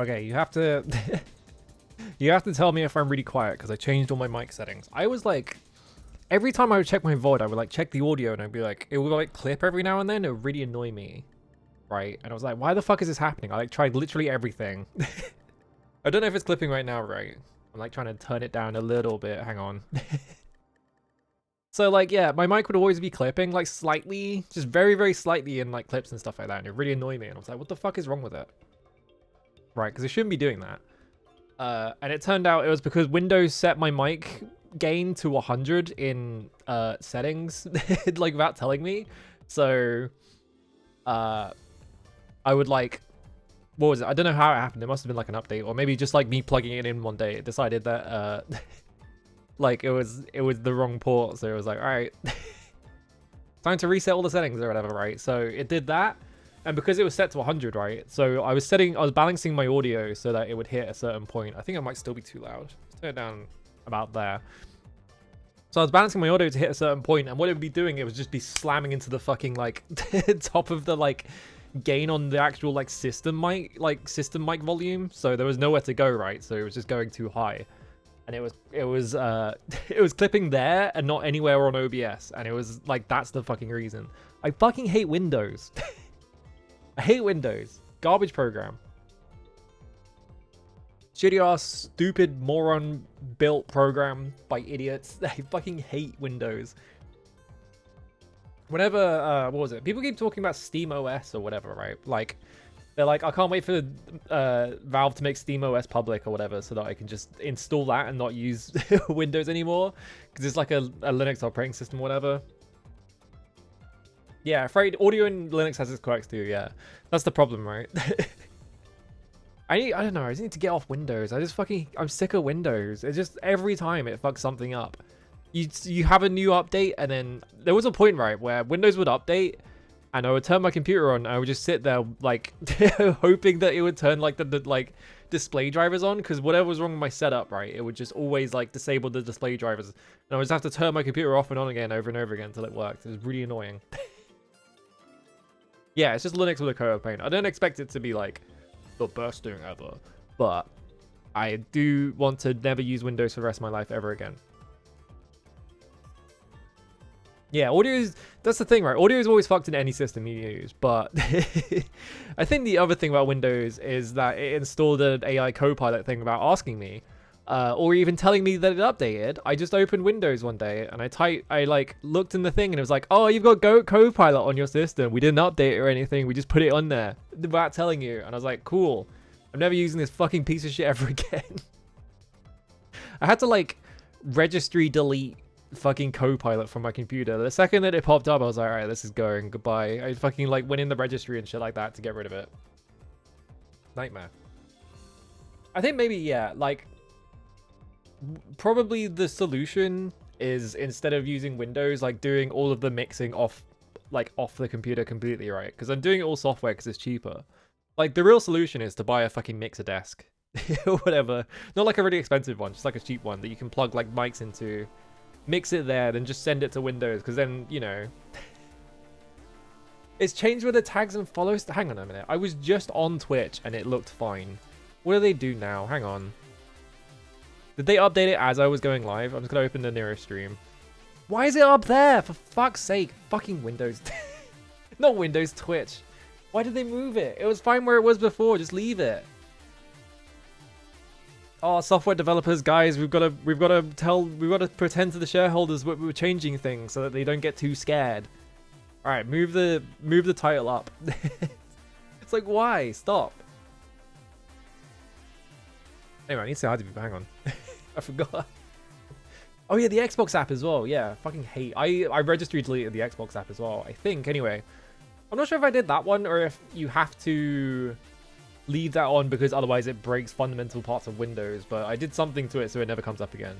Okay, you have to you have to tell me if I'm really quiet because I changed all my mic settings. I was like, every time I would check my VOD, I would like check the audio and I'd be like, it would like clip every now and then. It would really annoy me, right? And I was like, why the fuck is this happening? I like tried literally everything. I don't know if it's clipping right now, right? I'm like trying to turn it down a little bit. Hang on. So like, yeah, my mic would always be clipping like slightly, just very, very slightly in like clips and stuff like that. And it really annoyed me. And I was like, what the fuck is wrong with it? Right, because it shouldn't be doing that. And it turned out it was because Windows set my mic gain to 100 in settings, like without telling me. So I would like, what was it? I don't know how it happened. It must have been like an update, or maybe just like me plugging it in one day. It decided that like it was the wrong port, so it was like, all right, time to reset all the settings or whatever, right? So it did that, and because it was set to 100, right? So I was balancing my audio so that it would hit a certain point. I think it might still be too loud. Let's turn it down about there. So I was balancing my audio to hit a certain point, and what it would be doing, it would just be slamming into the fucking like top of the like gain on the actual like system mic volume. So there was nowhere to go, right? So it was just going too high. And it was clipping there and not anywhere on OBS, and it was like, that's the fucking reason. I fucking hate Windows. I hate Windows. Garbage program. Shitty ass, stupid, moron built program by idiots. I fucking hate Windows. Whenever what was it? People keep talking about Steam OS or whatever, right? Like, they're like, I can't wait for Valve to make Steam OS public or whatever so that I can just install that and not use Windows anymore. Because it's like a Linux operating system or whatever. Yeah, afraid audio in Linux has its quirks too, yeah. That's the problem, right? I don't know, I just need to get off Windows. I'm sick of Windows. It's just every time it fucks something up. You have a new update, and then there was a point, right, where Windows would update, and I would turn my computer on, and I would just sit there, like, hoping that it would turn, like, the like, display drivers on, because whatever was wrong with my setup, right, it would just always, like, disable the display drivers. And I would just have to turn my computer off and on again over and over again until it worked. It was really annoying. Yeah, it's just Linux with a co-op pain. I don't expect it to be, like, the best thing ever, but I do want to never use Windows for the rest of my life ever again. Yeah, that's the thing, right? Audio is always fucked in any system you use, but I think the other thing about Windows is that it installed an AI Copilot thing about asking me, or even telling me that it updated. I just opened Windows one day and I like looked in the thing and it was like, oh, you've got Copilot on your system. We didn't update it or anything. We just put it on there without telling you. And I was like, cool. I'm never using this fucking piece of shit ever again. I had to like registry delete fucking Copilot from my computer. The second that it popped up, I was like, all right, this is going. Goodbye. I fucking like went in the registry and shit like that to get rid of it. Nightmare. I think maybe, yeah, like probably the solution is, instead of using Windows, like doing all of the mixing off the computer completely, right? Because I'm doing it all software because it's cheaper. Like, the real solution is to buy a fucking mixer desk or whatever. Not like a really expensive one, just like a cheap one that you can plug like mics into, mix it there, then just send it to Windows, because then, you know, it's changed with the tags and follows. Hang on a minute, I was just on Twitch and it looked fine. What do they do now? Hang on. Did they update it as I was going live? I'm just gonna open the nearest stream. Why is it up there? For fuck's sake. Fucking Windows. Not Windows, Twitch. Why did they move it? It was fine where it was before. Just leave it. Oh, software developers, guys, we've got to pretend to the shareholders we're changing things so that they don't get too scared. All right, move the title up. It's like, why? Stop. Anyway, I need to say hi to people. Hang on. I forgot. Oh yeah, the Xbox app as well. Yeah, fucking hate. I registry deleted the Xbox app as well, I think. Anyway, I'm not sure if I did that one or if you have to leave that on because otherwise it breaks fundamental parts of Windows, but I did something to it so it never comes up again.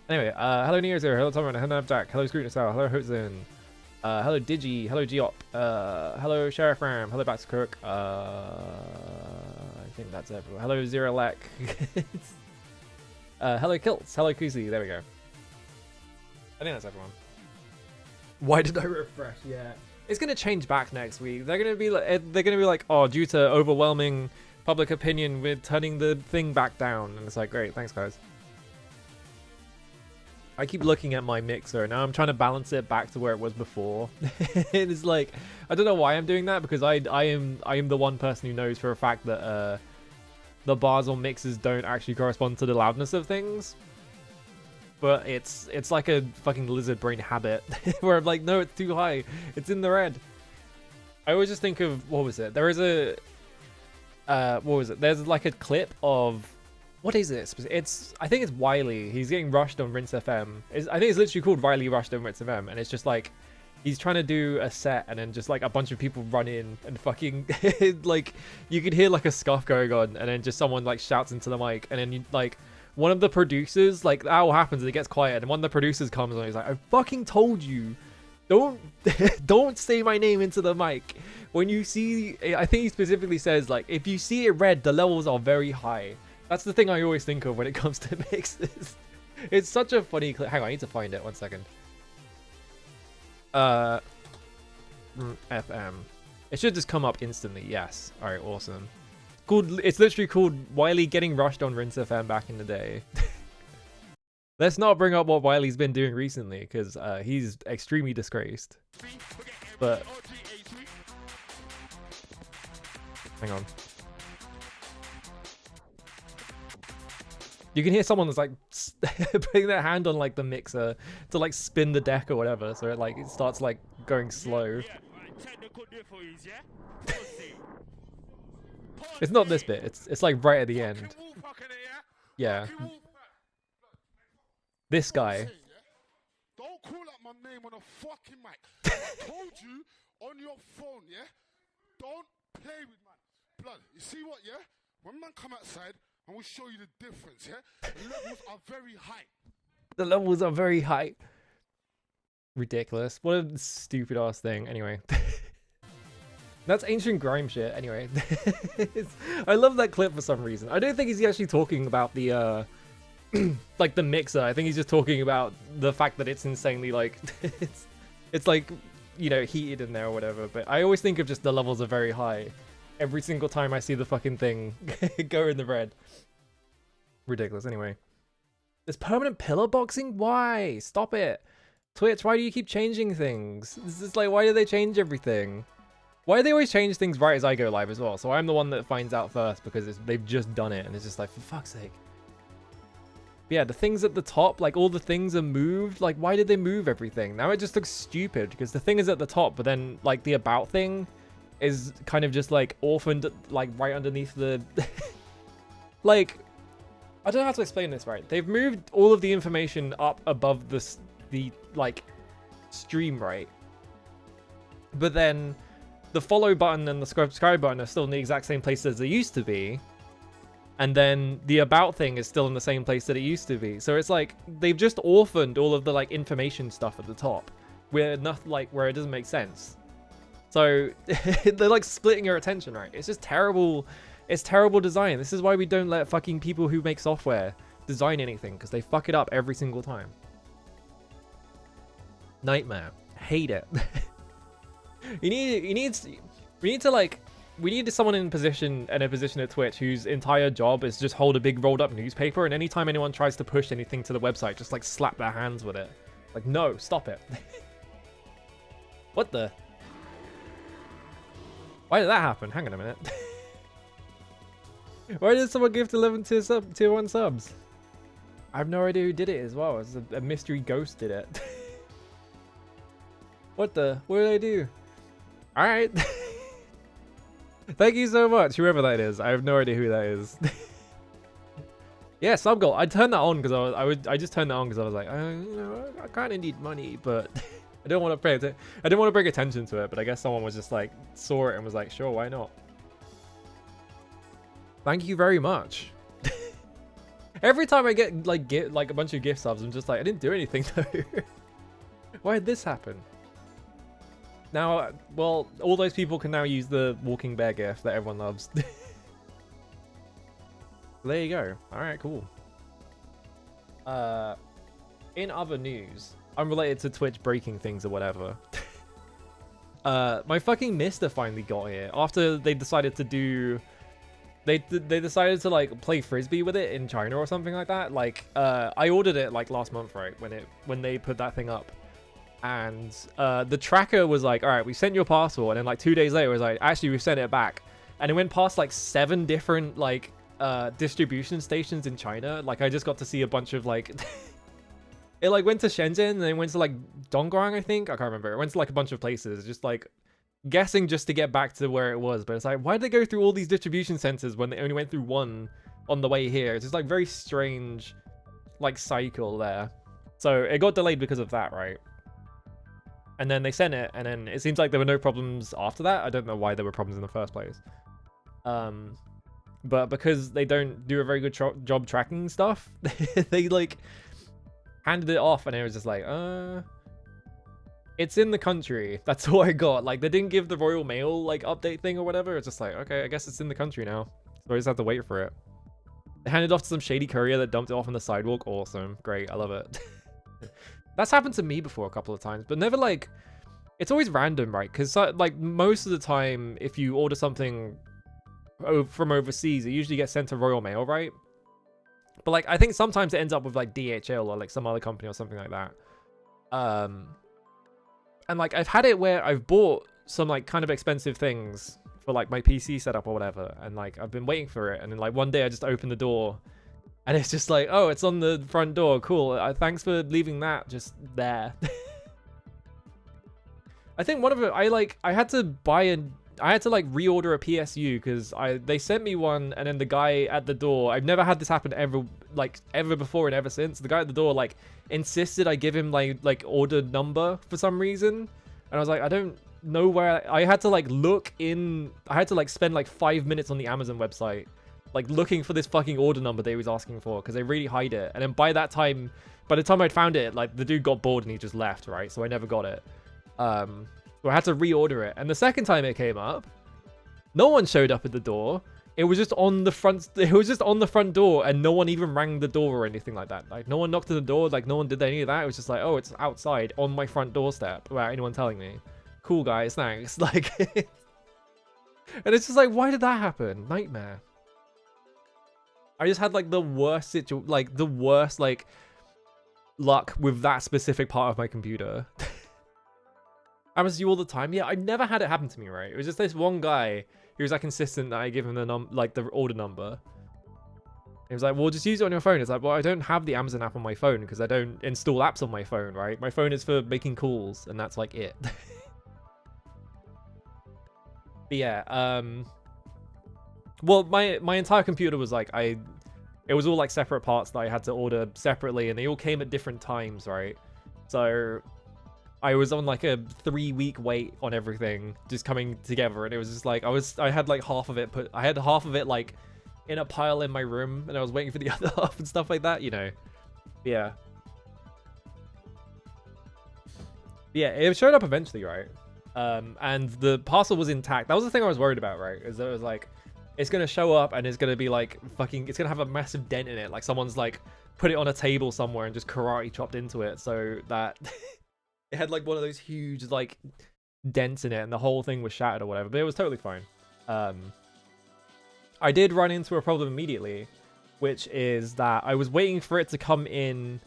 Anyway, hello Neo Zero, hello Tom, hello Jack, hello Scrutiny, hello Hotzone, hello Digi, hello Giop, hello Sheriff Ram, hello Baxter Cook, I think that's everyone. Hello Zero Lek. Hello Kilts, hello Kuzi, there we go. I think that's everyone. Why did I refresh? Yeah. It's gonna change back next week. They're gonna be like, oh, due to overwhelming public opinion, we're turning the thing back down. And it's like, great, thanks guys. I keep looking at my mixer now. I'm trying to balance it back to where it was before. It's like, I don't know why I'm doing that, because I am the one person who knows for a fact that the bars on mixers don't actually correspond to the loudness of things. But it's like a fucking lizard brain habit where I'm like, no, it's too high. It's in the red. I always just think of, what was it? There is a, what was it? There's like a clip of, what is it? I think it's Wiley. He's getting rushed on Rinse FM. I think it's literally called Riley Rushed on Rinse FM. And it's just like, he's trying to do a set and then just like a bunch of people run in and fucking, like, you could hear like a scuff going on and then just someone like shouts into the mic and then you like, one of the producers, like, that all happens and it gets quiet, and one of the producers comes and he's like, I fucking told you, don't say my name into the mic. When you see, I think he specifically says, like, if you see it red, the levels are very high. That's the thing I always think of when it comes to mixes. It's such a funny clip. Hang on, I need to find it, 1 second. FM. It should just come up instantly, yes. Alright, awesome. It's literally called Wiley getting rushed on Rinse FM back in the day. Let's not bring up what Wiley's been doing recently, because he's extremely disgraced. But hang on. You can hear someone that's like putting their hand on like the mixer to like spin the deck or whatever, so it starts like going slow. It's not this bit. It's like right at the end. Yeah. This guy. Don't call out my name on a fucking mic. I told you on your phone, yeah? Don't play with man. Blood, you see what, yeah? When man come outside, I will show you the difference, yeah? The levels are very high. The levels are very high. Ridiculous. What a stupid ass thing. Anyway. That's ancient grime shit. Anyway. I love that clip for some reason. I don't think he's actually talking about the like the mixer. I think he's just talking about the fact that it's insanely like it's like, you know, heated in there or whatever. But I always think of just the levels are very high every single time I see the fucking thing go in the red. Ridiculous. Anyway. There's permanent pillar boxing? Why? Stop it. Twitch, why do you keep changing things? This is like, why do they change everything? Why do they always change things right as I go live as well? So I'm the one that finds out first because they've just done it and it's just like, for fuck's sake. But yeah, the things at the top, like all the things are moved. Like, why did they move everything? Now it just looks stupid because the thing is at the top, but then like the about thing is kind of just like orphaned, like right underneath the... like, I don't know how to explain this right. They've moved all of the information up above the like stream, right? But then the follow button and the subscribe button are still in the exact same place as they used to be. And then the about thing is still in the same place that it used to be. So it's like they've just orphaned all of the like information stuff at the top where nothing, like where it doesn't make sense. So they're like splitting your attention, right? It's just terrible. It's terrible design. This is why we don't let fucking people who make software design anything, because they fuck it up every single time. Nightmare. Hate it. we need someone in a position at Twitch whose entire job is just hold a big rolled up newspaper, and anytime anyone tries to push anything to the website, just like slap their hands with it. Like, no, stop it. What the? Why did that happen? Hang on a minute. Why did someone give 11 tier 1 subs? I have no idea who did it as well. It's a mystery ghost did it. What the? What did I do? Alright. Thank you so much, whoever that is. I have no idea who that is. Yeah, sub goal. I turned that on because I just turned that on because I was like, you know, I kind of need money, but I don't want to I didn't want to bring attention to it. But I guess someone was just like saw it and was like, sure, why not? Thank you very much. Every time I get a bunch of gift subs, I'm just like, I didn't do anything though. Why did this happen? Now, well, all those people can now use the walking bear gif that everyone loves. There you go. All right, cool. In other news, unrelated to Twitch breaking things or whatever. my fucking Mister finally got here after they decided to do. They decided to like play frisbee with it in China or something like that. Like I ordered it like last month, right, when they put that thing up, and the tracker was like, all right, we sent your parcel, and then like 2 days later it was like, actually we've sent it back, and it went past like 7 different like distribution stations in China. Like I just got to see a bunch of like it like went to Shenzhen and then went to like Dongguan, I think. I can't remember. It went to like a bunch of places, just like guessing just to get back to where it was. But it's like, why did they go through all these distribution centers when they only went through one on the way here? It's just like very strange like cycle there. So it got delayed because of that, right? And then they sent it, and then it seems like there were no problems after that. I don't know why there were problems in the first place. But because they don't do a very good job tracking stuff, they like handed it off, and it was just like, it's in the country. That's all I got. Like, they didn't give the Royal Mail like update thing or whatever. It's just like, okay, I guess it's in the country now. So I just have to wait for it. They handed it off to some shady courier that dumped it off on the sidewalk. Awesome. Great. I love it. That's happened to me before a couple of times, but never like, it's always random, right? Because like most of the time, if you order something from overseas, it usually gets sent to Royal Mail, right? But like, I think sometimes it ends up with like DHL or like some other company or something like that. And like, I've had it where I've bought some like kind of expensive things for like my PC setup or whatever, and like I've been waiting for it, and then like one day I just open the door and it's just like, oh, it's on the front door. Cool. Thanks for leaving that just there. I think one of it, I had to like reorder a PSU because they sent me one, and then the guy at the door, I've never had this happen ever before and ever since. The guy at the door like insisted I give him like order number for some reason, and I was like, I don't know where. I had to like look in. I had to like spend like 5 minutes on the Amazon website, like looking for this fucking order number they was asking for, because they really hide it. And then by the time I'd found it, like the dude got bored and he just left, right? So I never got it. So I had to reorder it. And the second time it came up, no one showed up at the door. It was just on the front door, and no one even rang the door or anything like that. Like no one knocked at the door, like no one did any of that. It was just like, oh, it's outside on my front doorstep without anyone telling me. Cool, guys, thanks. Like, and it's just like, why did that happen? Nightmare. I just had like the worst luck with that specific part of my computer. Happens to you all the time? Yeah, I never had it happen to me, right? It was just this one guy who was like insistent that I give him the order number. He was like, well, just use it on your phone. It's like, well, I don't have the Amazon app on my phone because I don't install apps on my phone, right? My phone is for making calls, and that's like it. But yeah, well, my entire computer was like, it was all like separate parts that I had to order separately, and they all came at different times, right? So I was on like a 3-week wait on everything just coming together, and it was just like I had like half of it like in a pile in my room, and I was waiting for the other half and stuff like that, you know. Yeah, it showed up eventually, right? And the parcel was intact. That was the thing I was worried about, right? Is that it was like, it's gonna show up and it's gonna be like it's gonna have a massive dent in it, like someone's like put it on a table somewhere and just karate chopped into it, so that it had like one of those huge like dents in it, and the whole thing was shattered or whatever. But it was totally fine. I did run into a problem immediately, which is that I was waiting for it to come in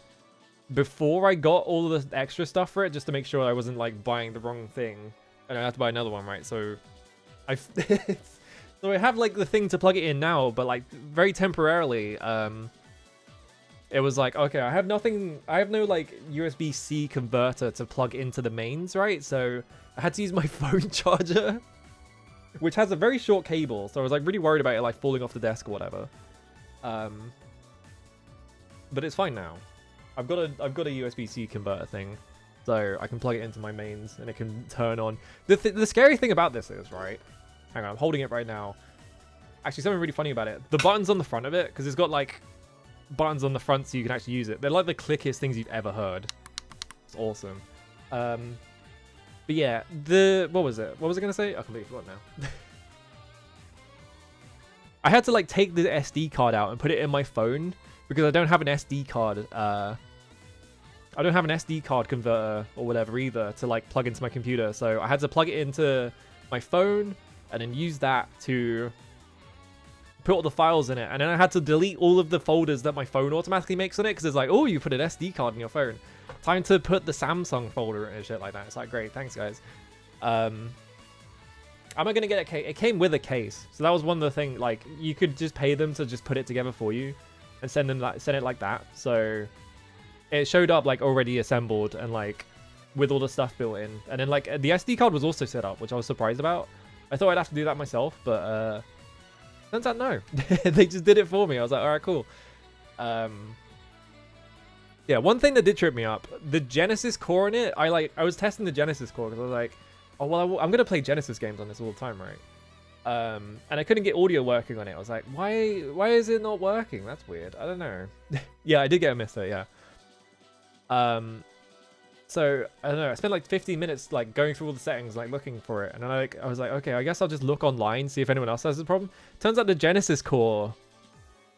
before I got all of the extra stuff for it, just to make sure I wasn't like buying the wrong thing, and I have to buy another one, right? So so I have like the thing to plug it in now, but like very temporarily, it was like, okay, I have no like USB-C converter to plug into the mains, right? So I had to use my phone charger, which has a very short cable. So I was like really worried about it like falling off the desk or whatever. But it's fine now. I've got a USB-C converter thing, so I can plug it into my mains and it can turn on. The scary thing about this is, right? Hang on, I'm holding it right now. Actually, something really funny about it. The buttons on the front of it, because it's got like buttons on the front so you can actually use it. They're like the clickiest things you've ever heard. It's awesome. But yeah, what was it? What was I gonna say? I completely forgot now. I had to like take the SD card out and put it in my phone because I don't have an SD card I don't have an SD card converter or whatever either to like plug into my computer. So I had to plug it into my phone and then use that to put all the files in it. And then I had to delete all of the folders that my phone automatically makes on it, because it's like, oh, you put an SD card in your phone. Time to put the Samsung folder in and shit like that. It's like, great, thanks guys. Am I gonna get a case? It came with a case, so that was one of the things. Like, you could just pay them to just put it together for you and send it like that. So it showed up like already assembled and like with all the stuff built in. And then like the SD card was also set up, which I was surprised about. I thought I'd have to do that myself, but turns out no. They just did it for me. I was like, all right, cool. Yeah, one thing that did trip me up, the Genesis core in it. I was testing the Genesis core because I was like, oh well, I'm gonna play Genesis games on this all the time, right? And I couldn't get audio working on it. I was like, why is it not working? That's weird. I don't know. Yeah, I did get a mister, yeah. So I don't know, I spent like 15 minutes like going through all the settings, like looking for it, and then I was like, okay, I guess I'll just look online, see if anyone else has the problem. Turns out the Genesis core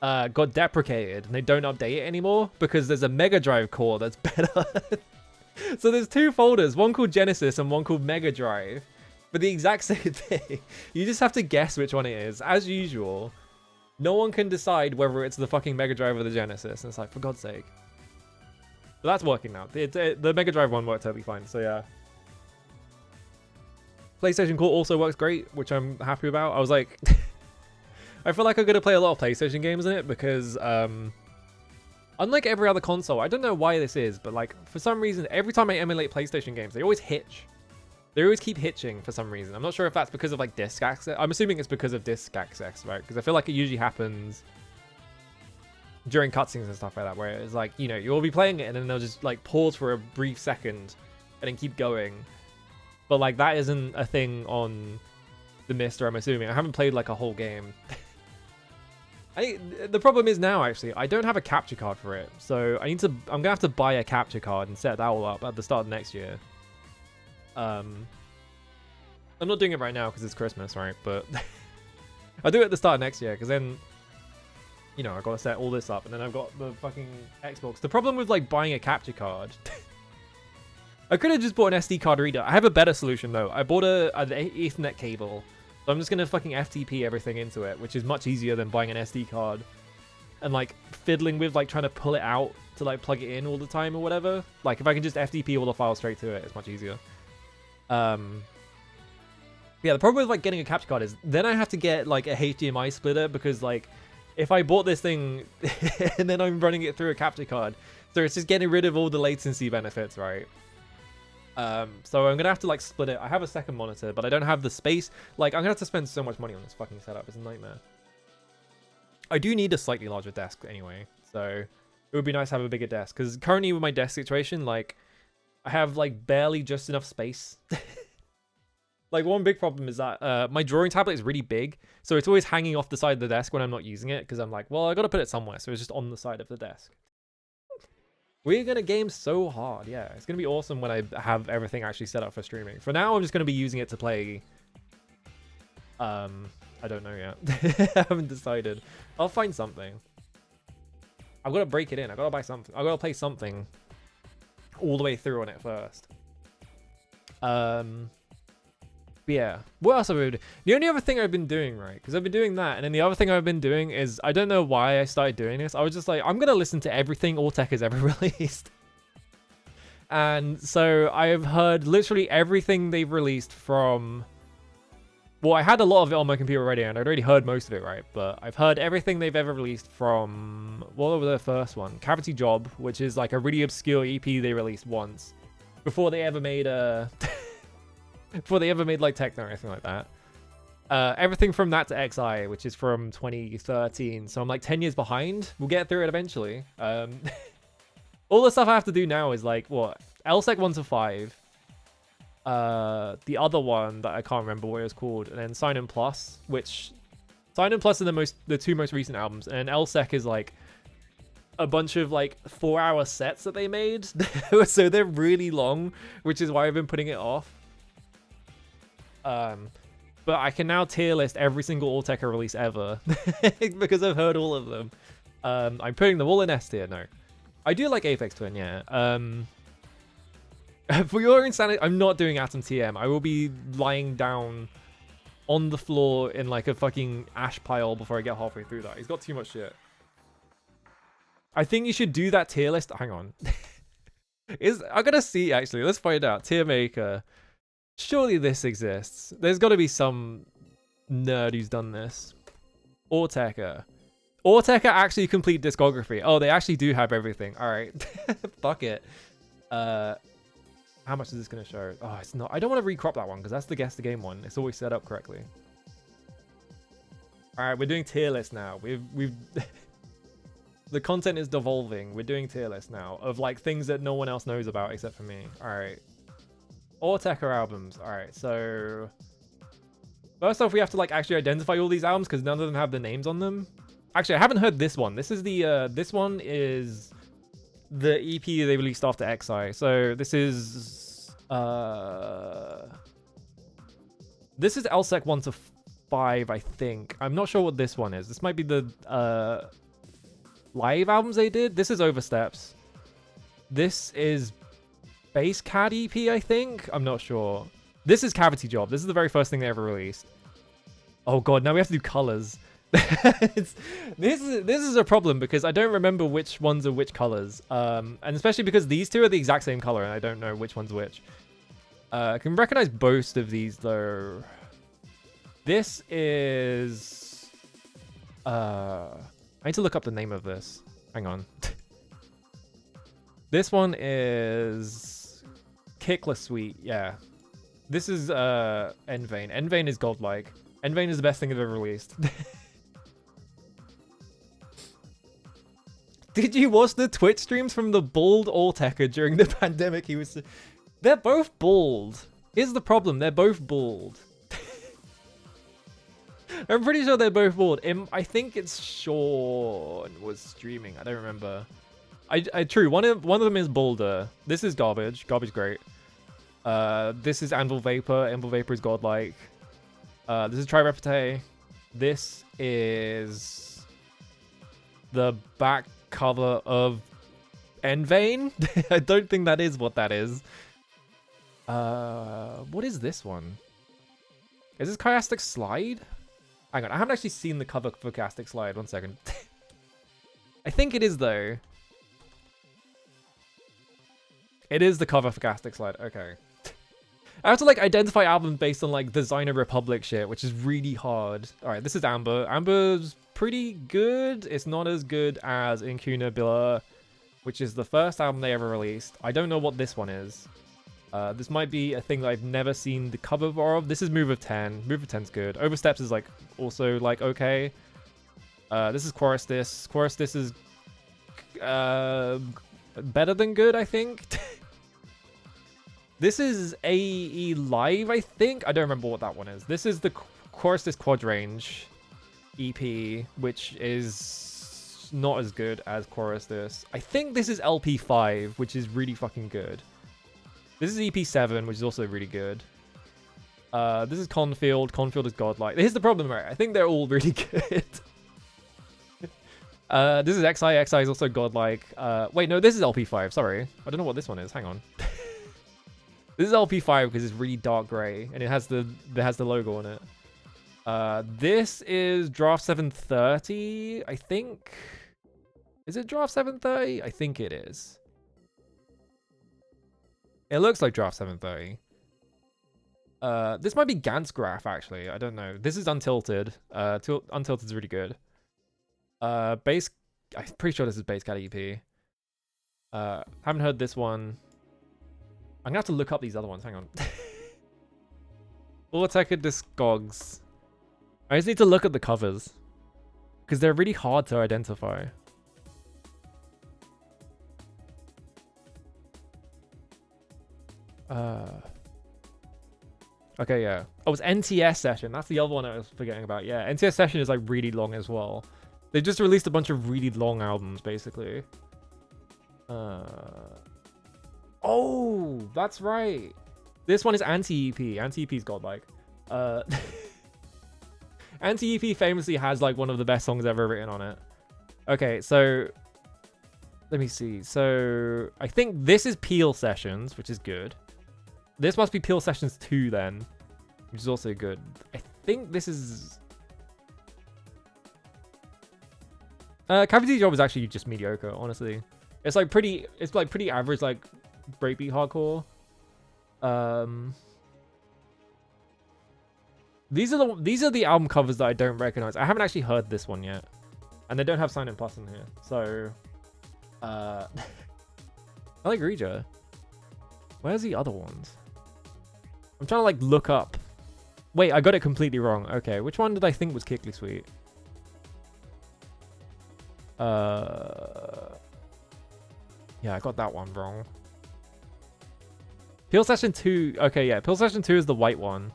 got deprecated and they don't update it anymore because there's a Mega Drive core that's better. So there's two folders, one called Genesis and one called Mega Drive, but the exact same thing. You just have to guess which one it is. As usual, no one can decide whether it's the fucking Mega Drive or the Genesis, and it's like, for God's sake. But that's working now. The Mega Drive one worked totally fine, so yeah. PlayStation Core also works great, which I'm happy about. I was like, I feel like I'm gonna play a lot of PlayStation games in it because, unlike every other console, I don't know why this is, but like for some reason, every time I emulate PlayStation games, they always hitch. They always keep hitching for some reason. I'm not sure if that's because of like disk access. I'm assuming it's because of disk access, right? Because I feel like it usually happens during cutscenes and stuff like that, where it's like, you know, you'll be playing it and then they'll just like pause for a brief second and then keep going. But like that isn't a thing on the Mister, I'm assuming. I haven't played like a whole game. The problem is now, actually, I don't have a capture card for it. So I'm gonna have to buy a capture card and set that all up at the start of next year. I'm not doing it right now because it's Christmas, right? But I'll do it at the start of next year, because then, you know, I've got to set all this up, and then I've got the fucking Xbox. The problem with like buying a capture card, I could have just bought an SD card reader. I have a better solution though. I bought an Ethernet cable. So I'm just gonna fucking FTP everything into it, which is much easier than buying an SD card and like fiddling with like trying to pull it out to like plug it in all the time or whatever. Like if I can just FTP all the files straight to it, it's much easier. Yeah, the problem with like getting a capture card is then I have to get like a HDMI splitter, because like if I bought this thing and then I'm running it through a capture card, so it's just getting rid of all the latency benefits, right? So I'm gonna have to like split it. I have a second monitor, but I don't have the space. Like I'm gonna have to spend so much money on this fucking setup. It's a nightmare. I do need a slightly larger desk anyway, so it would be nice to have a bigger desk, because currently with my desk situation, like I have like barely just enough space. Like one big problem is that my drawing tablet is really big, so it's always hanging off the side of the desk when I'm not using it, because I'm like, well, I gotta put it somewhere, so it's just on the side of the desk. We're gonna game so hard, yeah. It's gonna be awesome when I have everything actually set up for streaming. For now, I'm just gonna be using it to play. I don't know yet. I haven't decided. I'll find something. I've got to break it in. I've got to buy something. I've got to play something all the way through on it first. But yeah, what else have I been doing? The only other thing I've been doing, right, because I've been doing that, and then the other thing I've been doing is, I don't know why I started doing this. I was just like, I'm gonna listen to everything Alltech has ever released. And so I've heard literally everything they've released from, well, I had a lot of it on my computer already, and I'd already heard most of it, right? But I've heard everything they've ever released from, what was their first one? Cavity Job, which is like a really obscure EP they released once before they ever made a before they ever made like techno or anything like that. Everything from that to XI, which is from 2013, so I'm like 10 years behind. We'll get through it eventually. All the stuff I have to do now is like, what, LSEC 1 to 5, the other one that I can't remember what it was called, and then Sign and Plus, which Sign and Plus are the two most recent albums, and LSEC is like a bunch of like 4-hour sets that they made. So they're really long, which is why I've been putting it off. But I can now tier list every single Alltech release ever because I've heard all of them. I'm putting them all in S tier. No, I do like Apex Twin, yeah. For your insanity, I'm not doing Atom TM. I will be lying down on the floor in like a fucking ash pile before I get halfway through that. He's got too much shit. I think you should do that tier list. Hang on. I gotta see, actually. Let's find out. Tier maker. Surely this exists. There's got to be some nerd who's done this. Autecker. Autecker actually complete discography. Oh, they actually do have everything. All right. Fuck it. How much is this going to show? Oh, it's not. I don't want to recrop that one because that's the guess the game one. It's always set up correctly. All right, we're doing tier list now. We've the content is devolving. We're doing tier list now of like things that no one else knows about except for me. All right. Autecker albums. All right. So first off, we have to like actually identify all these albums because none of them have the names on them. Actually, I haven't heard this one. This is the this one is the EP they released after XI. So this is LSEC 1 to 5, I think. I'm not sure what this one is. This might be the live albums they did. This is Oversteps. This is Bass Cat EP, I think. I'm not sure. This is Cavity Job. This is the very first thing they ever released. Oh god, now we have to do colors. This is a problem because I don't remember which ones are which colors, and especially because these two are the exact same color and I don't know which one's which. I can recognize both of these though. This is I need to look up the name of this. Hang on. This one is Kickless Suite. Yeah, this is Envain. Envain is godlike. Envain is the best thing they've ever released. Did you watch the Twitch streams from the bald Autecker during the pandemic? They're both bald. Here's the problem. They're both bald. I'm pretty sure they're both bald. I think it's Sean was streaming. I don't remember. True. One of them is Boulder. This is Garbage. Garbage great. This is Anvil Vapor. Anvil Vapor is godlike. This is Tri-Repete. This is the back cover of Envain. I don't think that is what that is. What is this one? Is this Chiastic Slide? Hang on, I haven't actually seen the cover for Chiastic Slide. 1 second. I think it is though. It is the cover for Chiastic Slide. Okay. I have to like identify albums based on like Designer Republic shit, which is really hard. All right, this is Amber. Amber's pretty good. It's not as good as Incunabula, which is the first album they ever released. I don't know what this one is. This might be a thing that I've never seen the cover of. This is Move of 10. Move of 10's good. Oversteps is like also like okay. This is Chorus This. Chorus This is better than good, I think. This is AE Live, I think. I don't remember what that one is. This is the Chorus This Quad Range EP, which is not as good as Chorus This. I think this is LP5, which is really fucking good. This is EP7, which is also really good. This is Confield. Confield is godlike. Here's the problem, right? I think they're all really good. This is XI. XI is also godlike. Wait, no, this is LP5. Sorry. I don't know what this one is. Hang on. This is LP5 because it's really dark gray and it has the logo on it. This is Draft 730, I think. Is it Draft 730? I think it is. It looks like Draft 730. This might be Gantz Graph, actually. I don't know. This is Untilted. Untilted is really good. I'm pretty sure this is Bass Cat EP. Haven't heard this one. I'm gonna have to look up these other ones. Hang on. Autecker Discogs. I just need to look at the covers because they're really hard to identify. Okay, yeah. Oh, it's NTS Session. That's the other one I was forgetting about. Yeah, NTS Session is like really long as well. They just released a bunch of really long albums, basically. Oh, that's right. This one is Anti-EP. Anti-EP's godlike. Anti-EP famously has like one of the best songs ever written on it. Okay, so Let me see. So I think this is Peel Sessions, which is good. This must be Peel Sessions 2 then, which is also good. I think this is... Cavity Job is actually just mediocre, honestly. It's like pretty average, like breakbeat hardcore. These are the album covers that I don't recognize. I haven't actually heard this one yet, and they don't have Sign In Plus in here. So, I like Reja. Where's the other ones? I'm trying to like look up. Wait, I got it completely wrong. Okay, which one did I think was Kickly Sweet? Yeah, I got that one wrong. Peel Session 2. Okay, yeah, Peel Session 2 is the white one.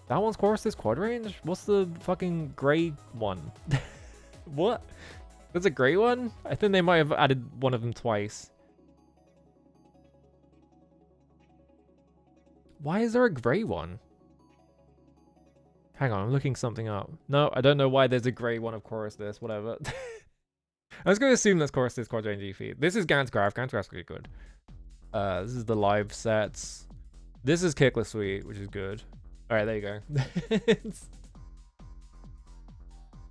That one's chorus is quad range? What's the fucking grey one? What? There's a grey one? I think they might have added one of them twice. Why is there a grey one? Hang on, I'm looking something up. No, I don't know why there's a grey one of chorus this, whatever. I was going to assume that's chorus this quad range G feed. This is Gans Graph. Gans Graph's pretty good. This is the live sets. This is Kickless Suite, which is good. All right, there you go.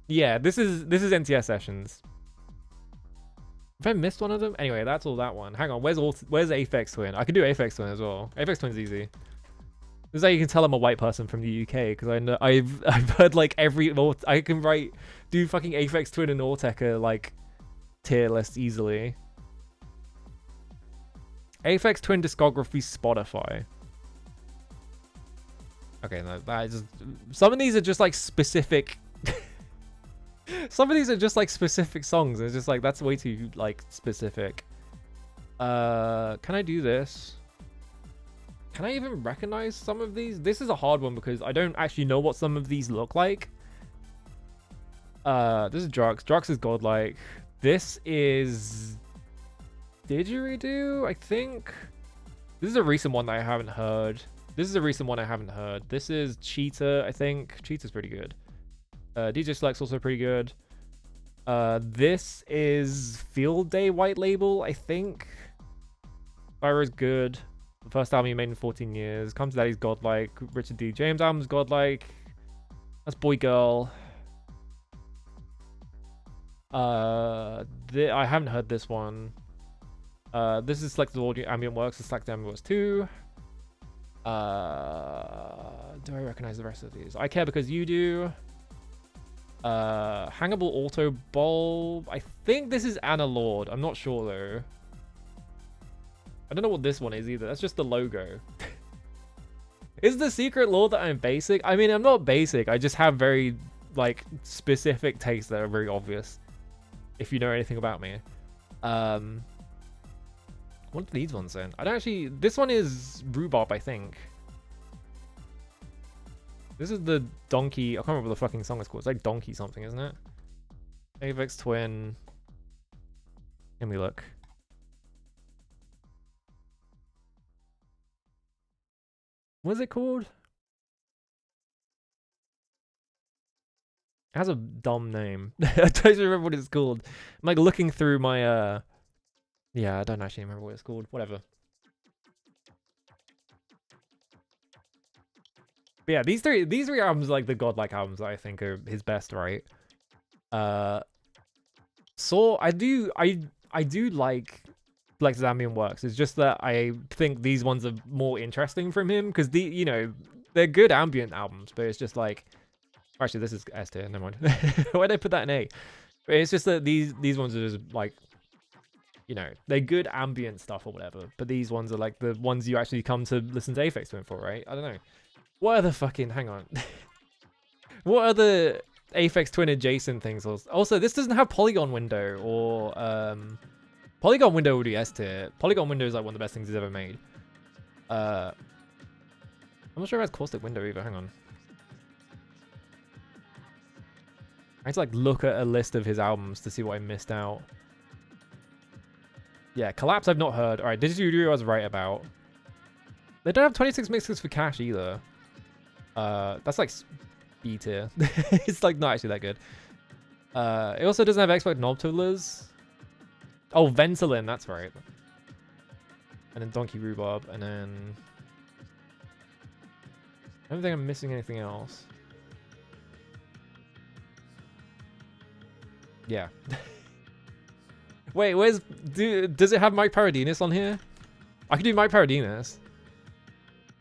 Yeah, this is NTS Sessions. Have I missed one of them? Anyway, that's all that one. Hang on, where's Aphex Twin? I can do Aphex Twin as well. Aphex Twin's easy. This is how you can tell I'm a white person from the UK, because I know I've heard like I can do fucking Aphex Twin and Auteca like tier list easily. Aphex Twin discography Spotify. Okay, no, that is just, some of these are just like specific. Some of these are just like specific songs. It's just like that's way too like specific. Can I do this? Can I even recognize some of these? This is a hard one because I don't actually know what some of these look like. This is Drux. Drux is godlike. This is Didgeridoo, I think. This is a recent one that I haven't heard. This is a recent one I haven't heard. This is Cheetah, I think. Cheetah's pretty good. DJ Select's also pretty good. This is Field Day White Label, I think. Spyro's good. The first album he made in 14 years. Come to Daddy's godlike. Richard D. James album's godlike. That's Boy Girl. I haven't heard this one. This is Selected Audio Ambient Works. It's Selected Ambient Works 2. Do I recognize the rest of these? I Care Because You Do. Hangable Auto Bulb. I think this is Anna Lord. I'm not sure though. I don't know what this one is either. That's just the logo. Is the secret law that I'm basic? I mean, I'm not basic. I just have very like specific tastes that are very obvious. If you know anything about me. What are these ones then? I don't actually... This one is Rhubarb, I think. This is the Donkey... I can't remember what the fucking song is called. It's like Donkey something, isn't it? Aphex Twin. Let me look. What is it called? It has a dumb name. I don't even remember what it's called. I'm like looking through my... Yeah, I don't actually remember what it's called. Whatever. But yeah, these three albums are like the godlike albums that I think are his best, right? So I do like Flex Ambient Works. It's just that I think these ones are more interesting from him because they're good ambient albums, but it's just like actually this is S tier, never mind. Why did I put that in A? But it's just that these ones are just like they're good ambient stuff or whatever, but these ones are like the ones you actually come to listen to Aphex Twin for, right? I don't know. What are the fucking... Hang on. What are the Aphex Twin adjacent things? Also, this doesn't have Polygon Window or... Polygon Window would be S tier. Polygon Window is like one of the best things he's ever made. I'm not sure if it has Caustic Window either. Hang on. I had to like look at a list of his albums to see what I missed out. Yeah, Collapse I've not heard. Alright, Didgeridoo I was right about. They don't have 26 mixes for cash either. That's like B tier. It's like not actually that good. It also doesn't have expert knob twiddlers. Oh, Ventolin, that's right. And then Donkey Rhubarb, and then... I don't think I'm missing anything else. Yeah. Wait, does it have Mike Paradinas on here? I could do Mike Paradinas.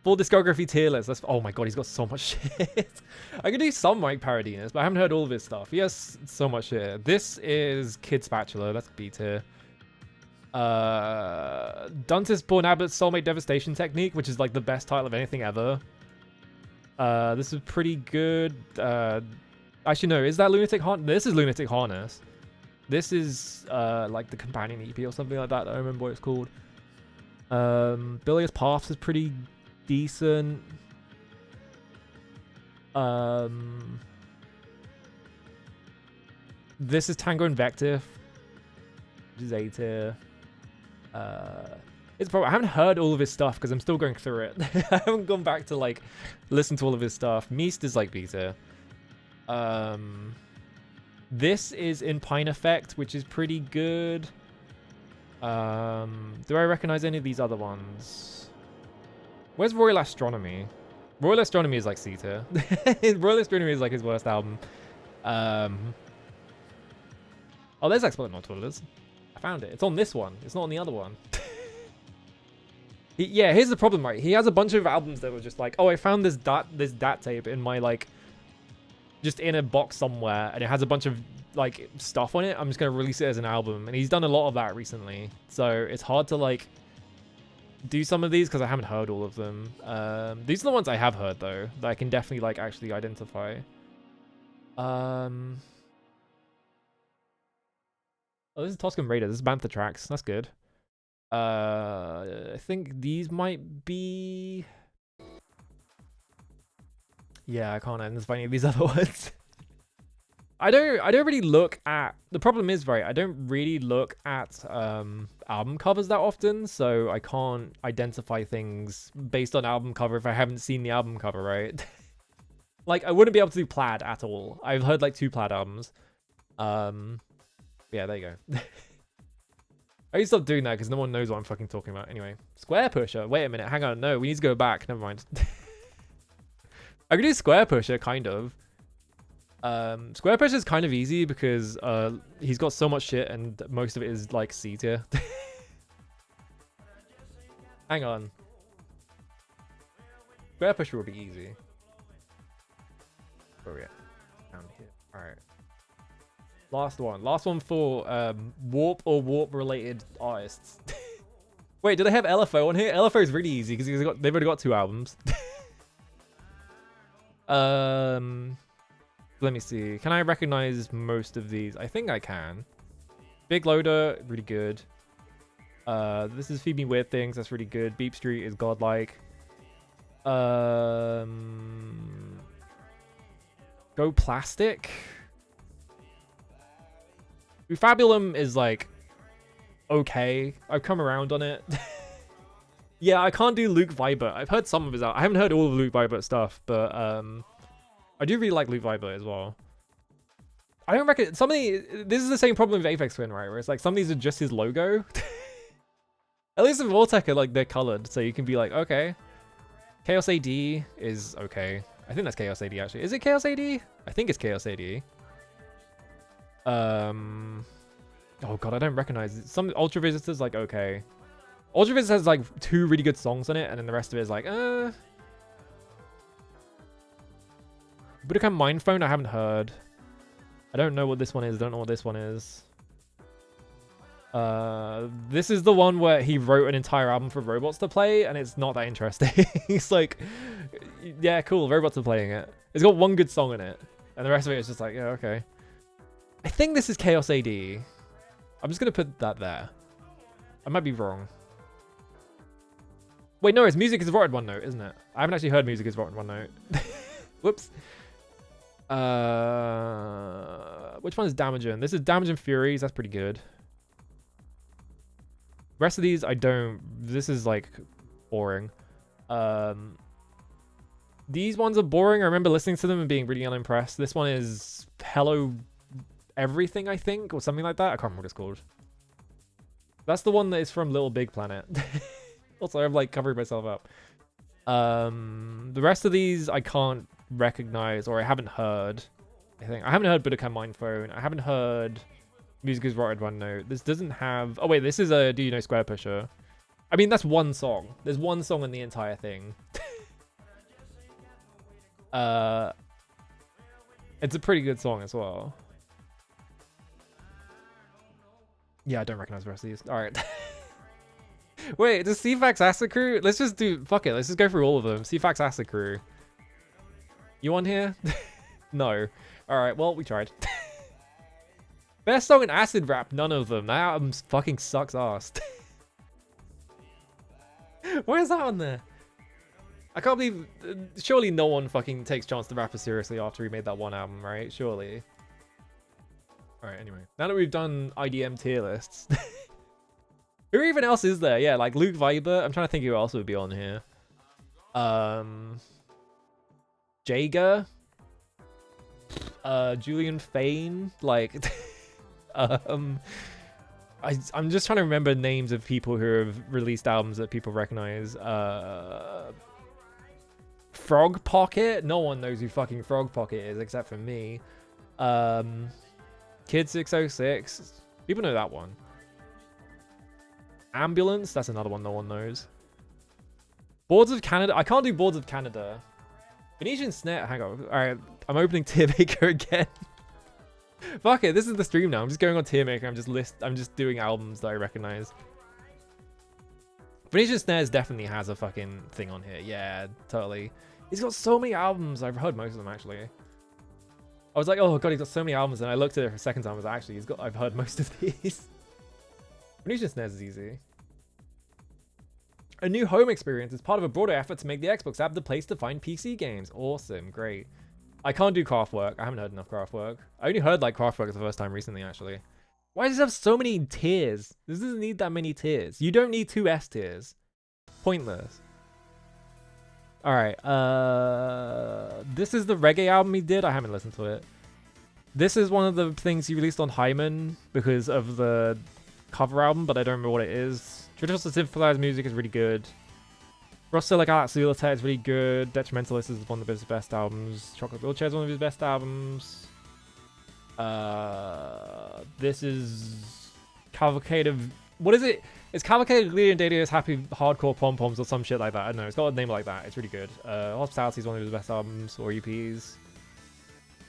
Full discography tier list. Oh my god, he's got so much shit. I could do some Mike Paradinas, but I haven't heard all of his stuff. He has so much shit. This is Kid Spatula. That's B tier. Duntis Born Abbott's Soulmate Devastation Technique, which is like the best title of anything ever. This is pretty good. Actually, no, is that Lunatic Harness? This is Lunatic Harness. This is like the companion EP or something like that. I don't remember what it's called. Bilious Paths is pretty decent. This is Tango Invective, which is A tier. It's probably, I haven't heard all of his stuff because I'm still going through it. I haven't gone back to like listen to all of his stuff. Meast is like B tier. This is In Pine Effect, which is pretty good. Do I recognize any of these other ones? Where's Royal Astronomy? Royal Astronomy is like C tier. Royal Astronomy is like his worst album. Oh, there's Expert Not Twiddlers. I found it. It's on this one. It's not on the other one. Yeah, here's the problem, right? He has a bunch of albums that were just like, oh, I found this DAT tape in my like, just in a box somewhere, and it has a bunch of like stuff on it. I'm just gonna release it as an album, and he's done a lot of that recently. So it's hard to like do some of these because I haven't heard all of them. These are the ones I have heard though, that I can definitely like actually identify. Oh, this is Toscan Raider. This is Bantha Tracks. That's good. I think these might be... Yeah, I can't identify any of these other ones. I don't really look at... The problem is, right, I don't really look at album covers that often, so I can't identify things based on album cover if I haven't seen the album cover, right? Like, I wouldn't be able to do Plaid at all. I've heard like 2 Plaid albums. Yeah, there you go. I need to stop doing that because no one knows what I'm fucking talking about. Anyway, Square Pusher. Wait a minute, hang on. No, we need to go back. Never mind. I could do Square Pusher, kind of. Square Pusher is kind of easy because he's got so much shit and most of it is like C tier. Hang on. Square Pusher will be easy. Where are we at? Down here. Alright. Last one for Warp or Warp related artists. Wait, do they have LFO on here? LFO is really easy because they've already got 2 albums. Let me see. Can I recognize most of these? I think I can. Big Loader, really good. This is Feed Me Weird Things. That's really good. Beep Street is godlike. Go Plastic. Fabulum is like okay. I've come around on it. Yeah, I can't do Luke Vibert. I've heard some of his out. I haven't heard all of Luke Vibert stuff, but I do really like Luke Vibert as well. I don't reckon some of this is the same problem with Aphex Twin, right? Where it's like some of these are just his logo. At least in Vortec are like they're colored, so you can be like, okay. Chaos AD is okay. I think that's Chaos AD actually. Is it Chaos AD? I think it's Chaos AD. Oh god, I don't recognize it. Some Ultra Visitors like okay. Ultra Visitors has like 2 really good songs on it, and then the rest of it is like Budokan Mind Phone I haven't heard. I don't know what this one is. Don't know what this one is. This is the one where he wrote an entire album for robots to play, and it's not that interesting. He's like, yeah, cool, robots are playing it. It's got 1 good song in it, and the rest of it is just like, yeah, okay. I think this is Chaos AD. I'm just gonna put that there. I might be wrong. Wait, no, it's Music is Rotted One Note, isn't it? I haven't actually heard Music is Rotted One Note. Whoops. Which one is Damaging? This is Damaging Furies. That's pretty good. Rest of these, I don't. This is like boring. These ones are boring. I remember listening to them and being really unimpressed. This one is Hello Everything, I think, or something like that. I can't remember what it's called. That's the one that is from Little Big Planet. Also, I'm like covering myself up. The rest of these I can't recognize, or I haven't heard. I think I haven't heard Budokan Mind Phone. I haven't heard Music is Rotted One Note. This doesn't have. Oh wait, this is a Do You Know Square Pusher. I mean, that's one song. There's one song in the entire thing. It's a pretty good song as well. Yeah, I don't recognize the rest of these. All right. Wait, does CFAX Asakuru? Let's just do. Fuck it. Let's just go through all of them. CFAX Asakuru. You on here? No. All right. Well, we tried. Best song in acid rap? None of them. That album fucking sucks ass. Why is that on there? I can't believe. Surely no one fucking takes Chance the Rapper seriously after he made that one album, right? Surely. Alright, anyway. Now that we've done IDM tier lists. Who even else is there? Yeah, like Luke Viber. I'm trying to think who else would be on here. Jager. Julian Fane. Like, I'm just trying to remember names of people who have released albums that people recognize. Frog Pocket. No one knows who fucking Frog Pocket is except for me. Kid 606. People know that one. Ambulance. That's another one no one knows. Boards of Canada. I can't do Boards of Canada. Venetian Snare. Hang on. Alright. I'm opening Tiermaker again. Fuck it. This is the stream now. I'm just going on Tiermaker. I'm just doing albums that I recognize. Venetian Snares definitely has a fucking thing on here. Yeah, totally. He's got so many albums. I've heard most of them actually. I was like, oh god, he's got so many albums, and I looked at it for a second time. I was like, actually, I've heard most of these. Venetian Snares is easy. A new home experience is part of a broader effort to make the Xbox app the place to find PC games. Awesome, great. I can't do Kraftwerk. I haven't heard enough Kraftwerk. I only heard like Kraftwerk the first time recently, actually. Why does it have so many tiers? This doesn't need that many tiers. You don't need 2 S tiers. Pointless. Alright, this is the reggae album he did. I haven't listened to it. This is one of the things he released on Hyman because of the cover album, but I don't remember what it is. Traditional synthesized music is really good. Rossilla Galaxy is really good. Detrimentalist is one of his best albums. Chocolate Wheelchair is one of his best albums. This is Cavalcade of... What is it? It's Cavalcade of Leon Dadius Happy Hardcore Pom Poms or some shit like that. I don't know. It's got a name like that. It's really good. Hospitality is one of his best albums or EPs.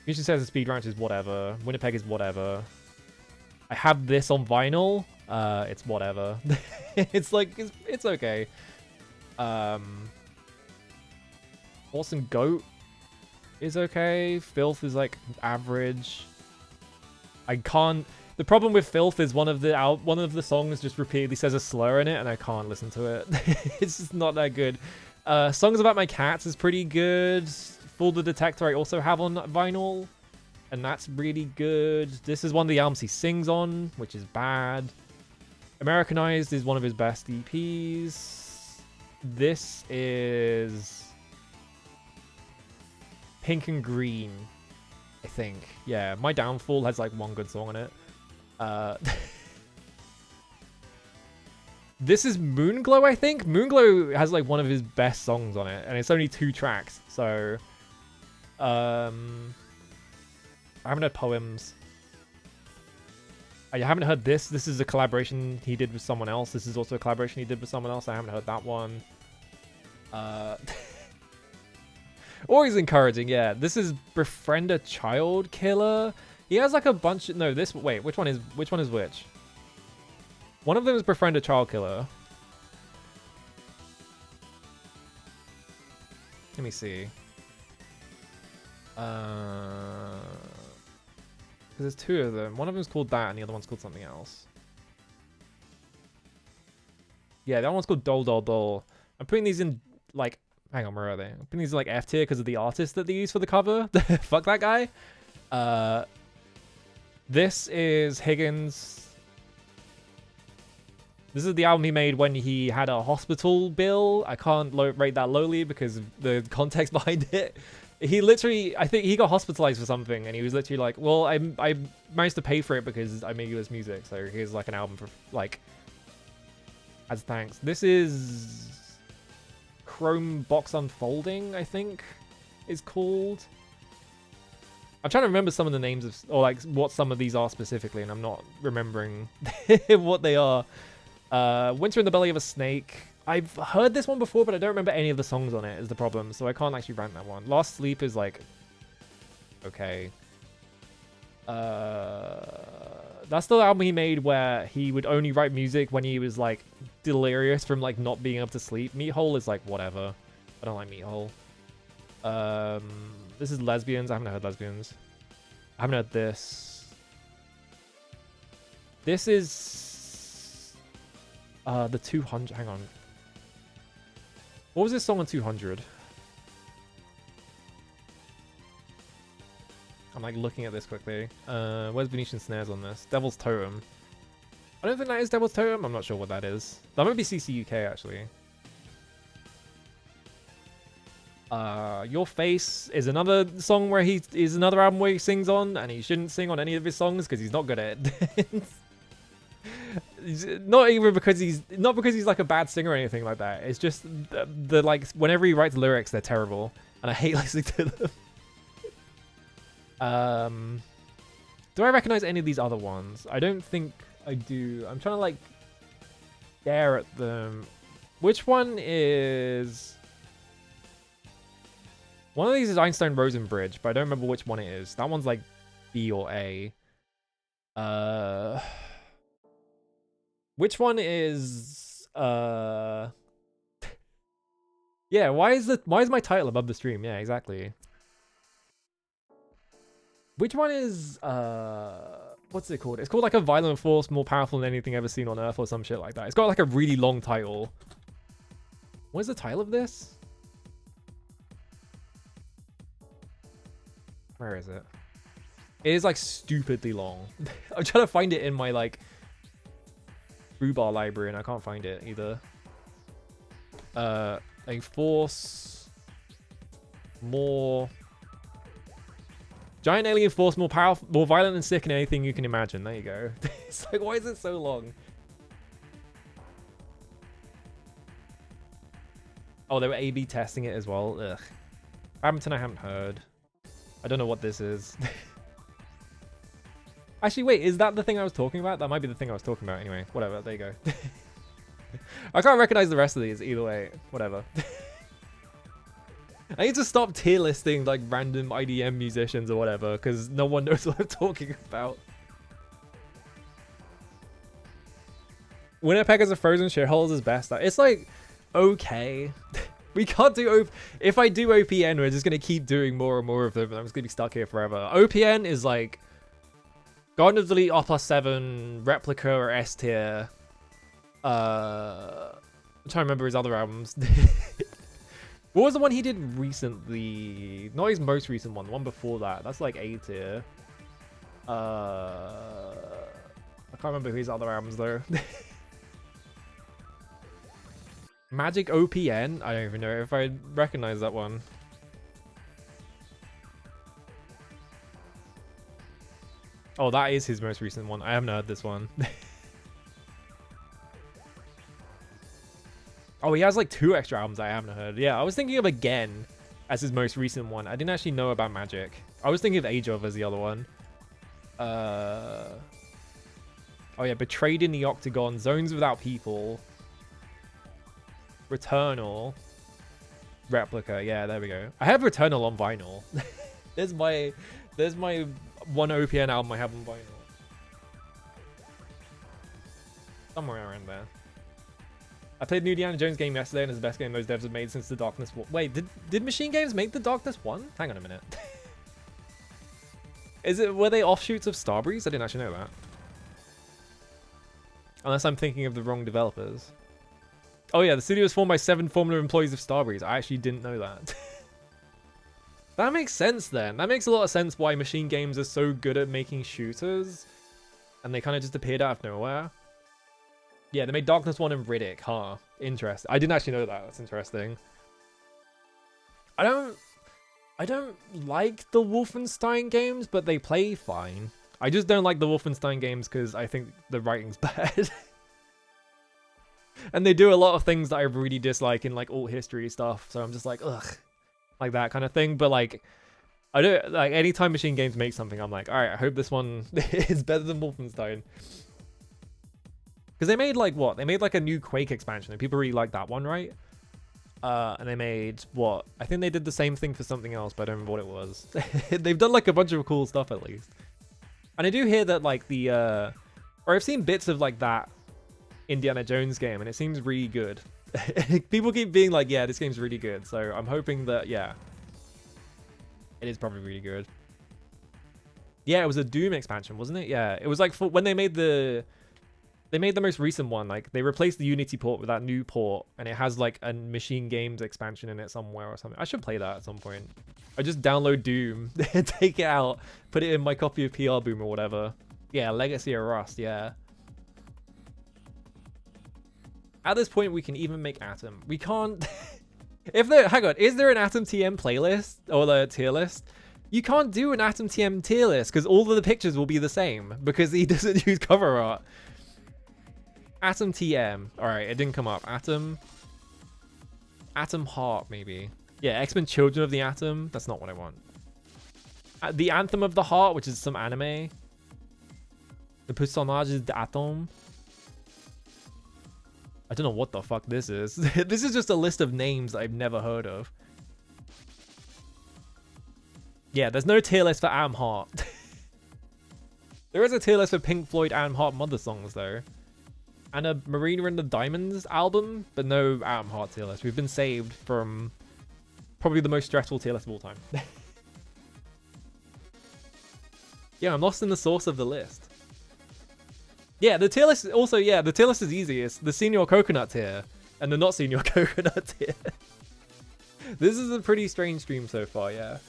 Usually says the Speed Ranch is whatever. Winnipeg is whatever. I have this on vinyl. It's whatever. It's like, it's okay. Horse and Goat is okay. Filth is like average. I can't... The problem with Filth is one of the songs just repeatedly says a slur in it, and I can't listen to it. It's just not that good. Songs About My Cats is pretty good. Fool the Detector I also have on vinyl, and that's really good. This is one of the albums he sings on, which is bad. Americanized is one of his best EPs. This is Pink and Green, I think. Yeah, My Downfall has like one good song on it. This is Moonglow, I think. Moonglow has like one of his best songs on it, and it's only 2 tracks, so I haven't heard Poems. I haven't heard this. This is a collaboration he did with someone else. This is also a collaboration he did with someone else. I haven't heard that one. Always encouraging, yeah. This is Befriend a Child Killer. He has like a bunch of... No, this... Wait, which one is which? One of them is Befriend a Child Killer. Let me see. Because there's 2 of them. One of them's called that and the other one's called something else. Yeah, that one's called Dol Dol Dol. I'm putting these in like... Hang on, where are they? I'm putting these in like F tier because of the artist that they use for the cover. Fuck that guy. This is Higgins. This is the album he made when he had a hospital bill. I can't rate that lowly because of the context behind it. He literally, I think he got hospitalized for something, and he was literally like, "Well, I managed to pay for it because I made you this music, so here's like an album for like as thanks." This is Chrome Box Unfolding, I think, is called. I'm trying to remember some of the names of, or like what some of these are specifically, and I'm not remembering what they are. Winter in the Belly of a Snake. I've heard this one before, but I don't remember any of the songs on it is the problem, so I can't actually rank that one. Last Sleep is like, okay. That's the album he made where he would only write music when he was like delirious from like not being able to sleep. Meat Hole is like whatever. I don't like Meat Hole. This is Lesbians. I haven't heard Lesbians. I haven't heard this. This is the 200. Hang on. What was this song on 200? I'm like looking at this quickly. Where's Venetian Snares on this? Devil's Totem. I don't think that is Devil's Totem. I'm not sure what that is. That might be CCUK actually. Your Face is another song where he is another album where he sings on, and he shouldn't sing on any of his songs because he's not good at it. Not even because he's like a bad singer or anything like that. It's just the like whenever he writes lyrics, they're terrible, and I hate listening to them. Do I recognize any of these other ones? I don't think I do. I'm trying to like stare at them. Which one is? One of these is Einstein Rosenbridge, but I don't remember which one it is. That one's like B or A. Which one is yeah, why is my title above the stream? Yeah, exactly. Which one is what's it called? It's called like a violent force more powerful than anything ever seen on Earth or some shit like that. It's got like a really long title. What is the title of this? Where is it? It is like stupidly long. I'm trying to find it in my like Rhubar library and I can't find it either. A force more giant alien force more powerful, more violent and sick than anything you can imagine. There you go. It's like, why is it so long? Oh, they were A/B testing it as well. Ugh. Badminton I haven't heard. I don't know what this is. Actually, wait, is that the thing I was talking about? That might be the thing I was talking about anyway. Whatever, there you go. I can't recognize the rest of these either way. Whatever. I need to stop tier listing like random IDM musicians or whatever, because no one knows what I'm talking about. Winnipeg as a frozen shithole is best. It's like, okay. We can't do if I do OPN, we're just going to keep doing more and more of them, and I'm just going to be stuck here forever. OPN is like Garden of the Elite R+7, Replica or S tier. I'm trying to remember his other albums. What was the one he did recently? Not his most recent one, the one before that. That's like A tier. I can't remember his other albums though. Magic OPN? I don't even know if I recognize that one. Oh, that is his most recent one. I haven't heard this one. Oh, he has like 2 extra albums I haven't heard. Yeah, I was thinking of Again as his most recent one. I didn't actually know about Magic. I was thinking of Age of as the other one. Oh yeah, Betrayed in the Octagon, Zones Without People, Returnal, Replica. Yeah, there we go. I have Returnal on vinyl. there's my one OPN album I have on vinyl. Somewhere around there. I played the new Indiana Jones game yesterday and it's the best game those devs have made since The Darkness 1. Wait, did Machine Games make The Darkness 1? Hang on a minute. Were they offshoots of Starbreeze? I didn't actually know that. Unless I'm thinking of the wrong developers. Oh yeah, the studio was formed by 7 former employees of Starbreeze. I actually didn't know that. That makes sense then. That makes a lot of sense why Machine Games are so good at making shooters. And they kind of just appeared out of nowhere. Yeah, they made Darkness 1 and Riddick, huh? Interesting. I didn't actually know that. That's interesting. I don't... I don't like the Wolfenstein games, but they play fine. I just don't like the Wolfenstein games because I think the writing's bad. And they do a lot of things that I really dislike in like alt history stuff. So I'm just like, ugh, like that kind of thing. But like, I don't like anytime Machine Games make something, I'm like, all right, I hope this one is better than Wolfenstein. Because they made like what? They made like a new Quake expansion and people really like that one, right? And they made what? I think they did the same thing for something else, but I don't remember what it was. They've done like a bunch of cool stuff at least. And I do hear that like the, or I've seen bits of like that Indiana Jones game and it seems really good. People keep being like, yeah, this game's really good. So I'm hoping that, yeah, it is probably really good. Yeah, it was a Doom expansion, wasn't it? Yeah, it was like for when they made the most recent one, like they replaced the Unity port with that new port and it has like a Machine Games expansion in it somewhere or something. I should play that at some point. I just download Doom, take it out, put it in my copy of PR Boom or whatever. Yeah, Legacy of Rust, yeah. At this point, we can even make Atom. We can't... If there... Hang on, is there an Atom TM playlist? Or the tier list? You can't do an Atom TM tier list because all of the pictures will be the same because he doesn't use cover art. Atom TM. Alright, it didn't come up. Atom Heart, maybe. Yeah, X-Men Children of the Atom. That's not what I want. The Anthem of the Heart, which is some anime. The Personnages d'Atom. I don't know what the fuck this is. This is just a list of names that I've never heard of. Yeah, there's no tier list for Atom Heart. There is a tier list for Pink Floyd Atom Heart Mother songs, though. And a Marina and the Diamonds album, but no Atom Heart tier list. We've been saved from probably the most stressful tier list of all time. Yeah, I'm lost in the source of the list. Yeah, the tier list also, yeah, the tier list is easy. It's the Senior Coconut tier and the not Senior Coconut tier. This is a pretty strange stream so far, yeah.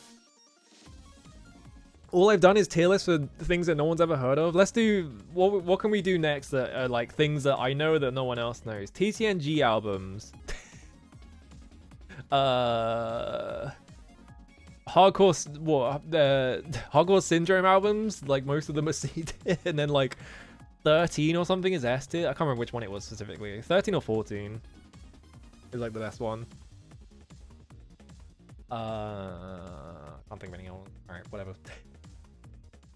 All I've done is tier lists for things that no one's ever heard of. Let's do, what can we do next that are like things that I know that no one else knows? TCNG albums. Hardcore Syndrome albums, like most of them are C tier, and then like 13 or something is S tier. I can't remember which one it was specifically. 13 or 14 is like the best one. Can't think of any other one. Alright, whatever.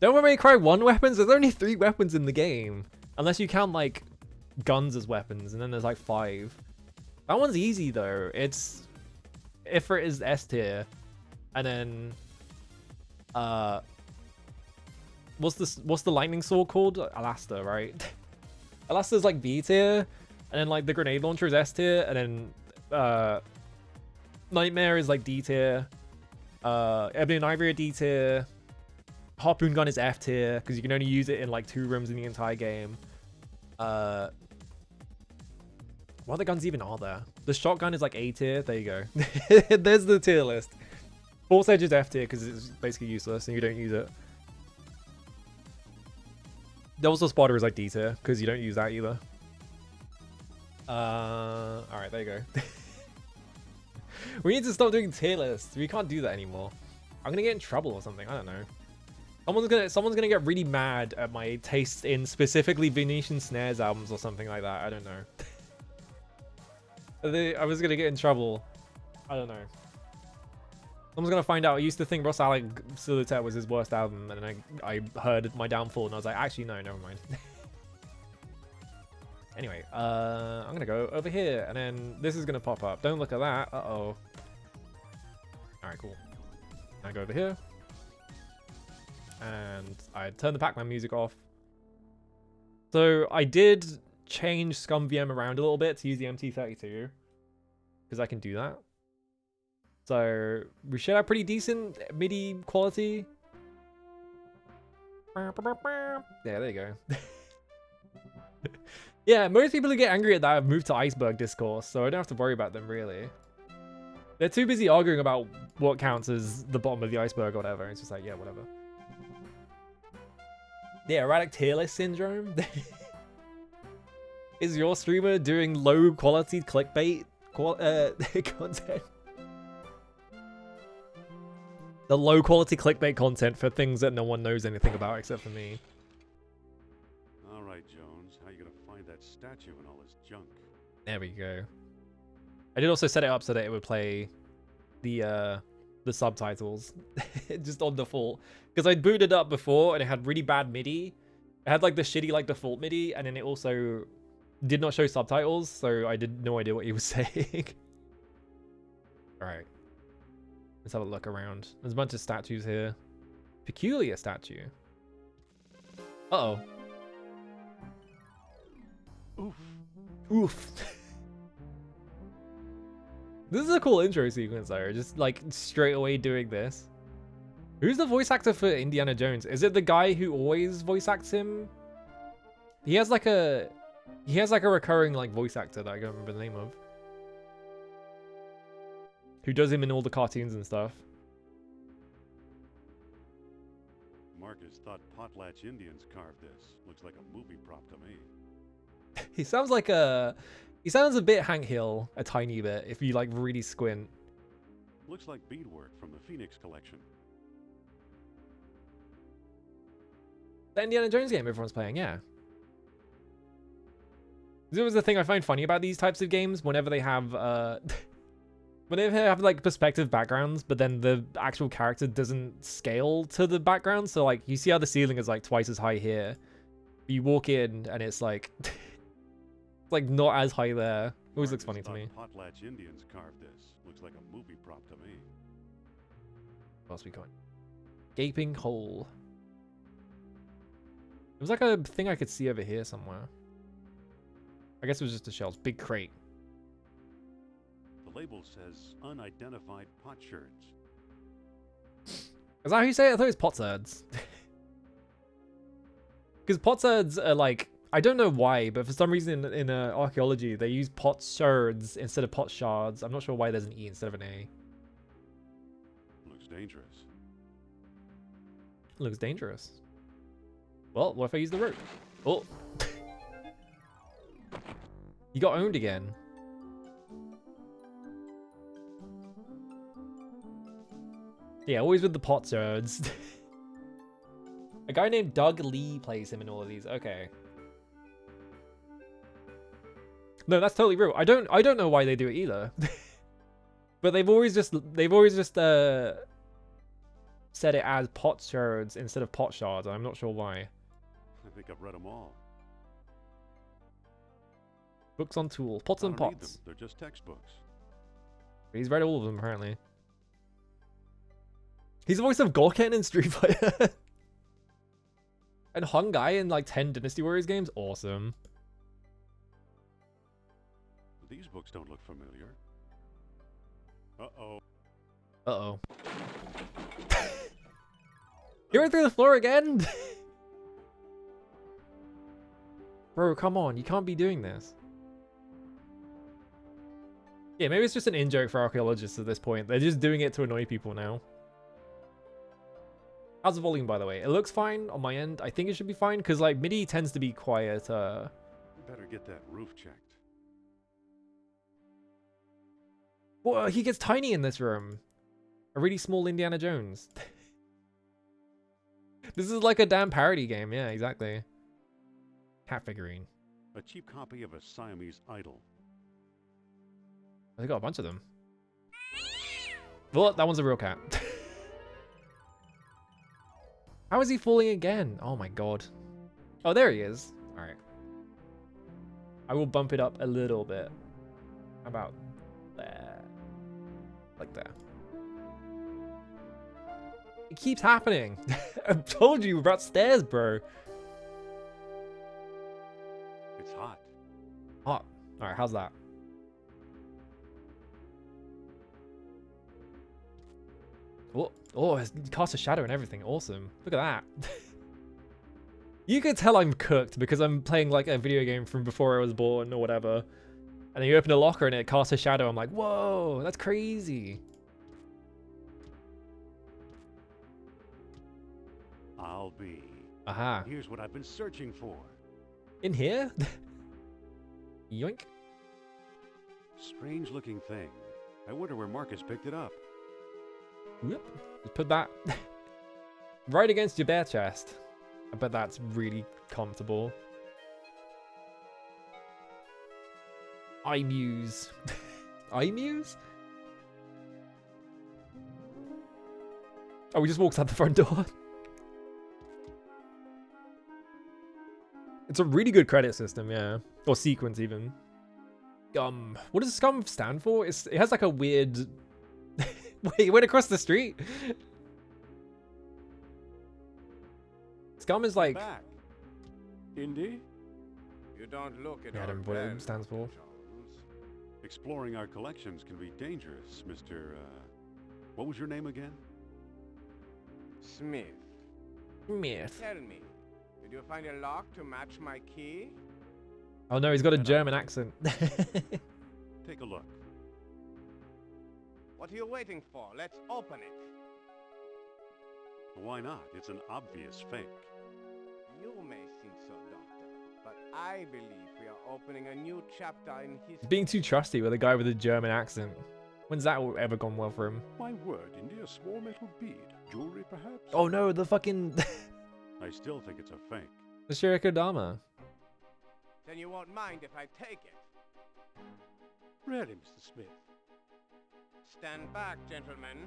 Don't Devil May Cry 1 weapons? There's only 3 weapons in the game. Unless you count like guns as weapons, and then there's like 5. That one's easy though. It's Ifrit is S tier. And then what's the lightning sword called? Alasta, right? Alasta's like B tier, and then like the grenade launcher is S tier, and then Nightmare is like D tier. Ebony and Ivory are D tier. Harpoon gun is F tier because you can only use it in like 2 rooms in the entire game. What other guns even are there? The shotgun is like A tier. There you go. There's the tier list. Force Edge is F tier because it's basically useless and you don't use it. Devil's Spotter is like D tier because you don't use that either. Alright, there you go. We need to stop doing tier lists. We can't do that anymore. I'm gonna get in trouble or something. I don't know. Someone's gonna get really mad at my taste in specifically Venetian Snares albums or something like that. I don't know. I was gonna get in trouble. I don't know. Someone's gonna find out. I used to think Ross Alec Silhouette was his worst album, and then I heard my downfall, and I was like, actually no, never mind. Anyway, I'm gonna go over here, and then this is gonna pop up. Don't look at that. Uh-oh. Alright, cool. I go over here. And I turn the Pac-Man music off. So I did change ScumVM around a little bit to use the MT32. Because I can do that. So we should have pretty decent MIDI quality. Yeah, there you go. Yeah, most people who get angry at that have moved to Iceberg Discourse, so I don't have to worry about them really. They're too busy arguing about what counts as the bottom of the iceberg or whatever. It's just like, yeah, whatever. Yeah, erratic tier list syndrome. Is your streamer doing low quality clickbait content? The low quality clickbait content for things that no one knows anything about except for me. All right, Jones. How you gonna find that statue and all this junk? There we go. I did also set it up so that it would play the subtitles just on default, because I booted up before and it had really bad MIDI. It had like the shitty like default MIDI, and then it also did not show subtitles, so I did no idea what he was saying. All right, let's have a look around. There's a bunch of statues here. Peculiar statue. Uh-oh. Oof. Oof. This is a cool intro sequence though, just like straight away doing this. Who's the voice actor for Indiana Jones? Is it the guy who always voice acts him? He has like a recurring like voice actor that I can't remember the name of, who does him in all the cartoons and stuff. Marcus thought potlatch Indians carved this. Looks like a movie prop to me. He sounds like he sounds a bit Hank Hill, a tiny bit, if you like really squint. Looks like beadwork from the Phoenix collection. The Indiana Jones game everyone's playing, yeah. This was the thing I find funny about these types of games. Whenever they have whenever they have like perspective backgrounds, but then the actual character doesn't scale to the background. So like you see how the ceiling is like twice as high here. You walk in and it's like like not as high there. Always looks funny to me. Potlatch Indians carved this. Looks like a movie prop to me. What else we got? Gaping hole. It was like a thing I could see over here somewhere. I guess it was just the shells. Big crate. The label says unidentified potsherds. Is that how you say it? I thought it was potsherds. Because potsherds are like, I don't know why, but for some reason in archaeology they use potsherds instead of potsherds. I'm not sure why there's an E instead of an A. Looks dangerous. Looks dangerous. Well, what if I use the rope? Oh. You got owned again. Yeah, always with the potsherds. A guy named Doug Lee plays him in all of these. Okay. No, that's totally real. I don't know why they do it either. But they've always just said it as potsherds instead of potsherds. I'm not sure why. I think I've read them all. Books on tools, pots and I don't read pots. them. They're just textbooks. He's read all of them apparently. He's the voice of Gorken in Street Fighter. And Hung Guy in like 10 Dynasty Warriors games. Awesome. These books don't look familiar. Uh-oh. Uh-oh. You went through the floor again? Bro, come on. You can't be doing this. Yeah, maybe it's just an in-joke for archaeologists at this point. They're just doing it to annoy people now. How's the volume, by the way? It looks fine on my end. I think it should be fine, because like MIDI tends to be quiet. Better get that roof checked. Well, he gets tiny in this room. A really small Indiana Jones. This is like a damn parody game. Yeah, exactly. Cat figurine. A cheap copy of a Siamese idol. They got a bunch of them. Well, that one's a real cat. How is he falling again? Oh my god. Oh, there he is. Alright. I will bump it up a little bit. How about there? Like there. It keeps happening. I told you about stairs, bro. It's hot. Hot. Alright, how's that? Oh, it casts a shadow and everything. Awesome. Look at that. You could tell I'm cooked because I'm playing like a video game from before I was born or whatever. And then you open a locker and it casts a shadow. I'm like, whoa, that's crazy. I'll be. Aha. Here's what I've been searching for. In here? Yoink. Strange looking thing. I wonder where Marcus picked it up. Whoop. Just put that right against your bare chest. I bet that's really comfortable. I muse. I muse? Oh, we just walked out the front door. It's a really good credit system, yeah. Or sequence, even. What does scum stand for? It has like a weird... Wait, it went across the street? Scum is like... Back. Indy? You don't look at Yeah, I our don't know what it band, stands for. Jones. Exploring our collections can be dangerous, Mr. What was your name again? Smith, Myth. tell me, did you find a lock to match my key? Oh no, he's got a German accent. Take a look. What are you waiting for? Let's open it. Why not? It's an obvious fake. You may think so, Doctor, but I believe we are opening a new chapter in history. Being too trusty with a guy with a German accent. When's that ever gone well for him? My word, Indy, a small metal bead. Jewelry, perhaps? Oh no, the fucking... I still think it's a fake. the Shirikodama. Then you won't mind if I take it. Really, Mr. Smith? Stand back, gentlemen.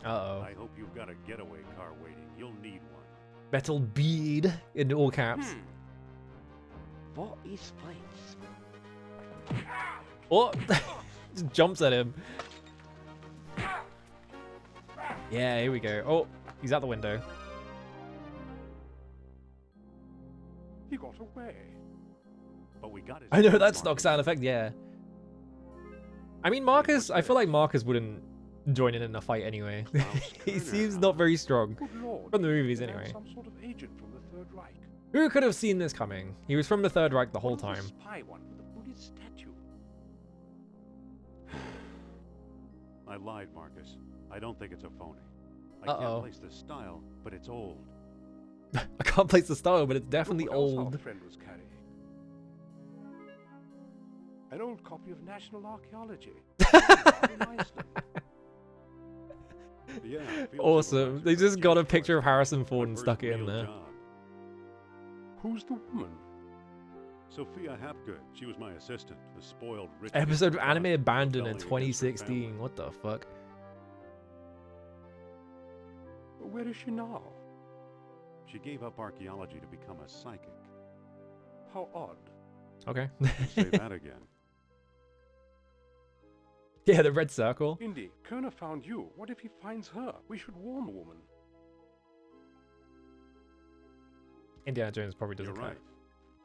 Uh-oh. I hope you've got a getaway car waiting. You'll need one. Metal bead in all caps. What is place? Oh! Just jumps at him. Yeah, here we go. Oh, he's out the window. He got away. But we got his... I know, that stock sound effect, yeah. I mean, Marcus, I feel like Marcus wouldn't join in a fight anyway. He seems not very strong. Good Lord. From the movies, They have anyway. Some sort of agent from the Third Reich. Who could have seen this coming? He was from the Third Reich the whole What was time. the spy one with the Buddhist statue? I lied, Marcus. I don't think it's a phony. I Uh-oh. can't place the style, but it's old. I can't place the style, but it's definitely Look what else old. our friend was carrying. An old copy of National Archaeology. In Iceland. Yeah, field Awesome. supervisor They for just got a James picture of Forrester. Harrison Ford My and first stuck it in real there. job. Who's the woman? Sophia Hapgood. She was my assistant. The spoiled rich. Episode of kid Anime who Abandoned in rebelled against her family. 2016. What the fuck? Where is she now? She gave up archaeology to become a psychic. How odd. Okay. Say that again. Yeah, the red circle. Indy, Kerner found you. What if he finds her? We should warn the woman. Indiana Jones probably You're doesn't right. care.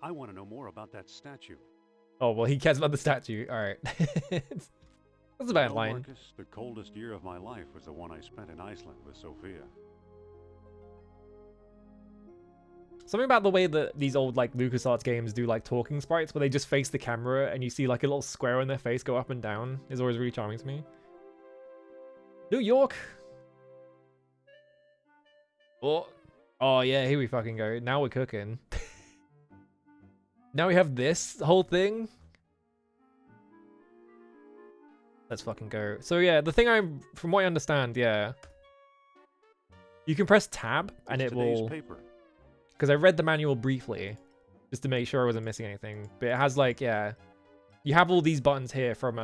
I want to know more about that statue. Oh, well, he cares about the statue. Alright. That's a bad Well, line. Marcus, the coldest year of my life was the one I spent in Iceland with Sophia. Something about the way that these old, like, LucasArts games do, like, talking sprites, where they just face the camera and you see, like, a little square on their face go up and down, is always really charming to me. New York! Oh, oh yeah, here we fucking go. Now we're cooking. Now we have this whole thing. Let's fucking go. So yeah, the thing from what I understand, yeah. You can press tab and It's it today's will... paper. Because I read the manual briefly, just to make sure I wasn't missing anything. But it has like, yeah, you have all these buttons here from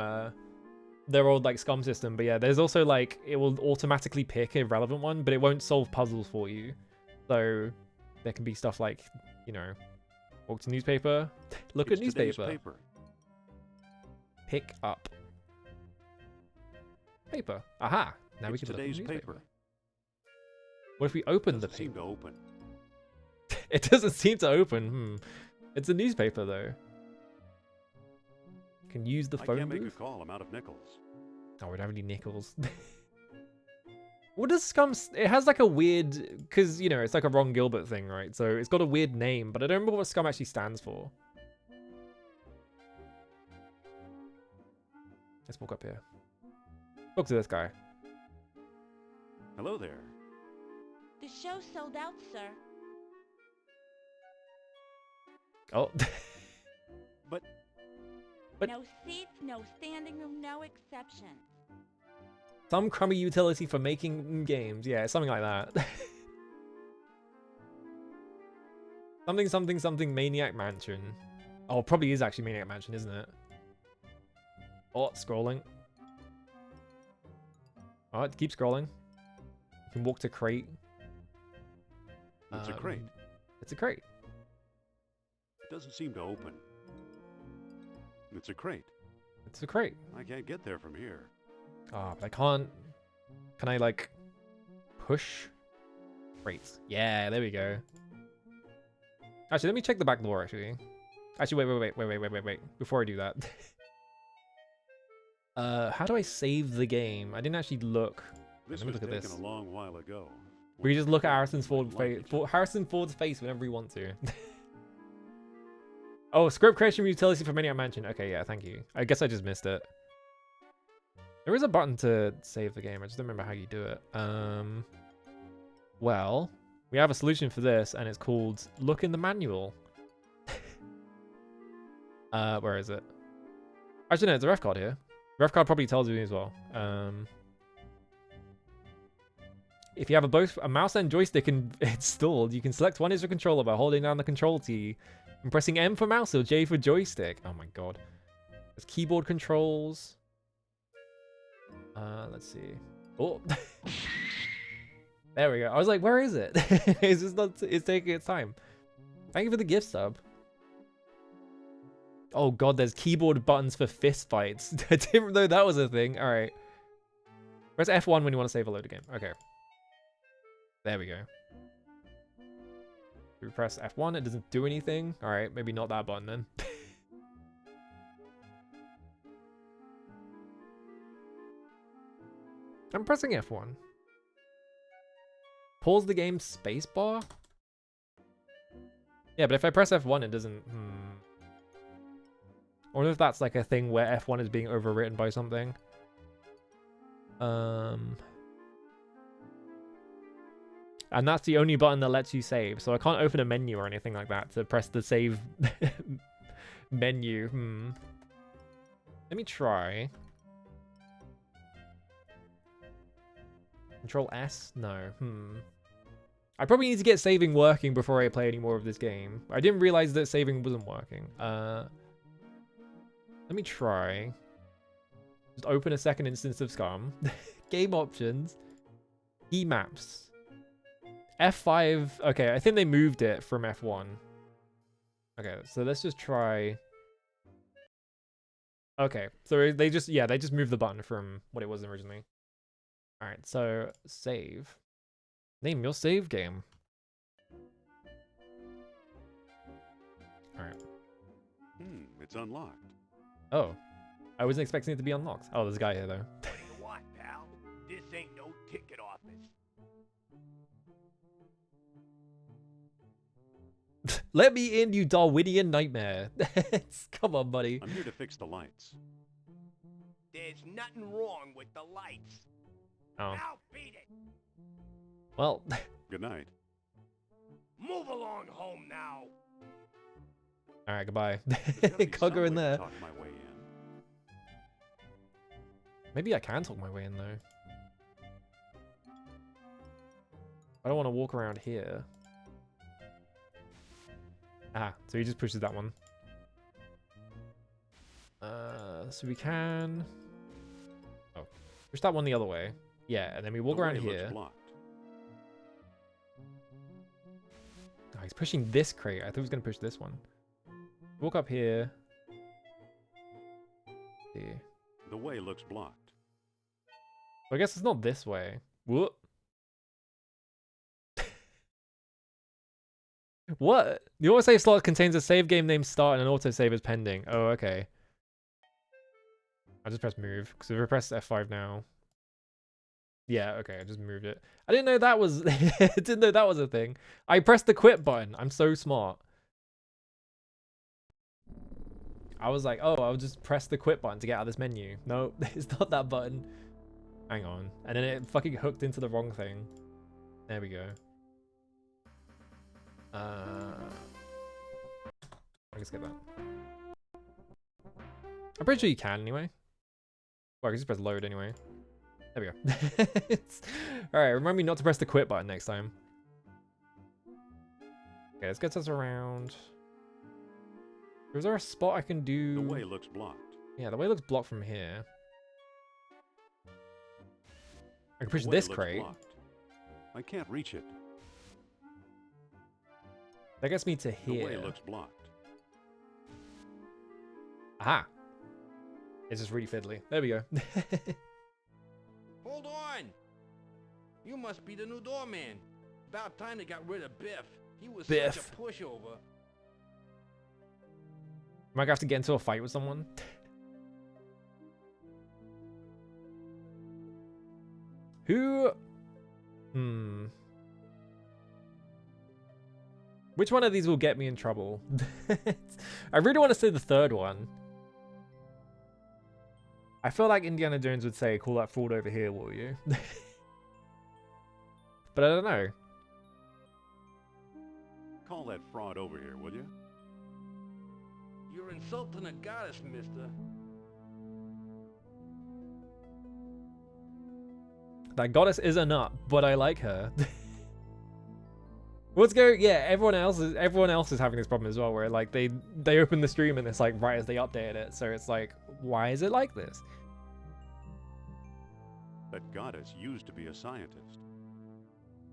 their old like Scum system. But yeah, there's also like, it will automatically pick a relevant one, but it won't solve puzzles for you. So there can be stuff like, you know, walk to newspaper, look It's at today's newspaper, paper. pick up paper. Aha! Now we It's can look at today's newspaper. paper. What if we open the Doesn't seem paper? to open. It doesn't seem to open. It's a newspaper though. Can use the I phone can't make a booth. call. I'm out of nickels. Oh, we don't have any nickels. What does Scum? It has like a weird, because you know it's like a Ron Gilbert thing, right? So it's got a weird name, but I don't remember what Scum actually stands for. Let's walk up here. Talk to this guy. Hello there. The show sold out, sir. Oh. But But- No seats, no standing room, no exceptions. Some crummy utility for making games. Yeah, something like that. something Maniac Mansion. Oh, it probably is actually Maniac Mansion, isn't it? Oh, scrolling. Oh, keep scrolling. You can walk to crate. It's a crate. It's a crate. It doesn't seem to open. It's a crate. It's a crate. I can't get there from here. Ah, but I can't. Can I like push crates? Yeah, there we go. Actually, let me check the back door. Actually, wait. Before I do that, how do I save the game? I didn't actually look. This Let me was look at taken this. a long while ago. We just look at Harrison Ford's face whenever we want to. Oh, script creation utility for Maniac Mansion. Okay, yeah, thank you. I guess I just missed it. There is a button to save the game. I just don't remember how you do it. Well, we have a solution for this, and it's called Look in the Manual. Where is it? Actually, no, there's a ref card here. Ref card probably tells you as well. If you have both a mouse and joystick installed, you can select one as your controller by holding down the control key and pressing M for mouse or J for joystick. Oh my god. There's keyboard controls. Let's see. Oh. There we go. I was like, where is it? It's just not, it's taking its time. Thank you for the gift sub. Oh god, there's keyboard buttons for fist fights. I didn't know that was a thing. All right. Press F1 when you want to save a loaded game. Okay. There we go. We press F1, it doesn't do anything. All right, maybe not that button then. I'm pressing F1. Pause the game spacebar? Yeah, but if I press F1, it doesn't... I wonder if that's like a thing where F1 is being overwritten by something. And that's the only button that lets you save. So I can't open a menu or anything like that to press the save menu. Let me try. Control S? No. I probably need to get saving working before I play any more of this game. I didn't realize that saving wasn't working. Let me try. Just open a second instance of Scum. Game options. Key maps. F5. Okay, I think they moved it from F1. Okay, so let's just try. Okay, so they just moved the button from what it was originally. All right, so save. Name your save game. All right. It's unlocked. Oh, I wasn't expecting it to be unlocked. Oh, there's a guy here though. What, pal? This ain't no ticket office. Let me in, you Darwinian nightmare. Come on, buddy. I'm here to fix the lights. There's nothing wrong with the lights. Oh. Now beat it. Well. Good night. Move along home now. All right, goodbye. There's gotta be Can't some go in way to there. talk my way in. Maybe I can talk my way in though. I don't want to walk around here. Ah, so he just pushes that one. So we can... Oh, push that one the other way. Yeah, and then we walk around way here. looks blocked. Oh, he's pushing this crate. I thought he was going to push this one. Walk up here. See. The way looks blocked. So I guess it's not this way. Whoop. What? The autosave slot contains a save game named start and an autosave is pending. Oh, okay. I just pressed move because if I press F5 now. Yeah, okay, I just moved it. I didn't know that was I didn't know that was a thing. I pressed the quit button. I'm so smart. I was like, oh, I'll just press the quit button to get out of this menu. No, it's not that button. Hang on. And then it fucking hooked into the wrong thing. There we go. I can skip that. I'm pretty sure you can anyway. Well, I can just press load anyway. There we go. Alright, remind me not to press the quit button next time. Okay, let's get us around. Is there a spot I can do? The way looks blocked. Yeah, the way looks blocked from here. I can push The way this looks crate. blocked. I can't reach it. That gets me to The here. way looks blocked. Aha! It's just really fiddly. There we go. Hold on! You must be the new doorman. About time they got rid of Biff. He was Biff. such a pushover. Am I gonna have to get into a fight with someone? Who? Which one of these will get me in trouble? I really want to say the third one. I feel like Indiana Jones would say, call that fraud over here, will you? But I don't know. Call that fraud over here, will you? You're insulting a goddess, mister. That goddess is a nut, but I like her. Let's go. Yeah, everyone else is having this problem as well, where like they open the stream and it's like right as they updated it, so it's like, why is it like this? That goddess used to be a scientist.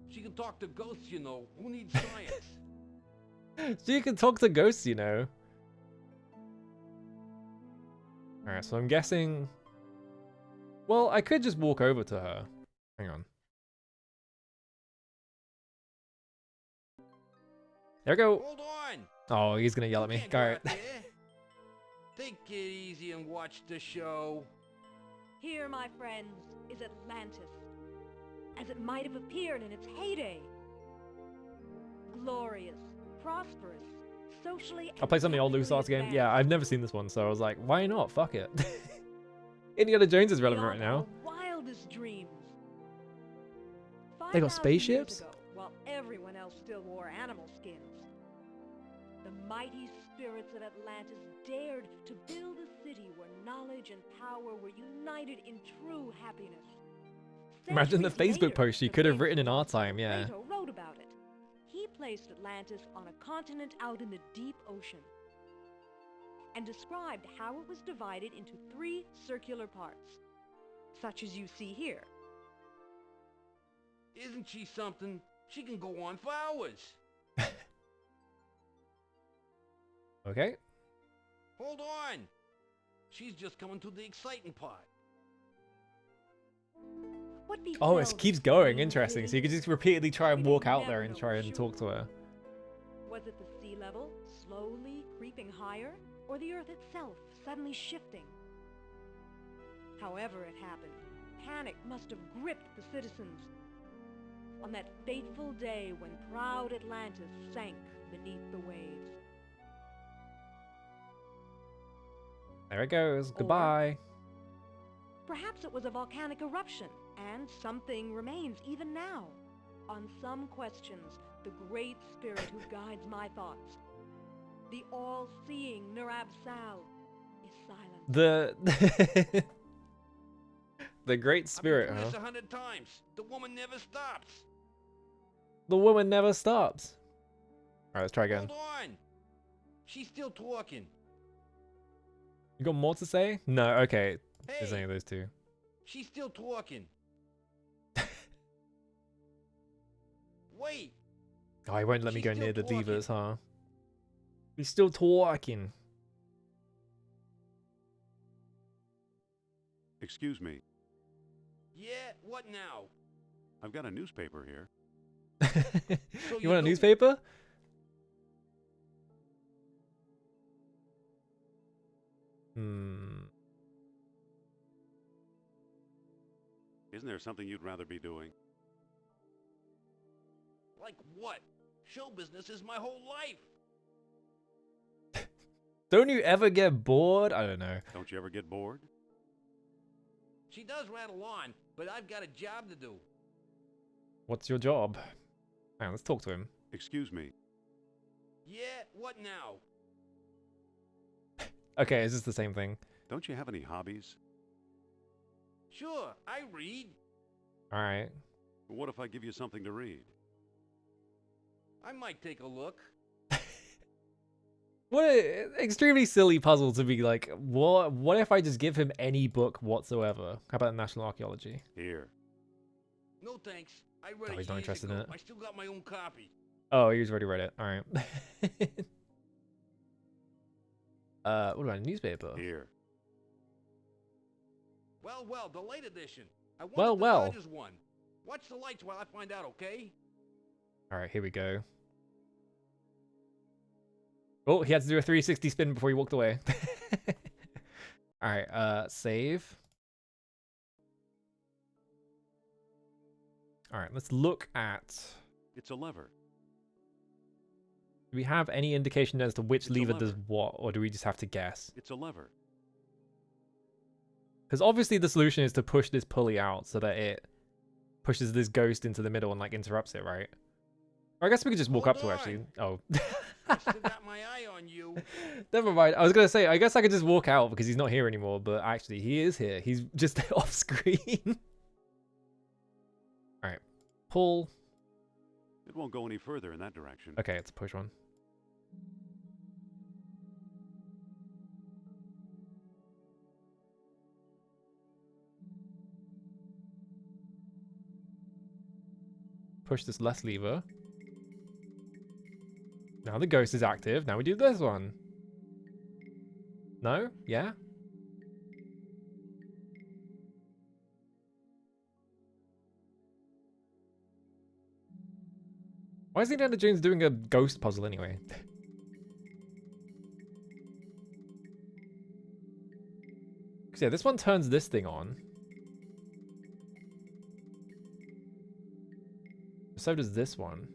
She can talk to ghosts, you know. Who needs science? So you can talk to ghosts, you know. All right, so I'm guessing. Well, I could just walk over to her. Hang on. There we go. Hold on! Oh, he's gonna yell at You me. can't go All right. out there. Take it easy and watch the show. Here, my friends, is Atlantis, as it might have appeared in its heyday. Glorious, prosperous, socially. I'll play some of the old LucasArts game. Yeah, I've never seen this one, so I was like, why not? Fuck it. Indiana Jones is relevant right now. Wildest dreams. They got 5,000 years spaceships? ago, while everyone else still wore animal skins, the mighty spirits of Atlantis dared to build a city where knowledge and power were united in true happiness. Imagine the Centuries Facebook later, post she the could have famous written in our philosopher time, yeah. Plato wrote about it. He placed Atlantis on a continent out in the deep ocean and described how it was divided into 3 circular parts, such as you see here. Isn't she something? She can go on for hours. Okay. Hold on! She's just coming to the exciting part. What Oh, it befell keeps this going. green Interesting. So city? you could just repeatedly try and We walk will out there never and know try for and sure. talk to her. Was it the sea level slowly creeping higher, or the Earth itself suddenly shifting? However it happened, panic must have gripped the citizens on that fateful day when proud Atlantis sank beneath the waves. There it goes. Goodbye. Perhaps it was a volcanic eruption, and something remains even now. On some questions, the great spirit who guides my thoughts, the all-seeing Nurab Sal, is silent. The the great spirit, I've been huh? through this 100 times. The woman never stops. The woman never stops. All right, let's try again. Hold on! She's still talking. You got more to say? No. Okay. There's Hey, any of those two. she's still talking. Wait, Oh, he won't let me She's go still near the talking. levers, huh? He's still talking. Excuse me. yeah, what now? I've got a newspaper here. So You want a don't- newspaper? Hmm. Isn't there something you'd rather be doing? Like what? Show business is my whole life. Don't you ever get bored? I don't know. Don't you ever get bored? She does rattle on, but I've got a job to do. What's your job? Hang on, let's talk to him. Excuse me. Yeah, what now? Okay, is this the same thing? Don't you have any hobbies? Sure, I read. All right. What if I give you something to read? I might take a look. What an extremely silly puzzle to be like, what if I just give him any book whatsoever? How about National Archaeology? Here. No thanks. I read Oh, it he's not years interested in ago. it. I still got my own copy. Oh, he's already read it. All right. What about a newspaper? Here. Well, the late edition. I wanted Well, the well. Dodgers one. Watch the lights while I find out, okay? All right, here we go. Oh, he had to do a 360 spin before he walked away. All right, save. All right, let's look at... It's a lever. Do we have any indication as to which It's a lever does lever. what, or do we just have to guess? It's a lever. Because obviously the solution is to push this pulley out so that it pushes this ghost into the middle and like interrupts it, right? Or I guess we could just walk Hold up to it, actually. Oh. I still got my eye on you. Never mind. I was going to say, I guess I could just walk out because he's not here anymore, but actually he is here. He's just off screen. All right. Pull. It won't go any further in that direction. Okay, it's a push one. Push this left lever. Now the ghost is active. Now we do this one. No? Yeah? Why is Indiana Jones doing a ghost puzzle anyway? Because yeah, this one turns this thing on. So does this one.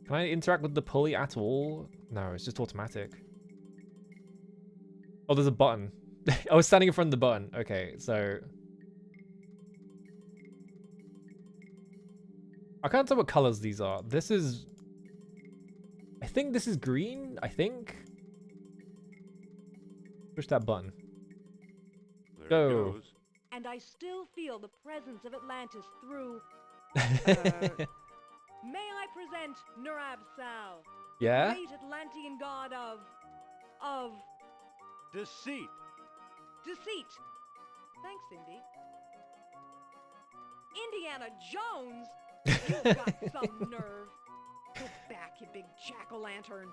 Can I interact with the pulley at all? No, it's just automatic. Oh, there's a button. I was standing in front of the button. Okay, so... I can't tell what colors these are. This is... I think this is green, I think. Push that button. There Go. it goes. And I still feel the presence of Atlantis through... May I present Nurab Sal, Yeah? great Atlantean god of Deceit. deceit. Thanks, Indy. Indiana Jones? You've got some nerve. Go back, you big jack-o'-lantern.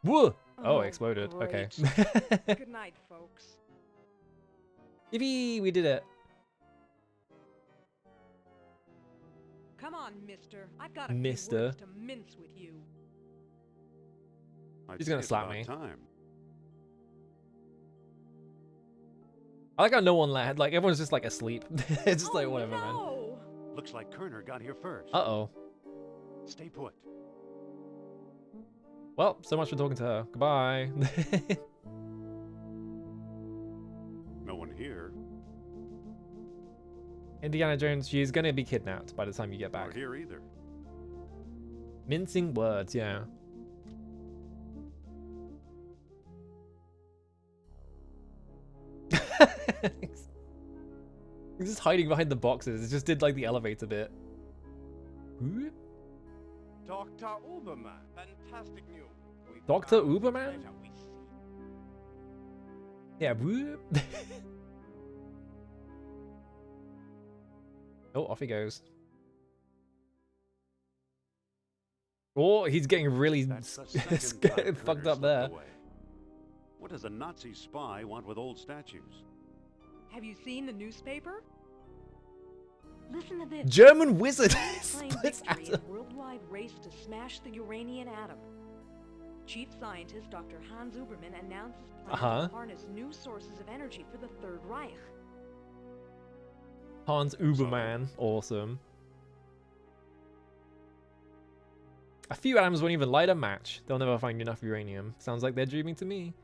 Whoa! Oh, Oh, it exploded. Okay. Good night, folks. Yippee! We did it. Come on, mister. I've got a Mister. few words to mince with you. I'd He's say gonna it's slap about me. Time. I like how no one laughed. Like, everyone's just, like, asleep. It's just Oh, like, whatever, man. no. Looks like Kerner got here first. Uh-oh. Stay put. Well, so much for talking to her. Goodbye. No one here. Indiana Jones, she's gonna be kidnapped by the time you get Or back. here either. Mincing words, yeah. He's just hiding behind the boxes. It just did like the elevator bit. Who? Dr. Uberman. Fantastic news. We Dr. found the Uberman? treasure we seek. Yeah, whoop. Oh, off he goes. Oh, he's getting really That's the second time Kerner fucked up slipped there. away. What does a Nazi spy want with old statues? Have you seen the newspaper? Listen to this. German wizard Claim splits victory in atom. a worldwide race to smash the Uranian atom. Chief scientist Dr. Hans Uberman announces plans to harness new sources of energy for the Third Reich. Hans Uberman, awesome. A few atoms won't even light a match. They'll never find enough uranium. Sounds like they're dreaming to me.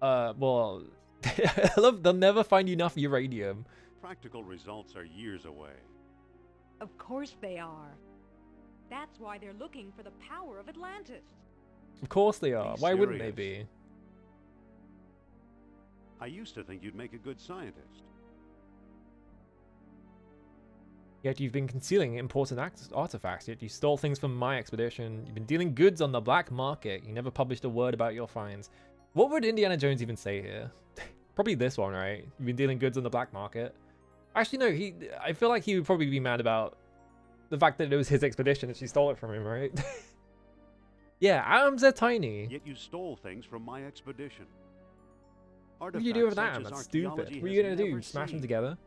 Well, I love they'll never find enough uranium. Practical results are years away. Of course they are. That's why they're looking for the power of Atlantis. Of course they are. Be Why wouldn't they serious. be? I used to think you'd make a good scientist. Yet you've been concealing important artifacts, yet you stole things from my expedition. You've been dealing goods on the black market. You never published a word about your finds. What would Indiana Jones even say here? Probably this one, right? You've been dealing goods on the black market. Actually, no, I feel like he would probably be mad about the fact that it was his expedition and she stole it from him, right? Yeah, atoms are tiny. Yet you stole things from my expedition. What do you do with Artifacts that? such as That's stupid. archaeology What are you has gonna do? never Smash them seen. together?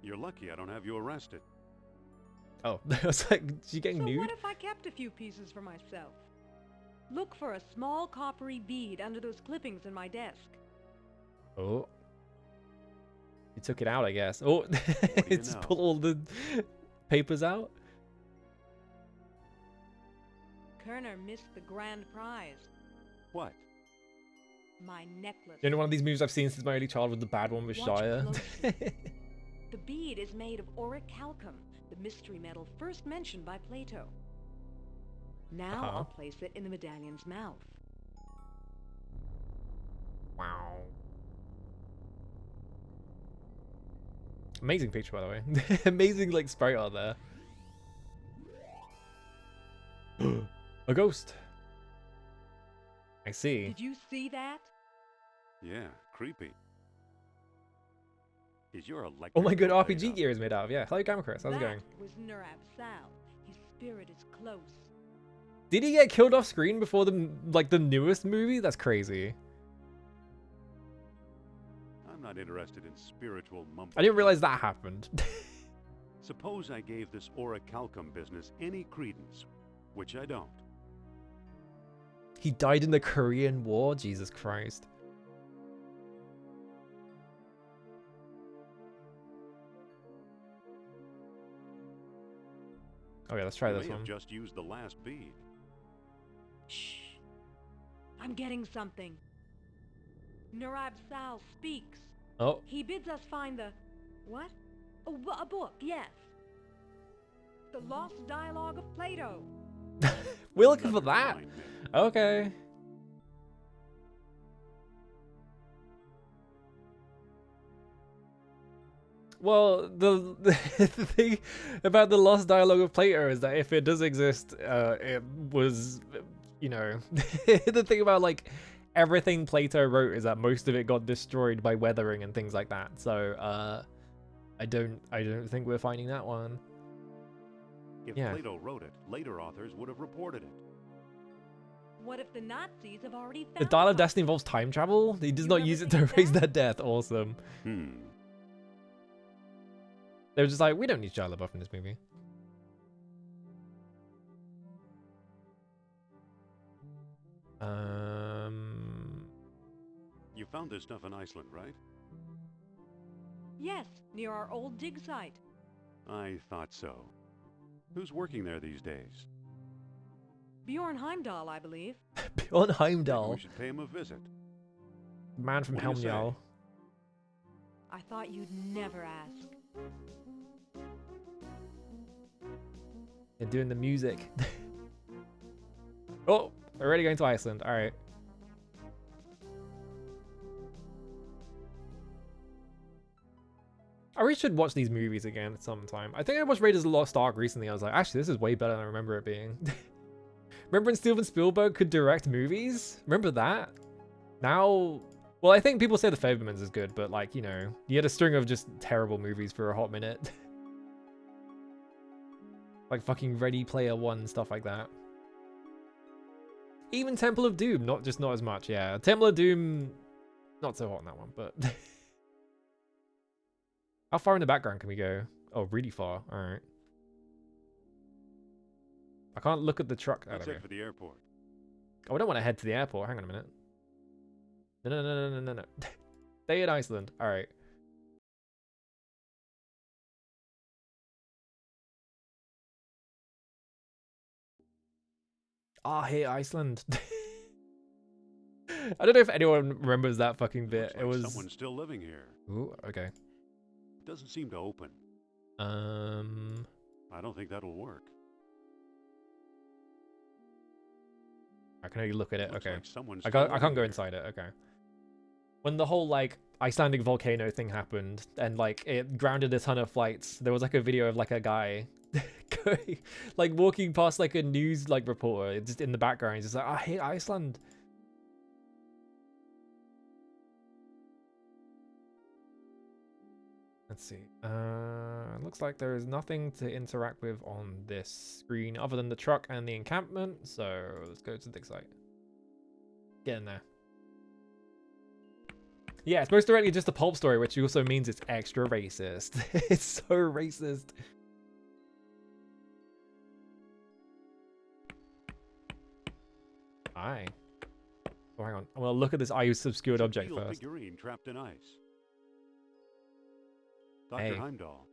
You're lucky I don't have you arrested. Oh, I was like, is she getting So nude? what if I kept a few pieces for myself? Look for a small coppery bead under those clippings in my desk. Oh. You took it out, I guess. Oh, do you it's know? pull all the papers out. Kerner missed the grand prize. What? My necklace. You know, one of these movies I've seen since my early childhood, the bad one with Watch Shire. closely. The bead is made of orichalcum, the mystery metal first mentioned by Plato. Now Uh-huh. I'll place it in the medallion's mouth. Wow. Amazing picture, by the way. Amazing, like, sprite art there. A ghost. I see. Did you see that? Yeah, creepy. Is your electric Oh my god, boat made RPG up? gear is made out of. Yeah. Hello, Gamma Chris. How's it that going? was Nurab Sal. His spirit is close. Did he get killed off screen before the newest movie? That's crazy. I'm not interested in spiritual mumble. I didn't realize that happened. Suppose I gave this orichalcum business any credence, which I don't. He died in the Korean War? Jesus Christ. Okay, let's try You this may one. have just used the last bead. Shh. I'm getting something. Nurab Sal speaks. Oh, He bids us find the... What? Oh, a book, yes. The Lost Dialogue of Plato. we're looking for Another that. blind man. Okay. Well, the thing about the Lost Dialogue of Plato is that if it does exist, it was, you know, the thing about like everything Plato wrote is that most of it got destroyed by weathering and things like that. So, I don't think we're finding that one. If Yeah. Plato wrote it, later authors would have reported it. What if the Nazis have already found The Dial of something? Destiny involves time travel. He does You not ever use it think to of erase that? their death. Awesome. They were just like, we don't need Shia LaBeouf in this movie. You found this stuff in Iceland, right? Yes, near our old dig site. I thought so. Who's working there these days? Bjorn Heimdall, I believe. Bjorn Maybe Heimdall, we should pay him a visit. man from What do you say? Helmjall. I thought you'd never ask. They're doing the music. Oh, we're already going to Iceland. All right. I really should watch these movies again at some time. I think I watched Raiders of the Lost Ark recently. I was like, actually, this is way better than I remember it being. Remember when Steven Spielberg could direct movies? Remember that? Now, well, I think people say The Fabelmans is good, but like, you know, you had a string of just terrible movies for a hot minute. Like fucking Ready Player One, stuff like that. Even Temple of Doom, not as much, yeah. Temple of Doom, not so hot in that one, but... How far in the background can we go? Oh, really far. Alright. I can't look at the truck. Oh, Let's there we head go. for the airport. Oh, I don't want to head to the airport. Hang on a minute. No. Stay in Iceland. Alright. Ah, hey, Iceland. I don't know if anyone remembers that fucking bit. Looks like It was... someone's still living here. Ooh, okay. Doesn't seem to open. I I don't think that'll work. can only look at it. Looks Okay. like someone's I still can't living go here. inside it. Okay. When the whole like Icelandic volcano thing happened, and like it grounded a ton of flights. There was like a video of like a guy going, like walking past like a news like reporter, just in the background. He's just like, I hate Iceland. Let's see. Looks like there is nothing to interact with on this screen other than the truck and the encampment. So let's go to the dig site. Get in there. Yeah, it's most directly just a pulp story, which also means it's extra racist. It's so racist. Aye. Oh, hang on. I'm gonna look at this ice obscured object first. Figurine trapped in ice. Dr. Hey. Heimdall.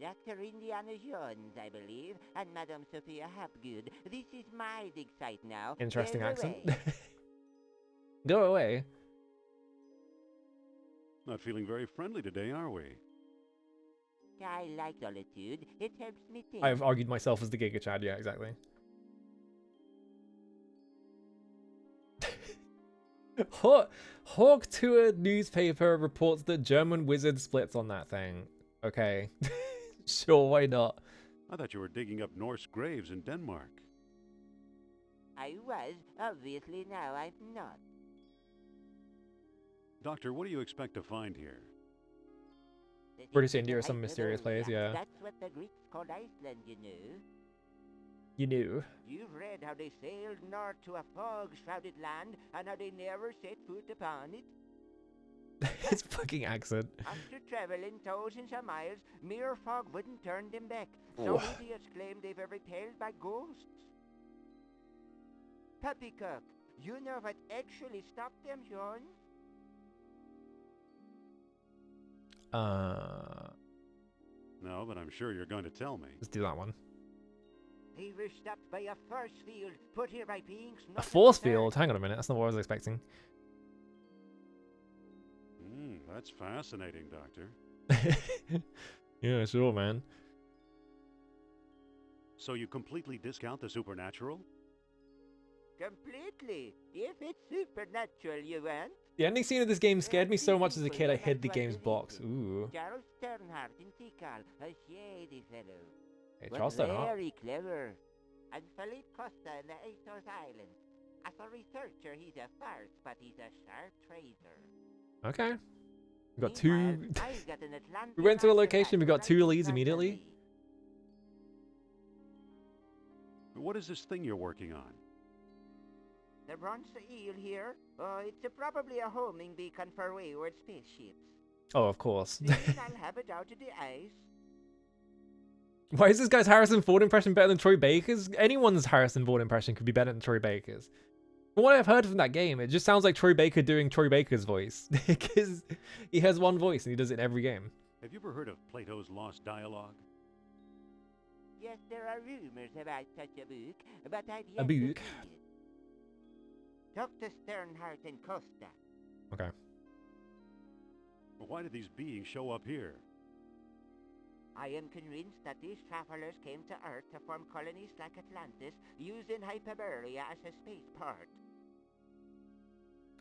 Dr. Indiana Jones, I believe, and Madame Sophia Hapgood. This is my dig site now. Interesting Go accent. away. Go away. Not feeling very friendly today, are we? I like solitude. It helps me think. I've argued myself as the Giga Chad. Yeah, exactly. Hawk Tour newspaper reports that German wizard splits on that thing. Okay. Sure, why not? I thought you were digging up Norse graves in Denmark. I was. Obviously now I'm not. Doctor, what do you expect to find here? The British distant India or some mysterious place, Hyperborea. yeah. That's what the Greeks called Iceland, you know. You knew. You've read how they sailed north to a fog-shrouded land and how they never set foot upon it. His fucking accent. After traveling thousands of miles, mere fog wouldn't turn them back. Some Whoa. idiots claim they were repelled by ghosts. Poppycock, you know what actually stopped them, John? No, but I'm sure you're going to tell me. Let's do that one. They were stopped by a force field put here by beings A not force of this field? earth. Hang on a minute. That's not what I was expecting. That's fascinating, Doctor. Yeah, sure, man. So you completely discount the supernatural? Completely. If it's supernatural, you want? The ending scene of this game scared me so much as a kid I hid the game's box. Ooh. Charles Sternhardt in Tikal, a shady fellow. Hey, But Charles Sternhardt. very clever. And Philippe Costa in the Athos Islands. As a researcher, he's a farce, but he's a sharp trader. Okay. We got Meanwhile, two. I've got an Atlantis We went to a artifact location, we got right 2 in leads front of immediately. me. What is this thing you're working on? The bronze eel here, it's probably a homing beacon for wayward spaceships. Oh, of course. Soon I'll have it out of the ice. Why is this guy's Harrison Ford impression better than Troy Baker's? Anyone's Harrison Ford impression could be better than Troy Baker's. From what I've heard from that game, it just sounds like Troy Baker doing Troy Baker's voice. Because he has one voice and he does it in every game. Have you ever heard of Plato's Lost Dialogue? Yes, there are rumors about such a book, but I've yet A to book? read it. Dr. Sternhardt and Costa. Okay. Why did these beings show up here? I am convinced that these travelers came to Earth to form colonies like Atlantis, using Hyperborea as a spaceport.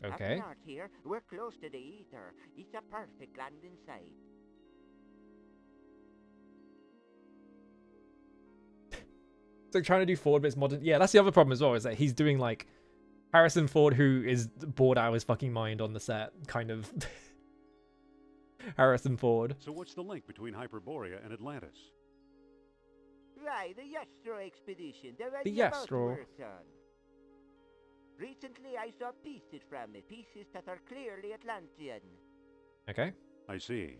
Up Okay. north here, we're close to the ether. It's a perfect landing site. It's like trying to do Ford, but it's modern. Yeah, that's the other problem as well, is that he's doing like Harrison Ford, who is bored out of his fucking mind on the set, kind of. Harrison Ford. So what's the link between Hyperborea and Atlantis? Right, the Yastro expedition. The one The you both Yastro. worked on. Recently, I saw pieces from it, pieces that are clearly Atlantean. Okay. I see.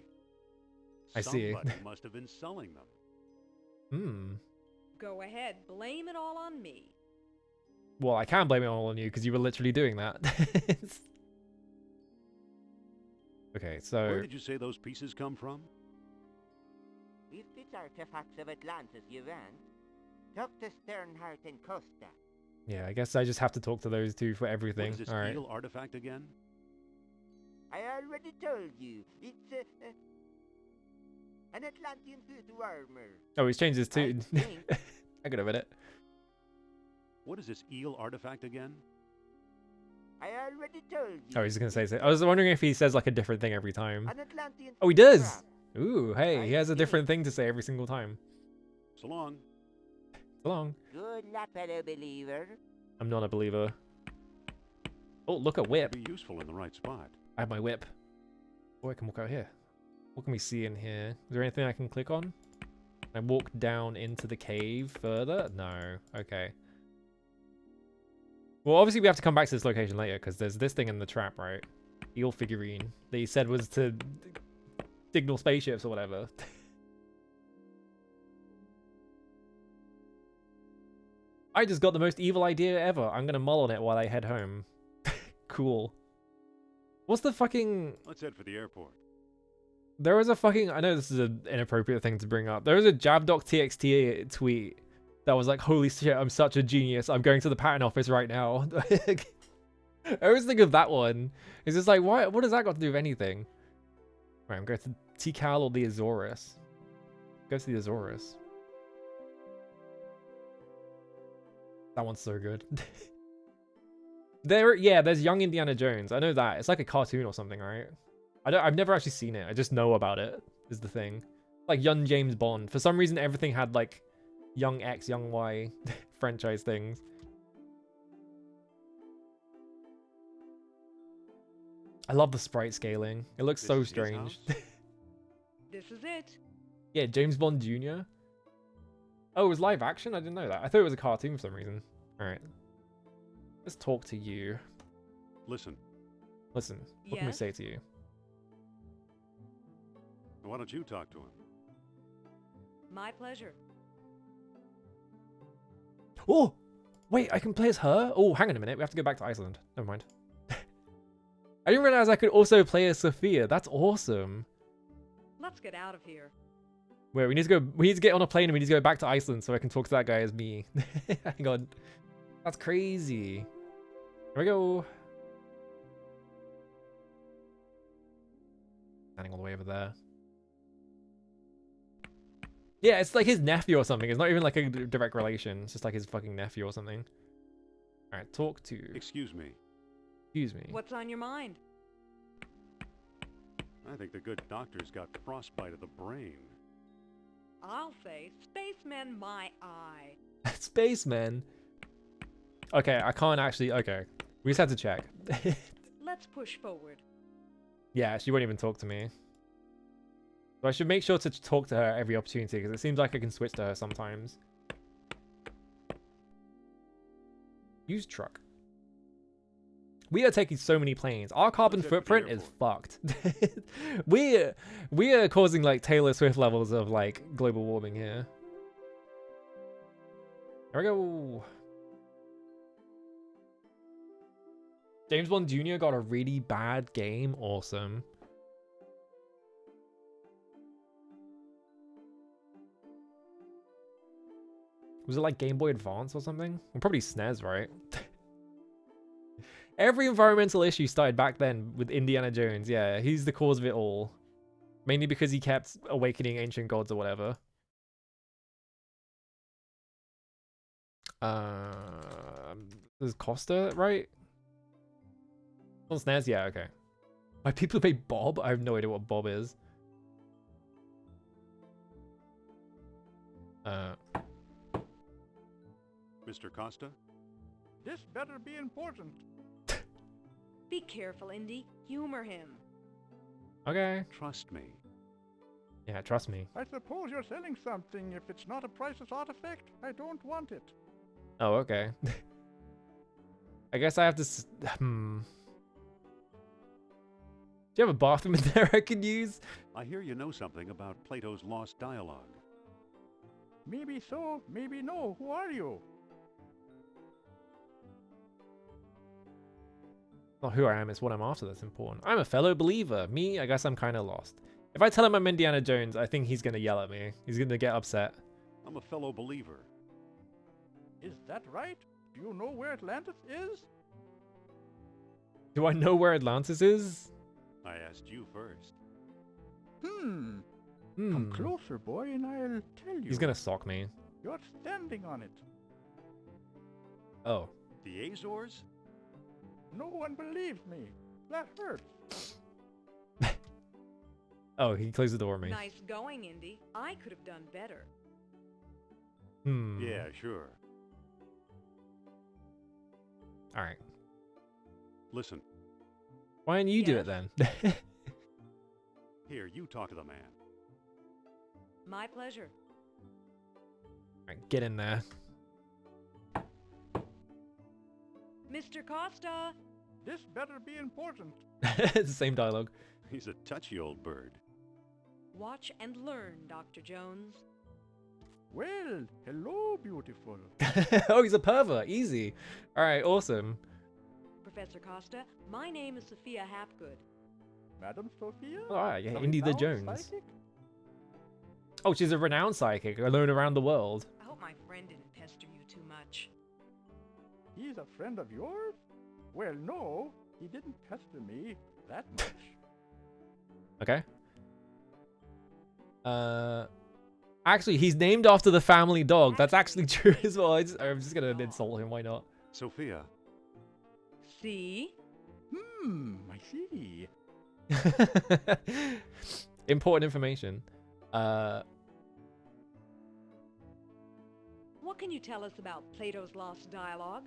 I see. Somebody must have been selling them. Hmm. Go ahead, blame it all on me. Well, I can blame it all on you because you were literally doing that. Okay, so Where did you say those pieces come from? If it's artifacts of Atlantis you want, Dr. Sternhardt and Costa. yeah, I guess I just have to talk to those two for What everything. is this All right. eel artifact again? I already told you, it's an Atlantean suit armor. Oh, he's changed his I tune. think I got a minute. What is this eel artifact again? I already told you. Oh, he's gonna say so. I was wondering if he says like a different thing every time. An Atlantean Oh, he does! spacecraft. Ooh, hey, he has a I different thing to say every single time. So long. So long. Good luck, fellow believer. I'm not a believer. Oh, look at whip. Be useful in the right spot. I have my whip. Oh, I can walk out here. What can we see in here? Is there anything I can click on? Can I walk down into the cave further? No. Okay. Well, obviously we have to come back to this location later because there's this thing in the trap, right? Eel figurine that he said was to signal spaceships or whatever. I just got the most evil idea ever. I'm gonna mull on it while I head home. Cool. What's the fucking... Let's head for the airport. There was a fucking... I know this is an inappropriate thing to bring up. There was a JabDocTXT tweet that was like, holy shit, I'm such a genius. I'm going to the patent office right now. I always think of that one. It's just like, what does that got to do with anything? Right, I'm going to Tikal or the Azorus. Go to the Azorus. That one's so good. There's young Indiana Jones. I know that. It's like a cartoon or something, right? I've never actually seen it. I just know about it, is the thing. Like young James Bond. For some reason, everything had like young X, young Y franchise things. I love the sprite scaling. It looks so This is his strange. house? This is it. Yeah, James Bond Jr. Oh, it was live action? I didn't know that. I thought it was a cartoon for some reason. Alright. Let's talk to you. Listen, Listen, what can we Yes? say to you? why don't you talk to him? My pleasure. Oh! Wait, I can play as her? Oh, hang on a minute. We have to go back to Iceland. Never mind. I didn't realize I could also play as Sophia. That's awesome. Let's get out of here. Wait, we need to get on a plane and we need to go back to Iceland so I can talk to that guy as me. Hang on. That's crazy. Here we go. Standing all the way over there. Yeah, it's like his nephew or something. It's not even like a direct relation. It's just like his fucking nephew or something. Alright, talk to. Excuse me. Excuse me. What's on your mind? I think the good doctor's got frostbite of the brain. I'll say, spacemen my eye. Spaceman. Okay, I can't actually. Okay. We just had to check. Let's push forward. Yeah, she won't even talk to me. So I should make sure to talk to her every opportunity because it seems like I can switch to her sometimes. Use truck. We are taking so many planes. Our carbon Let's head for the footprint is fucked. we are causing like Taylor Swift levels of like global warming here. There we go. James Bond Jr. got a really bad game. Awesome. Was it like Game Boy Advance or something? Well, probably SNES, right? Every environmental issue started back then with Indiana Jones. Yeah, he's the cause of it all. Mainly because he kept awakening ancient gods or whatever. Is Costa right? On SNES? Yeah, okay. My people pay Bob? I have no idea what Bob is. Mr. Costa? This better be important. Be careful, Indy. Humor him. Okay. Trust me. Yeah, trust me. I suppose you're selling something. If it's not a priceless artifact, I don't want it. Oh, okay. I guess I have to... Do you have a bathroom in there I can use? I hear you know something about Plato's lost dialogue. Maybe so, maybe no. Who are you? Not who I am, it's what I'm after that's important. I'm a fellow believer. Me, I guess I'm kind of lost. If I tell him I'm Indiana Jones, I think he's going to yell at me. He's going to get upset. I'm a fellow believer. Is that right? Do you know where Atlantis is? Do I know where Atlantis is? I asked you first. Come closer, boy, and I'll tell you. He's going to sock me. You're standing on it. Oh. The Azores? No one believes me. That hurts. Oh, he closed the door on me. Nice going, Indy. I could have done better. Yeah, sure. All right. Listen, Why don't you do Yes? it then? here, you talk to the man. My pleasure. Right, get in there. Mr. Costa! This better be important. It's the same dialogue. He's a touchy old bird. Watch and learn, Dr. Jones. Well, hello, beautiful. Oh, he's a pervert. Easy. All right, awesome. Professor Costa, my name is Sophia Hapgood. Madam Sophia? All right, yeah, The Indy the renowned Jones. psychic? Oh, she's a renowned psychic, alone around the world. I hope my friend didn't pester you too much. He's a friend of yours? Well, no, he didn't pester me that much. Okay. Actually, he's named after the family dog. That's actually true as well. I'm just gonna insult him. Why not? Sophia, See? I see. Important information. What can you tell us about Plato's Lost Dialogue?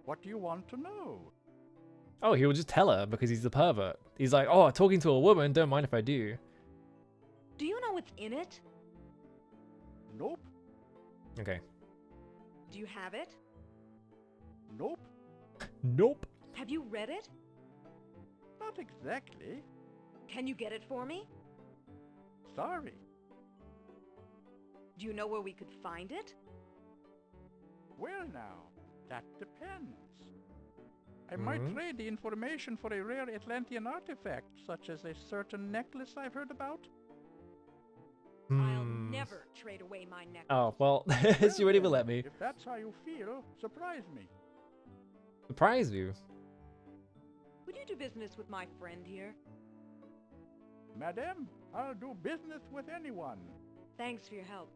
What do you want to know? Oh, he will just tell her because he's the pervert. He's like, oh, talking to a woman. Don't mind if I do. Do you know what's in it? Nope, Okay. Do you have it? nope, Nope. Have you read it? not exactly. Can you get it for me? Sorry. Do you know where we could find it? Well now, that depends. I might trade the information for a rare Atlantean artifact, such as a certain necklace I've heard about. I'll never trade away my necklace. Oh, well, she wouldn't even let me. If that's how you feel, surprise me. Surprise you. Would you do business with my friend here? Madam, I'll do business with anyone. Thanks for your help.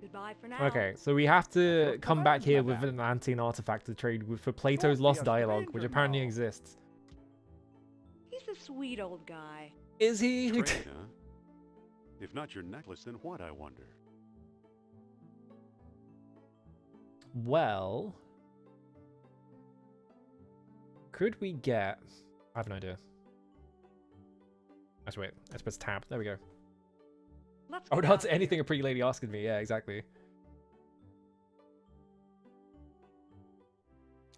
Goodbye for now. Okay, so we have to Good come back times, here with madame. an Atlantean artifact to trade with for Plato's Don't be Lost a Dialogue, which stranger apparently now. exists. He's a sweet old guy. Is he? trade, huh? If not your necklace, then what, I wonder? Well, could we get? I have an idea. Actually, wait. Let's press tab. There we go. Let's Oh, get that's out of anything here. a pretty lady asking me. Yeah, exactly.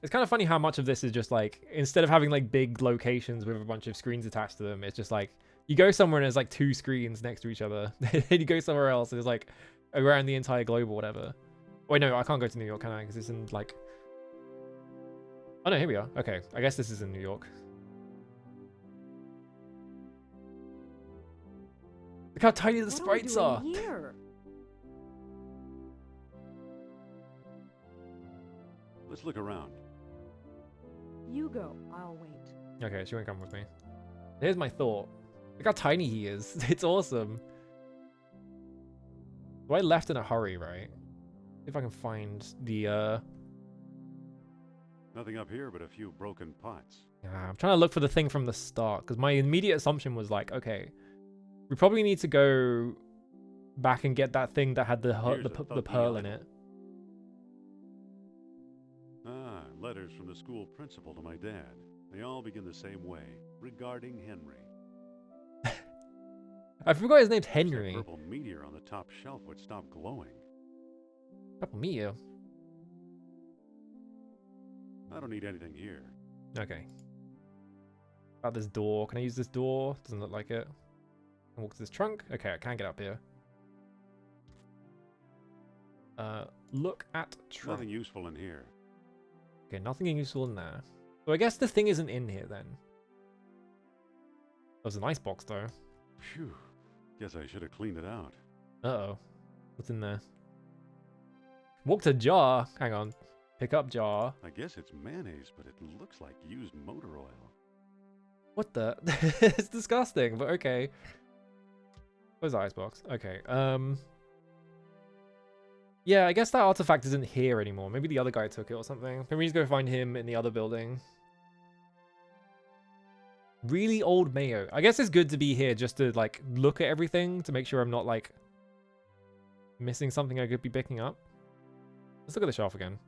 It's kind of funny how much of this is just like, instead of having like big locations with a bunch of screens attached to them, it's just like you go somewhere and there's like 2 screens next to each other. And you go somewhere else and it's like around the entire globe or whatever. Wait, no, I can't go to New York, can I? Because it's in like... Oh no, here we are. Okay, I guess this is in New York. Look how tiny the What sprites are are. we doing here? Let's look around. You go. I'll wait. Okay, she won't come with me. Here's my thought. Look how tiny he is. It's awesome. So I left in a hurry, right? See if I can find the, Nothing up here but a few broken pots. I'm trying to look for the thing from the start, because my immediate assumption was like, okay, we probably need to go back and get that thing that had the Here's a the thuggy pearl in idol. it. Ah, letters from the school principal to my dad. They all begin the same way, regarding Henry. I forgot his name's That Henry. purple meteor on the top shelf would stop glowing. Couple meteor. I don't need anything here. Okay. About this door. Can I use this door? Doesn't look like it. Can I walk to this trunk? Okay, I can get up here. Look at trunk. Nothing useful in here. Okay, nothing useful in there. So I guess the thing isn't in here then. There's an icebox though. Phew. Guess I should have cleaned it out. Uh-oh. What's in there? Walk to jar. Hang on. Pick up jar. I guess it's mayonnaise, but it looks like used motor oil. What the? It's disgusting, but okay. Where's the icebox? Okay. Yeah, I guess that artifact isn't here anymore. Maybe the other guy took it or something. Maybe we need to go find him in the other building. Really old mayo. I guess it's good to be here just to like look at everything to make sure I'm not like missing something I could be picking up. Let's look at the shelf again.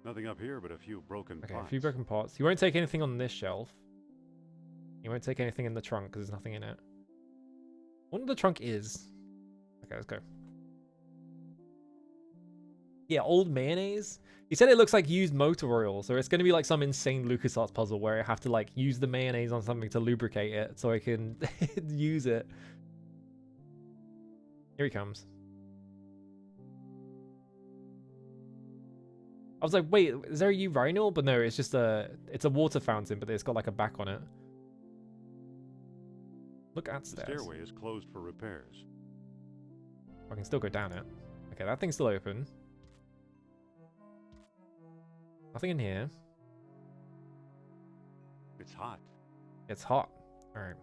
Nothing up here but a few broken Okay, pots. a few broken pots. You won't take anything on this shelf. You won't take anything in the trunk because there's nothing in it. I wonder what the trunk is. Okay, let's go. Yeah, old mayonnaise. He said it looks like used motor oil, so it's going to be like some insane LucasArts puzzle where I have to like use the mayonnaise on something to lubricate it so I can use it. Here he comes. I was like, wait, is there a urinal? But no, it's just it's a water fountain, but it's got like a back on it. Look at The stairs. stairway is closed for repairs. I can still go down it. Okay, that thing's still open. Nothing in here. It's hot. It's hot. Alright.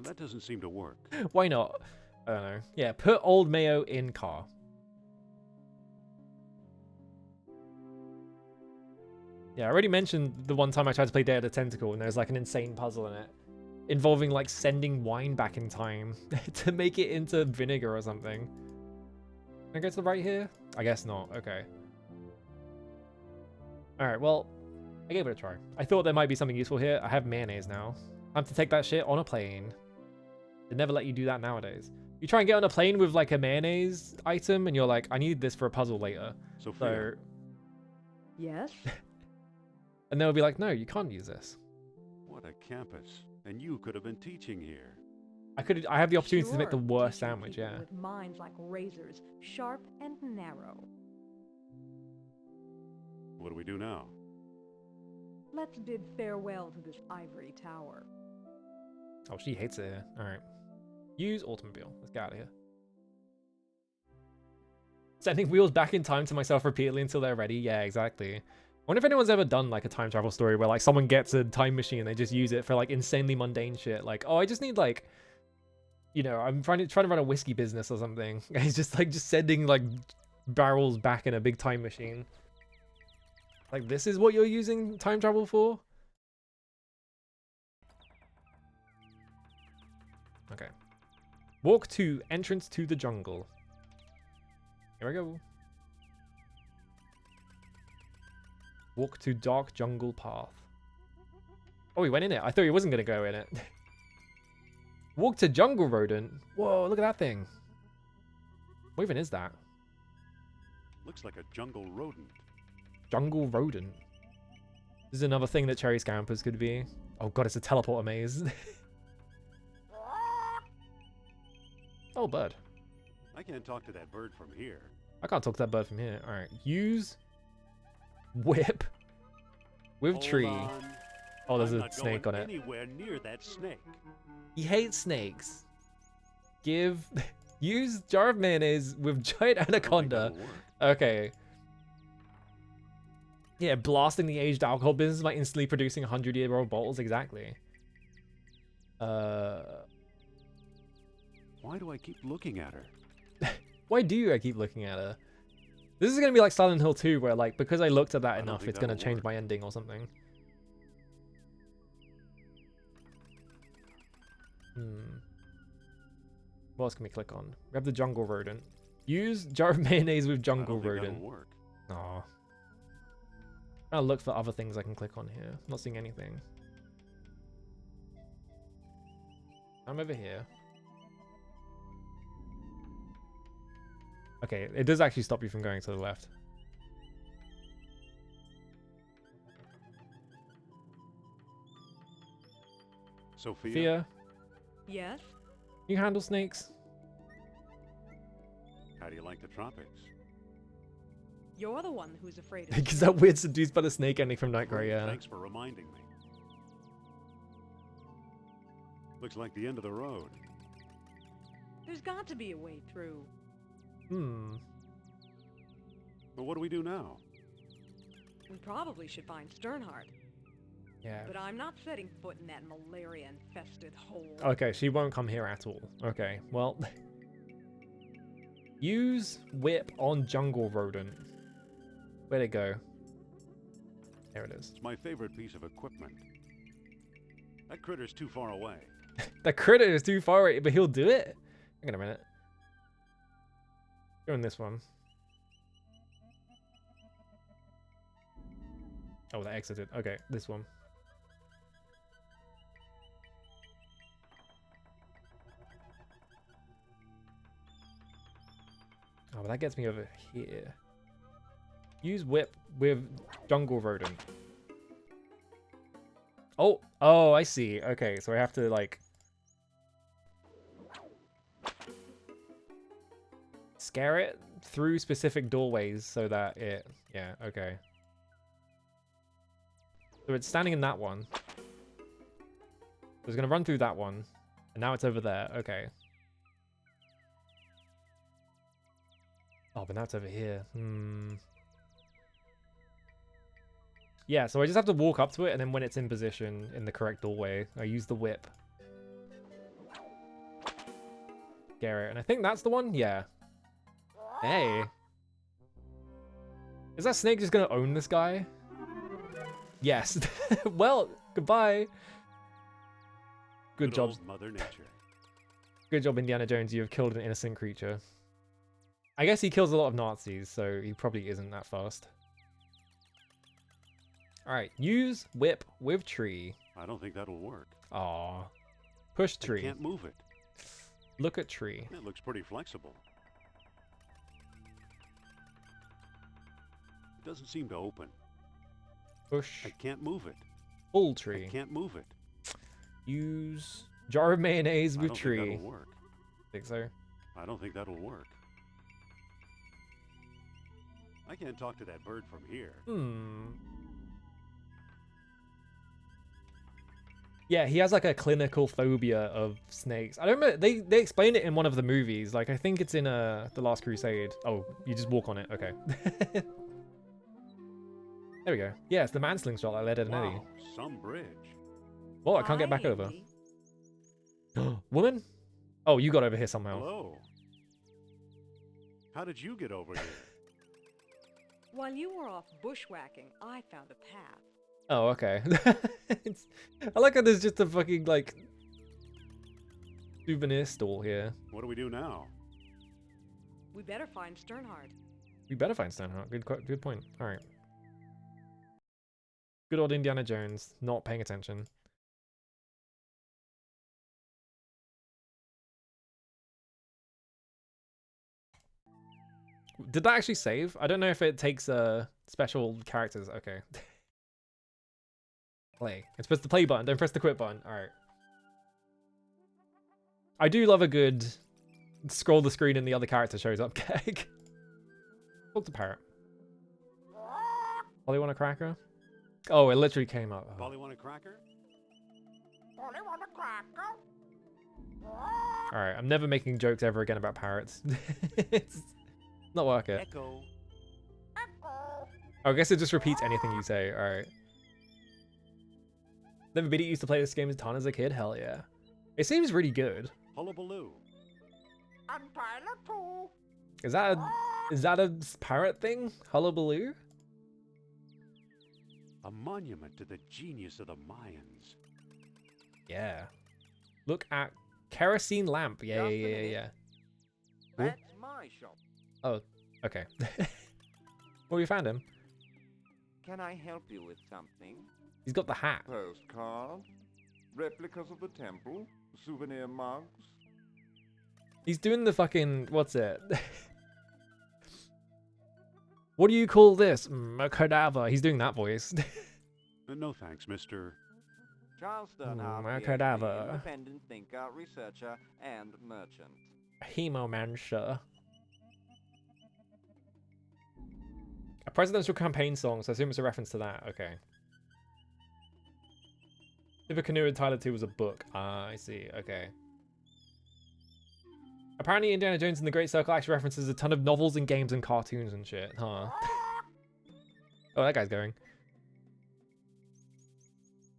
That doesn't seem to work. Why not? I don't know. Yeah, put old mayo in car. Yeah, I already mentioned the one time I tried to play Day of the Tentacle and there's like an insane puzzle in it. Involving like sending wine back in time to make it into vinegar or something. Can I go to the right here? I guess not. Okay. Alright, well, I gave it a try. I thought there might be something useful here. I have mayonnaise now. Time to take that shit on a plane. They never let you do that nowadays. You try and get on a plane with like a mayonnaise item and you're like, I need this for a puzzle later. Sophia, So, Yes? and they'll be like, no, you can't use this. what a campus. And you could have been teaching here. I have the opportunity to make the Sure, worst teaching sandwich, people yeah. With minds like razors, sharp and narrow. What do we do now? Let's bid farewell to this ivory tower. Oh, she hates it here. Alright. Use automobile. Let's get out of here. Sending wheels back in time to myself repeatedly until they're ready. Yeah, exactly. I wonder if anyone's ever done like a time travel story where like someone gets a time machine and they just use it for like insanely mundane shit. Like, oh, I just need like, you know, I'm trying to run a whiskey business or something. It's just like just sending like barrels back in a big time machine. Like, this is what you're using time travel for? Okay. Walk to entrance to the jungle. Here we go. Walk to dark jungle path. Oh, he went in it. I thought he wasn't going to go in it. Walk to jungle rodent. Whoa, look at that thing. What even is that? Looks like a jungle rodent. Jungle rodent. This is another thing that cherry scampers could be. Oh god, it's a teleporter maze. Oh, bird. I can't talk to that bird from here. I can't talk to that bird from here. Alright, use whip with Hold tree. on. Oh, there's I'm a not snake going on it. anywhere near that snake. He hates snakes. Use jar of mayonnaise with giant I don't think anaconda. that'll work. Okay. Yeah, blasting the aged alcohol business by instantly producing 100-year-old bottles. Exactly. Why do I keep looking at her? Why do I keep looking at her? This is gonna be like Silent Hill 2, where like because I looked at that I don't enough, think it's gonna that'll change work. my ending or something. What else can we click on? We have the jungle rodent. Use jar of mayonnaise with I jungle don't think rodent. that'll work. Aw. I'll look for other things I can click on here. Not seeing anything. I'm over here. Okay, it does actually stop you from going to the left. Sophia, Thea, Yes? you handle snakes? how do you like the tropics? You're the one who's afraid of Because that weird seduced by the snake ending from Night Grey, yeah. Thanks for reminding me. Looks like the end of the road. There's got to be a way through. But what do we do now? We probably should find Sternhardt, Yeah. but I'm not setting foot in that malaria-infested hole. Okay, she won't come here at all. Okay, well. Use whip on jungle rodent. Where'd it go? There it is. It's my favorite piece of equipment. That critter's too far away. The critter is too far away, but he'll do it? Hang on a minute. Go in this one. Oh, that exited. Okay, this one. Oh, but that gets me over here. Use whip with jungle rodent. Oh, oh, I see. Okay, so I have to like scare it through specific doorways so that it, yeah, okay. So it's standing in that one. So it's gonna run through that one, and now it's over there. Okay. Oh, but now it's over here. Yeah, so I just have to walk up to it, and then when it's in position in the correct doorway, I use the whip. Scare it, and I think that's the one? Yeah. Hey. Is that snake just gonna own this guy? Yes. Well, goodbye. Good job. Old Mother Nature. Good job, Indiana Jones. You have killed an innocent creature. I guess he kills a lot of Nazis, so he probably isn't that fast. Alright, use whip with tree. I don't think that'll work. Aw. Push I tree. can't move it. Look at tree. It looks pretty flexible. It doesn't seem to open. Push I can't move it. full tree. I can't move it. Use jar of mayonnaise I with don't tree. think that'll work. Think so? I don't think that'll work. I can't talk to that bird from here. Yeah, he has like a clinical phobia of snakes. I don't remember, they explained it in one of the movies. Like I think it's in The Last Crusade. Oh, you just walk on it. Okay. There we go. Yeah, it's the man-sling shot that led at an Eddie. Wow, some bridge. Oh, I can't get back over. Woman? Oh, you got over here somehow. Hello. How did you get over here? While you were off bushwhacking, I found a path. Oh, okay. I like how there's just a fucking, like, souvenir stall here. What do we do now? We better find Sternhard. We better find Stoneheart. Good point. All right. Good old Indiana Jones, not paying attention. Did that actually save? I don't know if it takes special characters. Okay. Play. It's press the play button. Don't press the quit button. All right. I do love a good scroll the screen and the other character shows up gag. Talk to parrot. Polly want a cracker? Oh, it literally came up. Oh. Polly want a cracker? Only want a cracker? All right, I'm never making jokes ever again about parrots. It's not work it. Echo. Oh, I guess it just repeats anything you say. All right. Never beat it. Used to play this game a ton as a kid. Hell yeah. It seems really good. Hullabaloo. And Tyler too. Is that a parrot thing? Hullabaloo? A monument to the genius of the Mayans. Yeah. Look at kerosene lamp. Yeah. Cool. That's my shop. Oh, okay. Well, we found him. Can I help you with something? He's got the hat. Postcards, replicas of the temple, souvenir mugs. He's doing the fucking, what's it? What do you call this? A cadaver. He's doing that voice. No thanks, Mr. Charles Sternhard, my PhD, cadaver. independent thinker, researcher, and merchant. Hemomancer. A presidential campaign song, so I assume it's a reference to that. Okay. Tippecanoe and Tyler 2 was a book. Ah, I see. Okay. Apparently Indiana Jones and the Great Circle actually references a ton of novels and games and cartoons and shit, huh? Oh, that guy's going.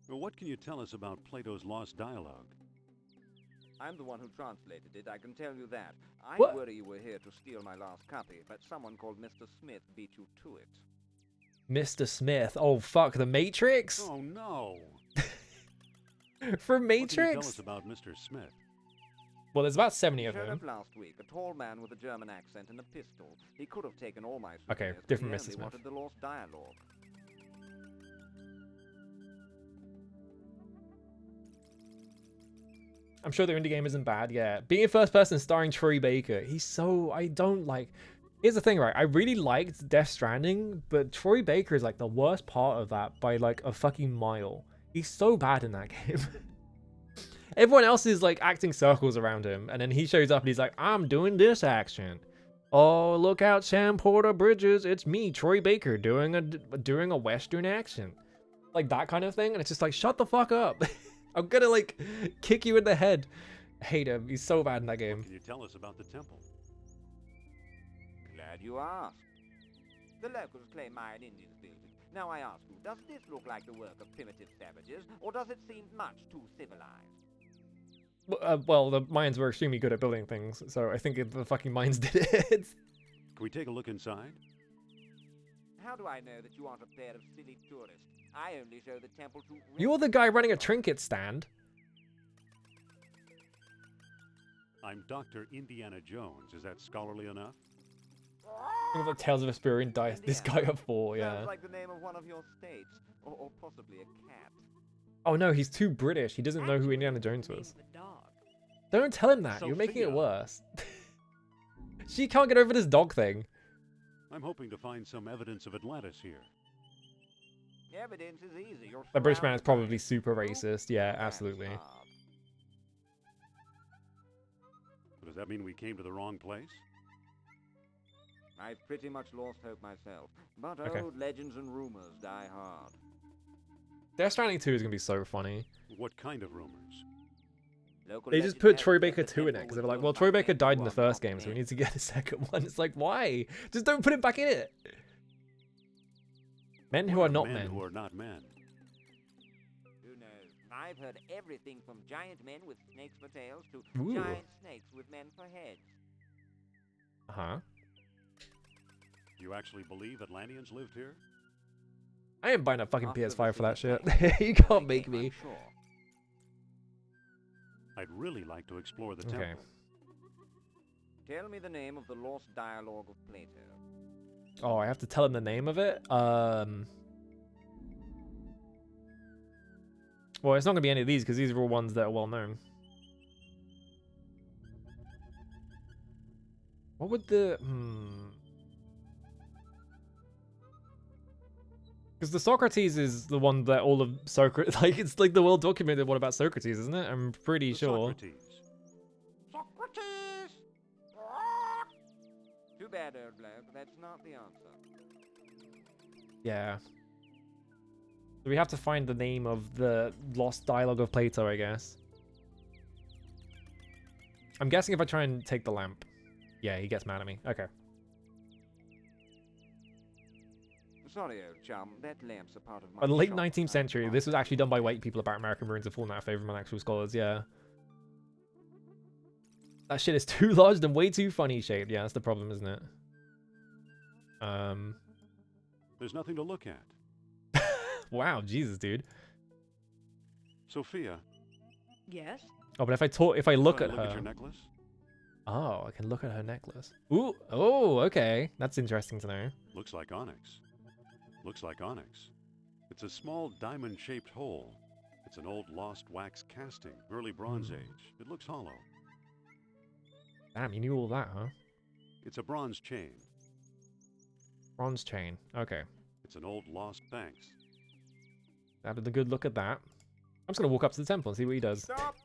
Well, what can you tell us about Plato's lost dialogue? I'm the one who translated it, I can tell you that. I What? worry you were here to steal my last copy, but someone called Mr. Smith beat you to it. Mr. Smith. Oh fuck, the Matrix? Oh no! From What can you tell Matrix? us about Mr. Smith? Well, there's about 70 He of showed them. up last week, a tall man with a German accent and a pistol. He could have taken all my Okay, souvenirs, but different he Mr. only Smith. wanted the lost dialogue. I'm sure the indie game isn't bad, yeah. Being in first person starring Troy Baker, he's so... I don't like... Here's the thing, right? I really liked Death Stranding, but Troy Baker is like the worst part of that by like a fucking mile. He's so bad in that game. Everyone else is like acting circles around him, and then he shows up and he's like, I'm doing this action. Oh, look out, Sam Porter Bridges. It's me, Troy Baker, doing a Western accent. Like that kind of thing, and it's just like, shut the fuck up. I'm gonna like kick you in the head. I hate him. He's so bad in that game. Can you tell us about the temple? Glad you asked. The locals claim Mayan Indians built it. Now I ask you, does this look like the work of primitive savages, or does it seem much too civilized? Well, the Mayans were extremely good at building things, so I think the fucking Mayans did it. Can we take a look inside? How do I know that you aren't a pair of silly tourists? I only show the temple to... You're the guy running a trinket stand. I'm Dr. Indiana Jones. Is that scholarly enough? Think of the Tales of Vesperia and Dice. This guy got 4, yeah. Sounds like the name of one of your states, or possibly a cat. Oh no, he's too British. He doesn't know who Indiana Jones Name was. of the dog. Don't tell him that. You're making it Sophia. worse. She can't get over this dog thing. I'm hoping to find some evidence of Atlantis here. Evidence is easy. You're The British man is surrounded by probably it. super racist. Yeah, That's absolutely. hard. Does that mean we came to the wrong place? I've pretty much lost hope myself, but Okay. old legends and rumors die hard. Death Stranding 2 is going to be so funny. What kind of rumors? Local They just legend put has Troy it that Baker the 2 in it temple because they was were like, built well, by Troy Baker men died who in the are first not game, so we men. need to get a second one. It's like, why? Just don't put him back in it. Men who What are not men men. who are not men. Who knows? I've heard everything from giant men with snakes for tails to Ooh. giant snakes with men for heads. Uh-huh. You actually believe Atlanteans lived here? I ain't buying a fucking After the PS5 for that shit. city You plan, can't I make came, me. I'm sure. I'd really like to explore the Okay. temple. Tell me the name of the lost dialogue of Plato. Oh, I have to tell him the name of it? Well, it's not going to be any of these because these are all ones that are well known. What would the... Because the Socrates is the one that all of Socrates... Like, it's like the well-documented one about Socrates, isn't it? I'm pretty The sure. Socrates. Socrates! Too bad, old bloke. That's not the answer. Yeah. So we have to find the name of the lost dialogue of Plato, I guess. I'm guessing if I try and take the lamp. Yeah, he gets mad at me. Okay. Sorry, old chum. That lamp's a part of my By the late shop. 19th century, I'm this was actually done by white people about American Marines have fallen out of favor among actual scholars, yeah. That shit is too large and way too funny shaped. Yeah, that's the problem, isn't it? There's nothing to look at. Wow, Jesus, dude. Sophia, Yes? Oh, but if I look wanna at look her... at your necklace? Oh, I can look at her necklace. Ooh, oh, okay. That's interesting to know. Looks like onyx. Looks like onyx. It's a small diamond-shaped hole. It's an old lost wax casting, early Bronze Age. It looks hollow. Damn, you knew all that, huh? It's a bronze chain. Bronze chain. Okay. It's an old lost thanks. That had a good look at that. I'm just gonna walk up to the temple and see what he does. Stop!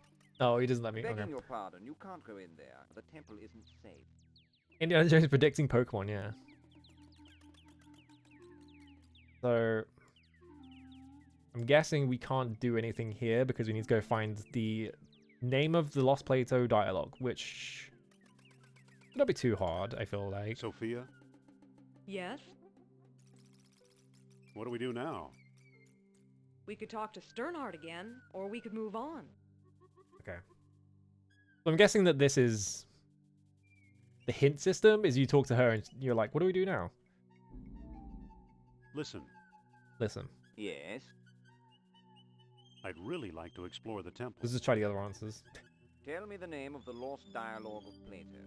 Oh, he doesn't let me. Begging Okay. your pardon, you can't go in there. The temple isn't safe. Indiana Jones predicting Pokemon, yeah. So I'm guessing we can't do anything here because we need to go find the name of the Lost Plato dialogue, which would not be too hard, I feel like. Sophia, Yes? what do we do now? We could talk to Sternhardt again, or we could move on. Okay. So I'm guessing that this is the hint system. Is you talk to her and you're like, what do we do now? Listen, Listen. Yes? I'd really like to explore the temple. Let's just try the other answers. Tell me the name of the lost dialogue of Plato.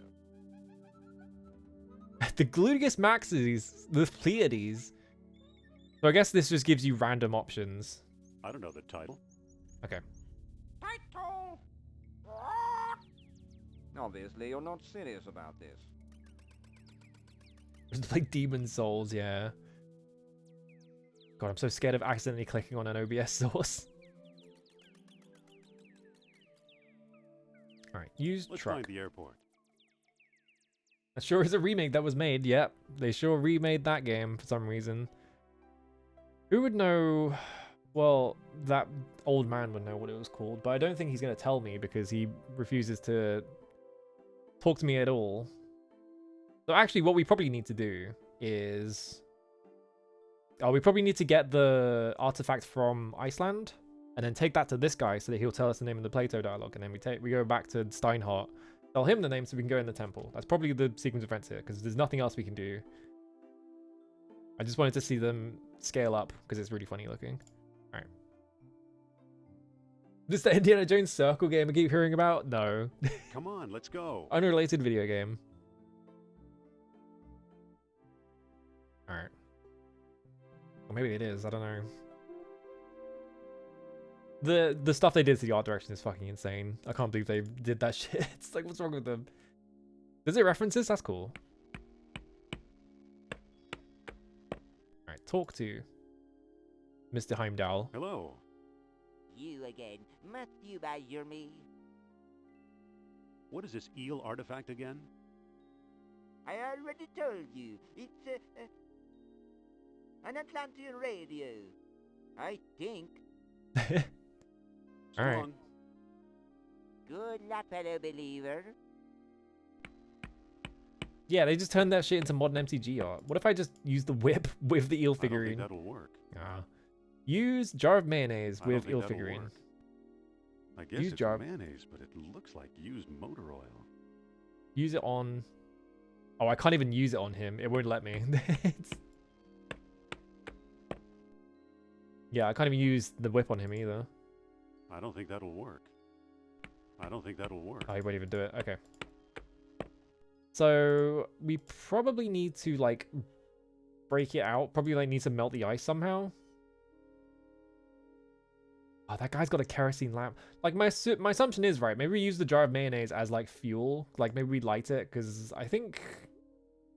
The Gluteus Maxes, the Pleiades. So I guess this just gives you random options. I don't know the title. Okay. Title! Obviously, you're not serious about this. It's like Demon Souls, yeah. God, I'm so scared of accidentally clicking on an OBS source. Alright, use Let's truck. find the airport. That sure is a remake that was made, yep. They sure remade that game for some reason. Who would know? Well, that old man would know what it was called, but I don't think he's going to tell me because he refuses to talk to me at all. So actually, what we probably need to do is... Oh, we probably need to get the artifact from Iceland and then take that to this guy so that he'll tell us the name of the Plato dialogue, and then we go back to Steinhardt, tell him the name so we can go in the temple. That's probably the sequence of events here, because there's nothing else we can do. I just wanted to see them scale up, because it's really funny looking. Alright. This the Indiana Jones circle game I keep hearing about? No. Come on, let's go. Unrelated video game. Alright. Or maybe it is, I don't know. The stuff they did to the art direction is fucking insane. I can't believe they did that shit. It's like, what's wrong with them? Does it references? That's cool. Alright, talk to Mr. Heimdall. Hello. You again. Must you badger me? What is this eel artifact again? I already told you. It's an Atlantean radio. I think. So Alright. long. Good luck, fellow believer. Yeah, they just turned that shit into modern MTG art. What if I just use the whip with the eel I don't think figurine? that'll work. Use jar of mayonnaise I don't with think eel that'll figurine. work. I guess Use it's jar- mayonnaise, but it looks like used motor oil. Use it on... Oh, I can't even use it on him. It won't let me. Yeah, I can't even use the whip on him either. I don't think that'll work. I don't think that'll work. Oh, he won't even do it. Okay. So, we probably need to, like, break it out. Probably, like, need to melt the ice somehow. Oh, that guy's got a kerosene lamp. Like, my assumption is, right, maybe we use the jar of mayonnaise as, like, fuel. Like, maybe we light it, because I think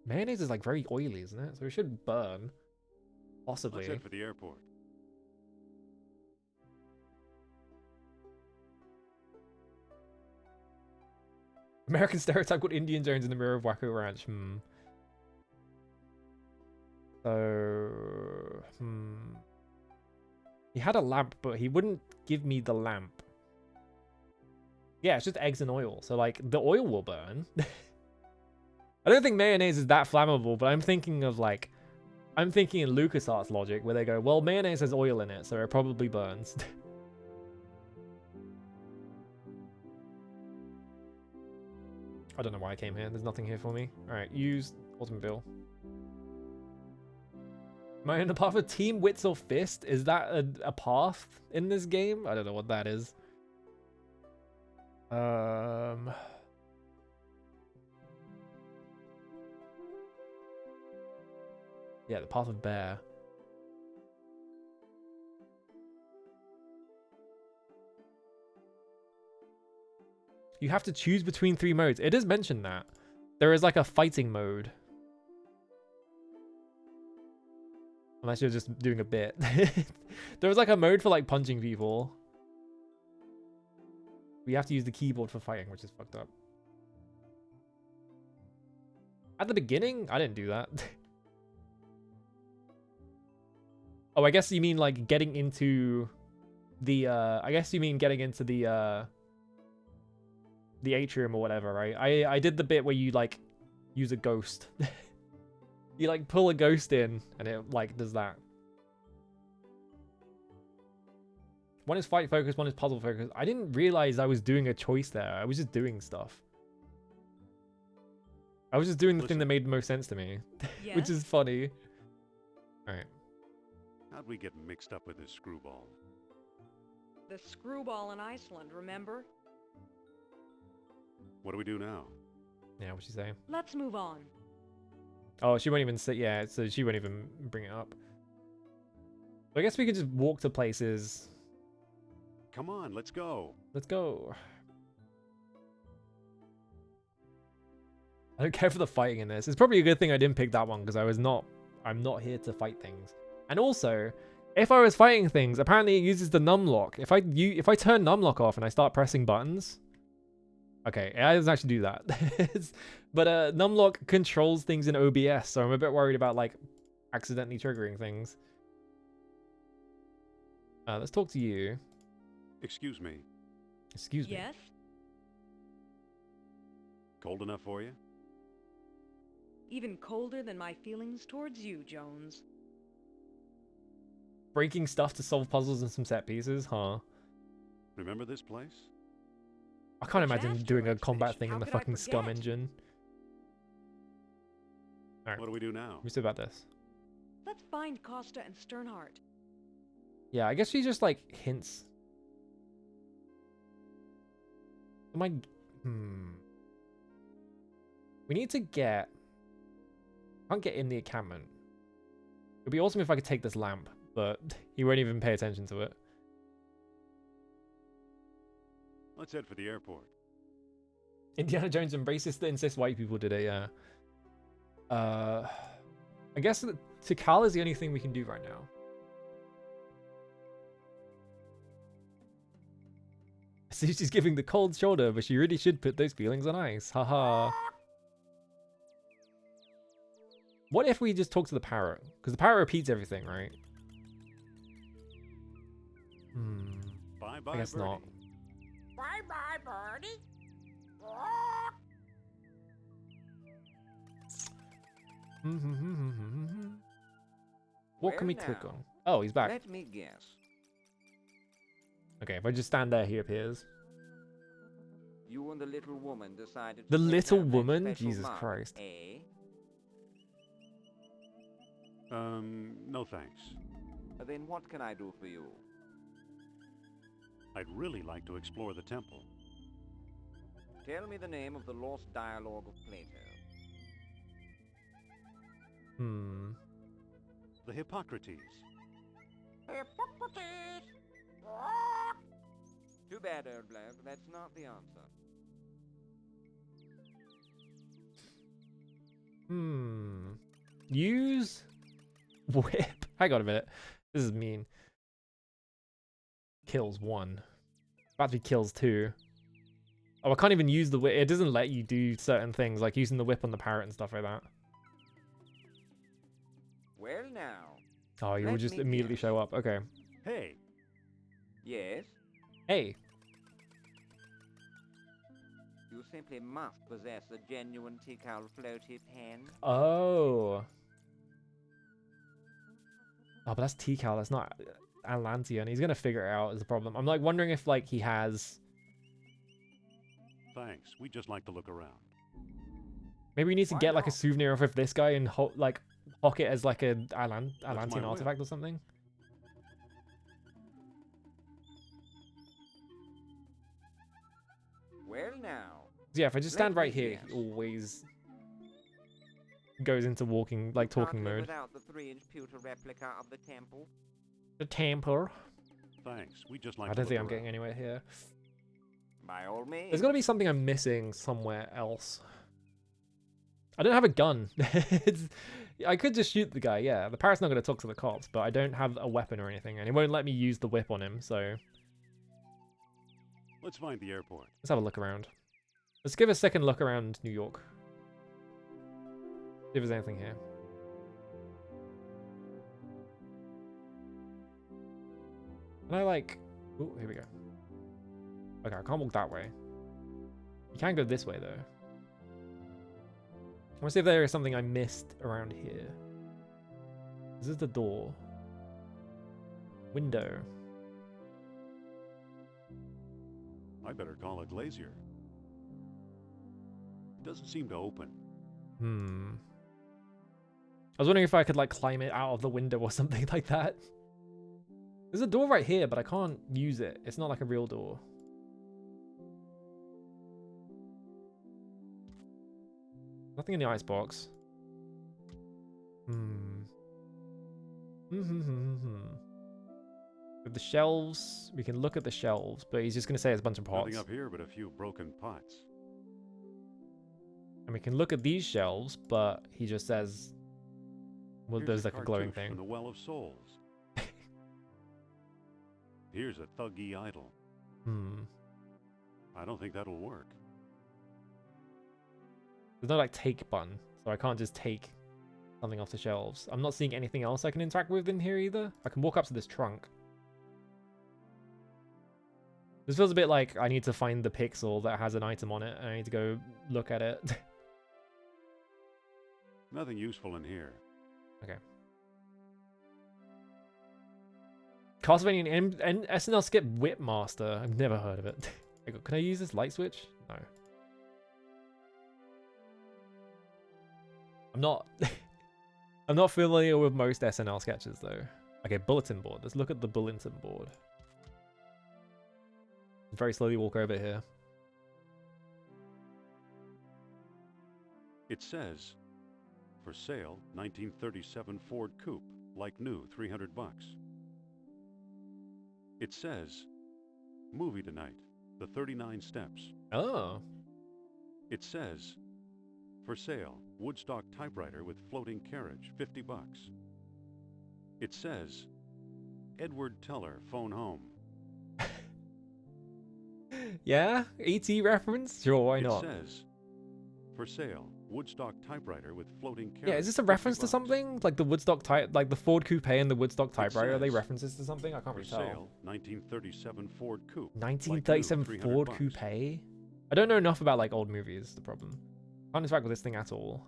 mayonnaise is, like, very oily, isn't it? So it should burn. Possibly. Let's head for the airport. American stereotype called Indian Jones in the Mirror of Wacko Ranch. So, he had a lamp, but he wouldn't give me the lamp. Yeah, it's just eggs and oil. So, like, the oil will burn. I don't think mayonnaise is that flammable, but I'm thinking of, like, I'm thinking in LucasArts logic, where they go, well, mayonnaise has oil in it, so it probably burns. I don't know why I came here. There's nothing here for me. Alright, use automobile. Am I in the path of Team Witzel Fist? Is that a path in this game? I don't know what that is. Yeah, the path of Bear. You have to choose between 3 modes. It is mentioned that. There is like a fighting mode. Unless you're just doing a bit. There was like a mode for like punching people. We have to use the keyboard for fighting, which is fucked up. At the beginning, I didn't do that. Oh, I guess you mean like getting into the I guess you mean getting into the atrium or whatever, right? I did the bit where you like use a ghost. You like pull a ghost in and it like does that. One is fight focused, one is puzzle focused. I didn't realize I was doing a choice there. I was just doing stuff. I was just doing the thing that made the most sense to me, Yes? which is funny. All right. How'd we get mixed up with this screwball? The screwball in Iceland, remember? What do we do now? Yeah, what'd she say? Let's move on. Oh, she won't even say, yeah, so she won't even bring it up. So I guess we could just walk to places. Come on, let's go. Let's go. I don't care for the fighting in this. It's probably a good thing I didn't pick that one because I'm not here to fight things. And also, if I was fighting things, apparently it uses the numlock. If I turn numlock off and I start pressing buttons, okay, it doesn't actually do that. But numlock controls things in OBS, so I'm a bit worried about like accidentally triggering things. Let's talk to you. Excuse me. Excuse me. Yes? Cold enough for you? Even colder than my feelings towards you, Jones. Breaking stuff to solve puzzles and some set pieces, huh? Remember this place? I can't Which imagine doing a asteroid combat expedition? thing in How the could I fucking scum forget? engine. Alright, What do we do now? let me see about this. Let's find Costa and Sternhardt. Yeah, I guess she just like hints. Am I? We need to get. Can't get in the encampment. It'd be awesome if I could take this lamp, but he won't even pay attention to it. Let's head for the airport. Indiana Jones embraces the insist white people did it. Yeah. I guess Tikal is the only thing we can do right now. See, she's giving the cold shoulder, but she really should put those feelings on ice. Haha. What if we just talk to the parrot? Because the parrot repeats everything, right? Bye bye, I guess not. Bye bye, birdie. What can we Well, click now, on? Oh, he's back. Let me guess. Okay, if I just stand there, he appears. You and the little woman decided to The take little out that woman? special Jesus mark, Christ. Eh? No thanks. Then what can I do for you? I'd really like to explore the temple. Tell me the name of the lost dialogue of Plato. The Hippocrates. Hippocrates! Too bad, old bloke. That's not the answer. Use whip. Hang on a minute. This is mean. Kills 1. About to be kills 2. Oh, I can't even use the whip. It doesn't let you do certain things, like using the whip on the parrot and stuff like that. Well, now. Oh, you will Let just me immediately guess. show up. Okay. Hey, Yes? Hey. You simply must possess a genuine Tikal floaty pen. Oh. Oh, but that's Tikal. That's not Atlantia, and he's gonna figure it out. Is the problem? I'm like wondering if like he has. thanks. We'd just like to look around. Maybe we need to Why get like a not? souvenir of this guy and like hock it as like a Atlantean whip. artifact or something. Well, now. So yeah, if I just stand Let right me here, guess. he always goes into walking, like You talking can't live mode. without the 3-inch pewter replica of the temple. The temper. Thanks. We'd just like I to don't look think I'm around. getting anywhere here. By all means. There's got to be something I'm missing somewhere else. I don't have a gun. I could just shoot the guy, yeah. The parrot's not going to talk to the cops, but I don't have a weapon or anything, and it won't let me use the whip on him, so Let's find the airport. let's have a look around. Let's give a second look around New York. See if there's anything here. Can I like... Oh, here we go. Okay, I can't walk that way. You can go this way, though. I want to see if there is something I missed around here. This is the door. Window. I better call a glazier. It doesn't seem to open. I was wondering if I could like climb it out of the window or something like that. There's a door right here, but I can't use it. It's not like a real door. Nothing in the icebox. With the shelves, we can look at the shelves, but he's just going to say it's a bunch of pots. Nothing up here but a few broken pots. And we can look at these shelves, but he just says, well, Here's there's like a glowing cartouche thing. From the Well of Souls. Here's a thuggy idol. I don't think that'll work. There's no like take button, so I can't just take something off the shelves. I'm not seeing anything else I can interact with in here either. I can walk up to this trunk. This feels a bit like I need to find the pixel that has an item on it, and I need to go look at it. Nothing useful in here. Okay. Castlevania and SNL Skip Whipmaster. I've never heard of it. Can I use this light switch? No. I'm not. I'm not familiar with most SNL sketches though. Okay, bulletin board. Let's look at the bulletin board. Very slowly walk over here. It says, for sale, 1937 Ford Coupe, like new, $300. It says, movie tonight, The 39 Steps. Oh. It says, for sale, Woodstock typewriter with floating carriage, $50. It says, Edward Teller, phone home. Yeah? ET reference? Sure, why not? It says, for sale, Woodstock typewriter with floating carriage. Yeah, is this a reference to something? Like the Woodstock type, like the Ford Coupe and the Woodstock typewriter? Are they says, references to something? I can't really tell. For sale, 1937 Ford Coupe. 1937 like new, Ford $300. Coupe? I don't know enough about like old movies, the problem. Can't interact with this thing at all.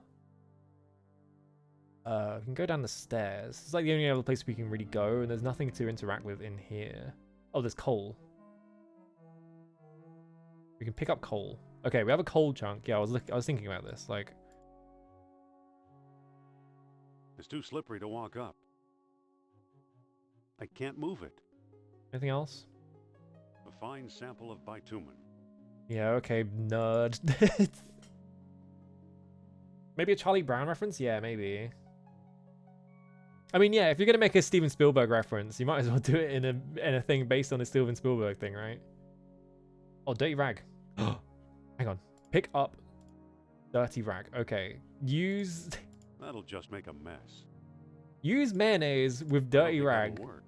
We can go down the stairs. It's like the only other place we can really go, and there's nothing to interact with in here. Oh, there's coal. We can pick up coal. Okay, we have a coal chunk. Yeah, I was thinking about this. Like, It's too slippery to walk up. I can't move it. anything else? A fine sample of bitumen. Yeah, okay, nerd. Maybe a Charlie Brown reference? Yeah, maybe. I mean, yeah, if you're gonna make a Steven Spielberg reference, you might as well do it in a thing based on a Steven Spielberg thing, right? Oh, dirty rag. Hang on. Pick up dirty rag. Okay. Use That'll just make a mess. use mayonnaise with dirty rag. That'll work.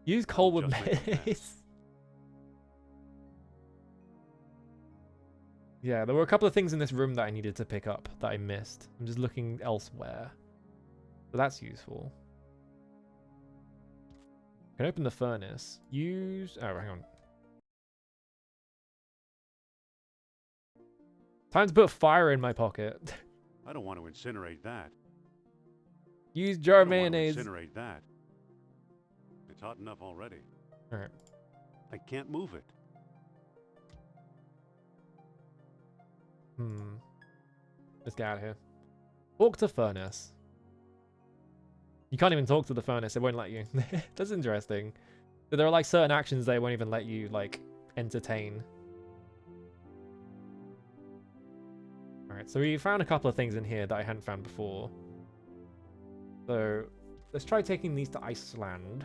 Use coal with just make a mayonnaise. mess. Yeah, there were a couple of things in this room that I needed to pick up that I missed. I'm just looking elsewhere. So that's useful. Can open the furnace. Use... Oh, hang on. Time to put fire in my pocket. I don't want to incinerate that. Use jar of I don't want to mayonnaise. incinerate that. It's hot enough already. Alright. I can't move it. Let's get out of here. Talk to furnace. You can't even talk to the furnace. It won't let you. That's interesting. So there are like certain actions they won't even let you like entertain. Alright, so we found a couple of things in here that I hadn't found before. So let's try taking these to Iceland.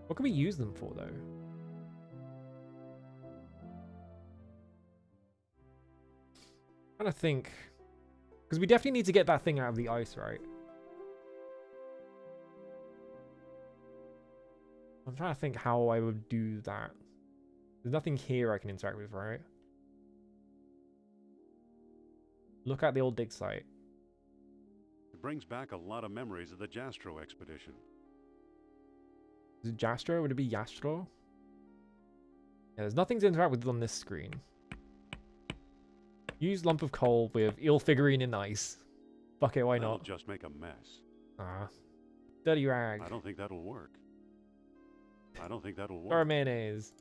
What can we use them for though? I'm trying to think. Because we definitely need to get that thing out of the ice, right? I'm trying to think how I would do that. There's nothing here I can interact with, right? Look at the old dig site. It brings back a lot of memories of the Jastro expedition. Is it Jastro? Would it be Yastro? Yeah, there's nothing to interact with on this screen. Use lump of coal with eel figurine in ice. Fuck it, why That'll not? just make a mess. Ah. Dirty rag. I don't think that'll work. I don't think that'll Or work. mayonnaise.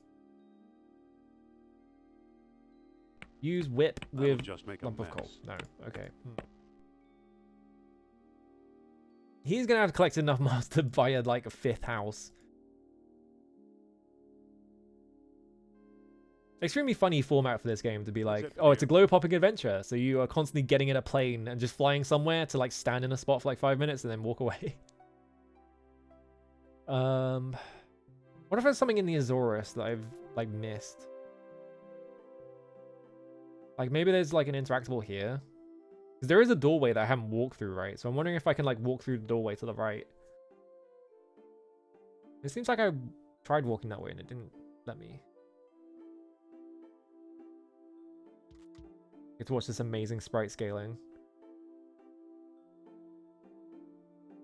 Use whip That'll with just make a lump of mess. coal. No. Okay. He's gonna have to collect enough moss to buy a, like a 5th house. Extremely funny format for this game to be like, oh, it's a glow popping adventure. So you are constantly getting in a plane and just flying somewhere to like stand in a spot for like 5 minutes and then walk away. What if there's something in the Azorus that I've like missed? Like maybe there's like an interactable here. Because there is a doorway that I haven't walked through, right? So I'm wondering if I can like walk through the doorway to the right. It seems like I tried walking that way and it didn't let me. Get to watch this amazing sprite scaling.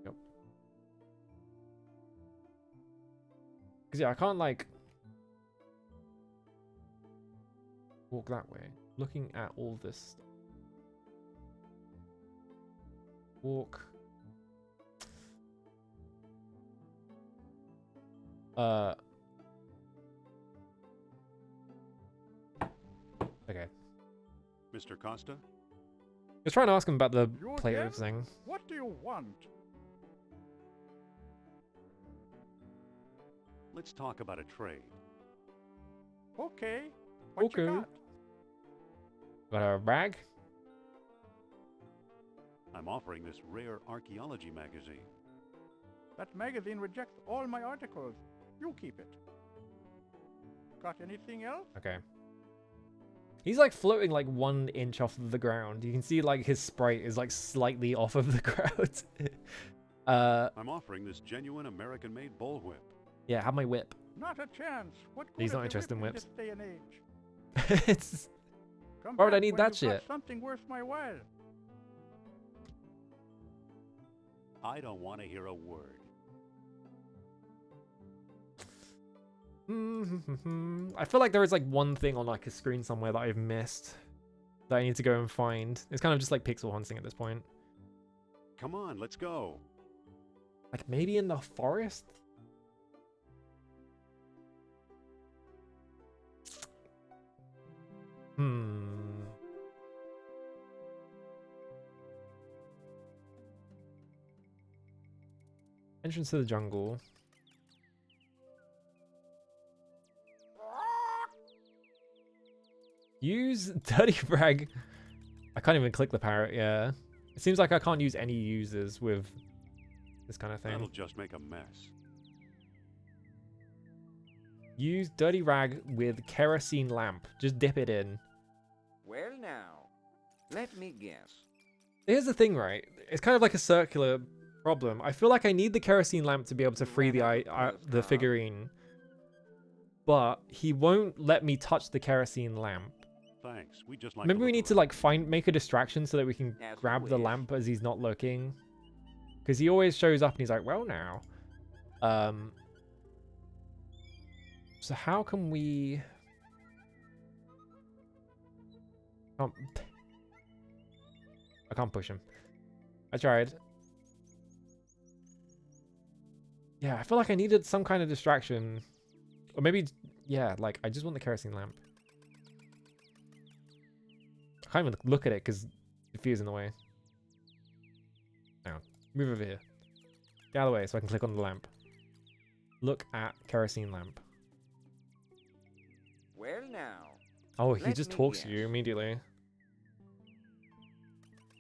Yep. Because yeah, I can't like walk that way. Looking at all this stuff. Walk. Okay. Mr. Costa? Just trying to ask him about the You plate again? roof thing. What do you want? Let's talk about a trade. Okay. What Okay. you got? Got a rag? I'm offering this rare archaeology magazine. That magazine rejects all my articles. You keep it. Got anything else? Okay. He's like floating like 1 inch off of the ground. You can see like his sprite is like slightly off of the ground. I'm offering this genuine American-made bullwhip. Yeah, have my whip. Not a chance. What good He's is not a interested in whip whips. this day and age? It's Come Why would I back need when that you've got shit? Something worth my while. I don't want to hear a word. I feel like there is like one thing on like a screen somewhere that I've missed that I need to go and find. It's kind of just like pixel hunting at this point. Come on, let's go. Like maybe in the forest? Entrance to the jungle. Use dirty frag. I can't even click the parrot, yeah. It seems like I can't use any users with this kind of That'll thing. just make a mess. Use dirty rag with kerosene lamp. Just dip it in. Well now, let me guess. Here's the thing, right? It's kind of like a circular problem. I feel like I need the kerosene lamp to be able to free the figurine. But he won't let me touch the kerosene lamp. Thanks. We just like Maybe to we look need to around. like make a distraction so that we can As you grab the wish. lamp as he's not looking. Because he always shows up and he's like, well now. So how can we... I can't push him. I tried. Yeah, I feel like I needed some kind of distraction. Or maybe, yeah, like I just want the kerosene lamp. I can't even look at it because the fuse in the way. Hang on. Move over here. Get out of the way so I can click on the lamp. Look at kerosene lamp. Well now, Oh, he Let just me talks to you guess. immediately.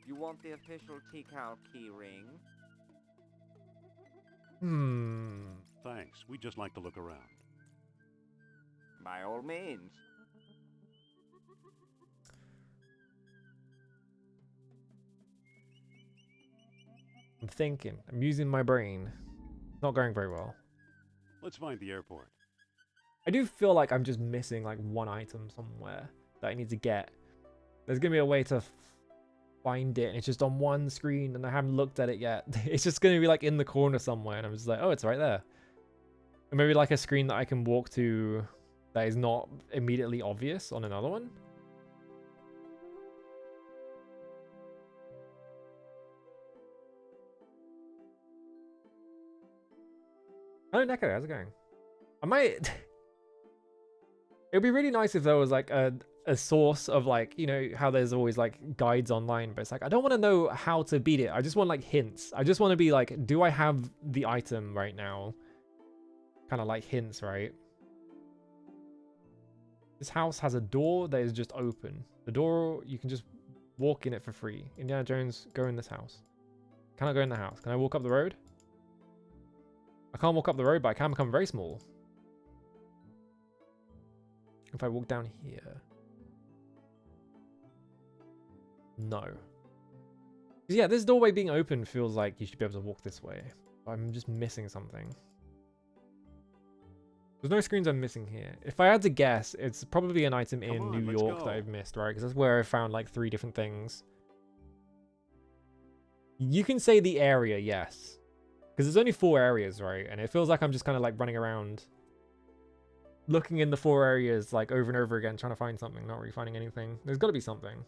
you want the official Tikal key ring? Thanks. We just like to look around. By all means. I'm thinking. I'm using my brain. Not going very well. Let's find the airport. I do feel like I'm just missing like one item somewhere that I need to get. There's gonna be a way to find it, and it's just on one screen, and I haven't looked at it yet. It's just gonna be like in the corner somewhere, and I'm just like, oh, it's right there. Or maybe like a screen that I can walk to that is not immediately obvious on another one. Oh, Neko, how's it going? I might... It'd be really nice if there was like a source of like, you know, how there's always like guides online, but it's like, I don't want to know how to beat it. I just want like hints. I just want to be like, do I have the item right now? Kind of like hints, right? This house has a door that is just open. The door, you can just walk in it for free. Indiana Jones, go in this house. Can I go in the house? Can I walk up the road? I can't walk up the road, but I can become very small. If I walk down here. No. Yeah, this doorway being open feels like you should be able to walk this way. I'm just missing something. There's no screens I'm missing here. If I had to guess, it's probably an item in New York that I've missed, right? Because that's where I found like 3 different things. You can say the area, yes. Because there's only 4 areas, right? And it feels like I'm just kind of like running around looking in the 4 areas like over and over again, trying to find something, not really finding anything. There's got to be something.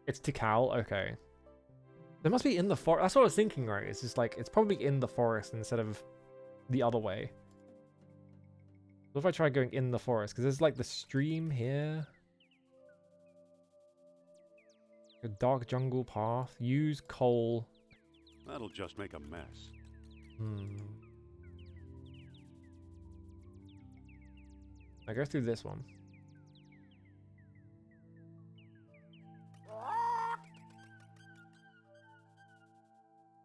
It's Tikal, okay. There must be in the forest. That's what I was thinking, right? It's just like, it's probably in the forest instead of the other way. What if I try going in the forest? Because there's like the stream here. A dark jungle path. Use coal. That'll just make a mess. I go through this one.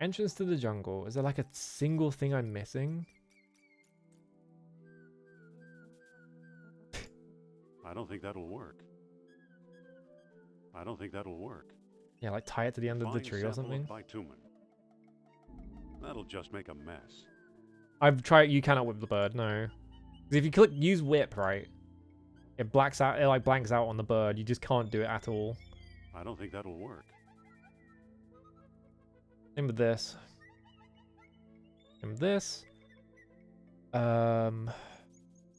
Entrance to the jungle. Is there like a single thing I'm missing? I don't think that'll work. I don't think that'll work. Yeah, like tie it to the end of the tree or something. Bitumen. That'll just make a mess. I've tried. You cannot whip the bird. No. Because if you click use whip, right, it blacks out. It like blanks out on the bird. You just can't do it at all. I don't think that'll work. Same with this. Same with this. I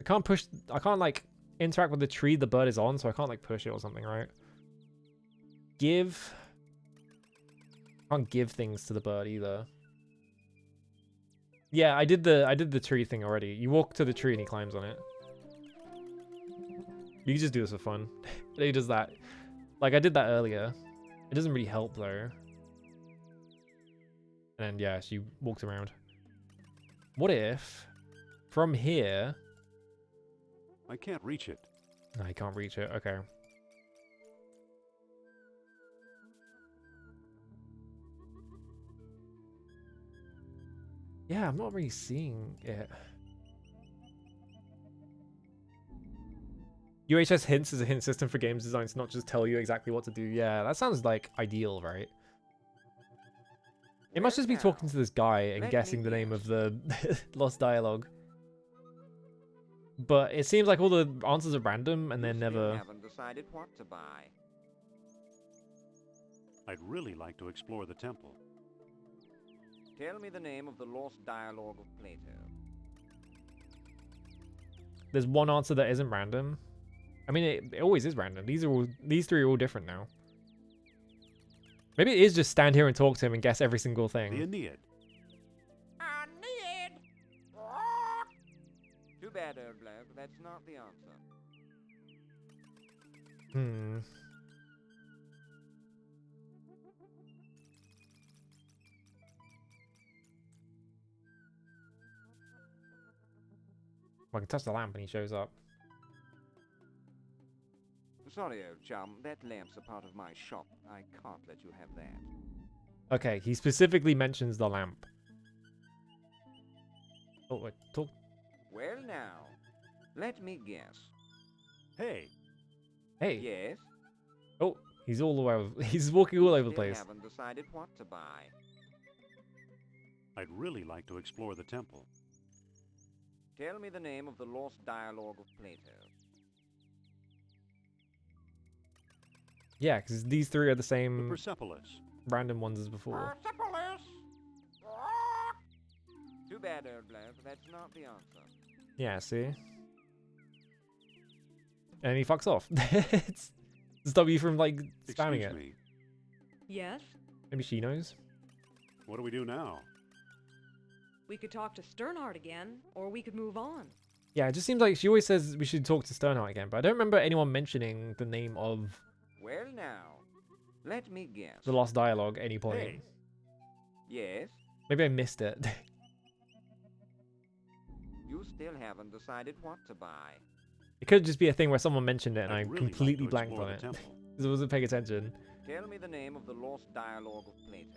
can't push. I can't like interact with the tree the bird is on, so I can't like push it or something, right? Give. Can't give things to the bird either. Yeah, I did the tree thing already. You walk to the tree and he climbs on it. You can just do this for fun. He does that. Like I did that earlier. It doesn't really help though. And yeah, she walks around. What if from here? I can't reach it. No, you can't reach it. Okay. Yeah, I'm not really seeing it. UHS hints is a hint system for games design to not just tell you exactly what to do. Yeah, that sounds like ideal, right? It must just be talking to this guy and guessing the name of the lost dialogue. But it seems like all the answers are random and they're never... haven't decided what to buy. I'd really like to explore the temple. Tell me the name of the lost dialogue of Plato. There's one answer that isn't random. I mean, it always is random. These 3 are all different now. Maybe it is just stand here and talk to him and guess every single thing. The Aeneid. Aeneid! Too bad, old bloke. That's not the answer. I can touch the lamp and he shows up. Sorry, old chum. That lamp's a part of my shop. I can't let you have that. Okay, he specifically mentions the lamp. Oh, wait, talk. Well, now, let me guess. Hey. Hey. Yes? Oh, he's all the way. He's walking all over the place. Still haven't decided what to buy. I'd really like to explore the temple. Tell me the name of the lost dialogue of Plato. Yeah, because these 3 are the The same Persepolis. random ones as before. Persepolis! Too bad, old bloke. That's not the answer. Yeah, see? And he fucks off. It's to stop you from, like, spamming Excuse it. me. Yes? Maybe she knows? What do we do now? We could talk to Sternhardt again, or we could move on. Yeah, it just seems like she always says we should talk to Sternhardt again, but I don't remember anyone mentioning the name of Well now, let me guess. the Lost Dialogue at any point. Hey. Yes? Maybe I missed it. You still haven't decided what to buy. It could just be a thing where someone mentioned it and I I'd really like completely to blanked explore on the it. temple. Because I wasn't paying attention. Tell me the name of the lost dialogue of Plato.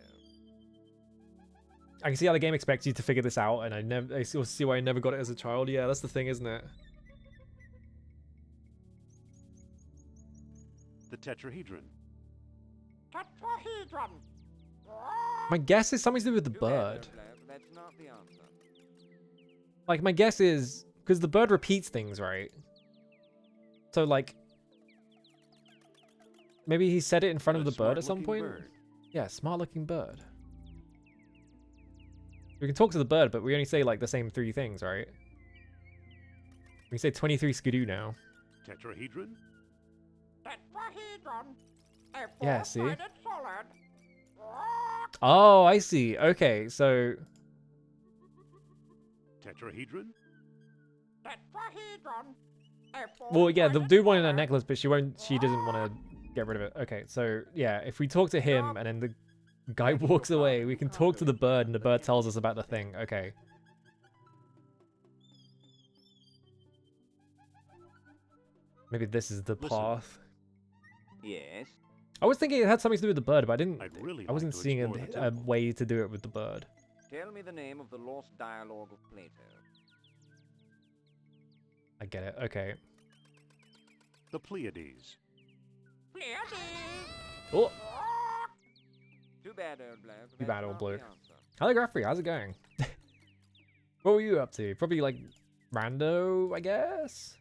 I can see how the game expects you to figure this out, and I still see why I never got it as a child. Yeah, that's the thing, isn't it? The tetrahedron. Tetrahedron! My guess is something to do with the Too bad, bird. Earthblab, that's not the answer. Like, my guess is because the bird repeats things, right? So, like, maybe he said it in front of A the bird at some smart-looking point. bird. Yeah, smart-looking bird. We can talk to the bird, but we only say like the same 3 things, right? We can say 23 skidoo now. Tetrahedron? Tetrahedron! A Yeah, see? four-sided solid. Oh, I see. Okay, so Tetrahedron? Tetrahedron! A well, yeah, the four-sided dude wanted a solid. necklace, but she doesn't want to get rid of it. Okay, so yeah, if we talk to him and then the guy walks away, we can talk to the bird and the bird tells us about the thing. Okay. Maybe this is the Listen. path. Yes? I was thinking it had something to do with the bird, but I'd really I wasn't like to seeing explore the a temple. way to do it with the bird. Tell me the name of the lost dialogue of Plato. I get it. Okay. The Pleiades. Pleiades! Oh, Too bad, Earthblab. Too bad, that's old not bloke. the answer. hello, Graffrey. How's it going? What were you up to? Probably like rando, I guess.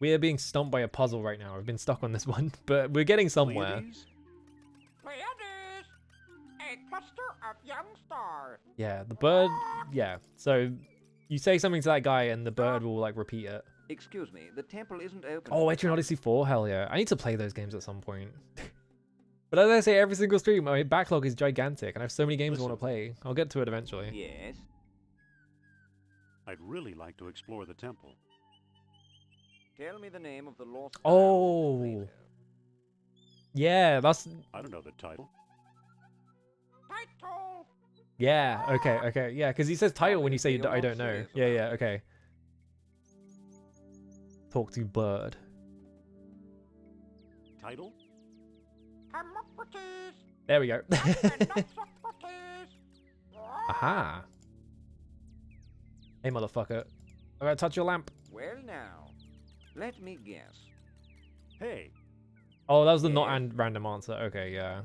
We are being stumped by a puzzle right now. I've been stuck on this one, but we're getting somewhere. Pleiades? Pleiades! A cluster of young stars. Yeah, the bird. Yeah. So you say something to that guy, and the bird will like repeat it. Excuse me, the temple isn't open. Oh, Etrian Odyssey 4. Hell yeah! I need to play those games at some point. But as I say every single stream, my backlog is gigantic, and I have so many games I want to play. I'll get to it eventually. Yes? I'd really like to explore the temple. Tell me the name of the lost Oh. dialogue of Plato. Yeah, that's I don't know the title. Title! yeah. Okay. Yeah, because he says title when you say Obviously, I you're don't not know. serious Yeah. about it. Okay. Talk to bird. Title? Hermocrates! There we go. And not Socrates! Aha. Hey, motherfucker. I'm gonna touch your lamp. Well now, let me guess. Hey, Oh, that was the not Yes. and random answer. Okay, yeah.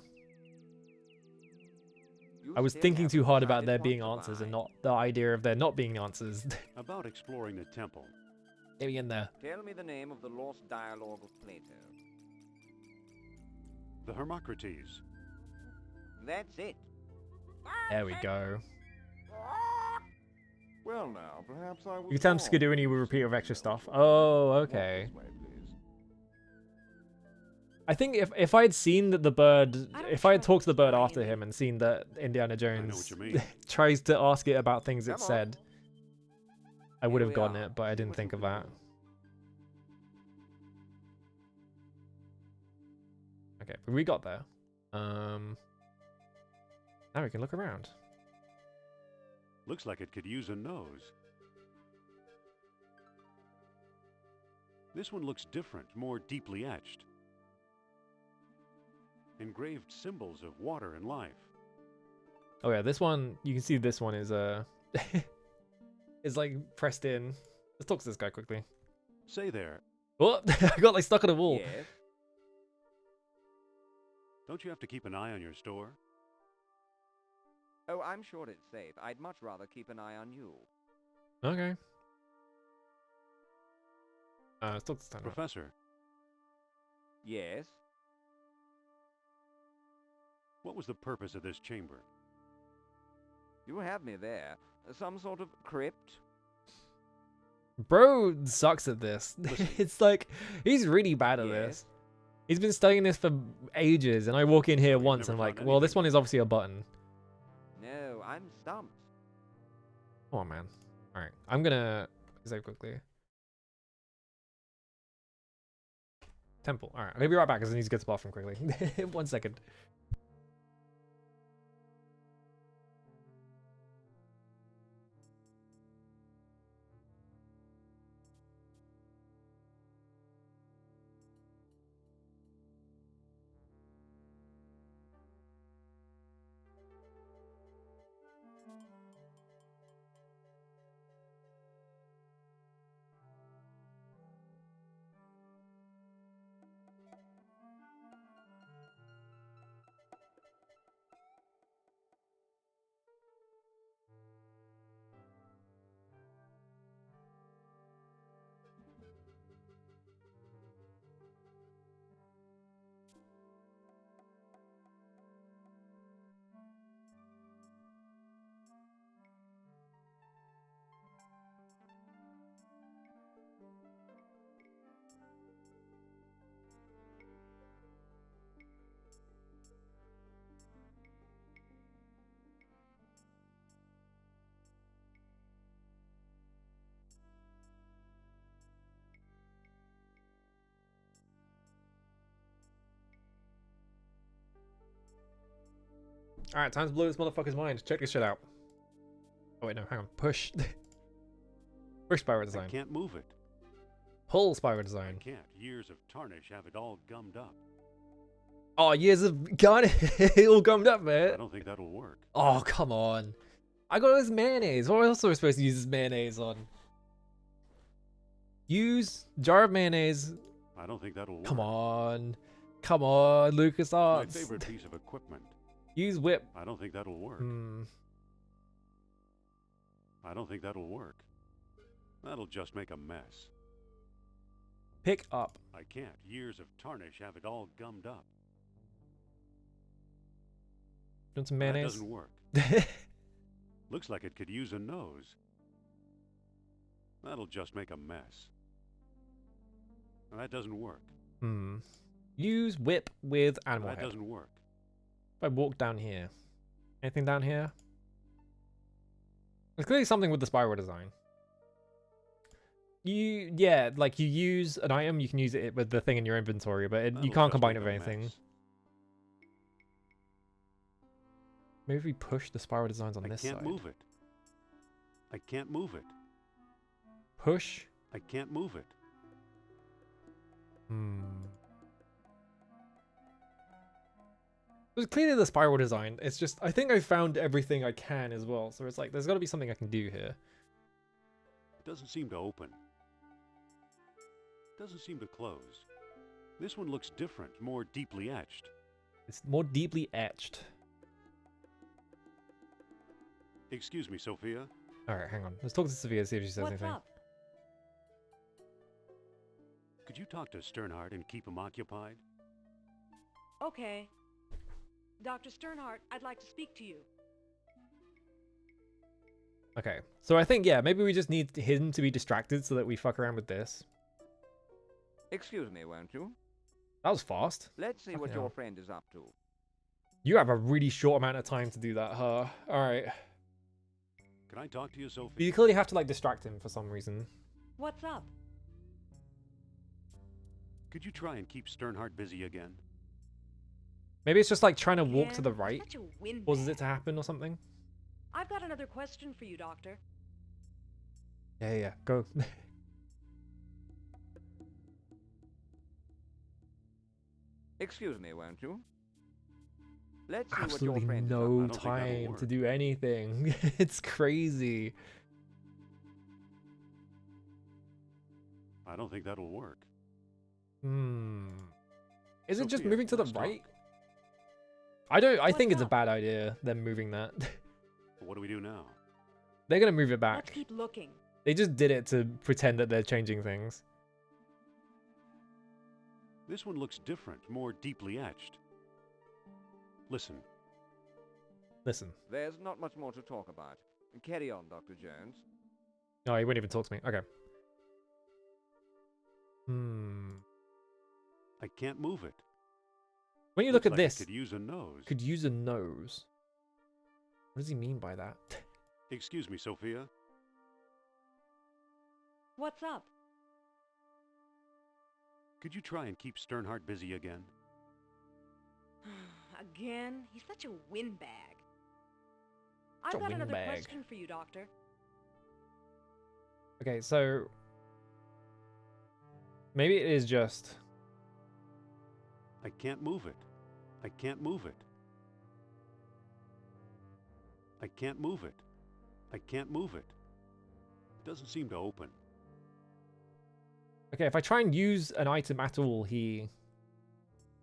You I was still thinking too haven't hard about decided there what being to answers buy. and not the idea of there not being answers. about exploring the temple. Get me in there. Tell me the name of the lost dialogue of Plato. The Hermocrates. That's it. There we go. Well now, perhaps I will. You can tell him skidoo and he will repeat with extra stuff. Oh, okay. This way, please. I think if I had seen that the bird, I don't if I had trust talked to the bird Brian. after him and seen that Indiana I know Jones what you mean. tries to ask it about things it Come on. said, I would Here have we gotten are. it, but I See didn't what think you of can that. do. Okay, but we got there. Now we can look around. Looks like it could use a nose. This one looks different, more deeply etched. Engraved symbols of water and life. Oh yeah, this one, you can see this one is is like pressed in. Let's talk to this guy quickly. Say there, Oh, I got like stuck on a wall. Yes? don't you have to keep an eye on your store? Oh, I'm sure it's safe. I'd much rather keep an eye on you. Okay. Let's talk to Stan. Professor, Yes? what was the purpose of this chamber? You have me there. Some sort of crypt? Bro sucks at this. Listen. It's like he's really bad at Yes? this. He's been studying this for ages, and I walk in here We've once never and I'm like, found well, this anything. one is obviously a button. No, I'm stumped. Come on, man. All right, I'm gonna save quickly. Temple. All right, I'll be right back because I need to get to the bathroom quickly. 1 second. All right, time to blow this motherfucker's mind. Check this shit out. Oh wait, no, hang on. Push. Push spiral I design. can't move it. Pull spiral I design. can't. Years of tarnish have it all gummed up. Oh, years of got it all gummed up, I man. don't think that'll work. Oh, come on. I got this mayonnaise. What else am I supposed to use this mayonnaise on? Use jar of mayonnaise. I don't think that'll work. Come on. Come on, Lucas My Arts. favorite piece of equipment. Use whip. I don't think that'll work. Hmm. I don't think that'll work. That'll just make a mess. Pick up. I can't. Years of tarnish have it all gummed up. Want some That mayonnaise? doesn't work. Looks like it could use a nose. That'll just make a mess. That doesn't work. Hmm. Use whip with animal That head. doesn't work. If I walk down here. Anything down here? There's clearly something with the spiral design. Yeah, like you use an item, you can use it with the thing in your inventory, but you That'll can't just combine it make with a anything. mess. Maybe if we push the spiral designs on I this can't side. move it. I can't move it. Push. I can't move it. Hmm. It was clearly the spiral design. It's just, I think I found everything I can as well. So it's like, there's got to be something I can do here. It doesn't seem to open. Doesn't seem to close. This one looks different, more deeply etched. It's more deeply etched. Excuse me, Sophia. All right, hang on. Let's talk to Sophia, see if she says What's anything. up? Could you talk to Sternhardt and keep him occupied? Okay. Dr. Sternhardt, I'd like to speak to you. Okay, so I think, yeah, maybe we just need him to be distracted so that we fuck around with this. Excuse me, won't you? That was fast. Let's see what Fucking your hell. friend is up to. You have a really short amount of time to do that, huh? Alright. Can I talk to you, Sophia? But you clearly have to, like, distract him for some reason. What's up? Could you try and keep Sternhardt busy again? Maybe it's just, like, trying to walk to Again? the right. Such a windbag. Causes it to happen or something. I've got another question for you, Doctor. Yeah, go. Excuse me, won't you? Let's see what your Absolutely friend is up no don't think that'll time to work. do anything. It's crazy. I don't think that'll work. Hmm. Is it just Sophia, moving to the let's talk. right? I think What's it's a up? bad idea, them moving that. What do we do now? They're gonna move it Let's back. keep looking. They just did it to pretend that they're changing things. This one looks different, more deeply etched. Listen, Listen. There's not much more to talk about. Carry on, Dr. Jones. Oh, he wouldn't even talk to me. Okay. Hmm. I can't move it. When you look Looks at like it this, could use a nose. could use a nose. What does he mean by that? Excuse me, Sophia. What's up? Could you try and keep Sternhardt busy again? Again? He's such a windbag. I've a got another windbag. question for you, Doctor. Okay, so maybe it is just I can't move it. I can't move it. I can't move it. I can't move it. It doesn't seem to open. okay. If I try and use an item at all, he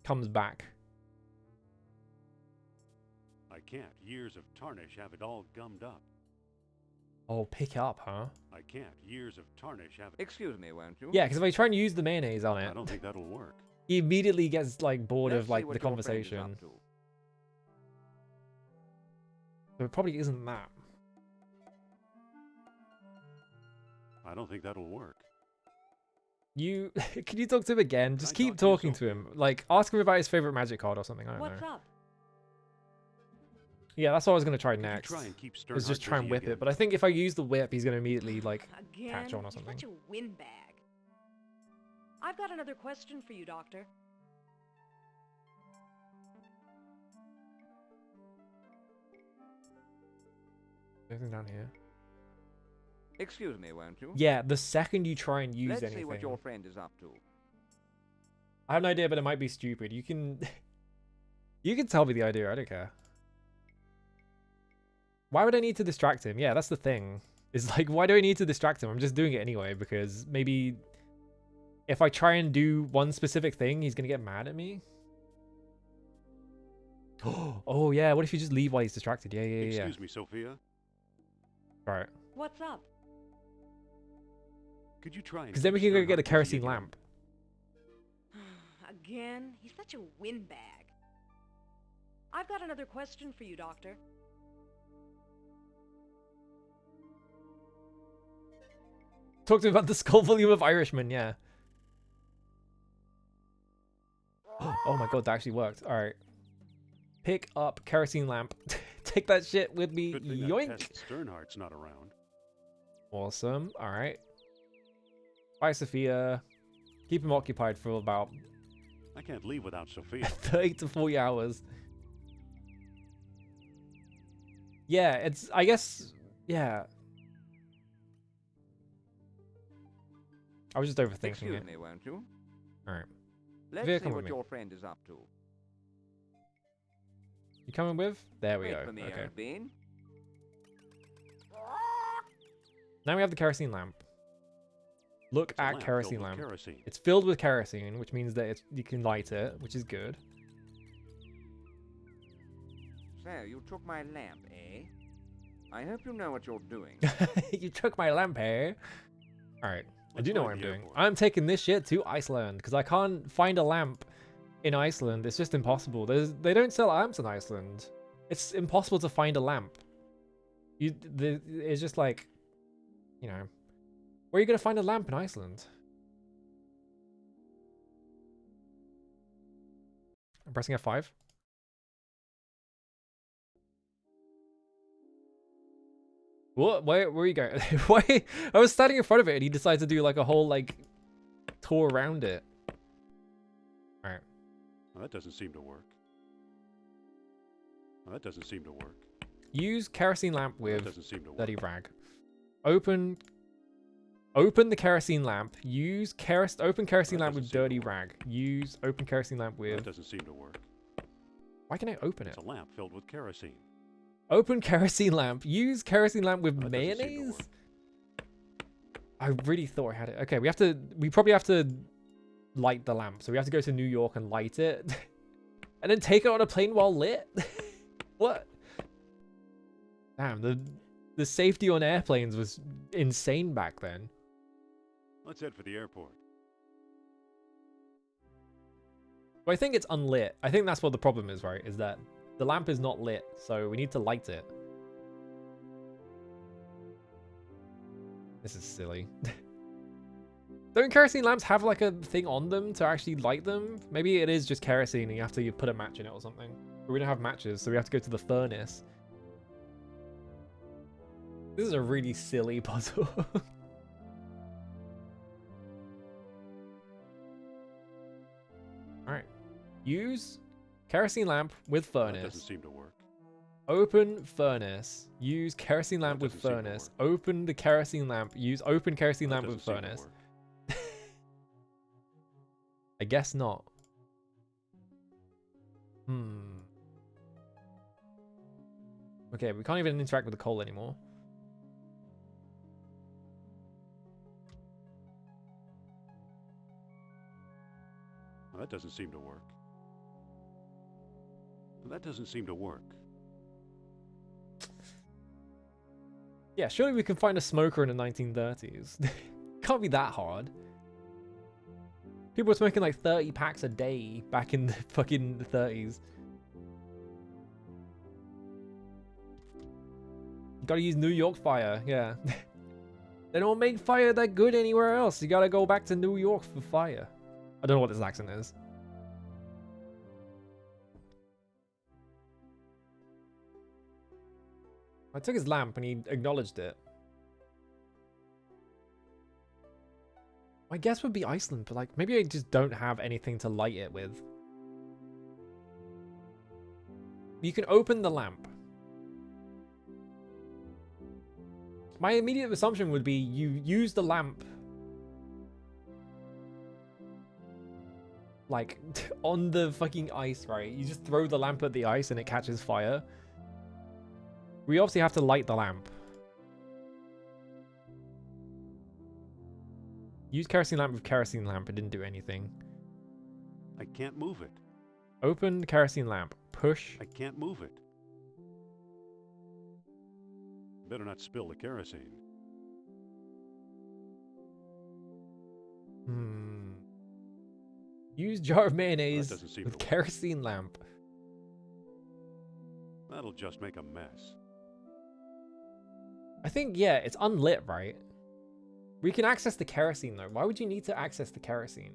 comes back. I can't. Years of tarnish have it all gummed up. Oh, pick up, huh? I can't. Years of tarnish have it. Excuse me, won't you? Yeah, because if I try and use the mayonnaise on I it, don't think that'll work. he immediately gets like bored Let's of see like what the your friend is conversation. up to. So it probably isn't that. I don't think that'll work. You can you talk to him again? Just I keep talk to you, talking to him. Like ask him about his favorite magic card or something. I don't What's know. up? Yeah, that's what I was gonna try Could you next. try and keep Is Sternhardt just try and busy whip again? it. But I think if I use the whip, he's gonna immediately like Again? catch on or He's something. such a windbag. I've got another question for you, Doctor. Anything down here? Excuse me, won't you? Yeah, the second you try and use Let's anything, see what your friend is up to. I have no idea, but it might be stupid. You can, you can tell me the idea. I don't care. Why would I need to distract him? Yeah, that's the thing. It's like, why do I need to distract him? I'm just doing it anyway because maybe if I try and do one specific thing, he's gonna get mad at me. Oh yeah, what if you just leave while he's distracted? Yeah. Excuse me, Sophia. Right. What's up? Could you try and Because then we keep can go get a Sternhardt busy kerosene again? lamp. Again? He's such a windbag. I've got another question for you, Doctor. Talk to him about the skull volume of Irishman, yeah. Oh my god, that actually worked. Alright. Pick up kerosene lamp. Take that shit with me. Good thing that Yoink. pest Sternhardt's not around. Awesome. Alright. Bye, Sophia. Keep him occupied for about I can't leave without Sophia. 30 to 40 hours. Yeah, it's, I guess, yeah. I was just overthinking Excuse it. me, won't you? Alright. Let's Sophia, see come what with me. your friend is up to. You coming with? There we Wait go. for me, Okay. old bean. Now we have the kerosene lamp. Look It's a at lamp kerosene filled with lamp. kerosene. It's filled with kerosene, which means that it's, you can light it, which is good. So, you took my lamp, eh? I hope you know what you're doing. You took my lamp, eh? Alright, I Let's do know find what I'm the doing. airport. I'm taking this shit to Iceland, because I can't find a lamp in Iceland. It's just impossible. They don't sell lamps in Iceland. It's impossible to find a lamp. It's just like, you know, where are you going to find a lamp in Iceland? I'm pressing F5. What? Where are you going? Why? I was standing in front of it and he decided to do like a whole like tour around it. Alright. Well, that doesn't seem to work. Well, that doesn't seem to work. Use kerosene lamp Well, that with doesn't seem to work. dirty rag. Open the kerosene lamp. Use open kerosene That lamp with doesn't seem to dirty work. rag. Use open kerosene lamp Well, with. that doesn't seem to work. Why can I open it? It's a lamp filled with kerosene. Open kerosene lamp. Use kerosene lamp with Well, that doesn't seem to mayonnaise. work. I really thought I had it. Okay, we probably have to light the lamp. So we have to go to New York and light it. And then take it on a plane while lit? What? Damn, the safety on airplanes was insane back then. Let's head for the airport. But I think it's unlit. I think that's what the problem is, right? Is that the lamp is not lit, so we need to light it. This is silly. Don't kerosene lamps have like a thing on them to actually light them? Maybe it is just kerosene and you have to put a match in it or something. But we don't have matches, so we have to go to the furnace. This is a really silly puzzle. Use kerosene lamp with That doesn't furnace. seem to work. Open furnace. Use kerosene lamp That with doesn't seem to furnace. work. Open the kerosene lamp. Use open kerosene That lamp with doesn't seem to furnace. work. I guess not. Okay, we can't even interact with the coal anymore. Well, that doesn't seem to work. That doesn't seem to work. Yeah, surely we can find a smoker in the 1930s. Can't be that hard. People were smoking like 30 packs a day back in the fucking 30s. You gotta use New York fire, yeah. They don't make fire that good anywhere else. You gotta go back to New York for fire. I don't know what this accent is. I took his lamp and he acknowledged it. My guess would be Iceland, but like maybe I just don't have anything to light it with. You can open the lamp. My immediate assumption would be you use the lamp like on the fucking ice, right? You just throw the lamp at the ice and it catches fire. We obviously have to light the lamp. Use kerosene lamp with kerosene lamp. It didn't do anything. I can't move it. Open kerosene lamp. Push. I can't move it. Better not spill the kerosene. Use jar of That mayonnaise doesn't seem with to work. kerosene lamp. That'll just make a mess. I think, yeah, it's unlit, right? We can access the kerosene, though. Why would you need to access the kerosene?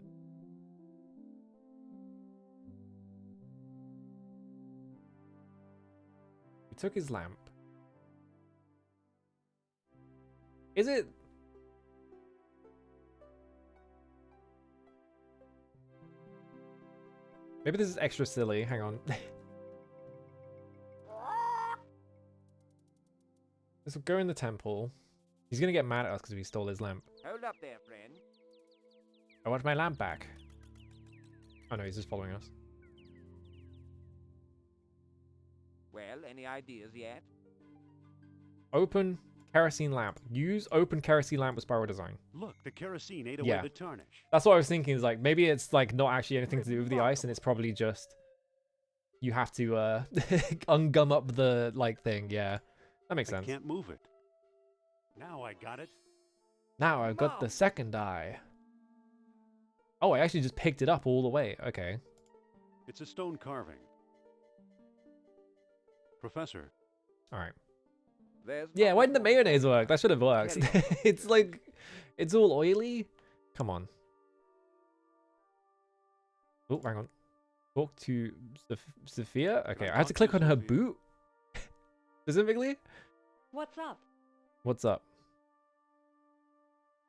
We took his lamp. Is it... Maybe this is extra silly. Hang on. Let's go in the temple. He's gonna get mad at us because we stole his lamp. Hold up there, friend. I want my lamp back. Oh no, he's just following us. Well, any ideas yet? Open kerosene lamp. Use open kerosene lamp with spiral design. Look, the kerosene ate away Yeah. the tarnish. That's what I was thinking. Is like maybe it's like not actually anything to do with the ice, and it's probably just you have to ungum up the like thing. Yeah, that makes I sense. can't move it. Now I got it. Now I've got the second eye. Oh, I actually just picked it up all the way. Okay. It's a stone carving. Professor, All right. There's Yeah, why didn't the nothing more mayonnaise work? That should have worked. Carry on. It's like, it's all oily. Come on. Oh, hang on. Talk to Sophia? Okay, I had to talk to click on her Sophia? boot. Specifically? What's up? What's up?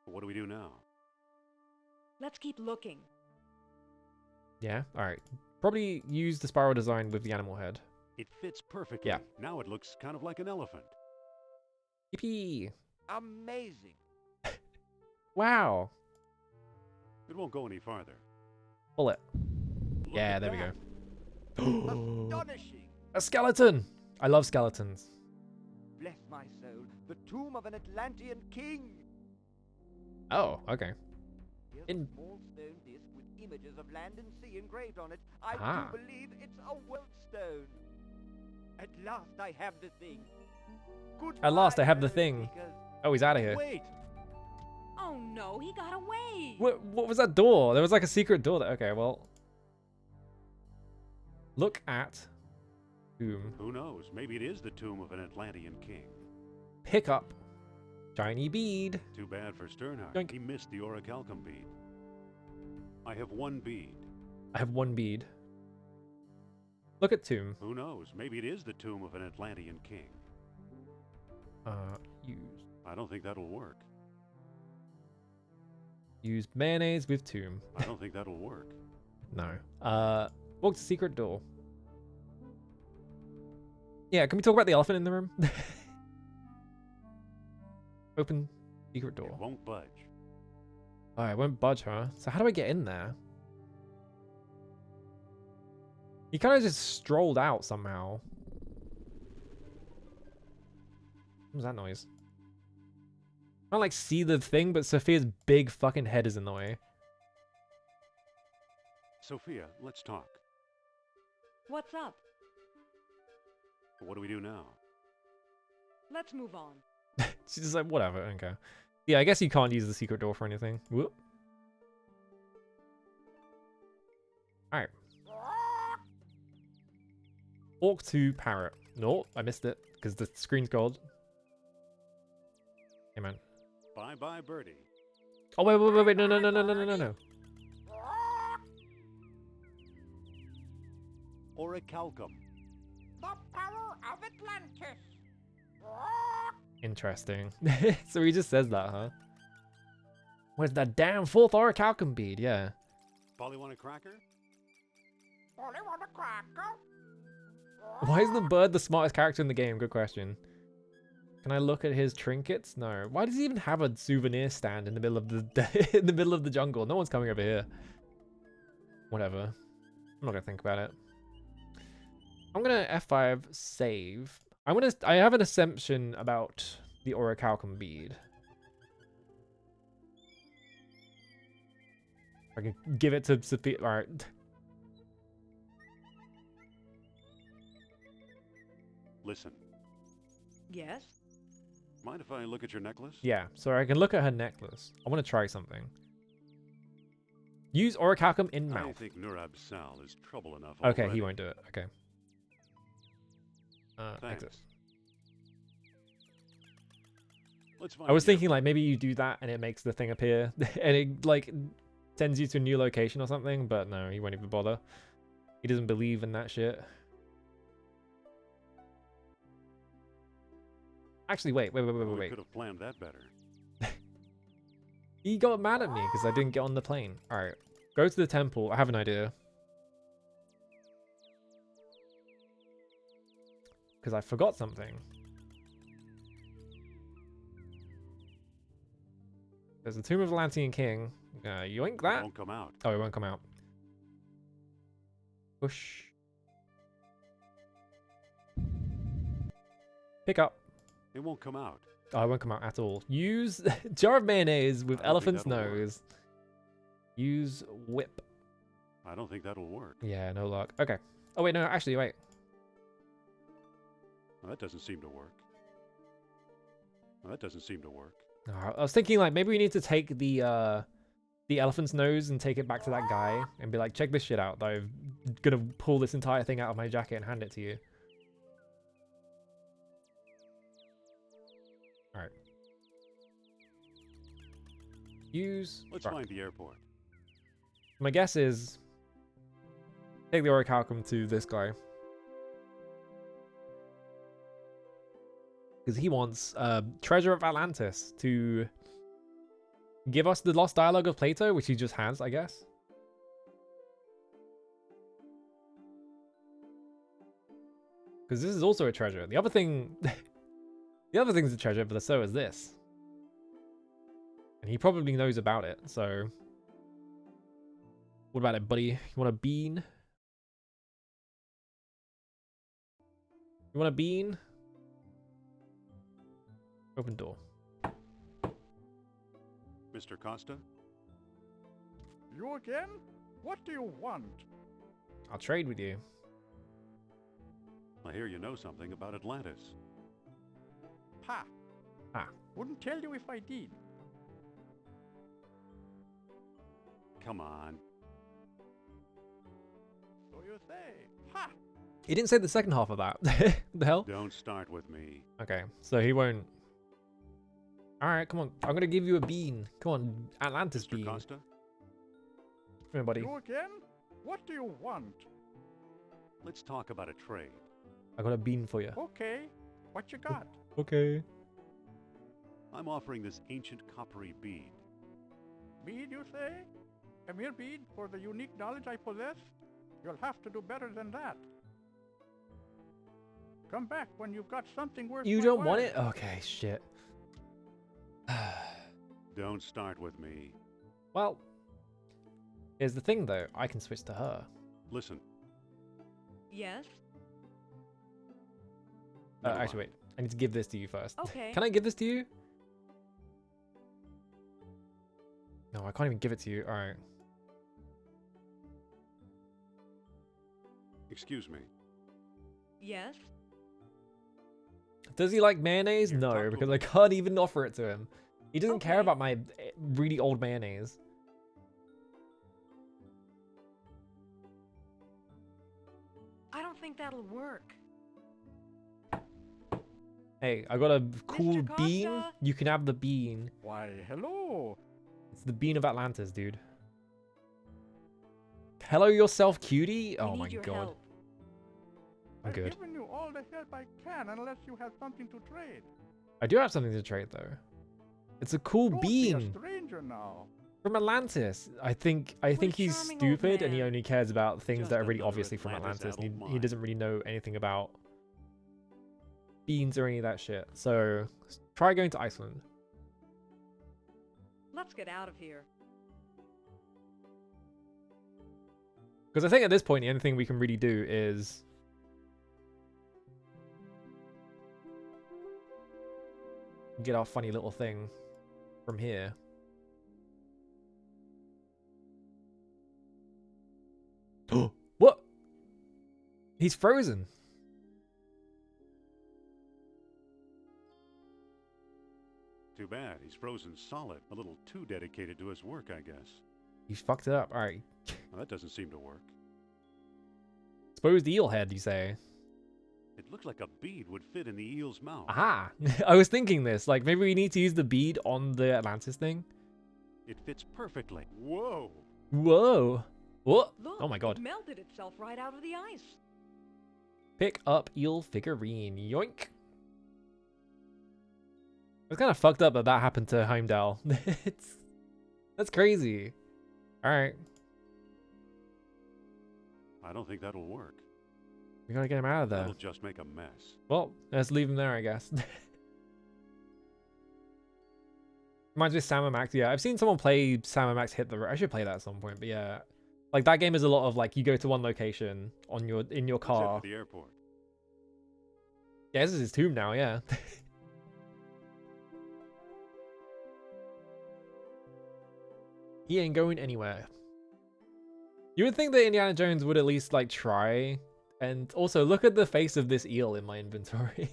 what do we do now? Let's keep looking. Yeah, alright. Probably use the spiral design with the animal head. It fits perfectly. Yeah. Now it looks kind of like an elephant. Yippee! Amazing. Wow! It won't go any farther. Pull it. Look Yeah, at there we that. go. Astonishing. A skeleton! I love skeletons. Bless my soul. The tomb of an Atlantean king. Oh, okay. Here's In- a small stone disc with images of land and sea engraved on it. I Ah. do believe it's a world stone. At last I have the thing. At last I have the Goodbye, thing. seekers. Oh, he's out of here. Wait! Oh no, he got away! What was that door? There was like a secret door there. Okay, well. Look at tomb. Who knows? Maybe it is the tomb of an Atlantean king. Pick up shiny bead. Too bad for Sternhardt. Yoink. He missed the orichalcum bead. I have one bead. I have one bead. Look at tomb. Who knows? Maybe it is the tomb of an Atlantean king. Use I don't think that'll work. use mayonnaise with tomb. I don't think that'll work. No. Walk to secret door. Yeah, can we talk about the elephant in the room? Open secret It door. won't budge. Oh, it won't budge, huh? So how do I get in there? He kind of just strolled out somehow. What was that noise? I don't like see the thing, but Sophia's big fucking head is in the way. Sophia, let's talk. What's up? What do we do now? Let's move on. She's just like, whatever, okay. Yeah, I guess you can't use the secret door for anything. Whoop. Alright. Walk to parrot. No, I missed it because the screen's gold. Hey, man. Bye-bye, birdie. Oh, wait. No. Orichalcum. The power of Atlantis. Interesting. So he just says that, huh? Where's that damn fourth orichalcum bead? Yeah. Polly want a cracker? Only want a cracker. Why is the bird the smartest character in the game? Good question. Can I look at his trinkets? No. Why does he even have a souvenir stand in the middle of the in the middle of the jungle? No one's coming over here. Whatever. I'm not gonna think about it. I'm gonna F5 save. I have an assumption about the orichalcum bead. I can give it to Sophia. All right. Listen, Yes? mind if I look at your necklace? Yeah, so I can look at her necklace. I want to try something. Use orichalcum in I mouth. think Nurab Sal is trouble enough Okay, already. he won't do it. Okay. Thanks. Exit. Let's find I was the thinking like maybe you do that and it makes the thing appear and it like sends you to a new location or something, but no, he won't even bother. He doesn't believe in that shit. Actually, wait. We could have planned that better. He got mad at me because I didn't get on the plane. Alright, go to the temple. I have an idea. Because I forgot something. There's the Tomb of the Atlantean King. Yoink It that. won't come out. Oh, it won't come out. Push. Pick up. It won't come out. Oh, it won't come out at all. Use jar of mayonnaise with I don't think elephant's that'll work. nose. Use whip. I don't think that'll work. Yeah, no luck. Okay. Oh, wait, no, actually, wait. Well, that doesn't seem to work. Well, that doesn't seem to work. I was thinking, like, maybe we need to take the elephant's nose and take it back to that guy and be like, check this shit out. I'm gonna pull this entire thing out of my jacket and hand it to you. Alright. Use... Let's right. find the airport. My guess is... take the orichalcum to this guy. Because he wants Treasure of Atlantis to give us the lost dialogue of Plato, which he just has, I guess. Because this is also a treasure. The other thing... the other thing's a treasure, but so is this. And he probably knows about it, so... What about it, buddy? You want a bean? You want a bean? Open door. Mr. Costa? You again? What do you want? I'll trade with you. I hear you know something about Atlantis. Ha! Ah. Wouldn't tell you if I did. Come on. So you say. Ha! He didn't say the second half of that. What the hell? Don't start with me. Okay, so he won't. Alright, come on. I'm gonna give you a bean. Come on, Atlantis Mr. bean. Costa? Come here, buddy. You again? What do you want? Let's talk about a trade. I got a bean for you. Okay. What you got? Okay. I'm offering this ancient coppery bead. Bead, you say? A mere bead for the unique knowledge I possess? You'll have to do better than that. Come back when you've got something worth You my don't want while. it? Okay, shit. Don't start with me. Well, here's the thing though. I can switch to her. Listen, Yes? never Actually, mind. wait. I need to give this to you first. Okay. Can I give this to you? No, I can't even give it to you. All right. Excuse me. Yes? Does he like mayonnaise? Here, talk No, to because him. I can't even offer it to him. He doesn't care Okay. about my really old mayonnaise. I don't think that'll work. Hey, I got a cool Mr. bean. Costa? You can have the bean. Why, hello. It's the bean of Atlantis, dude. Hello yourself, cutie. I Oh need my your god. help. I'm good. I've given you all the help I can unless you have something to trade. I do have something to trade though. It's a cool Don't be a bean stranger now. from Atlantis. I think a he's charming old stupid and he man. only cares about things Just that are really another obviously from Atlantis Atlantis. And adult he mind. doesn't really know anything about beans or any of that shit. So try going to Iceland. Let's get out of here. Because I think at this point the only thing we can really do is get our funny little thing from here. What? He's frozen. Too bad. He's frozen solid. A little too dedicated to his work, I guess. He's fucked it up. All right. Well, that doesn't seem to work. Exposed eel head, you say? It looks like a bead would fit in the eel's mouth. Aha! I was thinking this. Like, maybe we need to use the bead on the Atlantis thing. It fits perfectly. Whoa! Whoa! What? Look, Oh my god. it melted itself right out of the ice. Pick up eel figurine. Yoink! It's kind of fucked up that that happened to Heimdall. That's crazy. Alright. I don't think that'll work. We gotta get him out of there. That'll just make a mess. Well, let's leave him there, I guess. Reminds me of Sam and Max. Yeah, I've seen someone play Sam and Max Hit the Road. I should play that at some point, but yeah. Like, that game is a lot of, like, you go to one location on your in your Let's head car. for the airport. Yeah, this is his tomb now, yeah. He ain't going anywhere. You would think that Indiana Jones would at least, like, try. And also, look at the face of this eel in my inventory.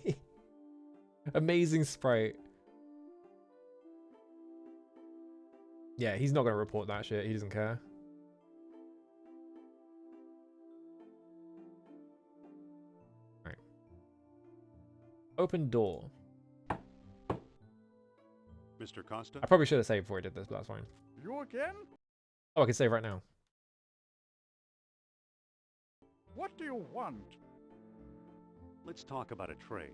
Amazing sprite. Yeah, he's not going to report that shit. He doesn't care. Alright. Open door. Mr. Costa? I probably should have saved before I did this, but that's fine. You again? Oh, I can save right now. What do you want? Let's talk about a trade.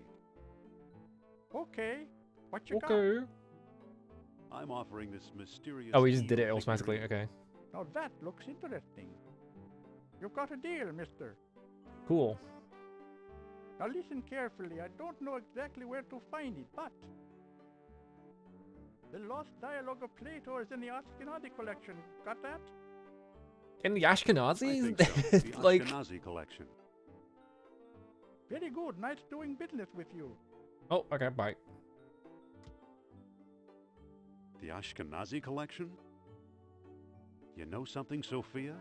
Okay. What you got? Okay. I'm offering this mysterious... Oh, we just did eel it automatically. figurine. Okay. Now that looks interesting. You've got a deal, mister. Cool. Now listen carefully. I don't know exactly where to find it, but... The Lost Dialogue of Plato is in the Ashkenazi collection. Got that? In the I Ashkenazis? think so. The Like... Ashkenazi collection. Very good. Nice doing business with you. Oh, okay, bye. The Ashkenazi collection? You know something, Sophia?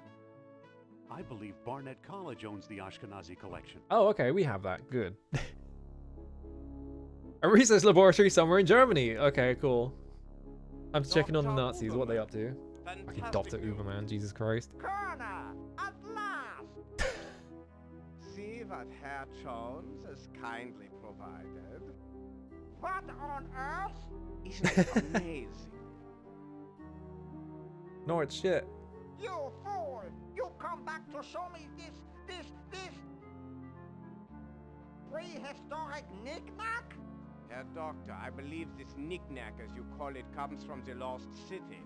I believe Barnett College owns the Ashkenazi collection. Oh, okay, we have that. Good. A research laboratory somewhere in Germany. Okay, cool. I'm checking on the Nazis. What are they up to? Fucking Dr. Uberman, Jesus Christ. Kerner, at last! See what Herr Jones has kindly provided. What on earth? Isn't it amazing? No, it's shit. You fool! You come back to show me this prehistoric knick-knack? Herr Doctor, I believe this knick-knack, as you call it, comes from the lost city.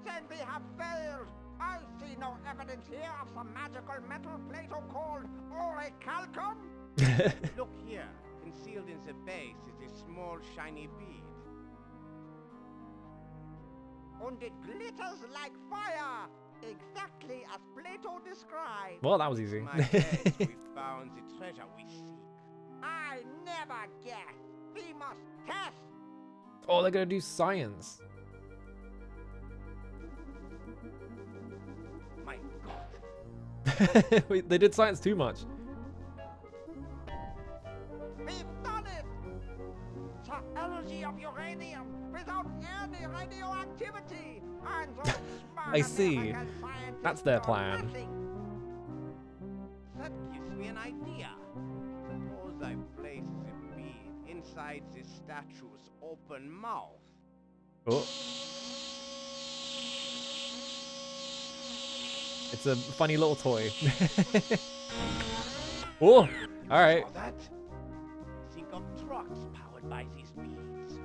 Then we have failed! I see no evidence here of some magical metal Plato called orichalcum. Look here. Concealed in the base is a small shiny bead. And it glitters like fire, exactly as Plato described. Well, that was easy. My guess, we found the treasure we seek. I never guess. We must test. Oh, they're gonna do science. My God. Wait, they did science too much. We've done it! The energy of uranium without any radioactivity! And those smart I see. American scientists That's their know plan. nothing. That gives me an idea. Suppose I place the bead inside the statue's open mouth. Oh. It's a funny little toy. Oh, all right. Saw that? Think of trucks powered by these beads.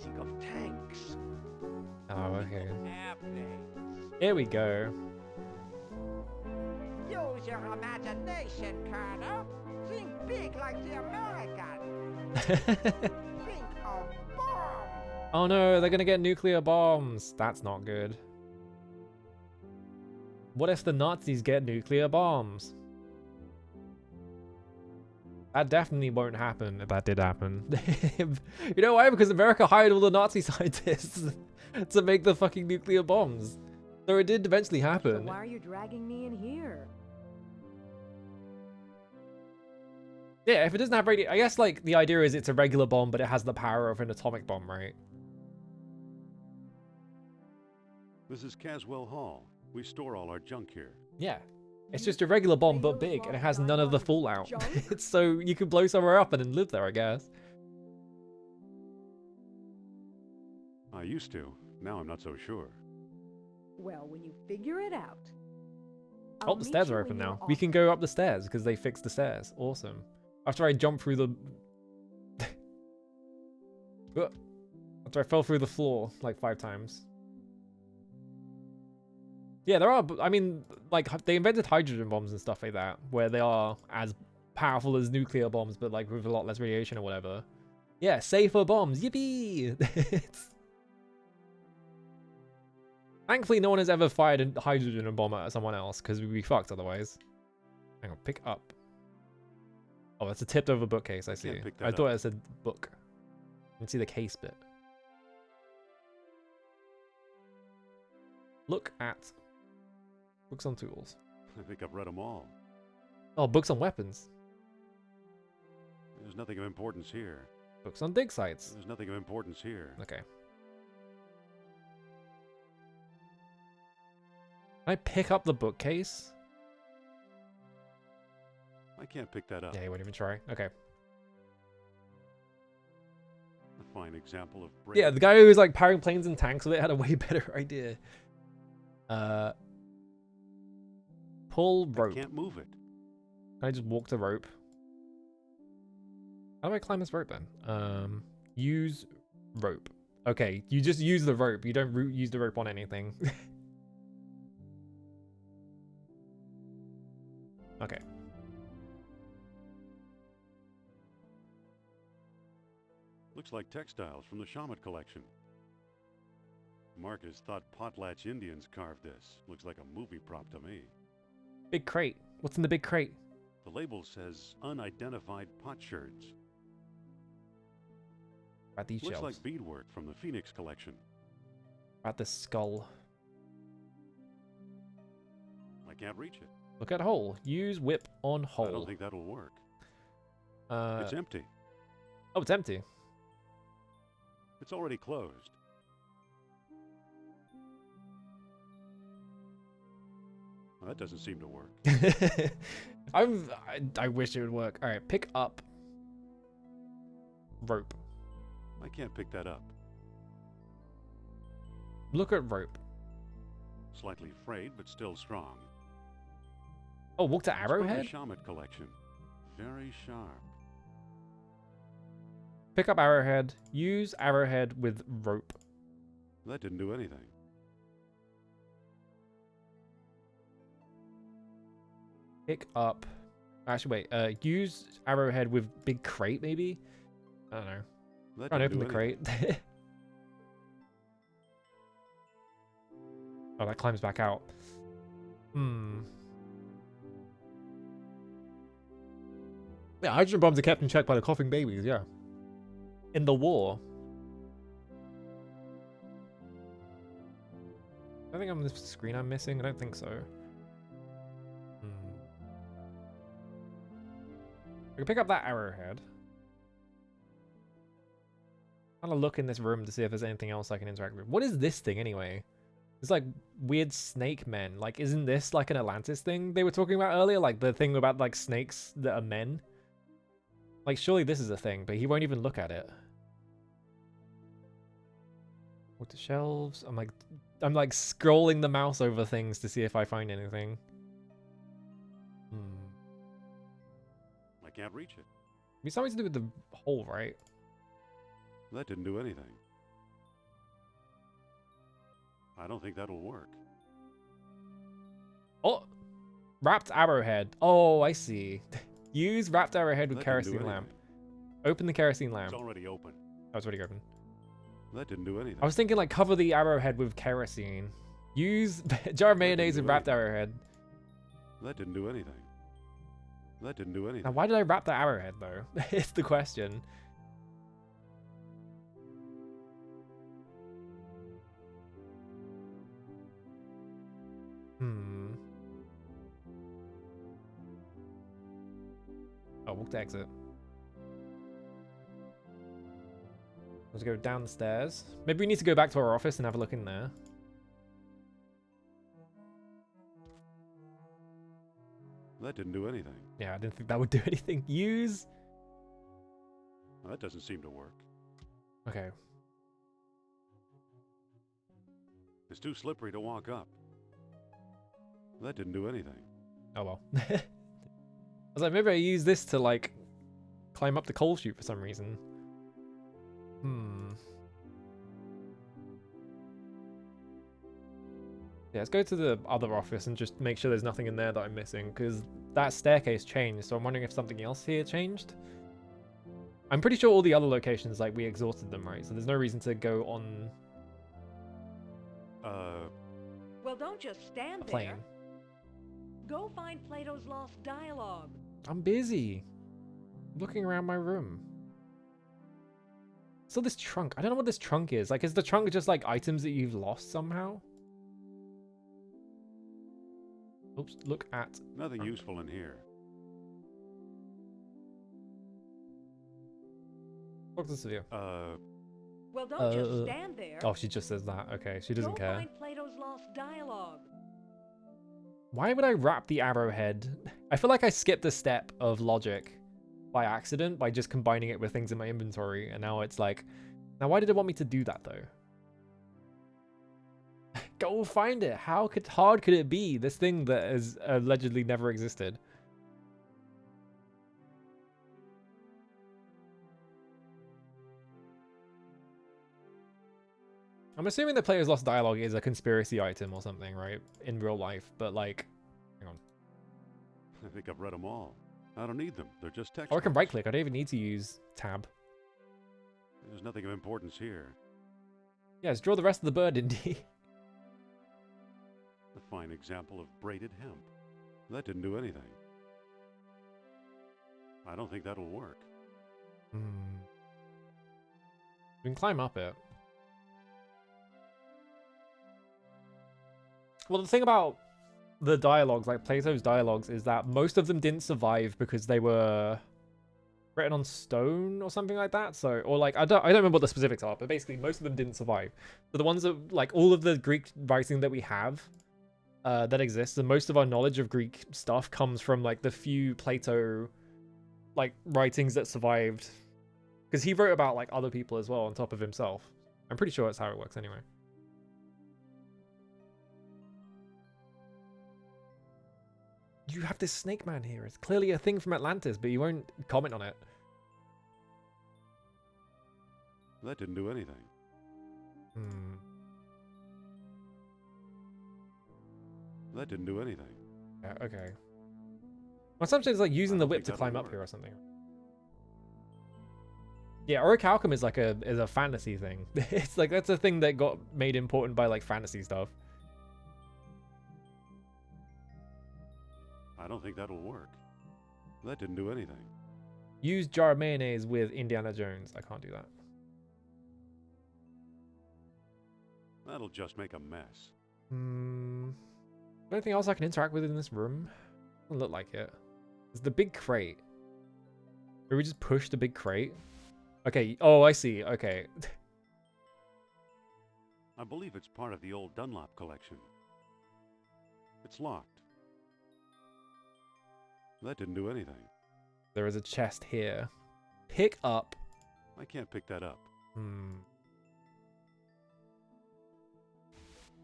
Think of tanks. Oh, okay. Airplanes. Here we go. Use your imagination, Colonel. Think big like the Americans. Think of bombs. Oh no, they're gonna get nuclear bombs. That's not good. What if the Nazis get nuclear bombs? That definitely won't happen if that did happen. You know why? Because America hired all the Nazi scientists to make the fucking nuclear bombs. So it did eventually So happen. why are you dragging me in here? Yeah, if it doesn't have radio, I guess like the idea is it's a regular bomb, but it has the power of an atomic bomb, right? This is Caswell Hall. We store all our junk here. Yeah. It's just a regular bomb, but big, and it has none of the fallout. It's so you could blow somewhere up and then live there, I guess. I used to. Now I'm not so sure. Well, when you figure it out. Oh, I'll the meet stairs you are in open your now. We can go up the stairs because they fixed the stairs. Awesome. After I jumped through the... After I fell through the floor like 5 times. Yeah, there are... I mean, like, they invented hydrogen bombs and stuff like that, where they are as powerful as nuclear bombs, but like with a lot less radiation or whatever. Yeah, safer bombs. Yippee! Thankfully, no one has ever fired a hydrogen bomb at someone else, because we'd be fucked otherwise. Hang on, pick up. Oh, that's a tipped over bookcase, I see. can't pick I that thought up. it said book. You can see the case bit. Look at books on tools. I think I've read them all. Oh, books on weapons. There's nothing of importance here. Books on dig sites. There's nothing of importance here. Okay. Can I pick up the bookcase? I can't pick that up. Yeah, you won't even try. Okay. A fine example of Yeah, the guy who was like powering planes and tanks with it had a way better idea. Pull rope. I can't move it. Can I just walk the rope? How do I climb this rope then? Use rope. Okay, you just use the rope. You don't use the rope on anything. Okay. Looks like textiles from the Shamat collection. Marcus thought Potlatch Indians carved this. Looks like a movie prop to me. Big crate. What's in the big crate? The label says unidentified potsherds. At these Looks shelves. like beadwork from the Phoenix collection. At the skull. I can't reach it. Look at hole. Use whip on hole. I don't think that'll work. Uh, It's empty. Oh, it's empty. It's already closed. Well, that doesn't seem to work. I wish it would work. All right, pick up rope. I can't pick that up. Look at rope. Slightly frayed, but still strong. Oh, walk to It's from arrowhead. the Shamat collection. Very sharp. Pick up arrowhead. Use arrowhead with rope. That didn't do anything. Pick up. Actually, wait. Use arrowhead with big crate, maybe? I don't know. That Try and didn't open the do anything. crate. Oh, that climbs back out. Hmm. Yeah, hydrogen bombs are kept in check by the coughing babies, yeah. In the war. I think I'm the screen I'm missing. I don't think so. I can pick up that arrowhead. I'm gonna look in this room to see if there's anything else I can interact with. What is this thing anyway? It's like weird snake men. Like, isn't this like an Atlantis thing they were talking about earlier? Like the thing about like snakes that are men? Like, surely this is a thing, but he won't even look at it. What the shelves? I'm like scrolling the mouse over things to see if I find anything. I can't reach it. It'd be something to do with the hole, right? That didn't do anything. I don't think that'll work. Oh! Wrapped arrowhead. Oh, I see. Use wrapped arrowhead with That didn't do kerosene lamp. anything. Open the kerosene lamp. It's already open. Oh, it's already open. That didn't do anything. I was thinking like cover the arrowhead with kerosene. Use jar of mayonnaise with wrapped arrowhead. That didn't do anything. That didn't do anything. Now, why did I wrap the arrowhead though? It's the question. Oh, walk to exit. Let's go down the stairs. Maybe we need to go back to our office and have a look in there. That didn't do anything. Yeah, I didn't think that would do anything. Use. That doesn't seem to work. Okay. It's too slippery to walk up. That didn't do anything. Oh well. I was like, maybe I use this to like climb up the coal chute for some reason. Yeah, let's go to the other office and just make sure there's nothing in there that I'm missing, because that staircase changed, so I'm wondering if something else here changed. I'm pretty sure all the other locations, like, we exhausted them, right? So there's no reason to go on Well, don't just stand a plane. there. Go find Plato's Lost Dialogue. I'm busy. I'm looking around my room. So this trunk, I don't know what this trunk is. Like, is the trunk just like items that you've lost somehow? Oops, look at... Nothing useful in here. Talk to Severe. Well, don't just stand there. Oh, she just says that. Okay, she doesn't care. Go find Plato's Lost Dialogue. Why would I wrap the arrowhead? I feel like I skipped a step of logic by accident by just combining it with things in my inventory, and now it's like, now why did it want me to do that though? Go find it. How hard could it be? This thing that has allegedly never existed. I'm assuming the Player's Lost Dialogue is a conspiracy item or something, right? In real life, but like, hang on. I think I've read them all. I don't need them. They're just text. Or I can right click. I don't even need to use tab. There's nothing of importance here. Yeah, just draw the rest of the bird, Indy. A fine example of braided hemp. That didn't do anything. I don't think that'll work. We can climb up it. Well, the thing about the dialogues, like Plato's dialogues, is that most of them didn't survive because they were written on stone or something like that. So, or like, I don't remember what the specifics are, but basically most of them didn't survive. So the ones that, like, all of the Greek writing that we have that exists, and most of our knowledge of Greek stuff comes from like the few Plato like writings that survived, because he wrote about like other people as well on top of himself. I'm pretty sure that's how it works anyway. You have this snake man here. It's clearly a thing from Atlantis, but you won't comment on it. That didn't do anything. That didn't do anything. Yeah, okay. My assumption is like using the whip to climb up here or something. Yeah, orichalcum is like a fantasy thing. It's like that's a thing that got made important by like fantasy stuff. I don't think that'll work. That didn't do anything. Use jar of mayonnaise with Indiana Jones. I can't do that. That'll just make a mess. Anything else I can interact with in this room? Doesn't look like it. There's the big crate. Maybe we just push the big crate? Okay. Oh, I see. Okay. I believe it's part of the old Dunlop collection. It's locked. That didn't do anything. There is a chest here. Pick up. I can't pick that up.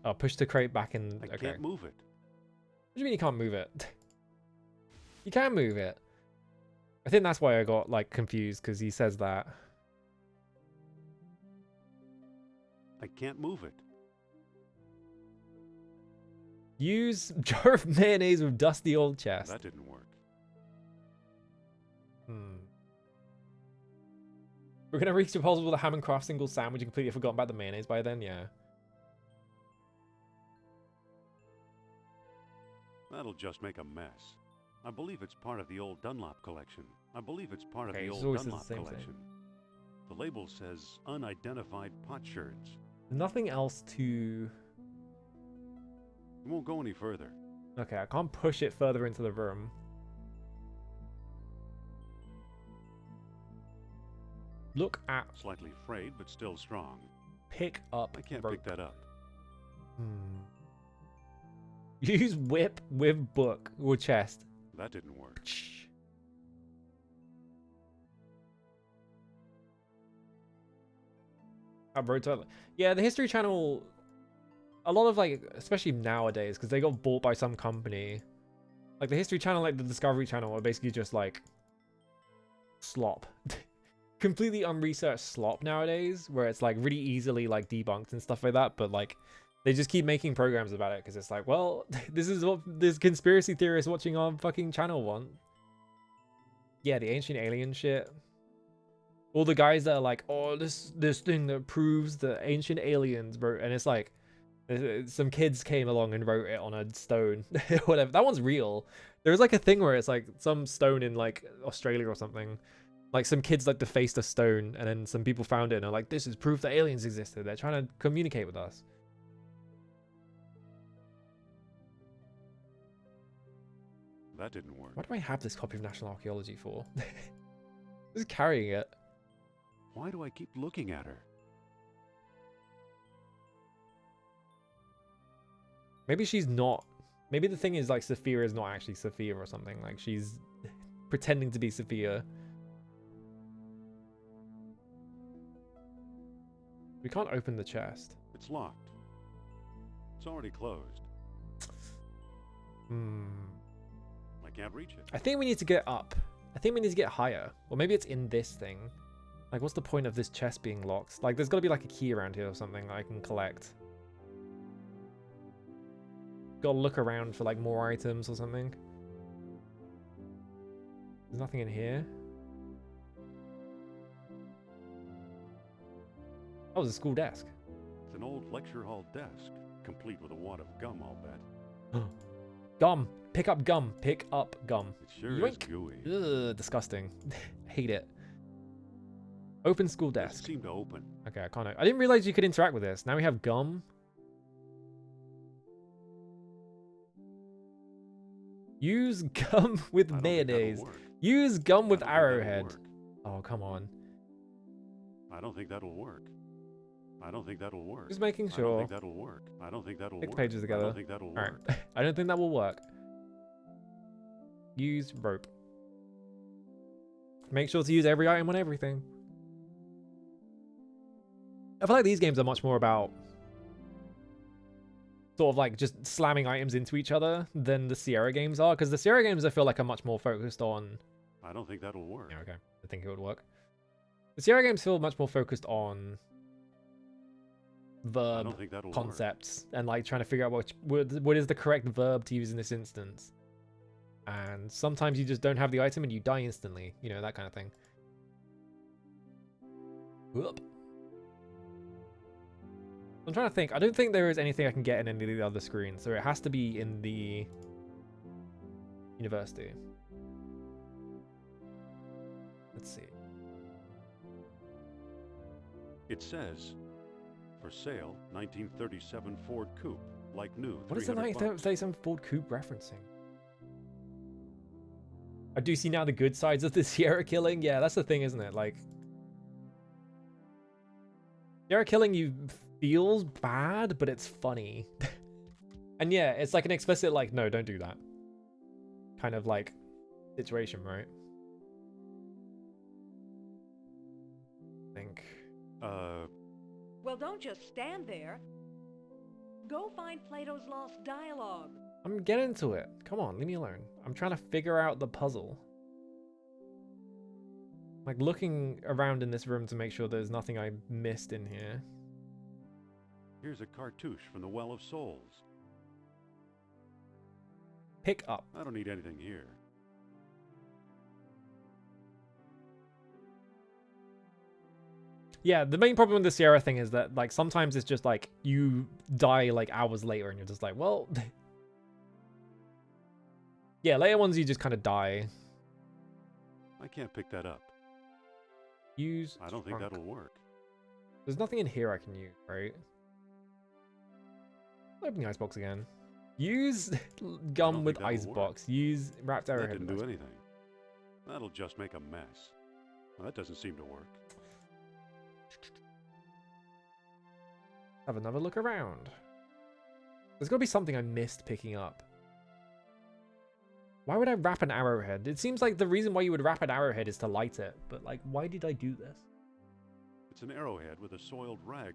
Oh, push the crate back in. I Okay. can't move it. What do you mean you can't move it? You can move it. I think that's why I got like confused, because he says that. I can't move it. Use jar of mayonnaise with dusty old chest. That didn't work. We're gonna reach the puzzle with a ham and craft single sandwich and completely forgotten about the mayonnaise by then, yeah. That'll just make a mess. I believe it's part of the old Dunlop collection. I believe it's part of Okay, the it's old always Dunlop the same collection. thing. The label says unidentified potsherds. Nothing else to... It won't go any further. Okay, I can't push it further into the room. Look at... Slightly frayed, but still strong. Pick up I can't rope. pick that up. Use whip with book or chest. That didn't work. Yeah, the History Channel, a lot of like, especially nowadays, because they got bought by some company, like the History Channel, like the Discovery Channel, are basically just like slop. Completely unresearched slop nowadays, where it's like really easily like debunked and stuff like that, but like they just keep making programs about it because it's like, well, this is what this conspiracy theorist watching our fucking channel want. Yeah, the ancient alien shit. All the guys that are like, oh, this thing that proves that ancient aliens wrote, and it's like some kids came along and wrote it on a stone, whatever. That one's real. There's like a thing where it's like some stone in like Australia or something. Like some kids like defaced a stone, and then some people found it and are like, this is proof that aliens existed. They're trying to communicate with us. That didn't work. Why do I have this copy of National Archaeology for? Just carrying it. Why do I keep looking at her? Maybe she's not. Maybe the thing is like Sophia is not actually Sophia or something. Like she's pretending to be Sophia. We can't open the chest. It's locked. It's already closed. I can't reach it. I think we need to get up. I think we need to get higher. Or maybe it's in this thing. Like, what's the point of this chest being locked? Like, there's got to be like a key around here or something that I can collect. Gotta look around for like more items or something. There's nothing in here. Oh, there's a school desk. It's an old lecture hall desk, complete with a wad of gum, I'll bet. Gum. Pick up gum. Pick up gum. It sure is Yoink. gooey. Ugh, disgusting. Hate it. Open school desk. It seemed to open. Okay, I can't. I didn't realize you could interact with this. Now we have gum. Use gum with I don't think that'll mayonnaise. work. Use gum with I don't think that'll arrowhead. work. Oh, come on. I don't think that'll work. I don't think that'll work. Just making I don't sure. think that'll work. I don't think that'll 6 work. pages I together. don't think that'll All right. work. I don't think that will work. Use rope. Make sure to use every item on everything. I feel like these games are much more about sort of like just slamming items into each other than the Sierra games are, because the Sierra games I feel like are much more focused on... I don't think that'll work. Yeah, okay. I think it would work. The Sierra games feel much more focused on I verb don't think that'll concepts and like trying to figure out what is the correct verb to use in this instance. And sometimes you just don't have the item and you die instantly. You know, that kind of thing. Whoop. I'm trying to think. I don't think there is anything I can get in any of the other screens, so it has to be in the university. Let's see. It says, for sale, 1937 Ford Coupe, like new. What is the 1937 Ford Coupe referencing? I do see now the good sides of the Sierra killing. Yeah, that's the thing, isn't it? Like, Sierra killing you feels bad, but it's funny. And yeah, it's like an explicit, like, no, don't do that kind of like situation, right? I think. Well, don't just stand there. Go find Plato's Lost Dialogue. I'm getting to it. Come on, leave me alone. I'm trying to figure out the puzzle. Like looking around in this room to make sure there's nothing I missed in here. Here's a cartouche from the Well of Souls. Pick up. I don't need anything here. Yeah, the main problem with the Sierra thing is that like sometimes it's just like you die like hours later and you're just like, well, yeah, later ones you just kind of die. I can't pick that up. Use. I don't think that'll work. There's nothing in here I can use, right? Open the icebox again. Use gum with icebox. Use wrapped arrowhead. That didn't do anything. That'll just make a mess. Well, that doesn't seem to work. Have another look around. There's got to be something I missed picking up. Why would I wrap an arrowhead? It seems like the reason why you would wrap an arrowhead is to light it. But like, why did I do this? It's an arrowhead with a soiled rag.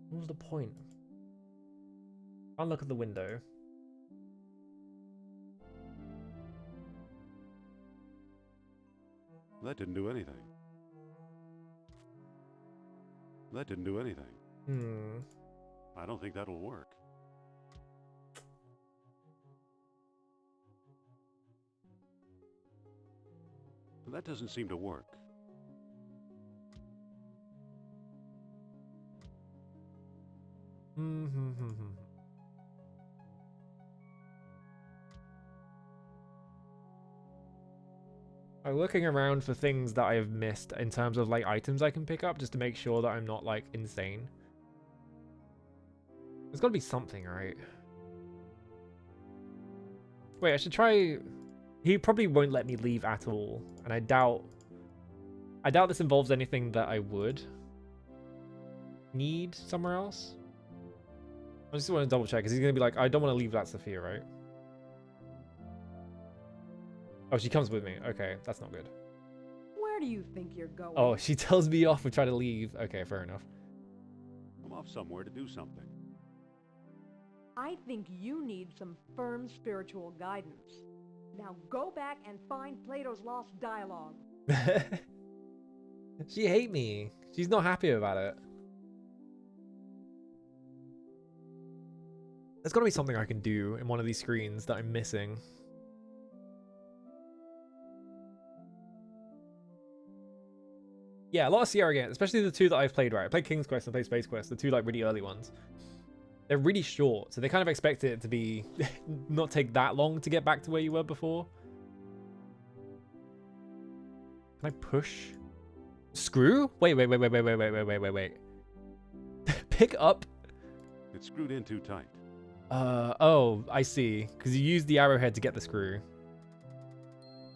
What was the point? I'll look at the window. That didn't do anything. That didn't do anything. I don't think that'll work. That doesn't seem to work. I'm looking around for things that I've missed in terms of like items I can pick up just to make sure that I'm not like insane. There's got to be something, right? Wait, I should try. He probably won't let me leave at all, and I doubt this involves anything that I would need somewhere else. I just want to double check because he's gonna be like, I don't want to leave that Sophia, right? Oh, she comes with me. Okay, that's not good. Where do you think you're going? Oh, she tells me off and try to leave. Okay, fair enough. I'm off somewhere to do something. I think you need some firm spiritual guidance. Now go back and find Plato's Lost Dialogue. She hate me. She's not happy about it. There's got to be something I can do in one of these screens that I'm missing. Yeah, a lot of Sierra games, especially the two that I've played, right? I played King's Quest and I played Space Quest, the two like really early ones. They're really short, so they kind of expect it to be not take that long to get back to where you were before. Can I push? Screw? Wait. Pick up? It's screwed in too tight. Oh, I see. Because you use the arrowhead to get the screw.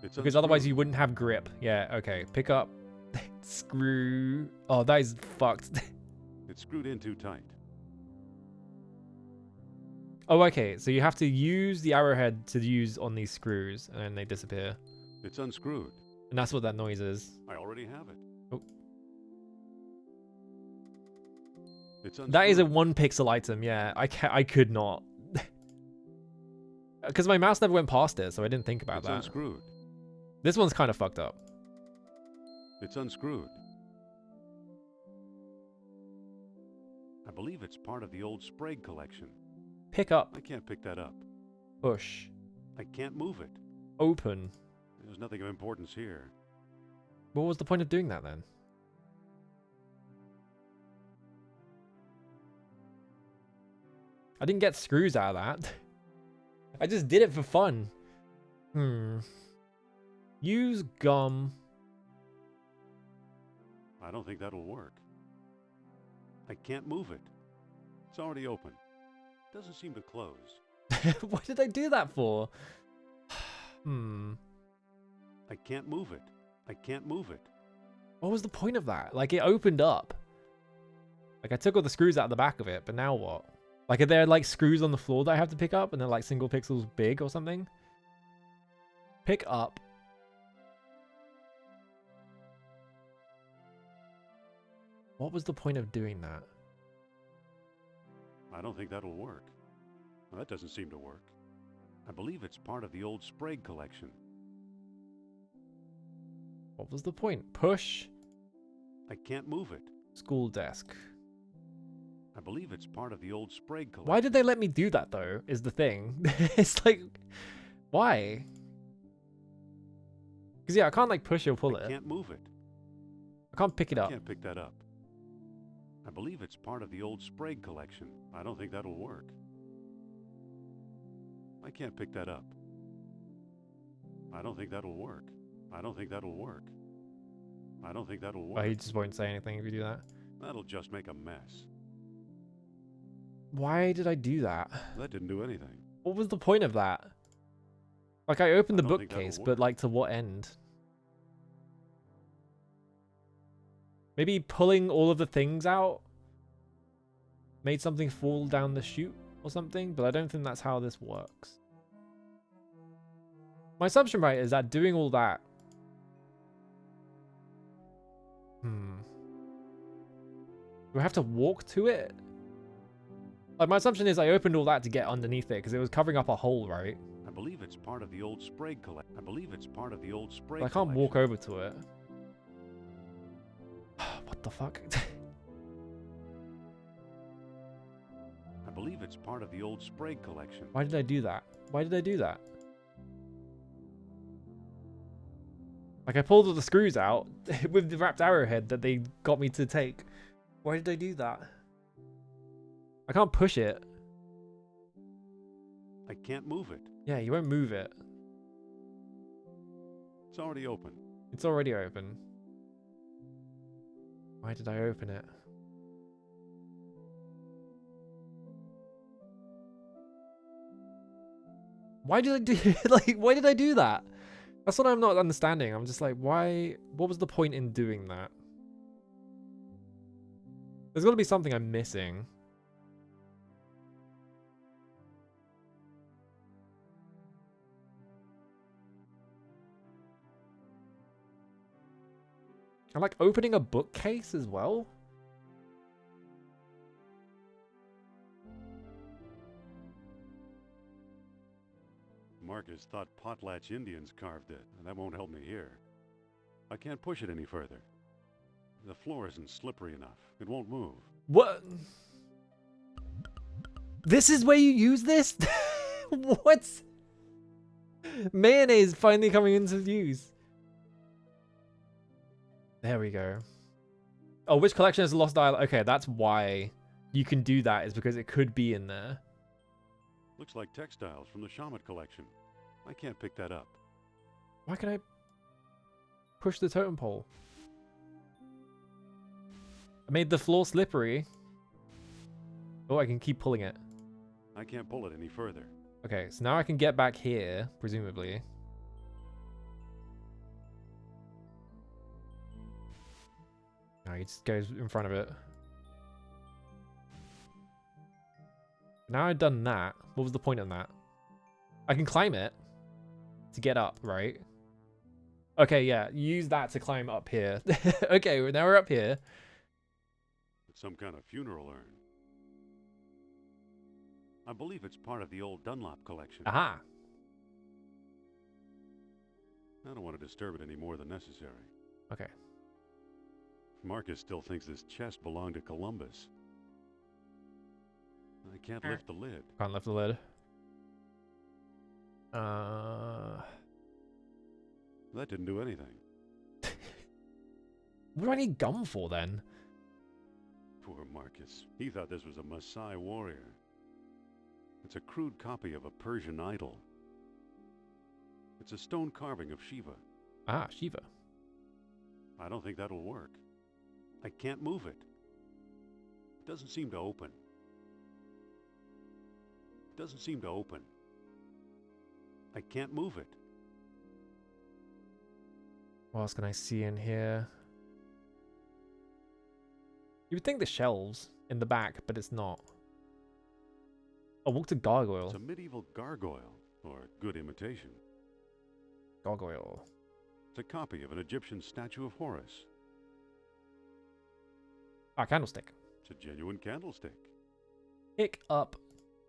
Because otherwise you wouldn't have grip. Yeah, okay. Pick up. Screw. Oh, that is fucked. It's screwed in too tight. Oh, okay. So you have to use the arrowhead to use on these screws, and then they disappear. It's unscrewed. And that's what that noise is. I already have it. Oh. It's unscrewed. That is a 1 pixel item. Yeah, I could not. Because my mouse never went past it, so I didn't think about that. It's unscrewed. This one's kind of fucked up. It's unscrewed. I believe it's part of the old Sprague collection. Pick up. I can't pick that up. Push. I can't move it. Open. There's nothing of importance here. What was the point of doing that then? I didn't get screws out of that. I just did it for fun. Use gum. I don't think that'll work. I can't move it. It's already open. Doesn't seem to close. What did I do that for? I can't move it. I can't move it. What was the point of that? Like, it opened up. Like, I took all the screws out of the back of it, but now what? Like, are there, like, screws on the floor that I have to pick up, and they're, like, single pixels big or something? Pick up. What was the point of doing that? I don't think that'll work. Well, that doesn't seem to work. I believe it's part of the old Sprague collection. What was the point? Push. I can't move it. School desk. I believe it's part of the old Sprague collection. Why did they let me do that, though, is the thing. It's like, why? Because, yeah, I can't, like, push it or pull it. I can't move it. I can't pick it up. I can't pick that up. I believe it's part of the old Sprague collection. I don't think that'll work. I can't pick that up. I don't think that'll work. I don't think that'll work. I don't think that'll work. Oh, he just won't say anything if you do that. That'll just make a mess. Why did I do that? That didn't do anything. What was the point of that? Like, I opened the don't think that'll bookcase, work. but, like, to what end? Maybe pulling all of the things out made something fall down the chute or something, but I don't think that's how this works. My assumption, right, is that doing all that... Do I have to walk to it? Like, my assumption is I opened all that to get underneath it, because it was covering up a hole, right? I believe it's part of the old Sprague collection. I believe it's part of the old Sprague I can't collection. walk over to it. What the fuck? I believe it's part of the old Sprague collection. Why did I do that? Why did I do that? Like, I pulled all the screws out with the wrapped arrowhead that they got me to take. Why did I do that? I can't push it. I can't move it. Yeah, you won't move it. It's already open. It's already open. Why did I open it? Why did I do like why did I do that? That's what I'm not understanding. I'm just like, why? What was the point in doing that? There's got to be something I'm missing. I'm like opening a bookcase as well. Marcus thought potlatch Indians carved it, and that won't help me here. I can't push it any further. The floor isn't slippery enough. It won't move. What? This is where you use this? What? Mayonnaise finally coming into use. There we go. Oh, which collection has a lost dial? Okay, that's why you can do that, is because it could be in there. Looks like textiles from the Shaman collection. I can't pick that up. Why can I push the totem pole? I made the floor slippery. Oh, I can keep pulling it. I can't pull it any further. Okay, so now I can get back here, presumably. No, he just goes in front of it. Now I've done that. What was the point of that? I can climb it to get up, right? Okay, yeah. Use that to climb up here. Okay, now we're up here. It's some kind of funeral urn. I believe it's part of the old Dunlop collection. Aha. I don't want to disturb it any more than necessary. Okay. Marcus still thinks this chest belonged to Columbus. I can't lift the lid. Can't lift the lid. That didn't do anything. What do I need gum for then? Poor Marcus. He thought this was a Maasai warrior. It's a crude copy of a Persian idol. It's a stone carving of Shiva. Ah, Shiva. I don't think that'll work. I can't move it. It doesn't seem to open. It doesn't seem to open. I can't move it. What else can I see in here? You would think the shelves in the back, but it's not. Oh, walk to gargoyle. It's a medieval gargoyle, or good imitation. Gargoyle. It's a copy of an Egyptian statue of Horus. Ah, candlestick. It's a genuine candlestick. Pick up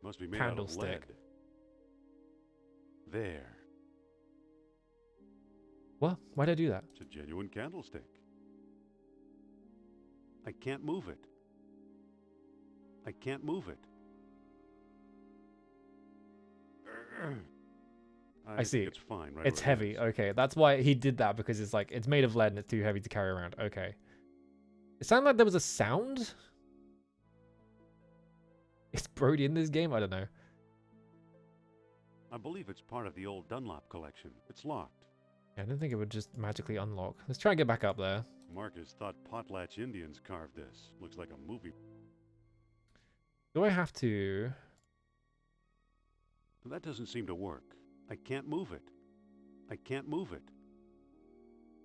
Must be made out of candlestick. lead. There. What? Why'd I do that? It's a genuine candlestick. I can't move it. I can't move it. I see. think it's fine, right? It's where it heavy. is. Okay, that's why he did that, because it's like, it's made of lead and it's too heavy to carry around. Okay. It sounded like there was a sound. Is Brody in this game? I don't know. I believe it's part of the old Dunlop collection. It's locked. Yeah, I didn't think it would just magically unlock. Let's try and get back up there. Marcus thought Potlatch Indians carved this. Looks like a movie. Do I have to... That doesn't seem to work. I can't move it. I can't move it.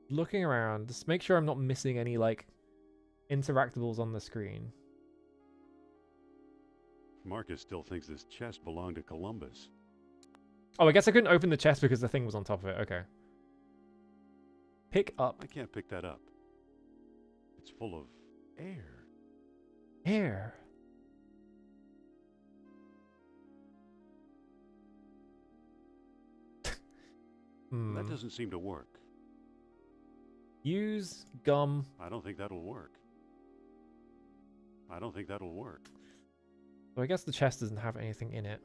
Looking around, just make sure I'm not missing any, like, interactables on the screen. Marcus still thinks this chest belonged to Columbus. Oh, I guess I couldn't open the chest because the thing was on top of it. Okay. Pick up. I can't pick that up. It's full of air. Air. That doesn't seem to work. Use gum. I don't think that'll work. I don't think that'll work. So I guess the chest doesn't have anything in it.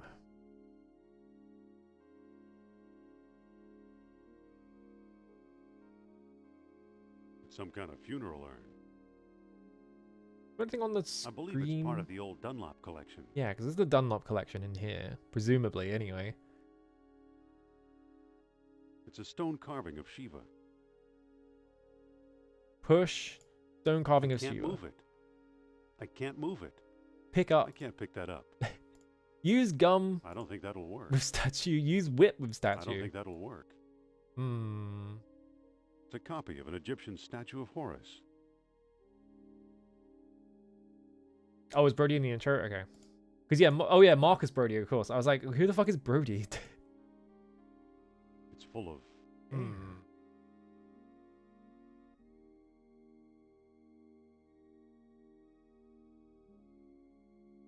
It's some kind of funeral urn. Anything on the screen? I believe it's part of the old Dunlop collection. Yeah, because there's the Dunlop collection in here. Presumably, anyway. It's a stone carving of Shiva. Push. Stone carving of Can't Shiva. move it. I can't move it. Pick up. I can't pick that up. Use gum I don't think that'll work. with statue. Use whip with I statue. don't think that'll work. Hmm. It's a copy of an Egyptian statue of Horus. Oh, is Brody in the intro? Okay. Because, yeah, oh, yeah, Marcus Brody, of course. I was like, who the fuck is Brody? It's full of air.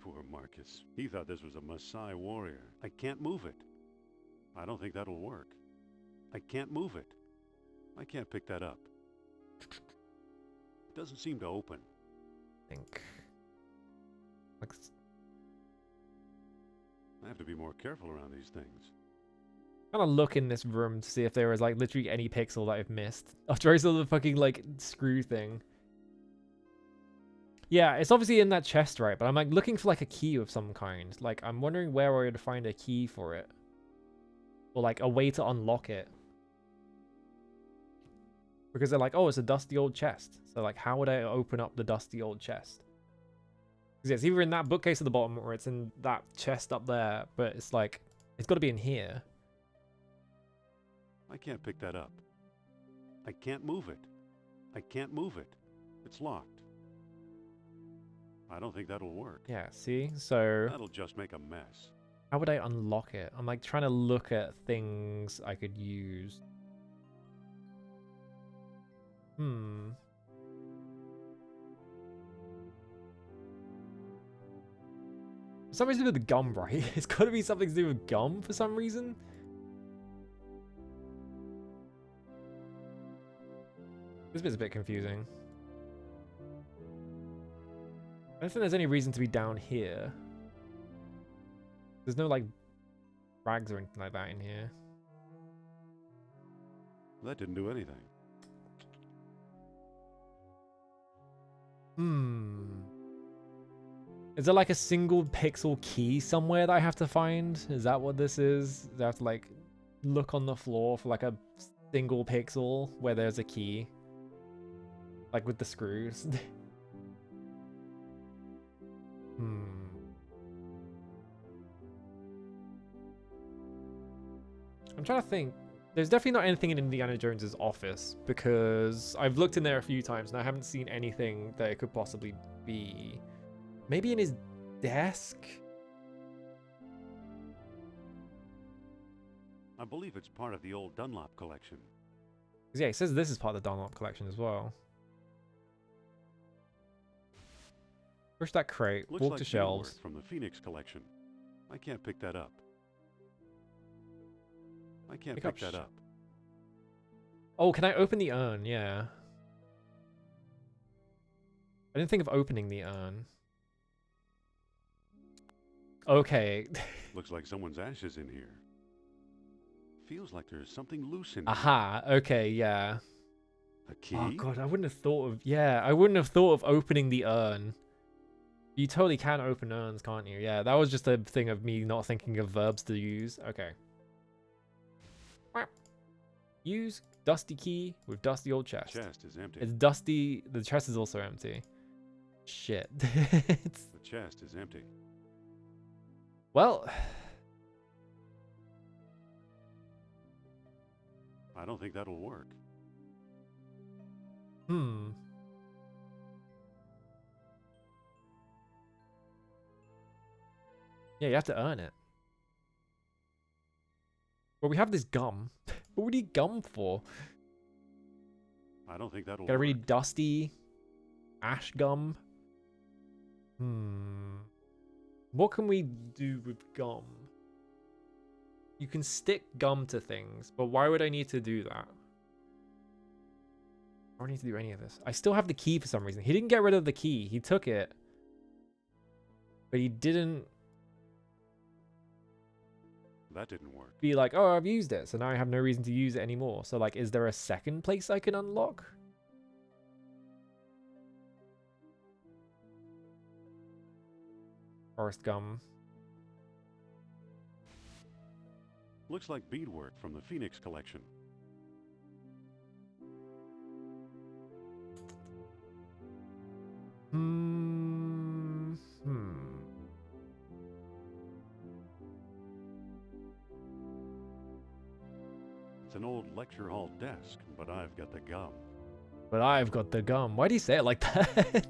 Poor Marcus. He thought this was a Maasai warrior. I can't move it. I don't think that'll work. I can't move it. I can't pick that up. It doesn't seem to open. think. Like, I have to be more careful around these things. kind of look in this room to see if there was like literally any pixel that I've missed. After I saw the fucking like screw thing. Yeah, it's obviously in that chest, right? But I'm like looking for like a key of some kind. Like I'm wondering where I would find a key for it. Or like a way to unlock it. Because they're like, oh, it's a dusty old chest. So like, how would I open up the dusty old chest? Because it's either in that bookcase at the bottom or it's in that chest up there. But it's like, it's got to be in here. I can't pick that up. I can't move it. I can't move it. It's locked. I don't think that'll work. Yeah, see? So That'll just make a mess. how would I unlock it? I'm like trying to look at things I could use. For some reason with the gum, right? It's got to be something to do with gum for some reason. This bit's a bit confusing. I don't think there's any reason to be down here. There's no, like, rags or anything like that in here. That didn't do anything. Is there like a single pixel key somewhere that I have to find? Is that what this is? Do I have to like look on the floor for like a single pixel where there's a key? Like with the screws? I'm trying to think. There's definitely not anything in Indiana Jones's office because I've looked in there a few times and I haven't seen anything that it could possibly be. Maybe in his desk? I believe it's part of the old Dunlop collection. Yeah, he says this is part of the Dunlop collection as well. Push that crate, Looks walk like to shelves. from the Phoenix collection. I can't pick that up. I can't pick that up. Oh, can I open the urn? Yeah. I didn't think of opening the urn. Okay. Looks like someone's ashes in here. Feels like there's something loose in here. Aha. Okay, yeah. A key? Oh god, I wouldn't have thought of... Yeah, I wouldn't have thought of opening the urn. You totally can open urns, can't you? Yeah, that was just a thing of me not thinking of verbs to use. Okay. Use dusty key with dusty old chest. Chest is empty. It's dusty. The chest is also empty. Shit. The chest is empty. Well... I don't think that'll work. Yeah, you have to earn it. Well, we have this gum. What would you need gum for? I don't think that'll Got a work. really dusty ash gum. What can we do with gum? You can stick gum to things, but why would I need to do that? I don't need to do any of this. I still have the key for some reason. He didn't get rid of the key. He took it. But he didn't... That didn't work. be like, oh, I've used it, so now I have no reason to use it anymore. So, like, is there a second place I can unlock? Forest gum. Looks like beadwork from the Phoenix collection. It's an old lecture hall desk, but I've got the gum. But I've got the gum. Why do you say it like that?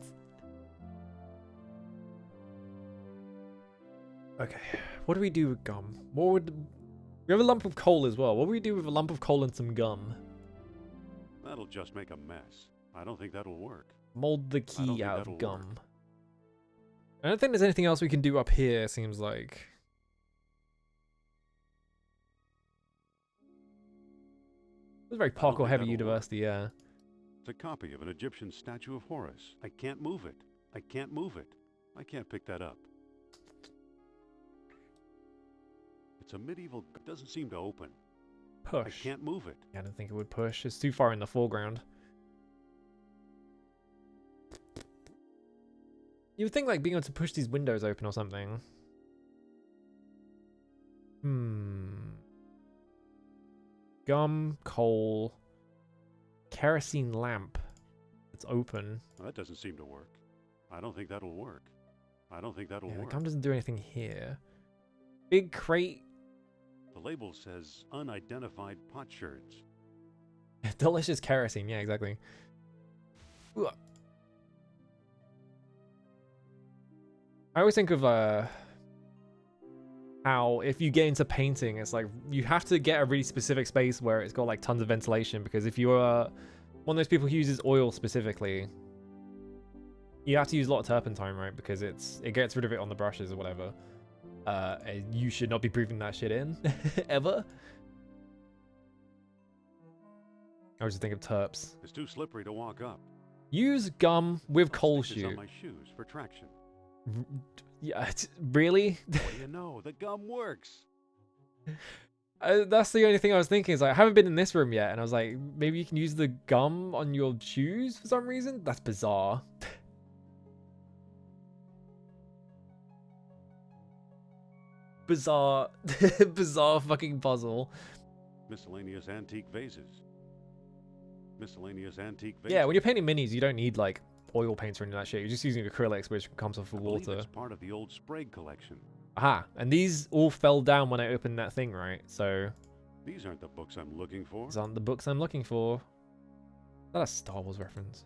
Okay, what do we do with gum? What would... We have a lump of coal as well. What would we do with a lump of coal and some gum? That'll just make a mess. I don't think that'll work. Mold the I don't key think out that'll of gum. work. I don't think there's anything else we can do up here, seems like. It's a very I don't parkour think heavy that'll university, yeah. It's a copy of an Egyptian statue of Horus. I can't move it. I can't move it. I can't pick that up. It's a medieval... It doesn't seem to open. Push. I can't move it. Yeah, I don't think it would push. It's too far in the foreground. You would think like being able to push these windows open or something. Gum, coal, kerosene lamp. It's open. Well, that doesn't seem to work. I don't think that'll work. I don't think that'll Yeah, the work. gum doesn't do anything here. Big crate. The label says unidentified potsherds. Delicious kerosene. Yeah, exactly. Ooh. I always think of how if you get into painting, it's like you have to get a really specific space where it's got like tons of ventilation, because if you're one of those people who uses oil specifically, you have to use a lot of turpentine, right? Because it gets rid of it on the brushes or whatever. And you should not be breathing that shit in ever. I was just thinking of terps. It's too slippery to walk up. Use gum with coal Stick this on shoe. my shoes for traction. Yeah, really? What do you know? The gum works. That's the only thing I was thinking is like, I haven't been in this room yet, and I was like, maybe you can use the gum on your shoes for some reason? That's bizarre. Bizarre. Bizarre fucking puzzle. Miscellaneous antique vases. Miscellaneous antique vases. Yeah, when you're painting minis, you don't need like oil paints or any of that shit. You're just using acrylics, which comes off I with believe water. it's part of the old Sprague collection. Aha, and these all fell down when I opened that thing, right? So These aren't the books I'm looking for. these aren't the books I'm looking for. Is that a Star Wars reference?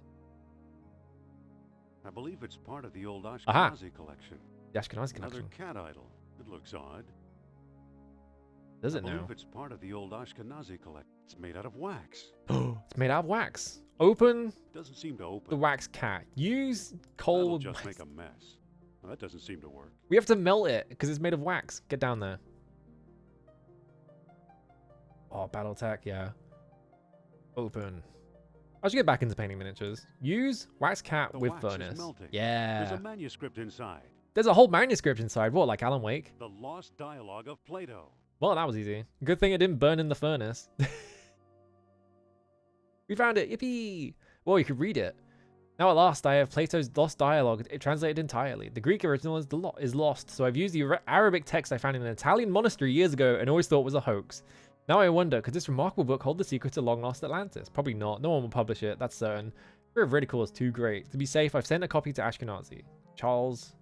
I believe it's part of the old Ashkenazi Aha. collection. The Ashkenazi Another connection. cat idol. It looks odd. Does I it now? believe it's part of the old Ashkenazi collection. It's made out of wax. It's made out of wax. Open Doesn't seem to open. the wax cat. Use That'll coal. just make a mess. Well, that doesn't seem to work. We have to melt it because it's made of wax. Get down there. Oh, battle tech, yeah. Open. I should get back into painting miniatures. Use wax cat The with wax is furnace. melting. Yeah. There's a manuscript inside. There's a whole manuscript inside. What, like Alan Wake? The lost dialogue of Plato. Well, that was easy. Good thing it didn't burn in the furnace. We found it. Yippee! Well, you could read it. Now at last, I have Plato's lost dialogue. It translated entirely. The Greek original is lost, so I've used the Arabic text I found in an Italian monastery years ago and always thought was a hoax. Now I wonder, could this remarkable book hold the secret to long-lost Atlantis? Probably not. No one will publish it, that's certain. Fear of ridicule is too great. To be safe, I've sent a copy to Ashkenazi. Charles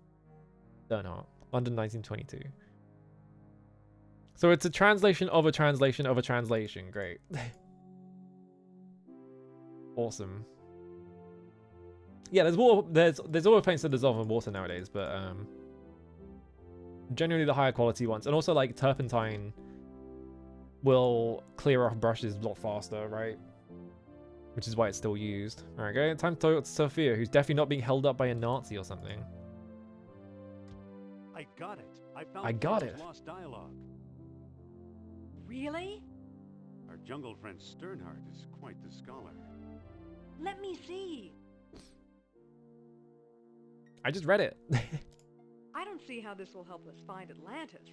Bernhardt, London 1922. So it's a translation of a translation of a translation. Great. Awesome. Yeah, there's water. There's oil paints that dissolve in water nowadays, but generally the higher quality ones, and also like turpentine will clear off brushes a lot faster, right? Which is why it's still used. All right, go. Time to talk to Sophia, who's definitely not being held up by a Nazi or something. I got it. I got Plato's it. lost dialogue. Really? Our jungle friend Sternhardt is quite the scholar. Let me see. I just read it. I don't see how this will help us find Atlantis.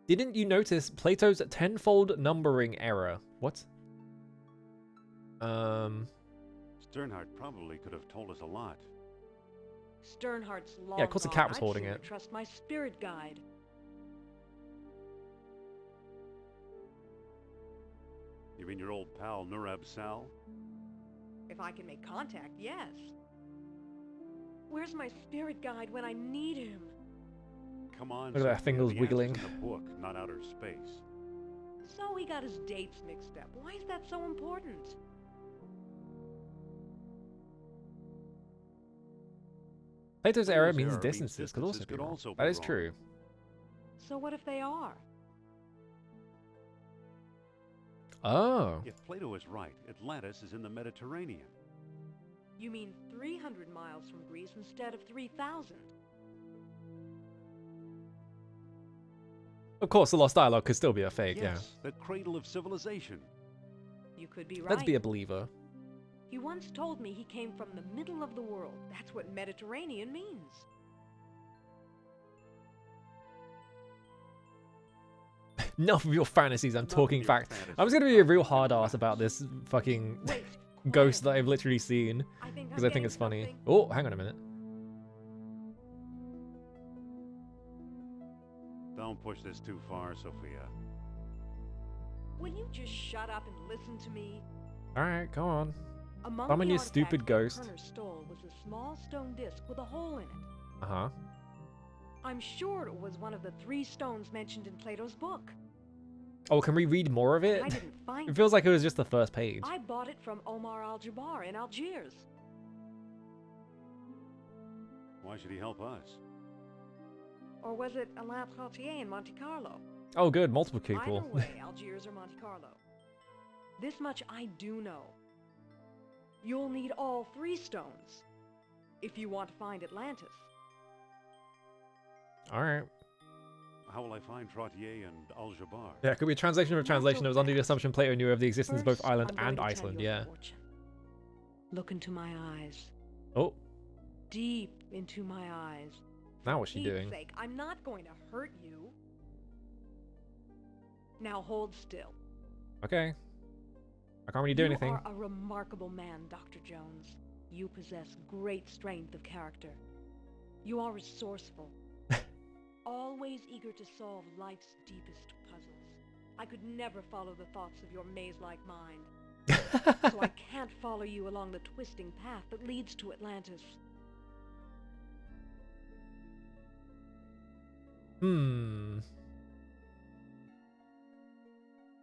Didn't you notice Plato's tenfold numbering error? What? Sternhardt probably could have told us a lot. Sternhardt's long Yeah, of course the gone. cat was I'd holding sooner it. Trust my spirit guide. You mean your old pal Nurab Sal? If I can make contact, yes. Where's my spirit guide when I need him? Come on. Look at that Sophia, fingers the answer's wiggling. in the book, not outer space. So he got his dates mixed up. Why is that so important? Plato's error Plato's means error means distances could also distances be could wrong. also be That is wrong. true. So what if they are? Oh. If Plato is right, Atlantis is in the Mediterranean. You mean 300 miles from Greece instead of 3,000? Of course, the lost dialogue could still be a fake, Yes, the cradle of civilization. You could be yeah. right. Let's be a believer. He once told me he came from the middle of the world. That's what Mediterranean means. Enough of your fantasies, I'm Enough of talking your facts. fantasies. I'm just gonna be a real hard ass about this fucking Wait, ghost that quiet. I've literally seen. I think Because I think getting it's funny. something. Oh, hang on a minute. Don't push this too far, Sophia. Will you just shut up and listen to me? Alright, go on. Among Summon the your stupid artifacts ghost. Turner stole was a small stone disc with a hole in it. Uh-huh. I'm sure it was one of the 3 stones mentioned in Plato's book. Oh, can we read more of it? I didn't find It feels like it was just the first page. I bought it from Omar Al-Jabbar in Algiers. Why should he help us? Or was it Alain Trottier in Monte Carlo? Oh, good. Multiple people. Either way, Algiers or Monte Carlo. This much I do know. You'll need all 3 stones if you want to find Atlantis. Alright. How will I find Trottier and Al-Jabbar? Yeah, it could be a translation of a Not translation. so It was under the fast. assumption Plato knew of the existence of both First, Ireland I'm going and to tell Iceland, your yeah. fortune. Look into my eyes. Oh, Deep into my eyes. Now what's she Pete's doing? sake, I'm not going to hurt you. Now hold still. Okay. I can't really do anything. You are a remarkable man, Dr. Jones. You possess great strength of character. You are resourceful. Always eager to solve life's deepest puzzles. I could never follow the thoughts of your maze-like mind. So I can't follow you along the twisting path that leads to Atlantis.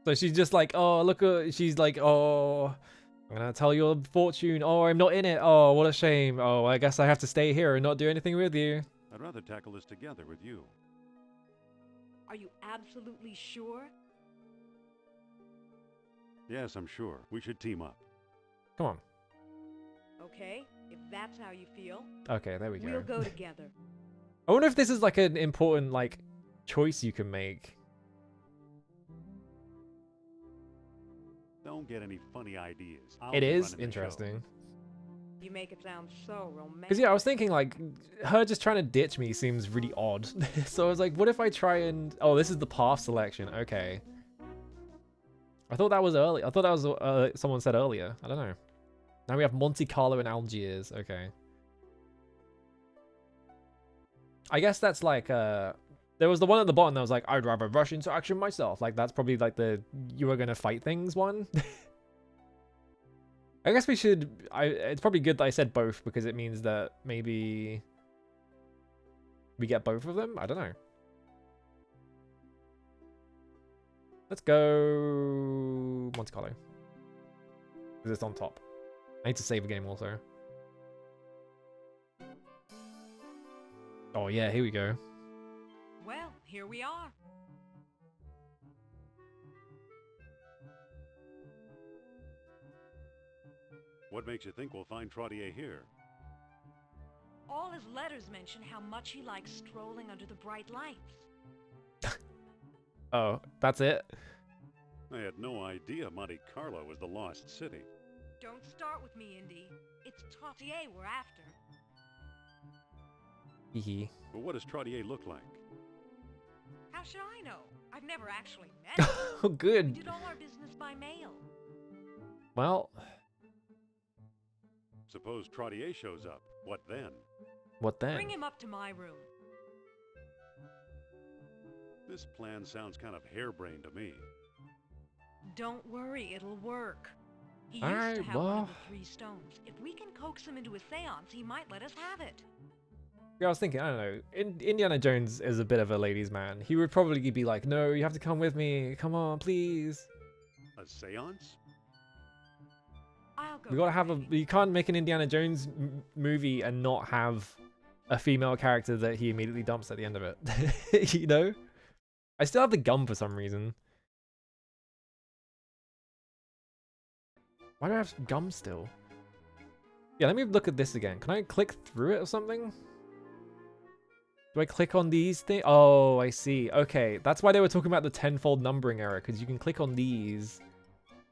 So she's just like, oh, look at, she's like, oh, I'm gonna tell your fortune. Oh, I'm not in it. Oh, what a shame. Oh, I guess I have to stay here and not do anything with you. I'd rather tackle this together with you. Are you absolutely sure? Yes, I'm sure. We should team up. Come on. Okay, if that's how you feel, Okay, there we go. we'll go together. I wonder if this is like an important like choice you can make. Don't get any funny ideas. It is interesting. You make it sound so romantic. Because yeah, I was thinking like her just trying to ditch me seems really odd. So I was like, what if I try and... Oh, this is the path selection. Okay. I thought that was early. I thought that was someone said earlier. I don't know. Now we have Monte Carlo and Algiers. Okay. I guess that's like there was the one at the bottom that was like, I'd rather rush into action myself. Like that's probably like the you were gonna fight things one. I guess we should... it's probably good that I said both because it means that maybe we get both of them. I don't know. Let's go Monte Carlo. Because it's on top. I need to save a game also. Oh yeah, here we go. Well, here we are. What makes you think we'll find Trottier here? All his letters mention how much he likes strolling under the bright lights. Oh, that's it? I had no idea Monte Carlo was the lost city. Don't start with me, Indy. It's Trottier we're after. Hee. But what does Trottier look like? How should I know? I've never actually met him. Oh, We good. did all our business by mail. Well, Suppose Trottier shows up. What then? what then? Bring him up to my room. This plan sounds kind of harebrained to me. Don't worry, it'll work. He used Alright, to have one well. of the 3 stones. If we can coax him into a seance, he might let us have it. Yeah, I was thinking, I don't know. Indiana Jones is a bit of a ladies' man. He would probably be like, no, you have to come with me. Come on, please. A seance? I'll go. We gotta get have a... ready. You can't make an Indiana Jones movie and not have a female character that he immediately dumps at the end of it. You know? I still have the gum for some reason. Why do I have gum still? Yeah, let me look at this again. Can I click through it or something? Do I click on these things? Oh, I see. Okay, that's why they were talking about the tenfold numbering error, because you can click on these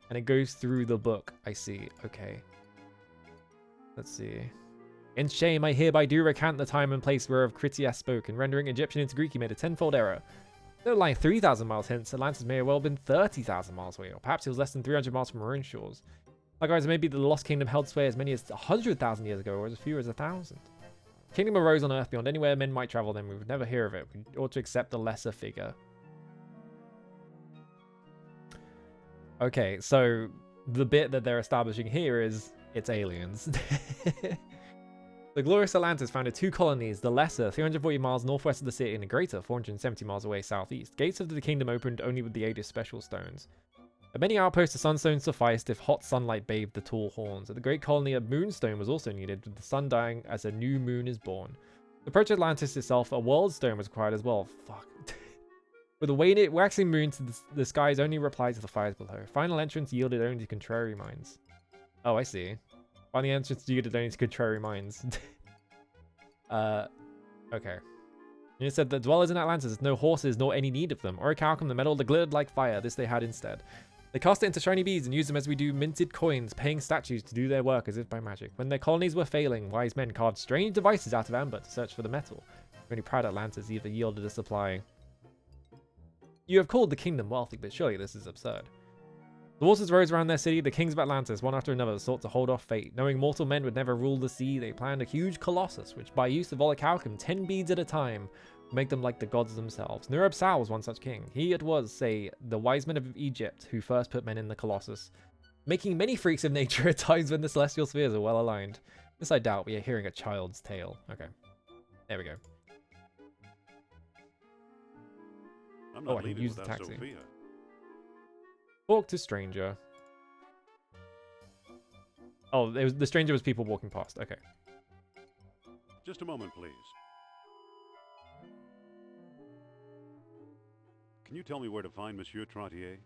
and it goes through the book. I see. Okay. Let's see. In shame, I hereby do recant the time and place whereof Critias spoke, and rendering Egyptian into Greek, he made a tenfold error. Though lying 3,000 miles hence, Atlantis may have well been 30,000 miles away, or perhaps it was less than 300 miles from our own shores. Likewise, maybe the Lost Kingdom held sway as many as 100,000 years ago, or as few as 1,000. Kingdom arose on Earth beyond anywhere men might travel, then we would never hear of it. We ought to accept the lesser figure. Okay, so the bit that they're establishing here is it's aliens. The glorious Atlantis founded 2 colonies, the lesser 340 miles northwest of the city and the greater 470 miles away southeast. Gates of the kingdom opened only with the aid of special stones. At many outposts, the sunstone sufficed if hot sunlight bathed the tall horns. At the great colony, a moonstone was also needed, with the sun dying as a new moon is born. To approach Atlantis itself, a world stone was required as well. Fuck. With a waxing moon to the skies only replied to the fires below. Final entrance yielded only to contrary minds. Oh, I see. Final entrance yielded only to contrary minds. Okay. It said that dwellers in Atlantis had no horses nor any need of them, or a calcum the metal that glittered like fire. This they had instead. They cast it into shiny beads and used them as we do minted coins, paying statues to do their work as if by magic. When their colonies were failing, wise men carved strange devices out of amber to search for the metal. Only proud Atlantis either yielded a supply. You have called the kingdom wealthy, but surely this is absurd. The waters rose around their city. The kings of Atlantis, one after another, sought to hold off fate. Knowing mortal men would never rule the sea, they planned a huge colossus, which by use of orichalcum, 10 beads at a time, would make them like the gods themselves. Nurab-Sal was one such king. He it was, say, the wise men of Egypt, who first put men in the colossus, making many freaks of nature at times when the celestial spheres are well aligned. This I doubt. We are hearing a child's tale. Okay. There we go. I'm not I can leaving use the without taxi. Sophia. Talk to stranger. Oh, the stranger was people walking past. Okay. Just a moment, please. Can you tell me where to find Monsieur Trottier?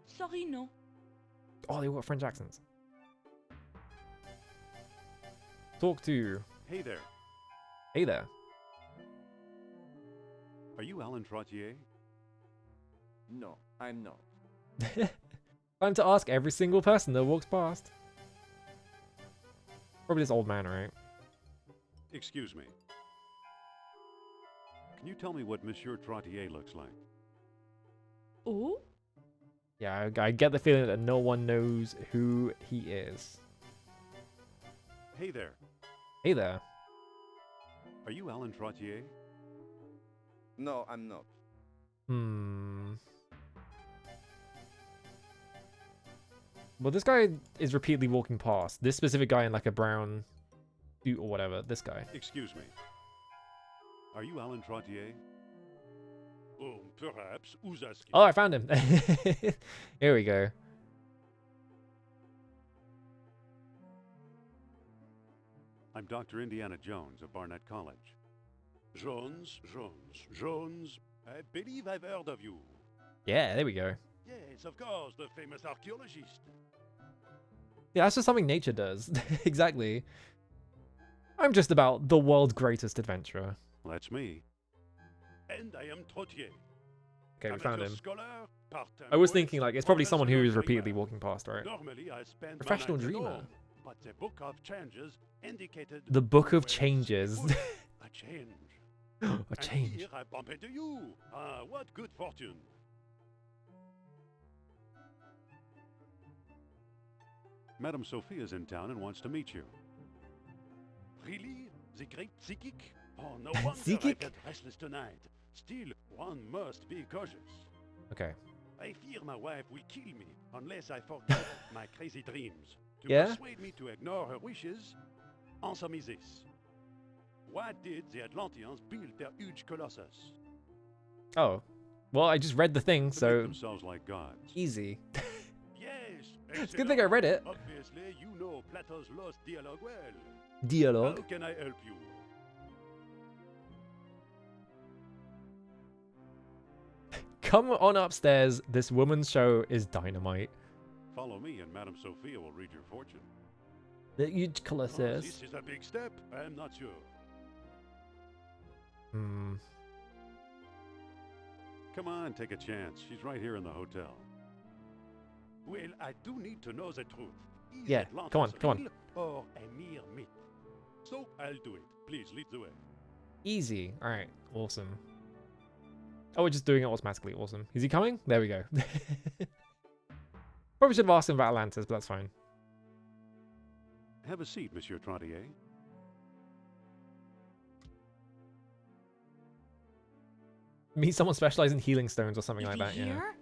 Sorry, no. Oh, they got French accents. Talk to. Hey there. Hey there. Are you Alan Trottier? No, I'm not. Time to ask every single person that walks past. Probably this old man, right? Excuse me. Can you tell me what Monsieur Trottier looks like? Oh? Yeah, I get the feeling that no one knows who he is. Hey there. Hey there. Are you Alan Trottier? No, I'm not. Well, this guy is repeatedly walking past. This specific guy in like a brown suit or whatever. This guy. Excuse me. Are you Alan Trottier? Oh, perhaps Uzaski. Oh, I found him. Here we go. I'm Dr. Indiana Jones of Barnett College. Jones. I believe I've heard of you. Yeah, there we go. Yes, of course, the famous archaeologist. Yeah, that's just something nature does. Exactly. I'm just about the world's greatest adventurer. Well, that's me. And I am Trottier. Okay, we found him. Scholar, I was thinking like it's probably someone who is repeatedly walking past, right? Normally I spend my Professional nights dreamer. alone, but the Book of Changes indicated The Book of where Changes. it would a change. A And change. here I bump into you. Ah, what good fortune. Madame Sophia's in town and wants to meet you. Really? The great psychic? Oh, no wonder I Psychic? get restless tonight. Still, one must be cautious. Okay. I fear my wife will kill me unless I forget my crazy dreams. To Yeah? persuade me to ignore her wishes, answer me this. Why did the Atlanteans build their huge colossus? Oh. Well, I just read the thing, To make so themselves like gods. easy. Yes. It's a good thing I read it. Obviously, you know Plato's lost dialogue well. Dialogue. How can I help you? Come on upstairs. This woman's show is dynamite. Follow me and Madame Sophia will read your fortune. The huge Oh, colossus. this is a big step. I'm not sure. Come on, take a chance. She's right here in the hotel. Well, I do need to know the truth. Is Yeah, Atlantis come on. real or a mere myth? So I'll do it. Please lead the way. Easy. All right. Awesome. Oh, we're just doing it automatically. Awesome. Is he coming? There we go. Probably should have asked him about Atlantis, but that's fine. Have a seat, Monsieur Trottier. Meet someone specialized in healing stones or something Is like he that. Yeah. here?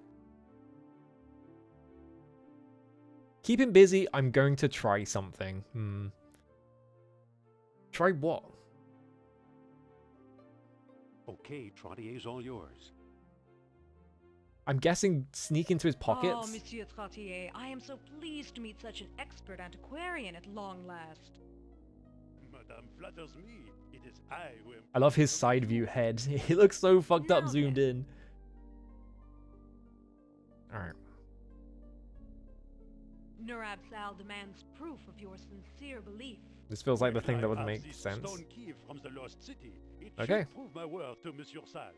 Keep him busy. I'm going to try something. Try what? Okay, Trottier's all yours. I'm guessing sneak into his pockets. Oh, Monsieur Trottier, I am so pleased to meet such an expert antiquarian at long last. Madame flatters me. It is I who am... I love his side view head. He looks so fucked up Now zoomed then. in. Alright. Nurab-Sal demands proof of your sincere belief. This feels like the Well, thing that I would have make this sense. Stone key from the lost city. It Okay. should prove my word to Monsieur Sal.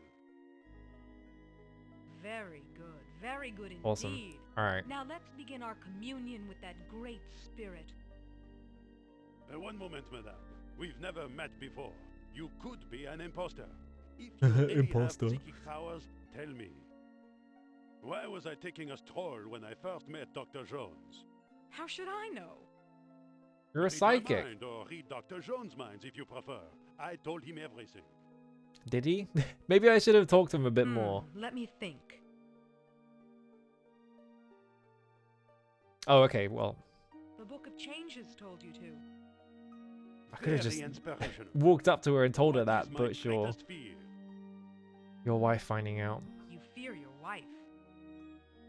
Very good indeed. Awesome. Alright. Now let's begin our communion with that great spirit. One moment, madame. We've never met before. You could be an imposter. If you really Imposter. have psychic powers, tell me. Why was I taking a stroll when I first met Dr. Jones? How should I know? You're a Read my psychic. mind, or read Dr. Jones' minds if you prefer. I told him everything. Did he? Maybe I should have talked to him a bit more. Let me think. Oh, okay. Well, The Book of Changes told you to. I could have Very just inspirational. walked up to her and told her What that, is my but sure. greatest fear? Your wife finding out. You fear your wife.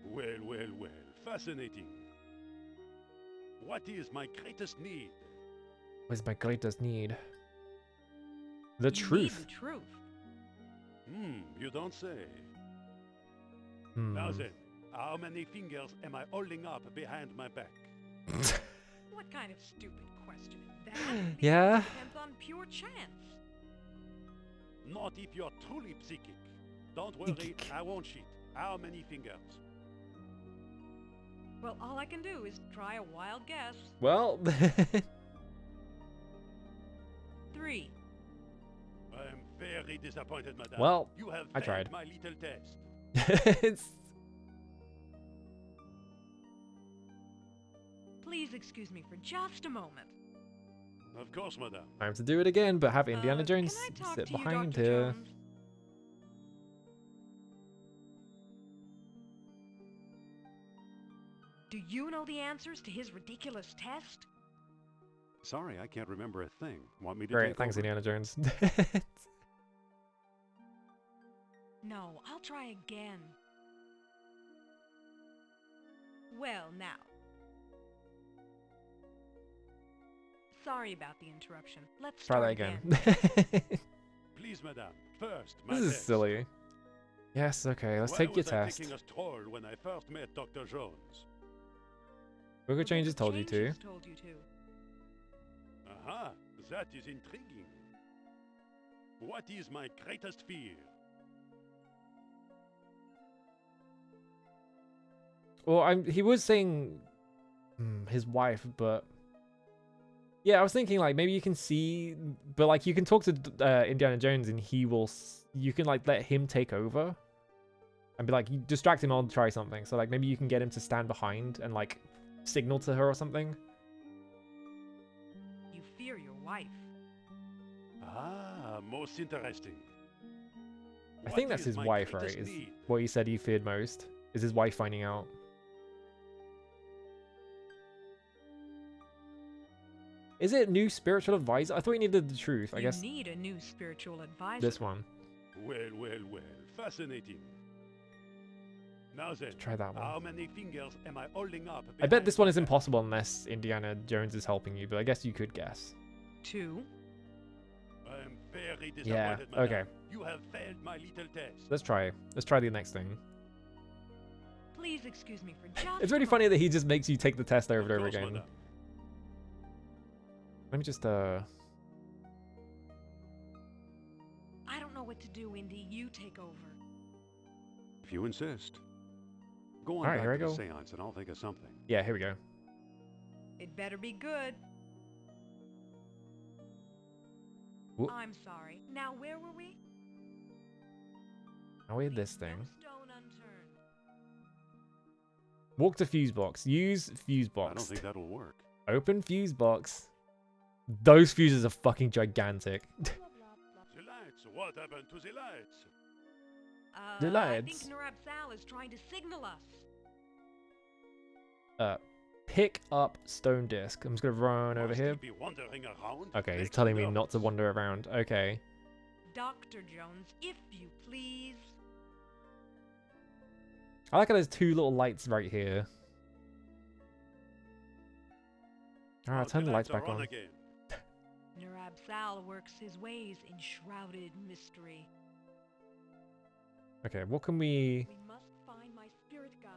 Well, well, well. Fascinating. What is my greatest need? What's my greatest need? The You need truth. the truth. You don't say. Hmm. Now then, how many fingers am I holding up behind my back? What kind of stupid question is that? The Yeah? answer depends on pure chance. Not if you're truly psychic. Don't worry, I won't cheat. How many fingers? Well, all I can do is try a wild guess. Well, 3. I'm very disappointed, madame. Well, you have I failed tried. my little test. it's Please excuse me for just a moment. Of course, madame. time to do it again, but have Indiana Jones Can I talk sit to you, behind Dr. her. Jones? Do you know the answers to his ridiculous test? Sorry, I can't remember a thing. Want me to Great, take thanks, over? Indiana Jones. No, I'll try again. Well, now. Sorry about the interruption. Let's Try start that again. Please, madame. First, my This is test. silly. Yes, okay, let's Why take your was I test. taking a stroll when I first met Dr. Jones? Book The of Changes Book of told you to. Changes told you to. Aha, that is intriguing. What is my greatest fear? Well, he was saying his wife, but yeah, I was thinking like maybe you can see, but like you can talk to Indiana Jones and he will. You can like let him take over and be like, you distract him. I'll try something. So like maybe you can get him to stand behind and like signal to her or something. You fear your wife. Ah, most interesting. I think What that's is his my wife, right? greatest Is need? what he said he feared most. Is his wife finding out? Is it new spiritual advisor? I thought you needed the truth. I You guess need a new spiritual advisor. this one. Well, well, well. Fascinating. Now then, Try that one. how many fingers am I holding up? I bet behind this one my is back? impossible unless Indiana Jones is helping you, but I guess you could guess. 2. I'm very disappointed, Yeah, madame. okay. You have failed my little test. Let's try. Let's try the next thing. Please excuse me for just It's a really funny moment. that he just makes you take the test over Of and over course, again. madame. Let me just I don't know what to do, Indy. You take over. If you insist. Go on Alright, back here I to the go. seance and I'll think of something. Yeah, here we go. It better be good. Whoop. I'm sorry. Now, where were we? Now we had this Leave thing. no stone unturned. Walk to fuse box. Use fuse I don't box. think that'll work. Open fuse box. Those fuses are fucking gigantic. The lights. What happened to the lights? The I think lights. Narab Sal is trying to signal us. Pick up stone disc. I'm just gonna run over Must here. he be wandering around? Okay, he's Makes telling me me not to nervous. wander around. Okay. Dr. Jones, if you please. I like how there's two little lights right here. Alright, Oh, turn the lights are back on. again. Narab Sal works his ways in shrouded mystery. Okay, what can we... We must find my spirit guide.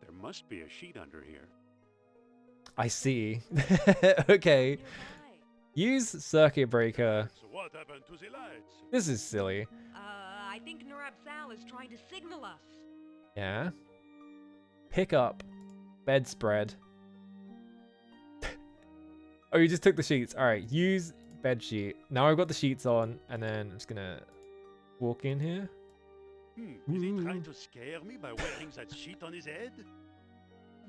There must be a sheet under here. I see. Okay. Nearby. Use circuit breaker. So what happened to the lights? This is silly. I think Narab Sal is trying to signal us. Yeah. Pick up. Bedspread. Oh, you just took the sheets. Alright, use bed sheet. Now I've got the sheets on, and then I'm just gonna walk in here. Is he trying to scare me by wearing that sheet on his head?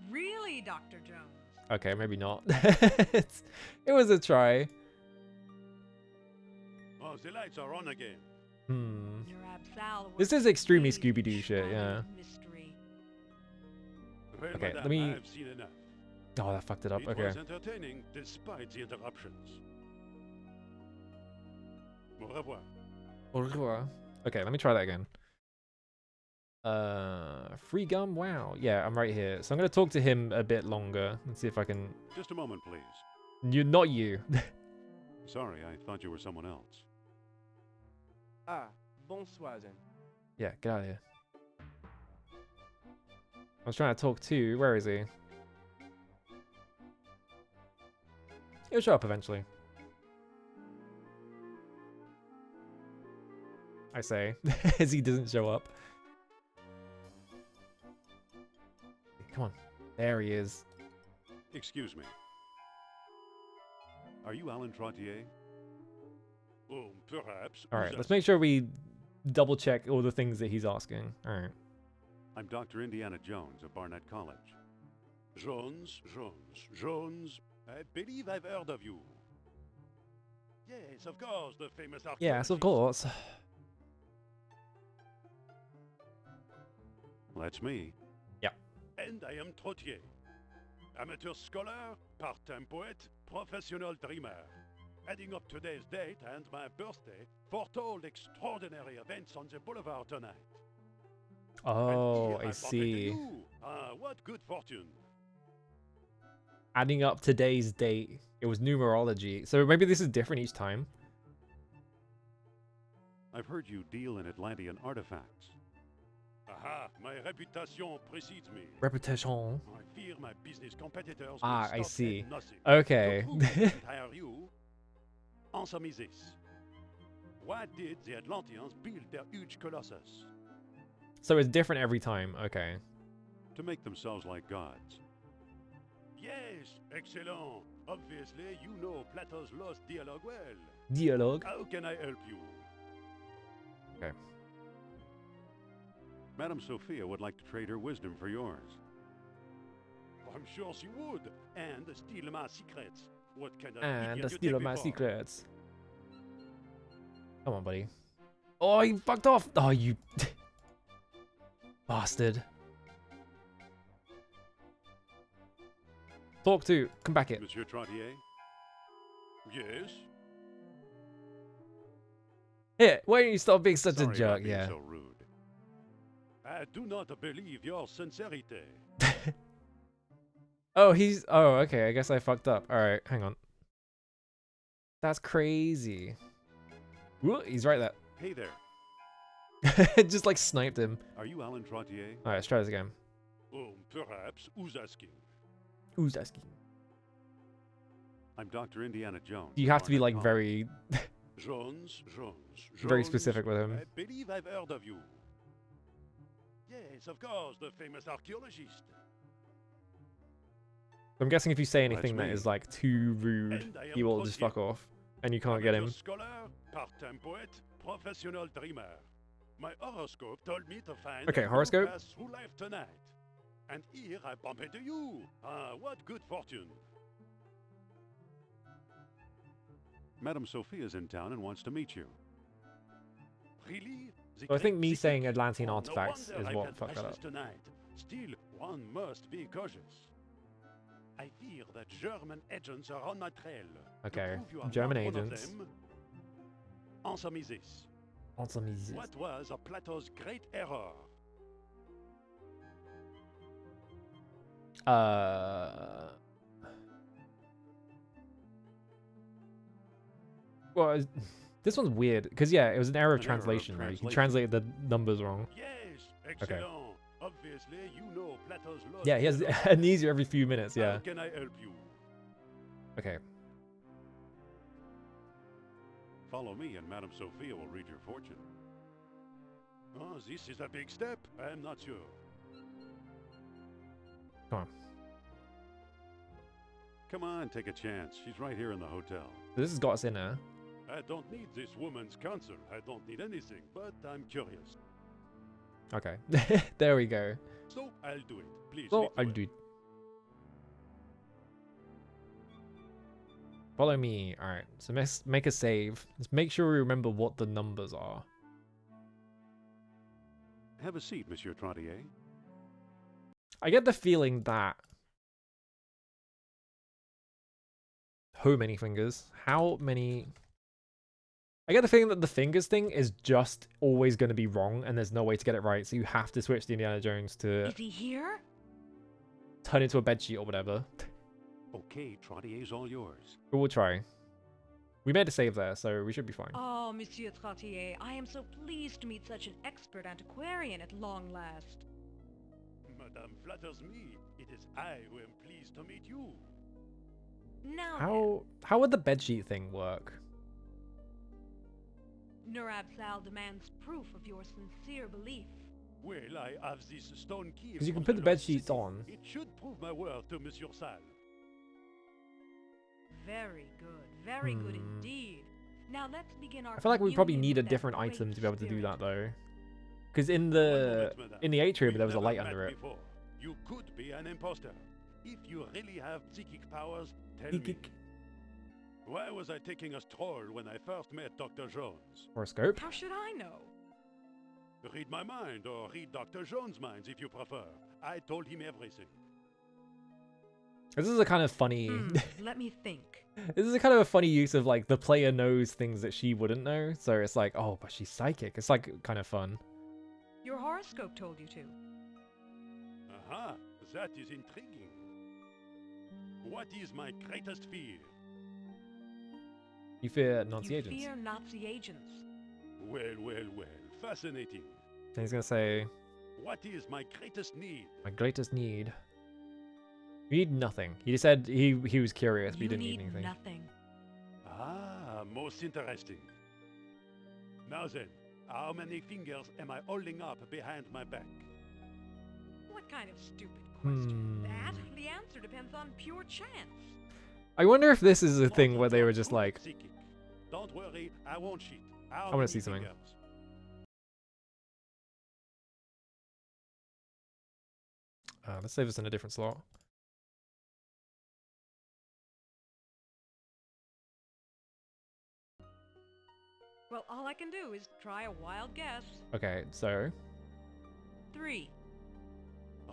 Really, Dr. Jones? Okay, maybe not. It was a try. Oh, the lights are on again. Nerab Sal This was is extremely really Scooby-Doo shit, shrouded yeah. in mystery. Well, Okay, madame, let me- I've seen enough. Oh, that fucked it up. It Okay. was entertaining despite the interruptions. Au revoir. Au revoir. Okay, let me try that again. Free gum? Wow. Yeah, I'm right here. So I'm gonna talk to him a bit longer and see if I can... Just a moment, please. Not you. Sorry, I thought you were someone else. Ah, bonsoir then. Yeah, get out of here. I was trying to talk to... Where is he? He'll show up eventually. I say, as he doesn't show up. Come on. There he is. Excuse me. Are you Alan Trottier? Oh, perhaps. Alright, let's make sure we double check all the things that he's asking. Alright. I'm Dr. Indiana Jones of Barnett College. Jones. I believe I've heard of you. Yes, of course, the famous archaeologist. Yes, of course. That's me. Yeah. And I am Trottier. Amateur scholar, part-time poet, professional dreamer. Adding up today's date and my birthday, foretold extraordinary events on the boulevard tonight. Oh, And here I bump into see. you. What good fortune. Adding up today's date. It was numerology. So maybe this is different each time. I've heard you deal in Atlantean artifacts. Aha, my reputation precedes me. Reputation. I fear my business competitors will Ah, I stop see. at nothing. Okay. To prove I didn't hire you, answer me this. Why did the Atlanteans build their huge colossus? So it's different every time. Okay. To make themselves like gods. Yes, excellent. Obviously, you know Plato's lost dialogue well. Dialogue. How can I help you? Okay. Madame Sophia would like to trade her wisdom for yours. I'm sure she would. And steal my secrets. What kind of And idiot you steal take me my for? secrets. Come on, buddy. Oh, you fucked off. Oh, you bastard. Talk to. Come back here. Monsieur Trottier? Yes? Here, why don't you stop being such Sorry a jerk? about being Yeah. so rude. I do not believe your sincerity. Oh, he's. Oh, okay. I guess I fucked up. All right, hang on. That's crazy. Ooh, he's right there. Hey there. Just like sniped him. Are you Alan Trottier? All right, let's try this again. Oh, perhaps. Who's asking? Who's asking? I'm Dr. Indiana Jones. You have to be like Barnett very, Jones. very specific with him. I believe I've heard of you. Yes, of course, the famous archaeologist. I'm guessing if you say That's anything that me. is like too rude, And I am he will just Trottier. fuck off, and you can't get Amateur him. Scholar, part-time poet, professional dreamer. My horoscope told me to find Okay, a good horoscope. path through life tonight. And here I bump into you. What good fortune. Madame Sophia's in town and wants to meet you. Really? The So I think great me secret? saying Atlantean Oh, no artifacts wonder is I've what had fucked that priceless up. tonight. Still, one must be cautious. I fear that German agents are on my trail. To Okay, prove you are German not one of agents. them, answer me this. Answer me this. What was Plato's great error? Well, this one's weird because yeah, it was an error of An error of translation. Right? You translation. translated the numbers wrong. Yes, excellent. Obviously, you know Plato's lost Yeah, he has dialogue. amnesia every few minutes. How Yeah. can I help you? Okay. Follow me, and Madame Sophia will read your fortune. Oh, this is a big step. I'm not sure. Come on. Come on, take a chance. She's right here in the hotel. This has got us in there. I don't need this woman's counsel. I don't need anything, but I'm curious. Okay. There we go. So I'll do it. Please. So lead the I'll way. do it. Follow me. Alright, so let's make a save. Let's make sure we remember what the numbers are. Have a seat, Monsieur Trottier. I get the feeling that... How many fingers? How many... I get the feeling that the fingers thing is just always going to be wrong and there's no way to get it right, so you have to switch to Indiana Jones to Is he here? turn into a bedsheet or whatever. Okay, Trottier's all yours. But we'll try. We made a save there, so we should be fine. Oh, Monsieur Trottier, I am so pleased to meet such an expert antiquarian at long last. Madame flatters me. It is I who am pleased to meet you. Now How would the bedsheet thing work? Nurab Sal demands proof of your sincere belief. Well, I have this stone key. Because you can from put the lost bedsheets city. on. It should prove my word to Monsieur Sal. Very good Hmm. indeed. Now let's begin our I feel like we probably communion need a with that different great item to be able to do spirit. that though. Because in One the moment, madame. atrium We've there was a never light met under it. before. You could be an imposter. If you really have psychic powers, tell Psychic. me. Why was I taking a stroll when I first met Dr. Jones? Horoscope? How should I know? Read my mind, or read Dr. Jones' minds if you prefer. I told him everything. This is a kind of funny... Let me think. This is a kind of a funny use of like the player knows things that she wouldn't know. So it's like, oh, but she's psychic. It's like kind of fun. Your horoscope told you to. Aha, that is intriguing. What is my greatest fear? You fear Nazi You agents. fear Nazi agents. Well, well, well. Fascinating. And he's gonna say, What is my greatest need? my greatest need. You need nothing. He just said he was curious, but he You didn't need need anything. nothing. Ah, most interesting. Now then, how many fingers am I holding up behind my back? What kind of stupid question is that? Hmm. The answer depends on pure chance. I wonder if this is a thing Not where they a were just good like, psychic. Don't worry, I won't cheat. How wanna many see something. fingers? let's save this in a different slot. Well, all I can do is try a wild guess. Okay, so 3.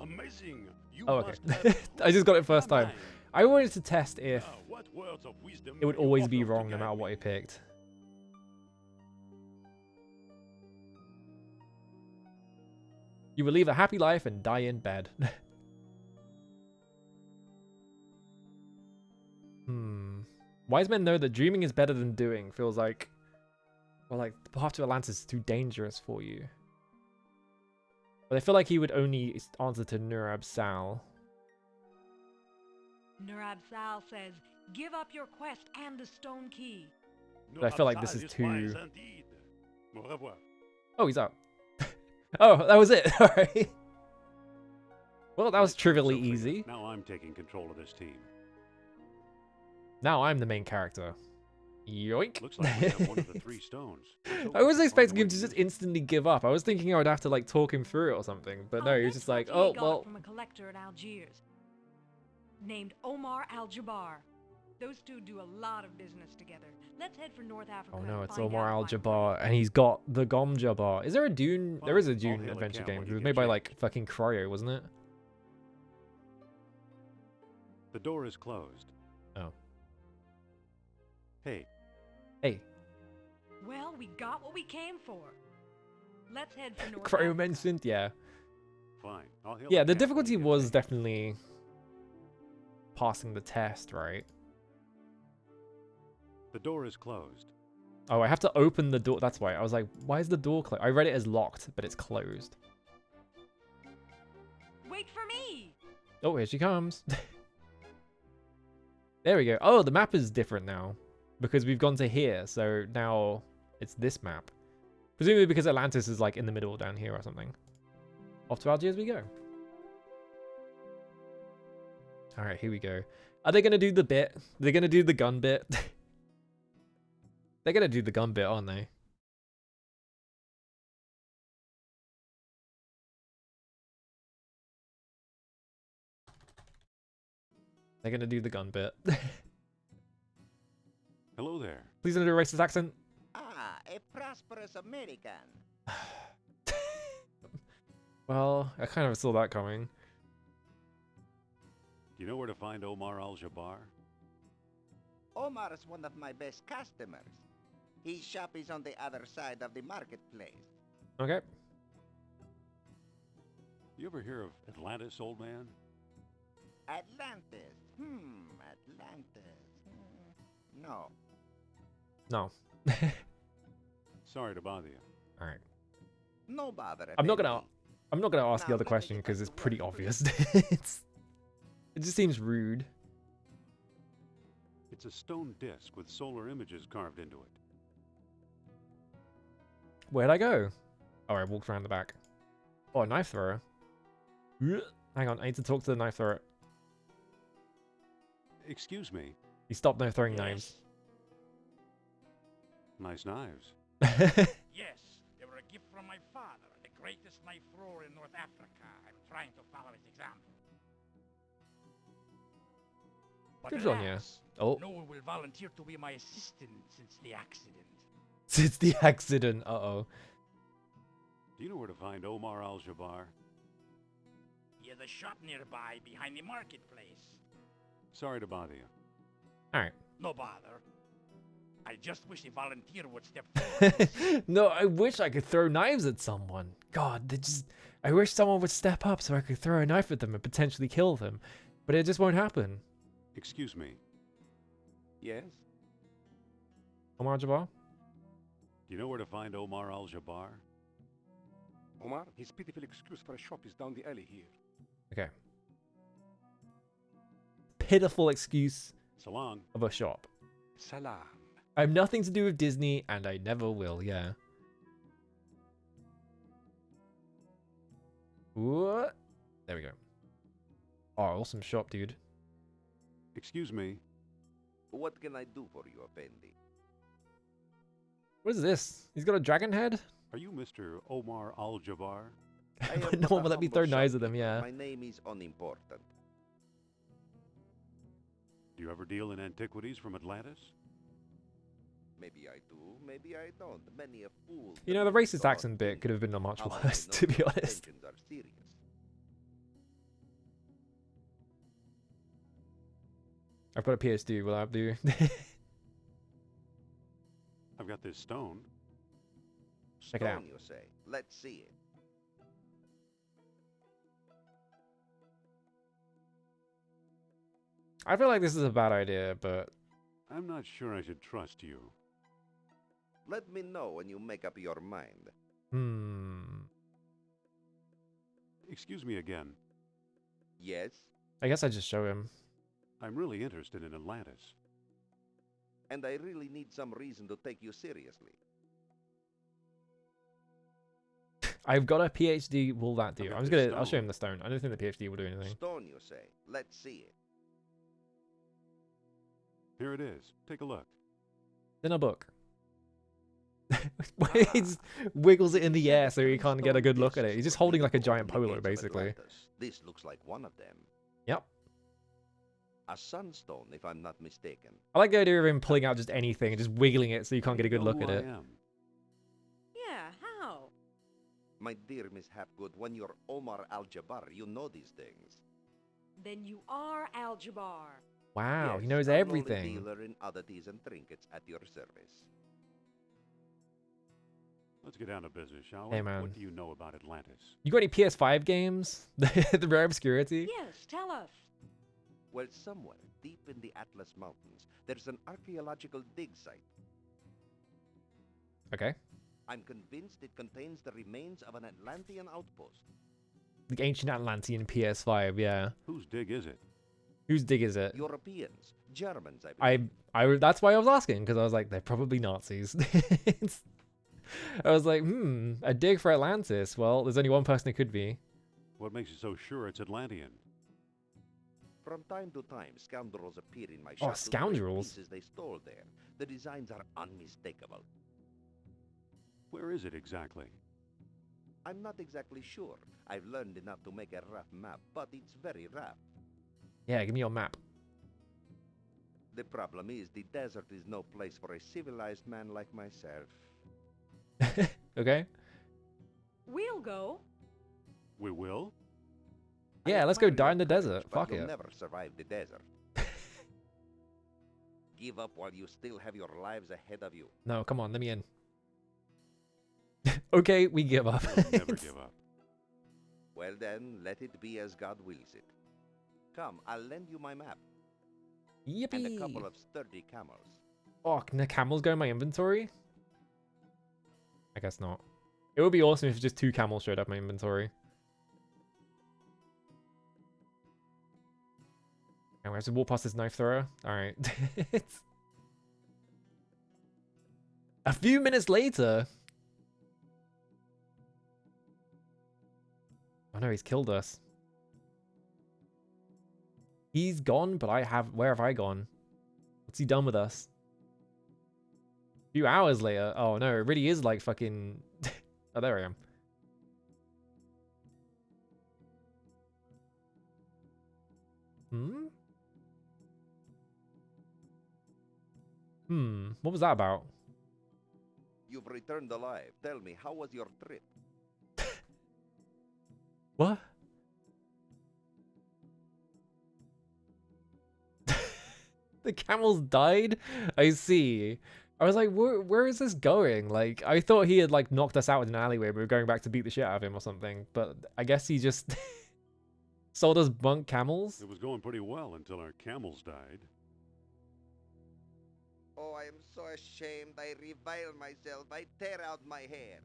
Amazing. You Oh, okay. must have I just got it first my time. mind. I wanted to test if Now, what words of wisdom it would will you always be offer to wrong no guide matter me? what I picked. You will live a happy life and die in bed. Wise men know that dreaming is better than doing. Feels like, well, like the path to Atlantis is too dangerous for you. But I feel like he would only answer to Nurab Sal. Nurab Sal says, give up your quest and the stone key. But I feel like this Nurab is Sal wise too- indeed. Au revoir. Oh, he's up. Oh, that was it. All right. Well, that was trivially So clear. easy. Now I'm taking control of this team. Now I'm the main character. Yoink. Looks like we have one of the 3 stones. Let's hope I we was can expecting find a him way to just use it. instantly give up. I was thinking I would have to like talk him through it or something. But no, he was This just like, Trottier oh, got it well. from a collector in Algiers, named Omar Al-Jabbar. Those two do a lot of business together. Let's head for North Africa. Oh no, and it's find Omar out Al why. Jabbar, and he's got the Gom Jabbar. Is there a Dune? There is a Fine, I'll Dune hail a adventure cab game. when It you was get made by checked. like fucking Cryo, wasn't it? The door is closed. Oh. Hey, Hey, Well, we got what we came for. Let's head for North Cryo Africa. mentioned, yeah. fine. I'll hail Yeah, a the cab when difficulty you get was checked. definitely passing the test, right? The door is closed. Oh, I have to open the door. That's why. I was like, why is the door closed? I read it as locked, but it's closed. Wait for me! Oh, here she comes. There we go. Oh, the map is different now because we've gone to here. So now it's this map. Presumably because Atlantis is like in the middle down here or something. Off to Algiers we go. All right, here we go. Are they gonna do the bit? They're gonna do the gun bit. They're gonna do the gun bit, aren't they? They're gonna do the gun bit. Hello there. Please don't do a racist accent. Ah, a prosperous American. Well, I kind of saw that coming. Do you know where to find Omar Al-Jabbar? Omar is one of my best customers. His shop is on the other side of the marketplace. Okay. You ever hear of Atlantis, old man? Atlantis. Atlantis. No. No. Sorry to bother you. All right. No bother. I'm not gonna ask the Now, other let me question get because back it's to pretty work, obvious. please. It just seems rude. It's a stone disc with solar images carved into it. Where'd I go? Oh, I walked around the back. Oh, a knife thrower. Hang on, I need to talk to the knife thrower. Excuse me. He stopped no throwing knives. Nice knives. Yes, they were a gift from my father, the greatest knife thrower in North Africa. I'm trying to follow his example. But Good on you. alas, Oh. no one will volunteer to be my assistant since the accident. Since the accident. Uh-oh. Do you know where to find Omar Al-Jabbar? He has a shop nearby behind the marketplace. Sorry to bother you. Alright. No bother. I just wish a volunteer would step forward. No, I wish I could throw knives at someone. God, I wish someone would step up so I could throw a knife at them and potentially kill them. But it just won't happen. Excuse me. Yes? Omar Jabbar? Do you know where to find Omar Al-Jabbar? Omar, his pitiful excuse for a shop is down the alley here. Okay. Pitiful excuse So long. of a shop. Salam. I have nothing to do with Disney, and I never will, yeah. What? There we go. Oh, awesome shop, dude. Excuse me. What can I do for you, Effendi? What is this? He's got a dragon head? Are you Mr. Omar Al-Jabbar? But no one will let me throw knives at them, yeah. My name is unimportant. Do you ever deal in antiquities from Atlantis? Maybe I do, maybe I don't. Many a fool. You know, the racist accent bit could have been much How I worse, know to be your honest. intentions are serious. I've got a PhD, will that do? I've got this stone. Check it out. Stone, you say? Let's see it. I feel like this is a bad idea, but I'm not sure I should trust you. Let me know when you make up your mind. Excuse me again. Yes? I guess I just show him. I'm really interested in Atlantis. And I really need some reason to take you seriously. I've got a PhD, will that do? I've got I'm just this gonna, I'll show stone. him the stone. I don't think the PhD will do anything. Stone, you say? Let's see it. Here it is. Take a look. In a book. He just wiggles it in the air so you can't get a good look at it. He's just holding like a giant polo, basically. This looks like one of them. Yep. A sunstone, if I'm not mistaken. I like the idea of him pulling out just anything and just wiggling it so you can't get a good Know look who at I it. am. Yeah, how? My dear Miss Hapgood, when you're Omar Al-Jabbar, you know these things. Then you are Al-Jabbar. Wow, Yes, he knows I'm only everything. dealer in oddities and trinkets at your service. Let's get down to business, shall we? Hey, man. What do you know about Atlantis? You got any PS5 games? The rare obscurity? Yes, tell us. Well, somewhere deep in the Atlas Mountains, there's an archaeological dig site. Okay. I'm convinced it contains the remains of an Atlantean outpost. The ancient Atlantean PS5, yeah. Whose dig is it? Whose dig is it? Europeans, Germans, I believe. That's why I was asking, because I was like, they're probably Nazis. I was like, a dig for Atlantis. Well, there's only one person it could be. What makes you so sure it's Atlantean? From time to time, scoundrels appear in my Oh, shop to trade scoundrels? pieces they stole there. The designs are unmistakable. Where is it exactly? I'm not exactly sure. I've learned enough to make a rough map, but it's very rough. Yeah, give me your map. The problem is the desert is no place for a civilized man like myself. Okay. We'll go. We will? Yeah, let's go die in the desert. But Fuck you'll it. never survive the desert. Give up while you still have your lives ahead of you. No, come on, let me in. Okay, we give up. Never give up. Well then, let it be as God wills it. Come, I'll lend you my map. Yippee! And a couple of sturdy camels. Oh, can the camels go in my inventory? I guess not. It would be awesome if just 2 camels showed up in my inventory. And we have to walk past this knife thrower. Alright. A few minutes later. Oh no, he's killed us. He's gone, but where have I gone? What's he done with us? A few hours later. Oh no, it really is like fucking... Oh, there I am. What was that about? You've returned alive. Tell me, how was your trip? What? The camels died? I see. I was like, where is this going? Like, I thought he had like knocked us out in an alleyway, but we were going back to beat the shit out of him or something. But I guess he just sold us bunk camels. It was going pretty well until our camels died. Oh, I am so ashamed. I revile myself. I tear out my hair.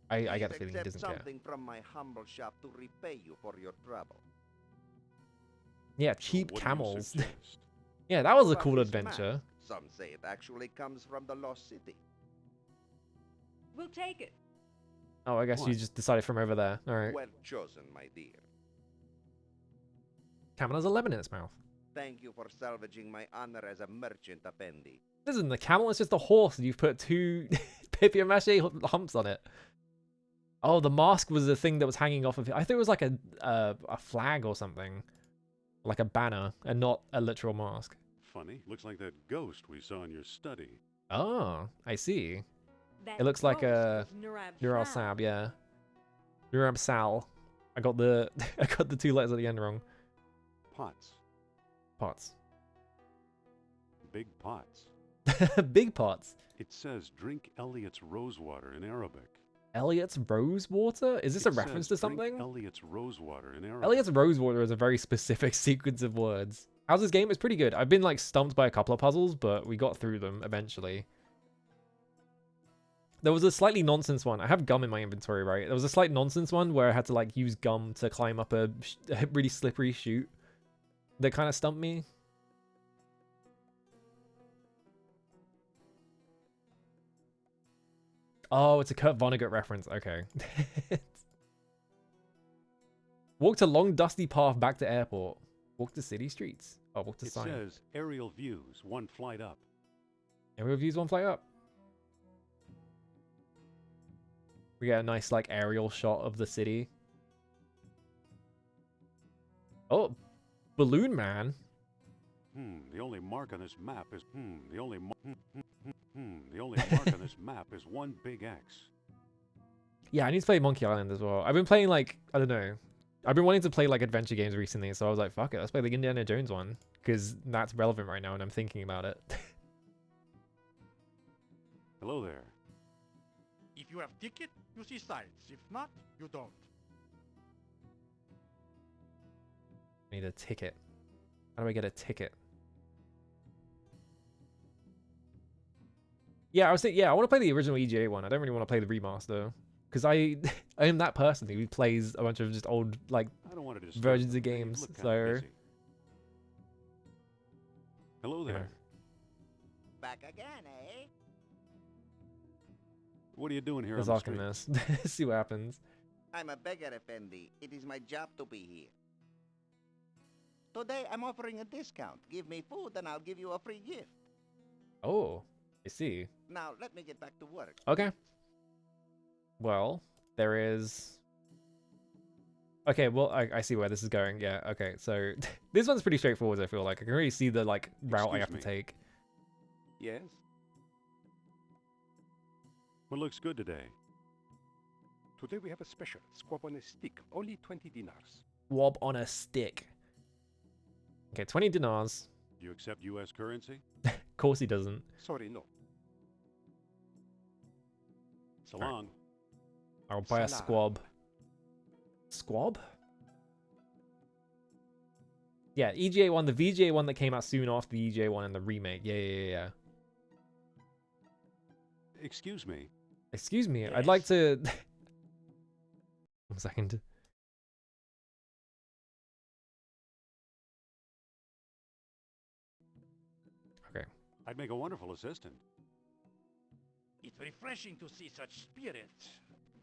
I get the feeling he Accept doesn't care. something from my humble shop to repay you for your trouble. Yeah, cheap What do you camels. suggest? Yeah, that was a But cool this adventure. map, some say it actually comes from the Lost City. We'll take it. Oh, I guess you What? just decided from over there. All right. Well chosen, my dear. Camel has a lemon in its mouth. Thank you for salvaging my honor as a merchant, Appendi. This isn't the camel, it's just a horse, and you've put 2 papier-mâché humps on it. Oh, the mask was the thing that was hanging off of it. I thought it was like a flag or something. Like a banner, and not a literal mask. Funny. Looks like that ghost we saw in your study. Oh, I see. That It looks like a ghost was Neural Sab, yeah. Neural Sal. I got the I got the 2 letters at the end wrong. Pots. Pots. Big pots. Big pots. It says drink Elliot's rosewater in Arabic. Elliot's Rosewater? Is this It a reference says to drink something? Elliot's rosewater in Arabic. Elliot's Rosewater is a very specific sequence of words. How's this game? It's pretty good. I've been like stumped by a couple of puzzles, but we got through them eventually. There was a slightly nonsense one. I have gum in my inventory, right? There was a slight nonsense one where I had to like use gum to climb up a really slippery chute. That kind of stumped me. Oh, it's a Kurt Vonnegut reference. Okay. Walk to long dusty path back to airport. Walk to city streets. Oh, walk to It sign. says aerial views, 1 flight up. Aerial views 1 flight up. We get a nice like aerial shot of the city. Oh, Balloon Man. The only mark on this map is the only mark on this map is 1 big X. Yeah, I need to play Monkey Island as well. I've been playing like, I don't know. I've been wanting to play like adventure games recently, so I was like, fuck it, let's play the Indiana Jones one. Because that's relevant right now and I'm thinking about it. Hello there. If you have ticket, you see sights. If not, you don't. I need a ticket. How do I get a ticket? Yeah, I was thinking, yeah, I want to play the original EGA one. I don't really want to play the remaster. Because I am that person who plays a bunch of just old, like, I don't want to disturb versions you. of games. Look kinda So, busy. Hello there. Back again, eh? What are you doing here let's on the ask him street? this. See what happens. I'm a beggar, Effendi. It is my job to be here. Today I'm offering a discount. Give me food and I'll give you a free gift. Oh, I see. Now let me get back to work. Okay. Well, there is... Okay, well, I see where this is going. Yeah, okay. So, this one's pretty straightforward, I feel like. I can really see the, like, route I have to take. Yes? What looks good today? Today we have a special. Squab on a stick. Only 20 dinars. Wob on a stick. Okay, 20 dinars. Do you accept U.S. currency? Of course he doesn't. Sorry, no. So long. I'll buy a Salam. squab. Squab? Yeah, EGA one, the VGA one that came out soon after the EGA one and the remake. Yeah. Excuse me. Excuse me, Yes. I'd like to... 1 second. Okay. I'd make a wonderful assistant. It's refreshing to see such spirit.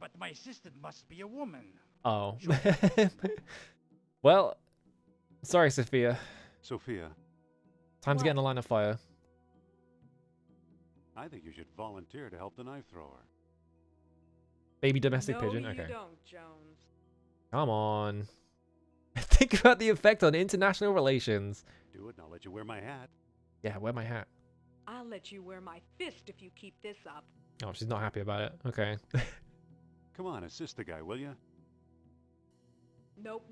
But my assistant must be a woman. Oh. Well, sorry, Sophia. Sophia, Time to get in the line of fire. I think you should volunteer to help the knife thrower. Baby domestic no, pigeon? you Okay. don't, Jones. Come on. Think about the effect on international relations. Do it and I'll let you wear my hat. Yeah, wear my hat. I'll let you wear my fist if you keep this up. Oh, she's not happy about it. Okay. Come on, assist the guy, will you? Nope.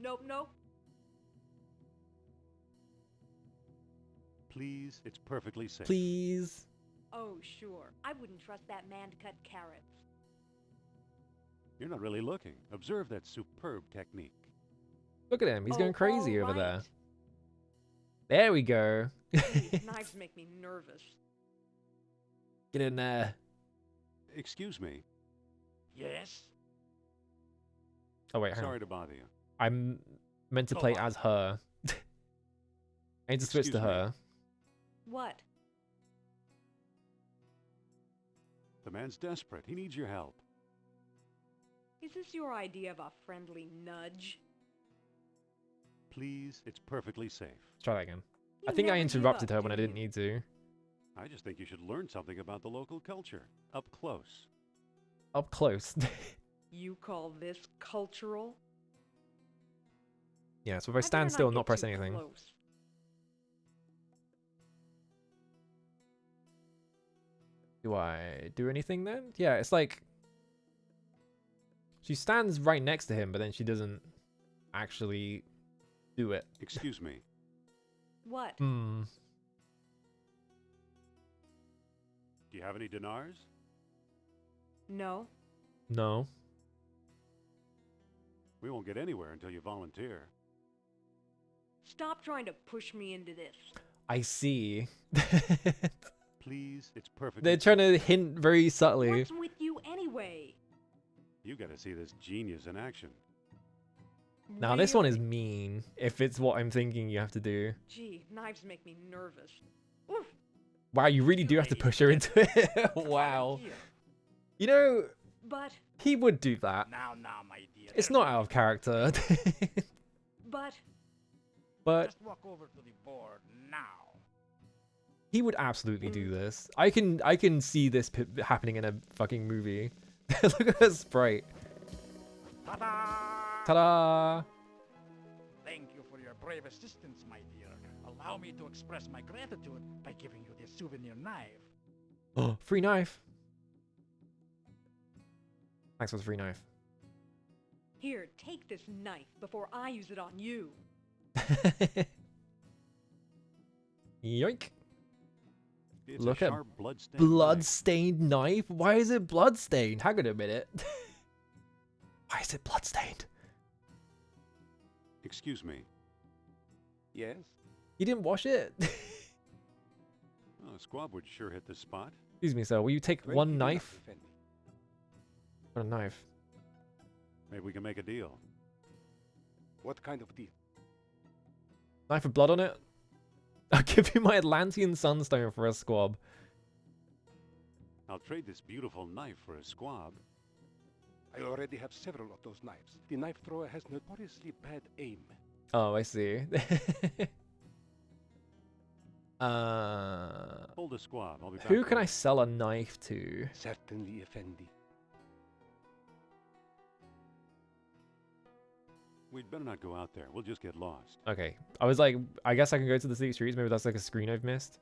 Please, it's perfectly safe. Please. Oh, sure. I wouldn't trust that man to cut carrots. You're not really looking. Observe that superb technique. Look at him. He's going crazy all over there. right. There we go. These knives make me nervous. Get in there. Excuse me. Yes? Oh, wait, hang Sorry on. to bother you. I'm meant to Go play on. as her. I need to switch to Excuse me. her. What? The man's desperate. He needs your help. Is this your idea of a friendly nudge? Please, it's perfectly safe. Let's try that again. I You think I never give interrupted up, her when I do didn't you? need to. I just think you should learn something about the local culture. Up close. Up close. You call this cultural? Yeah, so if I better stand still and get not press too anything. close. Do I do anything then? Yeah, it's like... She stands right next to him, but then she doesn't actually do it. Excuse me. What? Hmm. Do you have any dinars? No. No. We won't get anywhere until you volunteer. Stop trying to push me into this. I see. Please, it's perfectly They're trying to hint very subtly. What's with you anyway? You gotta see this genius in action. Now this one is Really? mean, if it's what I'm thinking you have to do. Gee, knives make me nervous. Oof. Wow, you really do have to push her into it. Wow. You know, But, he would do that. Now, my dear. It's not out of character. but, But Just walk over to the board now. he would absolutely do this. I can see this happening in a fucking movie. Look at her sprite. Ta-da! Ta-da! Thank you for your brave assistance, my dear. Allow me to express my gratitude by giving you this souvenir knife. Oh, free knife. Thanks for the free knife. here, take this knife before I use it on you. Yoink. It's Look a at sharp blood-stained knife. blood-stained knife? Why is it blood-stained? Hang on a minute. Why is it blood-stained? Excuse me. Yes? You didn't wash it? Oh, a squab would sure hit the spot. Excuse me, sir. Will you take 20 one dinars, knife? Effendi. What a knife. Maybe we can make a deal. What kind of deal? Knife with blood on it? I'll give you my Atlantean sunstone for a squab. I'll trade this beautiful knife for a squab. I already have several of those knives. The knife thrower has notoriously bad aim. Oh, I see. Hold the squad. I'll be back. Who can I sell a knife to? Certainly, Effendi. We'd better not go out there. We'll just get lost. Okay. I was like, I guess I can go to the city streets. Maybe that's like a screen I've missed.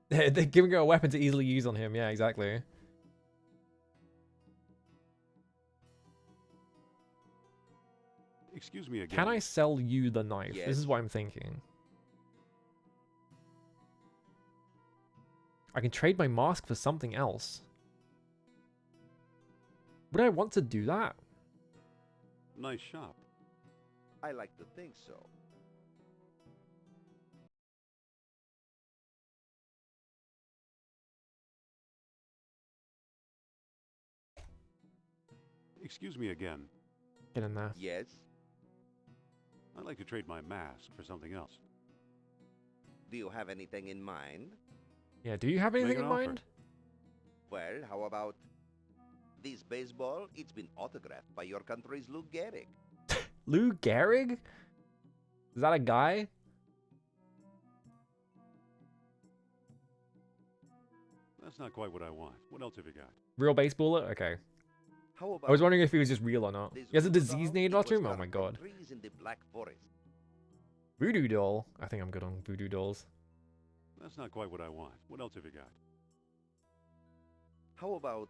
They're giving her a weapon to easily use on him. Yeah, exactly. Excuse me again. Can I sell you the knife? Yes. This is what I'm thinking. I can trade my mask for something else. Would I want to do that? Nice shop. I like to think so. Excuse me again. Get in there. Yes? I'd like to trade my mask for something else. Do you have anything in mind? Yeah, do you have anything Make in an offer. mind? Well, how about this baseball? It's been autographed by your country's Lou Gehrig. Lou Gehrig? Is that a guy? That's not quite what I want. What else have you got? Real baseballer? Okay. How about I was wondering if he was just real or not. this He has a voodoo disease doll? named It after was him? Oh carved my from god. trees in the Black Forest. Voodoo doll? I think I'm good on voodoo dolls. That's not quite what I want. What else have you got? How about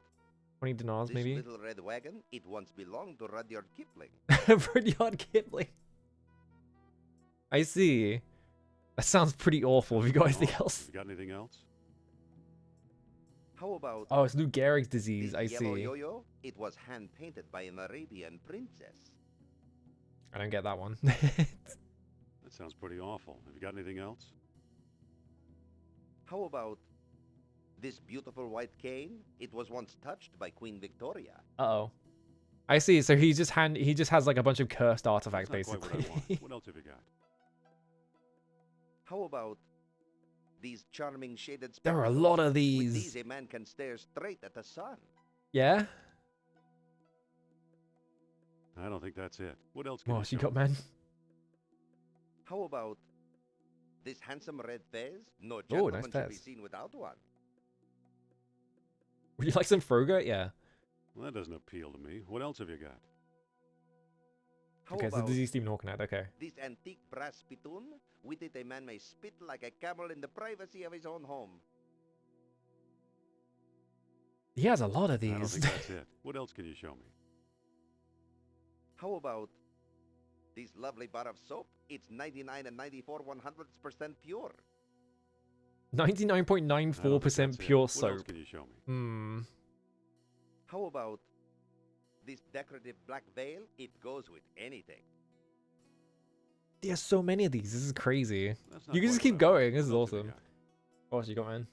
20 dinars, this maybe? little red wagon? It once belonged to Rudyard Kipling. Rudyard Kipling. I see. That sounds pretty awful. Have you got anything else? Have you got anything else? How about Oh, it's Lou Gehrig's disease. this I yellow see. yo-yo? It was hand-painted by an Arabian princess. I don't get that one. That sounds pretty awful. Have you got anything else? How about this beautiful white cane? It was once touched by Queen Victoria. Uh-oh. I see. So he just has like a bunch of cursed artifacts, That's not quite what I basically. want. What else have you got? How about these charming shaded There are a spectacles? lot of With these. these, a man can stare straight at the sun. Yeah? I don't think that's it. What else can What you else you show got, me? man? How about this handsome red fez? No Oh, gentleman nice should be fez. seen without one. Would you like some Froger? Yeah. Well, that doesn't appeal to me. What else have you got? How Okay, so about this is Stephen Hawking. Okay. this antique brass spittoon? With it, a man may spit like a camel in the privacy of his own home. He has a lot of I don't these. think that's it. What else can you show me? How about this lovely bar of soap? It's 99 and 94 100% pure. 99.94% pure What else soap. can you show me? Hmm. How about this decorative black veil? It goes with anything. There's so many of these. This is crazy. That's not You can just quite keep what I want. going. This is What else have awesome. you got? What else you got, man?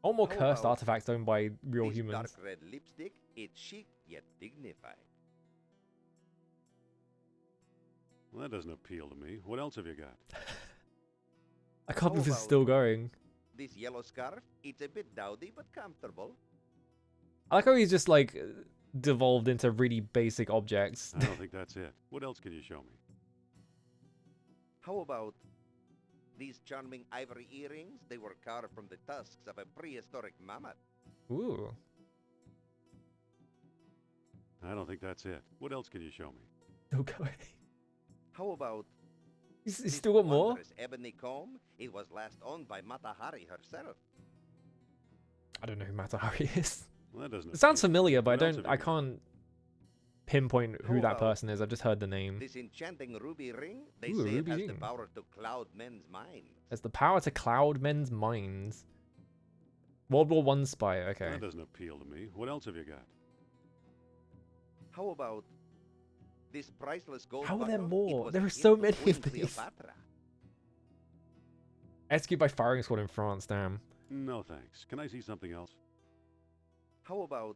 All more How cursed about artifacts owned by real This humans. dark red lipstick? It's chic yet dignified. Well, that doesn't appeal to me. What else have you got? I can't believe How it's about- still going. This yellow scarf? It's a bit dowdy but comfortable. I like how he's just like devolved into really basic objects. I don't think that's it. What else can you show me? How about these charming ivory earrings? They were carved from the tusks of a prehistoric mammoth. Ooh. I don't think that's it. What else can you show me? Still going. How about He's this still got more? wondrous ebony comb? It was last owned by Mata Hari herself. I don't know who Mata Hari is. Well, that doesn't It sounds appeal. familiar, but What else I have you got? can't pinpoint who How that about person is. I've just heard the name. This enchanting ruby ring? They Ooh, a say it ruby has the ring. power to cloud men's minds. Has the power to cloud men's minds. World War One spy. Okay. That doesn't appeal to me. What else have you got? How about this priceless gold How are there buckle? It more? was There a are gift so to many Queen of these. Cleopatra. Executed by firing squad in France. Damn. No, thanks. Can I see something else? How about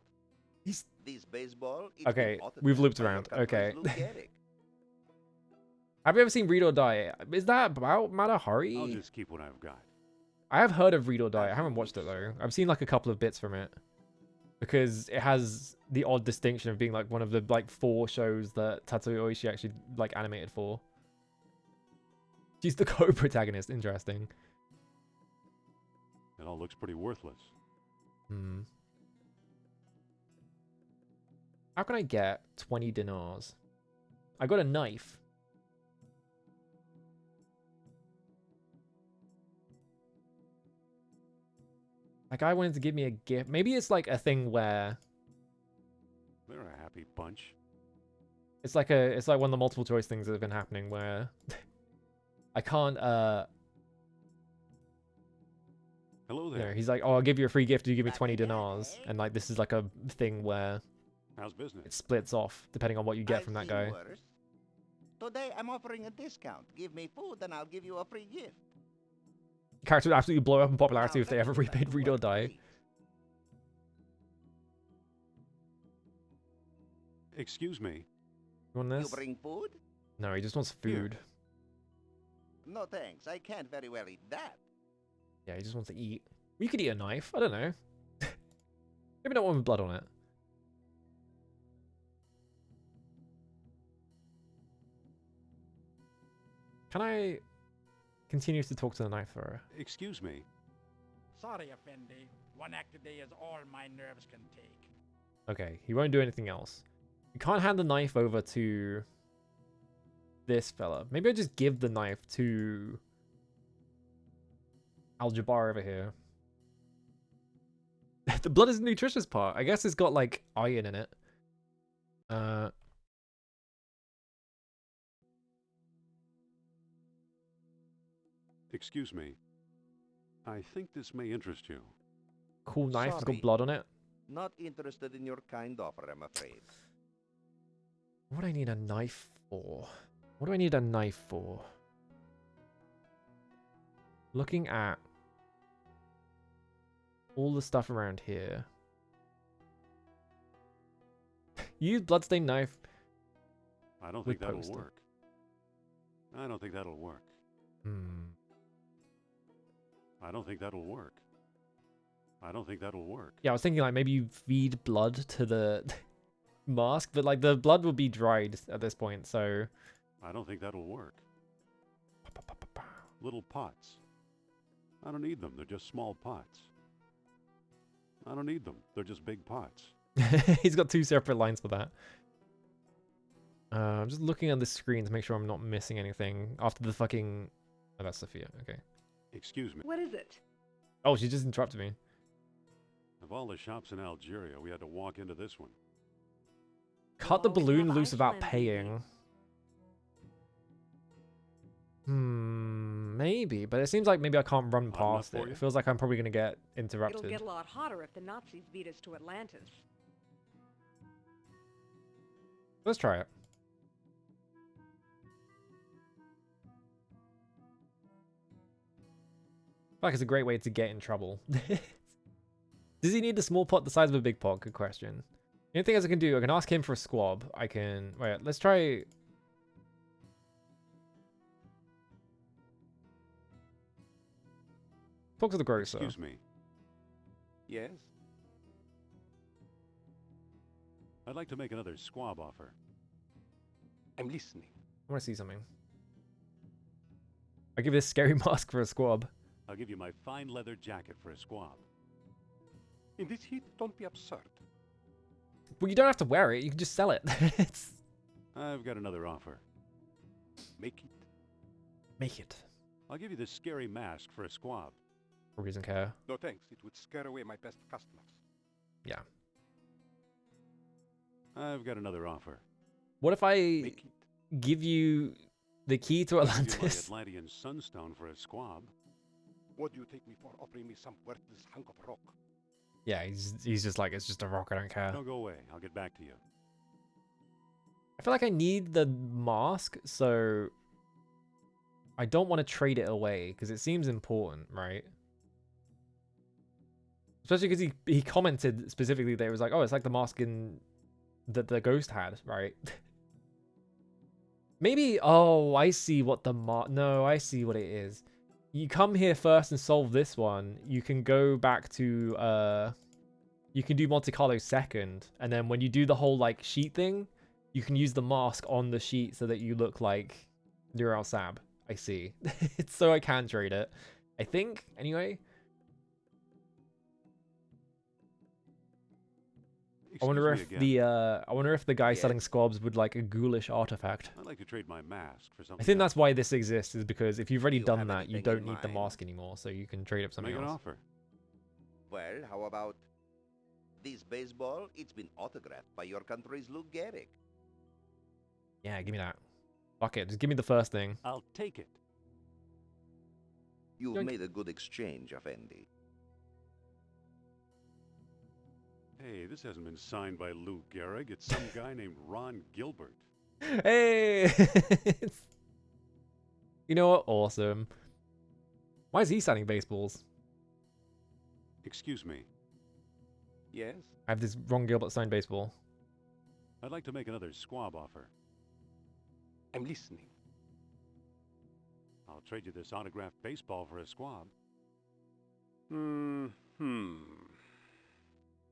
He's this baseball? It's Okay, been we've autographed looped by your around. country's Okay. Lou Gehrig. Have you ever seen Read or Die? Is that about Mata I'll Hari? just keep what I've got. I have heard of Read or Die. I haven't watched it though. I've seen like a couple of bits from it because it has the odd distinction of being like one of the like 4 shows that Tatsui Oishi actually like animated for. She's the co-protagonist. Interesting. It all looks pretty worthless. Hmm. How can I get 20 dinars? I got a knife. That guy wanted to give me a gift. Maybe it's like a thing where They're a happy bunch. it's like one of the multiple choice things that have been happening where I can't Hello you there. know, he's like, oh, I'll give you a free gift if you give me 20 dinars, and like this is like a thing where How's business? it splits off depending on what you get from that guy. Worse. Today I'm offering a discount. Give me food and I'll give you a free gift. Character would absolutely blow up in popularity if they ever repaid Read or Die. Excuse me. You want You this? bring food? No, he just wants food. No thanks. I can't very well eat that. Yeah, he just wants to eat. We could eat a knife. I don't know. Maybe not one with blood on it. Can I continue to talk to the knife thrower? Excuse me. Sorry, Effendi. One act a day is all my nerves can take. Okay, he won't do anything else. You can't hand the knife over to this fella. Maybe I just give the knife to Al-Jabbar over here. The blood is the nutritious part. I guess it's got like iron in it. Excuse me. I think this may interest you. Cool knife. It's Sorry. got blood on it. Not interested in your kind offer, I'm afraid. What do I need a knife for? What do I need a knife for? Looking at all the stuff around here. Use bloodstained knife. I don't With think that'll poster. work. I don't think that'll work. Hmm. I don't think that'll work. I don't think that'll work. Yeah, I was thinking like maybe you feed blood to the mask, but like the blood will be dried at this point, so I don't think that'll work. Little pots. I don't need them. They're just small pots. I don't need them. They're just big pots. he's got 2 separate lines for that. I'm just looking on the screen to make sure I'm not missing anything after the fucking... Oh, that's Sophia. Okay. Excuse me. What is it? Oh, she just interrupted me. Of all the shops in Algeria, we had to walk into this one. Cut the Well, we balloon have loose without Iceland, paying. Maybe, but it seems like maybe I can't run enough past for it. you? It feels like I'm probably going to get It'll interrupted. get a lot hotter if the Nazis beat us to Atlantis. Let's try it. I feel like it's a great way to get in trouble. Does he need a small pot the size of a big pot? Good question. The only thing else I can do, I can ask him for a squab. I can... Wait, let's try... Talk to the grocer. Excuse me. Yes? I'd like to make another squab offer. I'm listening. I want to see something. I give this scary mask for a squab. I'll give you my fine leather jacket for a squab. In this heat, don't be absurd. Well, you don't have to wear it. You can just sell it. It's... I've got another offer. Make it. Make it. I'll give you this scary mask for a squab. For reason care. No thanks. It would scare away my best customers. Yeah. I've got another offer. What if I Make it. give you the key to I'll give you Atlantis? my Atlantean sunstone for a squab. What do you take me for offering me some worthless hunk of rock? Yeah, he's just like, it's just a rock, I don't care. Don't go away. I'll get back to you. I feel like I need the mask, so I don't want to trade it away, because it seems important, right? Especially because he commented specifically that it was like, oh, it's like the mask in that the ghost had, right? Maybe, oh, I see what the no, I see what it is. You come here first and solve this one. You can go back to you can do Monte Carlo second, and then when you do the whole like sheet thing, you can use the mask on the sheet so that you look like Nur Al Sab. I see. So I can trade it. I think, anyway. I wonder if the guy selling squabs would like a ghoulish artifact. I'd like to trade my mask for something. I think that's why this exists, is because if you've already done that, you anything don't in need the mind? mask anymore, so you can trade up something Make an else. offer. Well, how about this baseball? It's been autographed by your country's Lou Gehrig. Yeah, give me that. Fuck it, just give me the first thing. I'll take it. You've Yoink. made a good exchange, Effendi. Hey, this hasn't been signed by Lou Gehrig. It's some guy named Ron Gilbert. Hey! You know what? Awesome. Why is he signing baseballs? Excuse me. Yes? I have this Ron Gilbert signed baseball. I'd like to make another squab offer. I'm listening. I'll trade you this autographed baseball for a squab.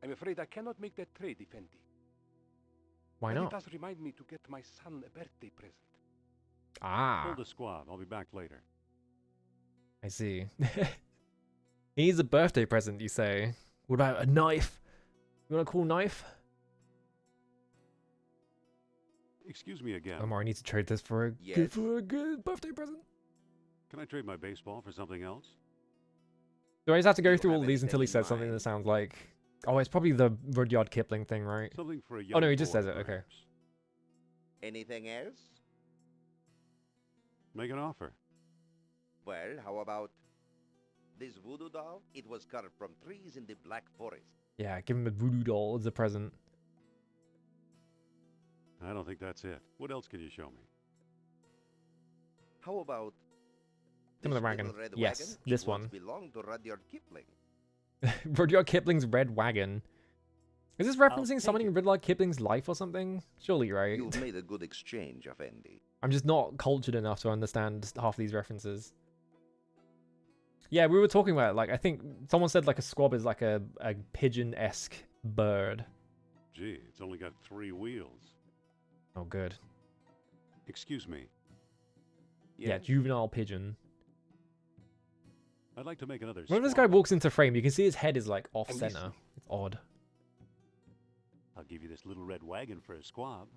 I'm afraid I cannot make that trade, Effendi. Why But not? It does remind me to get my son a birthday present. Ah, Hold the squab. I'll be back later. I see. He needs a birthday present, you say? What about a knife? You want a cool knife? Excuse me again. Omar, I need to trade this for Yes. for a good birthday present. Can I trade my baseball for something else? Do I just have to go You through all have these until he anything in says something that mind? sounds like... Oh, it's probably the Rudyard Kipling thing, right? Something for a young Oh no, he just boy, says it, okay. perhaps. Anything else? Make an offer. Well, how about this voodoo doll? It was carved from trees in the Black Forest. Yeah, give him a voodoo doll as a present. I don't think that's it. What else can you show me? How about Give this him the wagon. little red Yes, wagon? this It once one. belonged to Rudyard Kipling. Rudyard Kipling's Red Wagon. Is this referencing take something in Rudyard Kipling's life or something? Surely, right? You've made a good exchange, Effendi. I'm just not cultured enough to understand half these references. Yeah, we were talking about it, like, I think someone said like a squab is like a pigeon-esque bird. Gee, it's only got 3 wheels. Oh, good. Excuse me. Yeah, juvenile pigeon. I'd like to make another When this guy squab. walks into frame, you can see his head is like off-center. listening. It's odd. I'll give you this little red wagon for a squab.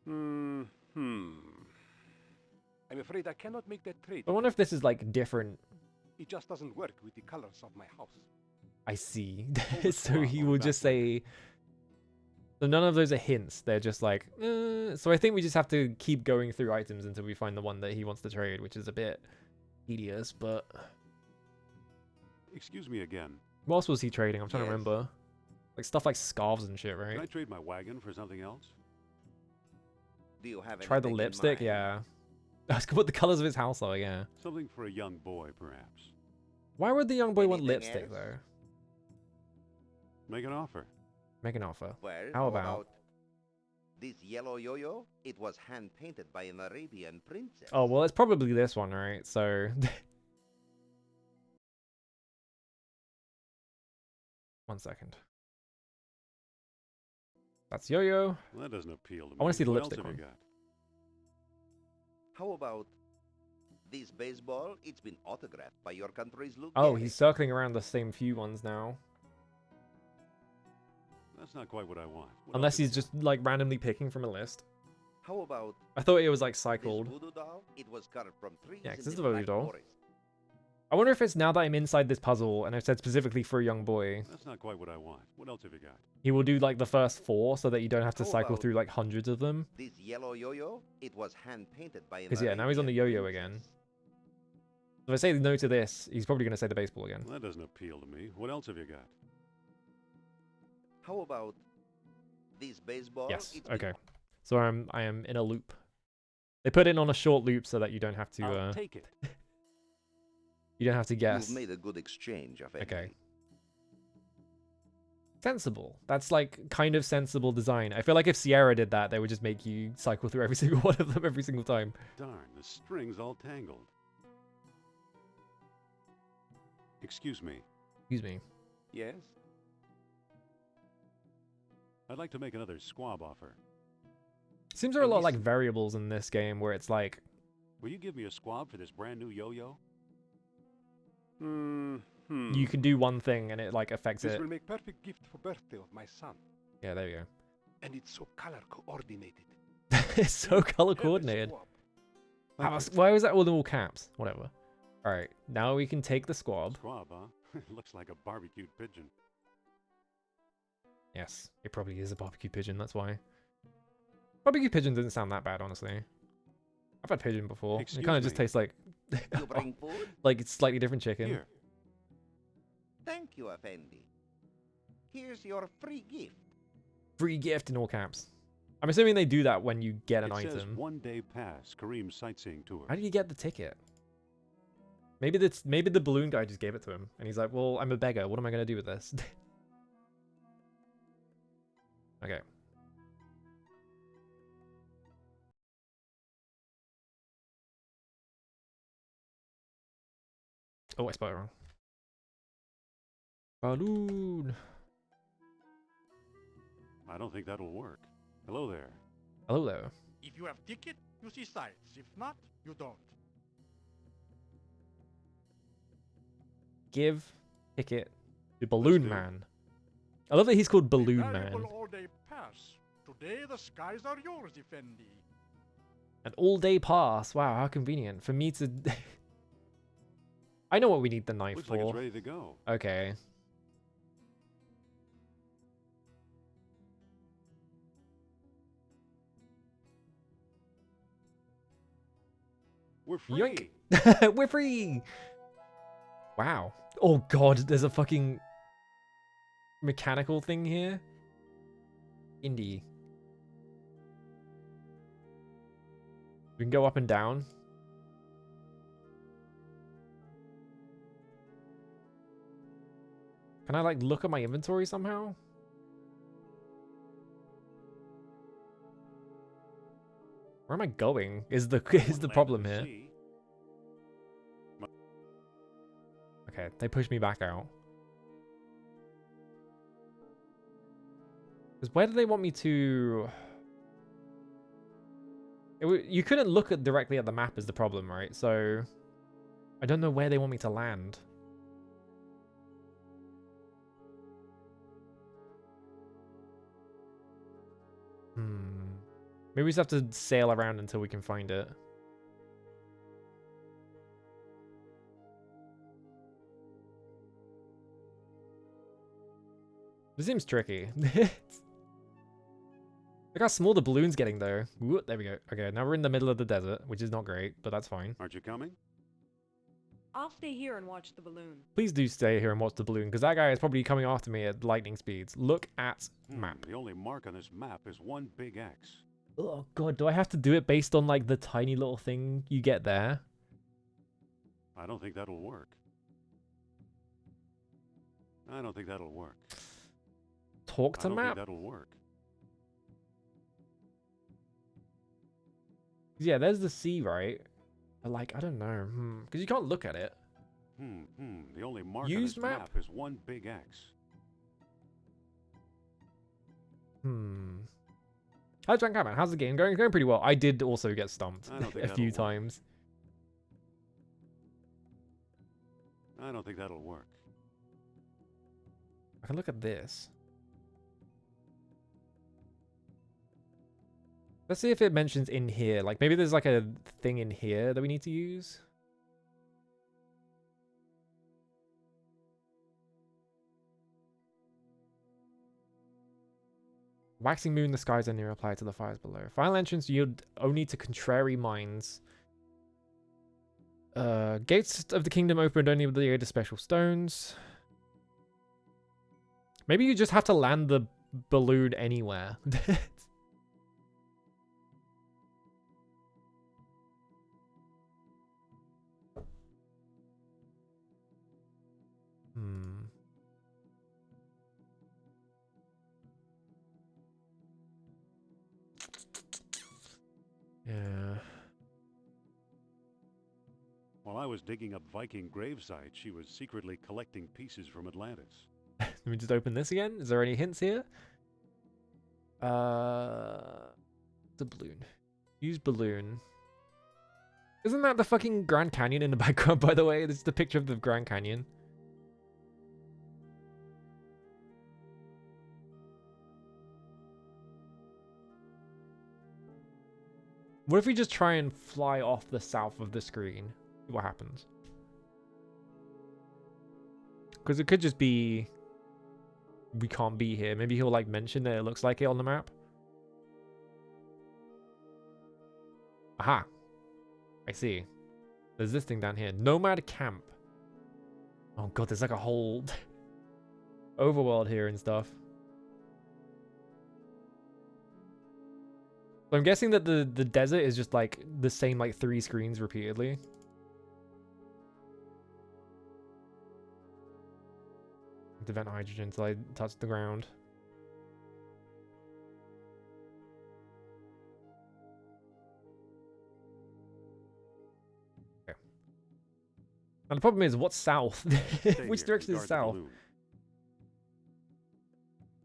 I'm afraid I cannot make that trade. I wonder if this is like different. It just doesn't work with the colors of my house. I see. the So squab, he I'll will be just back say... So none of those are hints. They're just like... So I think we just have to keep going through items until we find the one that he wants to trade, which is a bit tedious, but... Excuse me again. What else was he trading? I'm trying to Yes. remember. Like stuff like scarves and shit, right? Can I trade my wagon for something else? Do you have Try the anything in lipstick, mind? yeah. I was what the colors of his house are, yeah. Something for a young boy, perhaps. Why would the young boy want Anything lipstick, else? though? Make an offer. Make an offer. Well, How about... this yellow yo-yo? It was hand-painted by an Arabian princess. Oh, well, it's probably this one, right? So... One second. That's Yo-Yo. Well, that doesn't appeal to me. I want to see the What else lipstick have one. you got? How about this baseball? It's been autographed by your country's Lou Oh, Gehrig. he's circling around the same few ones now. That's not quite what I want. What Unless else have he's just, like, randomly picking from a list. How about I thought it was, like, this cycled. voodoo doll? It was carved from trees Yeah, 'cause in this is the a voodoo Black doll. Forest. I wonder if it's now that I'm inside this puzzle, and I've said specifically for a young boy, you? That's not quite what I want. What else have you got? he will do, like, the first 4 so that you don't have to How cycle about through, like, hundreds of them. This yellow yo-yo? It was hand-painted by an 'Cause, yeah, now he's on the Arabian yo-yo again. princess. So if I say no to this, he's probably going to say the baseball again. Well, that doesn't appeal to me. What else have you got? How about this baseball? Yes, It's been okay. So I am in a loop. They put it on a short loop so that you don't have to, I'll take it. you don't have to guess. You've made a good exchange, Effendi. Okay. Sensible. That's like kind of sensible design. I feel like if Sierra did that, they would just make you cycle through every single one of them every single time. Darn, the string's all tangled. Excuse me. Excuse me. Yes? I'd like to make another squab offer. Seems there are a lot of like variables in this game where it's like, will you give me a squab for this brand new yo-yo? you can do one thing and it like affects This it. will make perfect gift for birthday of my son. Yeah, there you go. And it's so color coordinated. It's so color coordinated. Why was that all in all caps? Whatever. Alright, now we can take the squab. Squab, huh? It looks like a barbecued pigeon. Yes, it probably is a barbecue pigeon, that's why. Barbecue pigeon doesn't sound that bad, honestly. I've had pigeon before. It kind of just tastes like You bring food? like it's slightly different chicken. Here. Thank you, Effendi. Here's your free gift. Free gift in all caps. I'm assuming they do that when you get an It says item. 1-day pass, Kareem sightseeing tour. How do you get the ticket? Maybe the balloon guy just gave it to him, and he's like, "Well, I'm a beggar. What am I gonna do with this?" Okay. Oh, I spelled it wrong. Balloon. I don't think that'll work. Hello there. Hello there. If you have ticket, you see sights. If not, you don't. Give ticket to Balloon Man. I love that he's called Balloon Man. Valuable all-day pass. Today the skies are yours, Effendi. An all-day pass. Wow, how convenient for me to. I know what we need the knife Looks for. like it's ready to go. Okay. We're free. Yoink. We're free. Wow. Oh god, there's a fucking mechanical thing here. Indie. We can go up and down. Can I like look at my inventory somehow? Where am I going? Is the problem here? Okay, they pushed me back out. Because where do they want me to... You couldn't look directly at the map is the problem, right? So I don't know where they want me to land. Maybe we just have to sail around until we can find it. This seems tricky. Look how small the balloon's getting though. Ooh, there we go. Okay, now we're in the middle of the desert, which is not great, but that's fine. Aren't you coming? I'll stay here and watch the balloon. Please do stay here and watch the balloon, because that guy is probably coming after me at lightning speeds. Look at map. The only mark on this map is one big X. Oh god, do I have to do it based on like the tiny little thing you get there? I don't think that'll work. I don't think that'll work. Talk to I don't map? think that'll work. Yeah, there's the sea, right? But like, I don't know. Because you can't look at it. The only mark Use on this map? map is one big X. Hi, John Catman. How's the game going? Going pretty well. I did also get stumped I don't think a few that'll work. times. I don't think that'll work. I can look at this. Let's see if it mentions in here. Like, maybe there's like a thing in here that we need to use. Waxing moon, the skies are near, apply to the fires below. Final entrance yield only to contrary minds. Gates of the kingdom opened only with the aid of special stones. Maybe you just have to land the balloon anywhere. Yeah. While I was digging up Viking gravesites, she was secretly collecting pieces from Atlantis. Let me just open this again. Is there any hints here? The balloon. Use balloon. Isn't that the fucking Grand Canyon in the background, by the way? This is the picture of the Grand Canyon. What if we just try and fly off the south of the screen? See what happens. Because it could just be... we can't be here. Maybe he'll like mention that it looks like it on the map. Aha. I see. There's this thing down here. Nomad Camp. Oh god, there's like a whole overworld here and stuff. So I'm guessing that the desert is just like the same like 3 screens repeatedly. To vent hydrogen until I touch the ground. Okay. And the problem is, what's south? Which direction is south?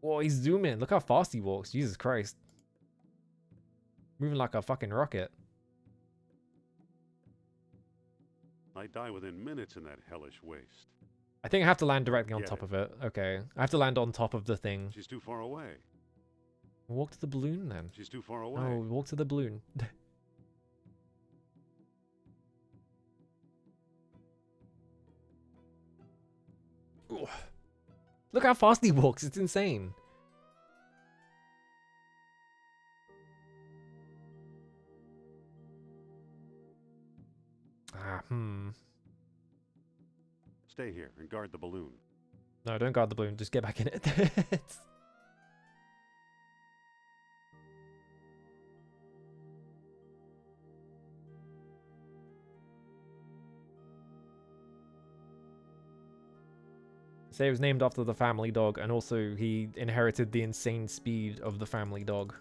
Whoa, he's zooming. Look how fast he walks. Jesus Christ. Moving like a fucking rocket. I die within minutes in that hellish waste. I think I have to land directly on top of it. Okay. I have to land on top of the thing. She's too far away. Walk to the balloon then. She's too far away. Oh, walk to the balloon. Look how fast he walks. It's insane. Stay here and guard the balloon. No, don't guard the balloon. Just get back in it. Say it was named after the family dog, and also he inherited the insane speed of the family dog.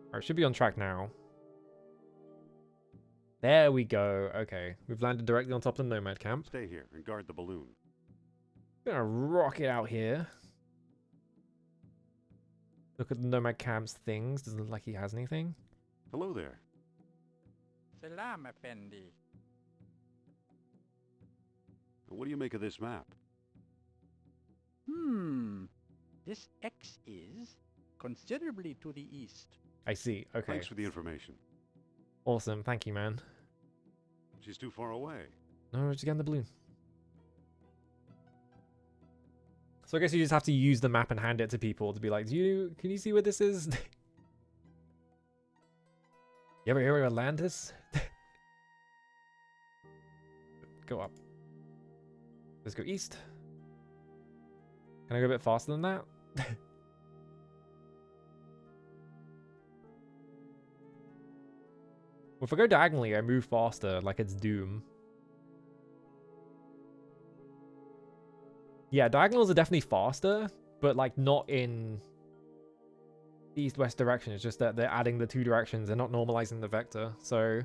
Alright, should be on track now. There we go. Okay, we've landed directly on top of the Nomad Camp. Stay here and guard the balloon. Gonna rocket out here. Look at the Nomad Camp's things. Doesn't look like he has anything. Hello there. Salam, Effendi. What do you make of this map? This X is considerably to the east. I see. Okay. Thanks for the information. Awesome. Thank you, man. She's too far away. No, just get in the balloon. So I guess you just have to use the map and hand it to people to be like, can you see where this is? You ever hear of Atlantis? Go up. Let's go east. Can I go a bit faster than that? Well, if I go diagonally, I move faster, like it's Doom. Yeah, diagonals are definitely faster, but like not in the east-west direction. It's just that they're adding the 2 directions. They're not normalizing the vector, so...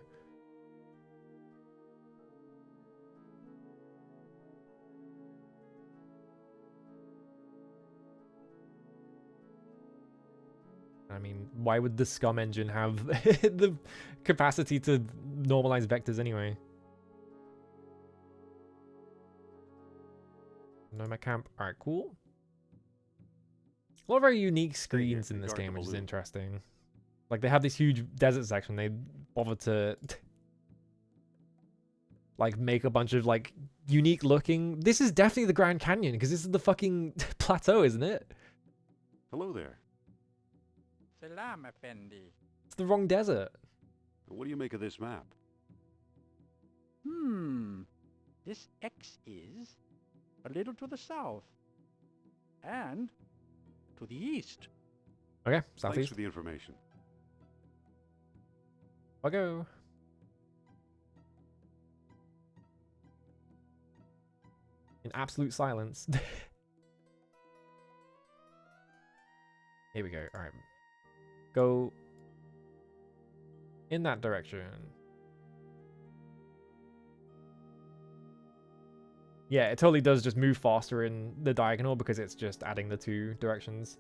I mean, why would the Scum engine have the capacity to normalize vectors anyway? Nomad Camp. Alright, cool. A lot of very unique screens in this game, which is interesting. Like, they have this huge desert section. They bother to like make a bunch of like unique looking... This is definitely the Grand Canyon, because this is the fucking plateau, isn't it? Hello there. Salam, Effendi. It's the wrong desert. What do you make of this map? This X is a little to the south and to the east. Okay, Thanks southeast. for the information. I'll go. In absolute silence. Here we go. All right. Go in that direction. Yeah, it totally does just move faster in the diagonal because it's just adding the two directions.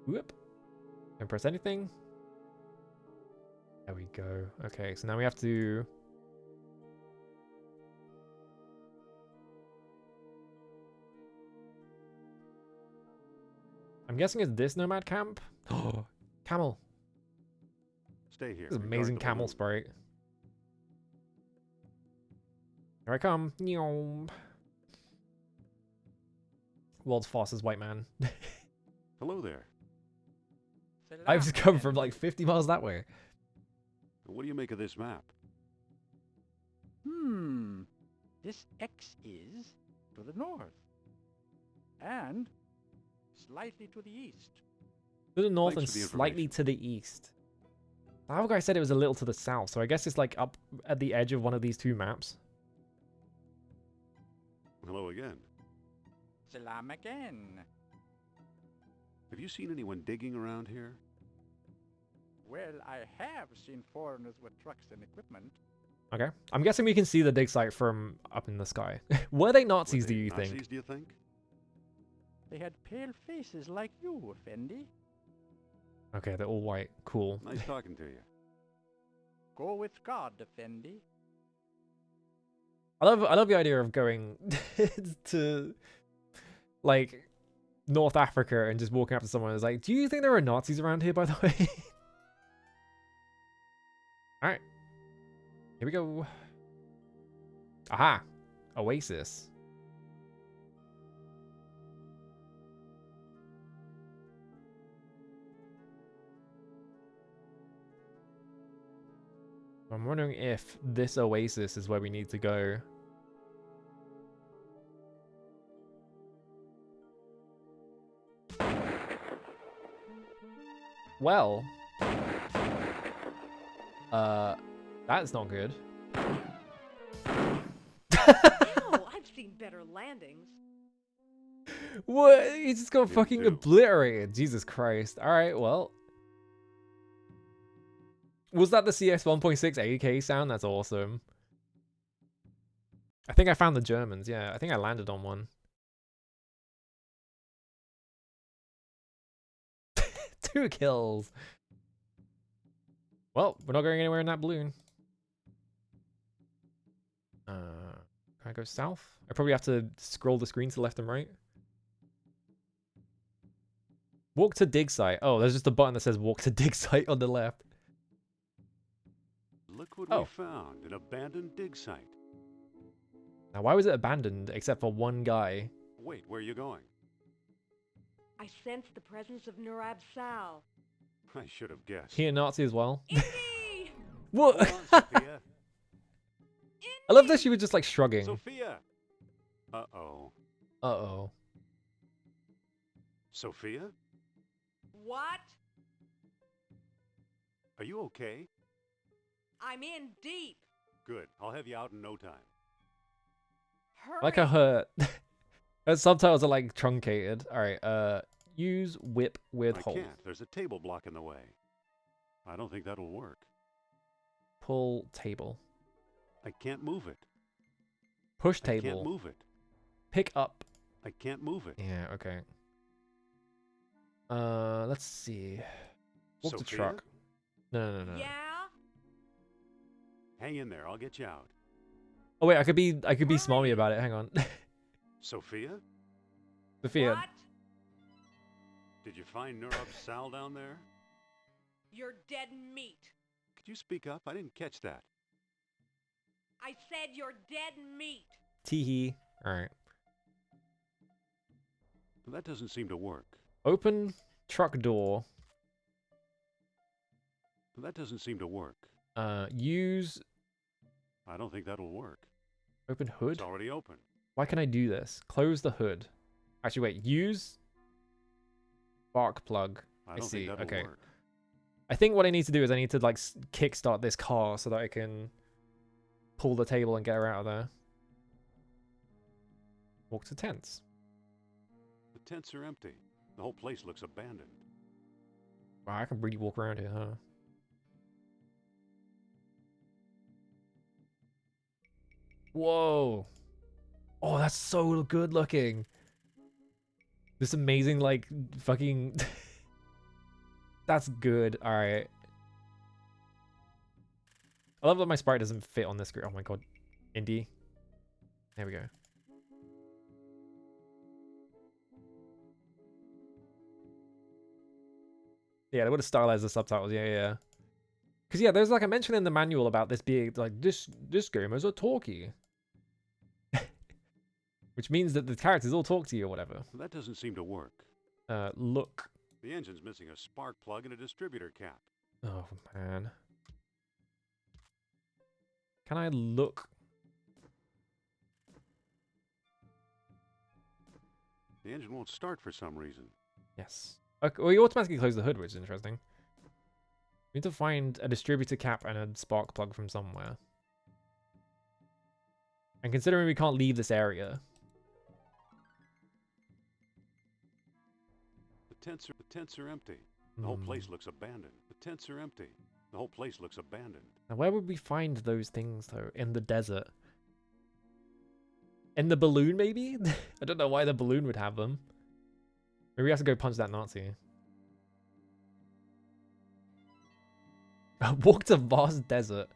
Whoop. Don't press anything. There we go. Okay, so now we have to... I'm guessing it's this nomad camp? Oh, camel. Stay here. This is Regard amazing the camel balloon. sprite. Here I come. Nyom. World's fastest white man. Hello there. I've just come from like 50 miles that way. What do you make of this map? This X is to the north. And slightly to the east. To the north Thanks and for the slightly to the east. The other guy said it was a little to the south, so I guess it's like up at the edge of one of these two maps. Hello again. Salam again. Have you seen anyone digging around here? Well, I have seen foreigners with trucks and equipment. Okay. I'm guessing we can see the dig site from up in the sky. Were they Nazis, Were they do you Nazis, think? do you think? They had pale faces like you, Effendi. Okay, they're all white. Cool. Nice talking to you. Go with God, Effendi. I love the idea of going to like North Africa and just walking up to someone and is like, do you think there are Nazis around here, by the way? Alright. Here we go. Aha! Oasis. I'm wondering if this oasis is where we need to go. Well, that's not good. Ow, I've seen better landings. What? He just got Me fucking too. obliterated. Jesus Christ. Alright, well. Was that the CS 1.6 AK sound? That's awesome. I think I found the Germans. Yeah, I think I landed on one. 2 kills. Well, we're not going anywhere in that balloon. Can I go south? I probably have to scroll the screen to left and right. Walk to dig site. Oh, there's just a button that says walk to dig site on the left. Look what Oh. we found, an abandoned dig site. Now, why was it abandoned except for one guy? Wait, where are you going? I sense the presence of Nurab Sal. I should have guessed. He a Nazi as well? Indy! What? Hold on, Sophia. I love that she was just like shrugging. Sophia! Uh-oh. Uh-oh. Sophia? What? Are you okay? I'm in deep. Good. I'll have you out in no time. Hurry. Like her her subtitles are like truncated. Alright, use whip with I hold. can't. There's a table blocking the way. I don't think that'll work. Pull table. I can't move it. Push I can't table. move it. Pick up. I can't move it. Yeah, okay. Let's see. Walk the Sophia? truck. No. Yeah? Hang in there. I'll get you out. Oh wait, I could be smarmy about it. Hang on. Sophia? Sophia. What? Did you find Nurab Sal down there? You're dead meat. Could you speak up? I didn't catch that. I said you're dead meat. Teehee. Alright. That doesn't seem to work. Open truck door. That doesn't seem to work. Use I don't think that'll work. open hood. It's already open. Why can I do this? Close the hood. Actually, wait. Use spark plug. I don't see. think that'll Okay. work. I think what I need to do is I need to like kickstart this car so that I can pull the table and get her out of there. Walk to tents. The tents are empty. The whole place looks abandoned. Wow, I can really walk around here, huh? Whoa. Oh, that's so good looking. This amazing, like, fucking... That's good. Alright. I love that my sprite doesn't fit on this screen. Oh my god. Indie. There we go. Yeah, they would have stylized the subtitles. Yeah, yeah. Because, yeah, there's like a mention in the manual about this being, like, this game is a talkie. Which means that the characters all talk to you or whatever. That doesn't seem to work. Look. The engine's missing a spark plug and a distributor cap. Oh, man. Can I look? The engine won't start for some reason. Yes. Okay, well, you automatically close the hood, which is interesting. We need to find a distributor cap and a spark plug from somewhere. And considering we can't leave this area... The tents are empty. The whole place looks abandoned. The tents are empty. The whole place looks abandoned. Now, where would we find those things, though? In the desert? In the balloon, maybe? I don't know why the balloon would have them. Maybe we have to go punch that Nazi. Walk to vast desert.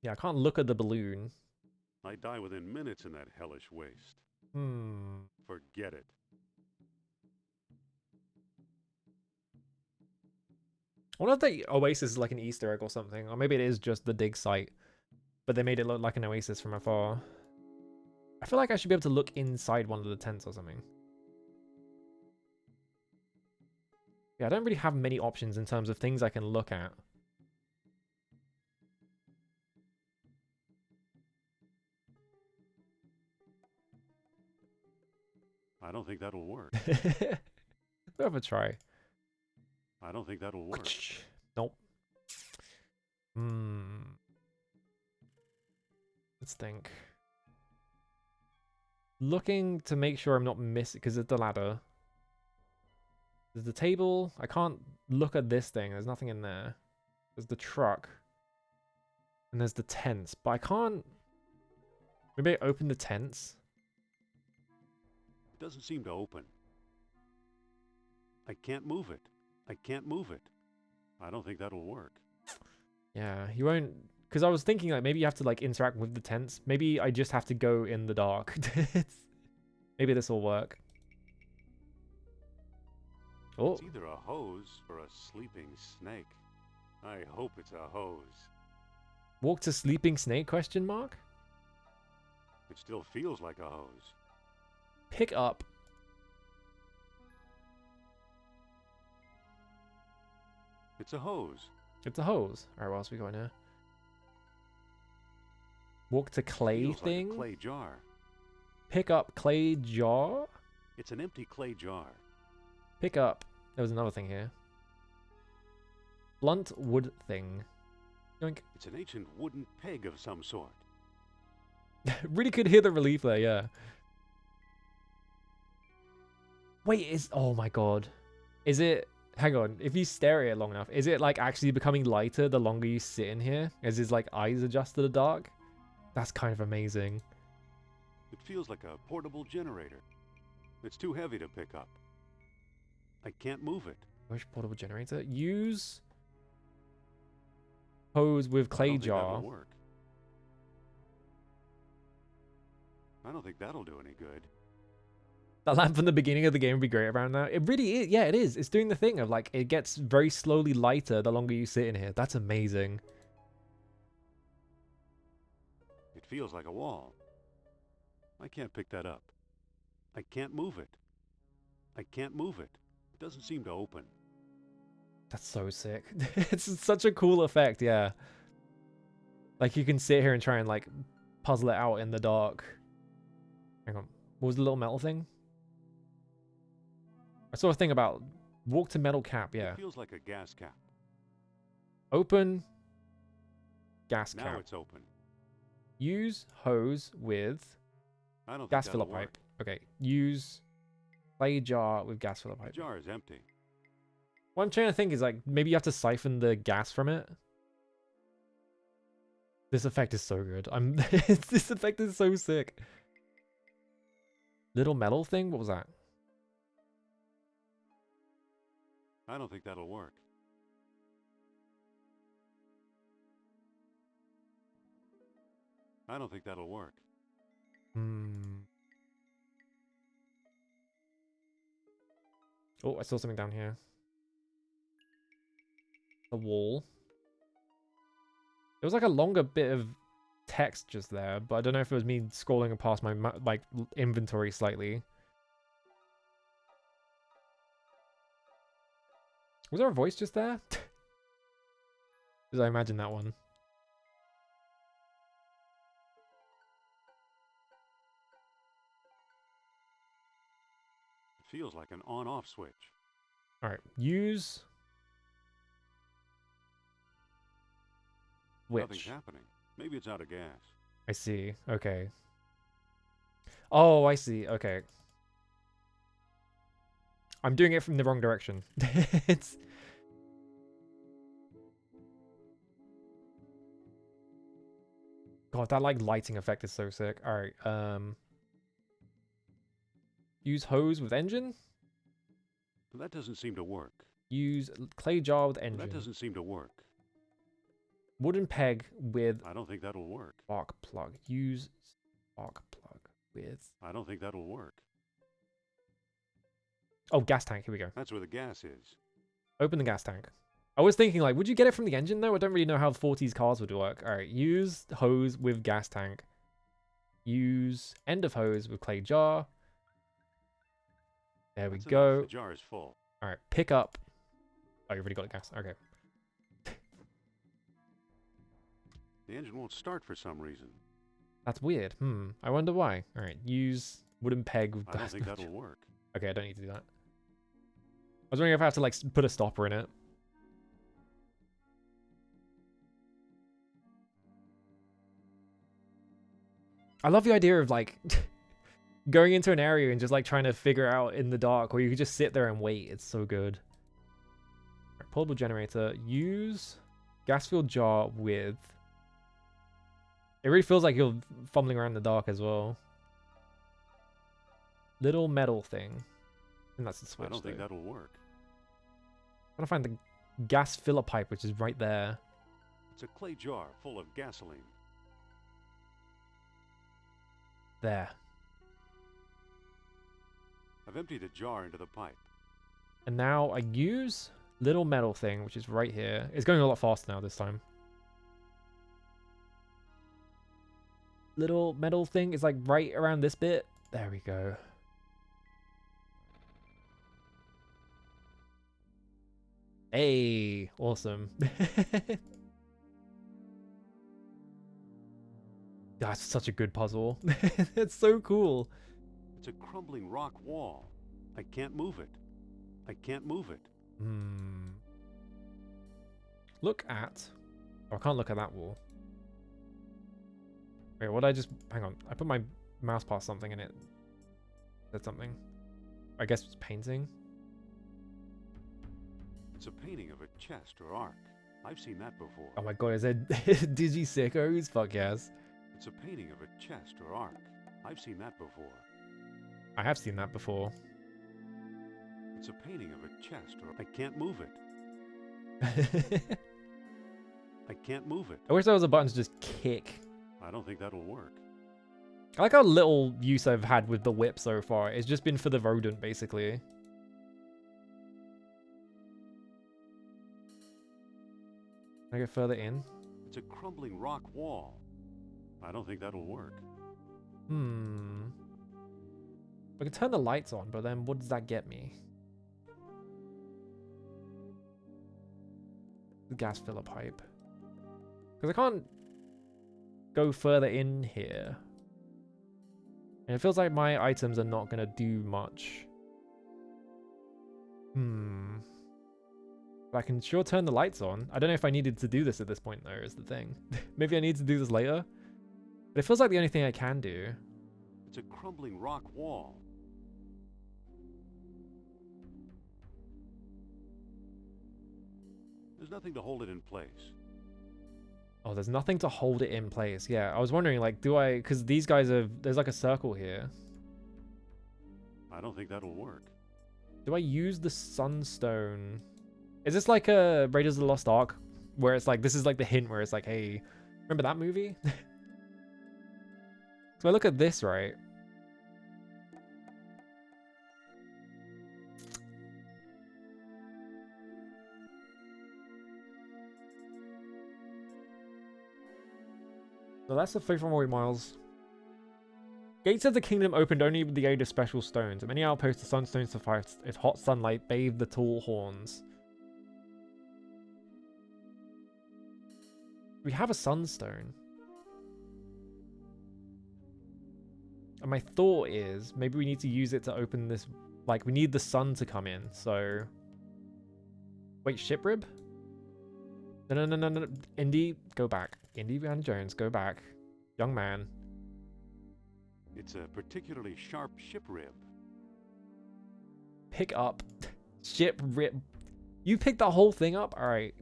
Yeah, I can't look at the balloon. I die within minutes in that hellish waste. Forget it. I wonder if the oasis is like an Easter egg or something. Or maybe it is just the dig site. But they made it look like an oasis from afar. I feel like I should be able to look inside one of the tents or something. Yeah, I don't really have many options in terms of things I can look at. I don't think that'll work. Worth a try. I don't think that'll work. Nope. Let's think. Looking to make sure I'm not missing, because it's the ladder. There's the table. I can't look at this thing. There's nothing in there. There's the truck. And there's the tents. But I can't... Maybe I open the tents. It doesn't seem to open. I can't move it. I can't move it. I don't think that'll work. Yeah, you won't... Because I was thinking like maybe you have to like interact with the tents. Maybe I just have to go in the dark. Maybe this will work. Oh. It's either a hose or a sleeping snake. I hope it's a hose. Walk to sleeping snake, question mark? It still feels like a hose. Pick up. It's a hose. It's a hose. Alright, what else we got in here? Walk to clay Feels thing. like a clay jar. Pick up clay jar. It's an empty clay jar. Pick up. There was another thing here. Blunt wood thing. Yoink. It's an ancient wooden peg of some sort. Really could hear the relief there, yeah. Wait, oh my god. Is it... Hang on, if you stare at it long enough, is it like actually becoming lighter the longer you sit in here? As his like eyes adjust to the dark? That's kind of amazing. It feels like a portable generator. It's too heavy to pick up. I can't move it. Which portable generator? Use hose with clay jar. That'll work. I don't think that'll do any good. That lamp from the beginning of the game would be great around now. It really is. Yeah, it is. It's doing the thing of like, it gets very slowly lighter the longer you sit in here. That's amazing. It feels like a wall. I can't pick that up. I can't move it. I can't move it. It doesn't seem to open. That's so sick. It's such a cool effect, yeah. Like you can sit here and try and like puzzle it out in the dark. Hang on. What was the little metal thing? I saw a thing about walk to metal cap, yeah. It feels like a gas cap. Open gas cap. Now it's open. Use hose with I don't gas think filler that'll pipe. work. Okay. Use clay jar with gas filler The pipe. jar is empty. What I'm trying to think is like maybe you have to siphon the gas from it. This effect is so good. This effect is so sick. Little metal thing? What was that? I don't think that'll work. I don't think that'll work. Oh, I saw something down here. A wall. There was like a longer bit of text just there, but I don't know if it was me scrolling past my like inventory slightly. Was there a voice just there? Did I imagine that one? It feels like an on-off switch. Alright, use... Nothing's Which? happening. Maybe it's out of gas. I see. Okay. Oh, I see. Okay. I'm doing it from the wrong direction. It's... God, that like lighting effect is so sick. Alright, use hose with engine? That doesn't seem to work. Use clay jar with engine. That doesn't seem to work. Wooden peg with... I don't think that'll work. Spark plug. Use spark plug with... I don't think that'll work. Oh, gas tank. Here we go. That's where the gas is. Open the gas tank. I was thinking, like, would you get it from the engine, though? I don't really know how 40s cars would work. All right. Use hose with gas tank. Use end of hose with clay jar. There we go. The jar is full. All right. Pick up. Oh, you already got the gas. Okay. The engine won't start for some reason. That's weird. I wonder why. All right. Use wooden peg with gas. I don't think that'll work. Okay, I don't need to do that. I was wondering if I have to, like, put a stopper in it. I love the idea of, like, going into an area and just, like, trying to figure out in the dark, or you could just sit there and wait. It's so good. Right, portable generator. Use gas-filled jar with... It really feels like you're fumbling around in the dark as well. Little metal thing. And that's the switch. I don't think that'll work. I'm trying to find the gas filler pipe, which is right there. It's a clay jar full of gasoline. There. I've emptied a jar into the pipe. And now I use little metal thing, which is right here. It's going a lot faster now this time. Little metal thing is like right around this bit. There we go. Hey, awesome. That's such a good puzzle. It's so cool. It's a crumbling rock wall. I can't move it. I can't move it. Look at... Oh, I can't look at that wall. Wait, what did I just... Hang on. I put my mouse past something and it said something. I guess it's painting. It's a painting of a chest or ark. I've seen that before. Oh my god, is it Digi Sickos? Fuck yes. It's a painting of a chest or ark. I've seen that before. I have seen that before. It's a painting of a chest or... I can't move it. I can't move it. I wish there was a button to just kick. I don't think that'll work. I like how little use I've had with the whip so far. It's just been for the rodent, basically. Can I go further in? It's a crumbling rock wall. I don't think that'll work. I can turn the lights on, but then what does that get me? The gas filler pipe. Because I can't go further in here. And it feels like my items are not going to do much. But I can sure turn the lights on. I don't know if I needed to do this at this point, though, is the thing. Maybe I need to do this later. But it feels like the only thing I can do. It's a crumbling rock wall. There's nothing to hold it in place. Oh, there's nothing to hold it in place. Yeah, I was wondering, like, do I... Because these guys have... There's like a circle here. I don't think that'll work. Do I use the Sunstone? Is this like a Raiders of the Lost Ark? Where it's like... This is like the hint where it's like, hey... Remember that movie? So I look at this, right? So that's the 3 miles. Gates of the kingdom opened only with the aid of special stones. At many outposts, the sunstone sufficed. Its hot sunlight bathed the tall horns. We have a sunstone. And my thought is, maybe we need to use it to open this... Like, we need the sun to come in, so... Wait, ship rib? No. Indy, go back. Indiana Jones, go back. Young man. It's a particularly sharp ship rib. Pick up. Ship rib. You picked the whole thing up? Alright.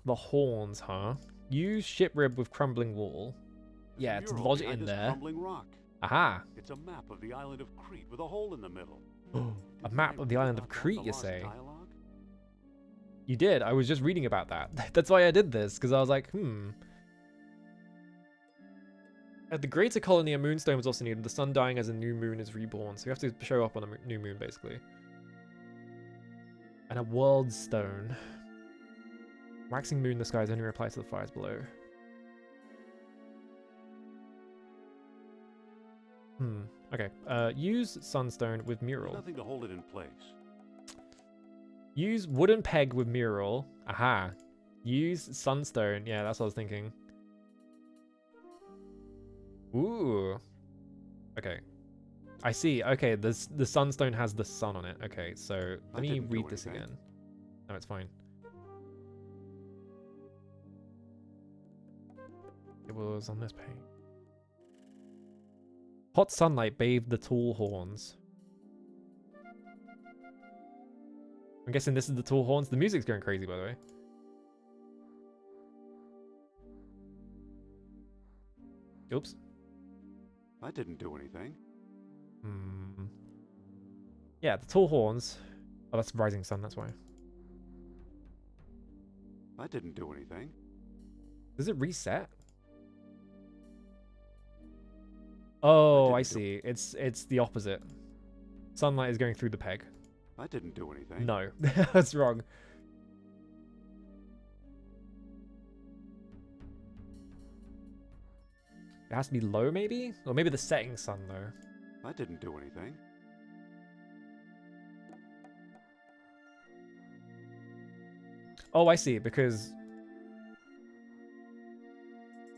The horns, huh? Use ship rib with crumbling wall. Yeah, to lodge it in there. Crumbling rock. Aha. It's a map of the island of Crete with a hole in the middle. A map of the island of Crete, you say? You did. I was just reading about that. That's why I did this, because I was like, At the greater colony, a moonstone was also needed. The sun dying as a new moon is reborn. So you have to show up on a new moon, basically. And a world stone. Waxing moon in the skies only applies to the fires below. Okay. Use sunstone with mural. There's nothing to hold it in place. Use wooden peg with mural. Aha. Use sunstone. Yeah, that's what I was thinking. Ooh. Okay. I see. Okay, the sunstone has the sun on it. Okay, so let me read this again. No, it's fine. It was on this page. Hot sunlight bathed the tall horns. I'm guessing this is the tall horns. The music's going crazy, by the way. Oops. I didn't do anything. Yeah, the tall horns. Oh, that's rising sun, that's why. I didn't do anything. Does it reset? Oh, I see. It's the opposite. Sunlight is going through the peg. I didn't do anything. No, that's wrong. It has to be low, maybe? Or maybe the setting sun, though. I didn't do anything. Oh, I see, because...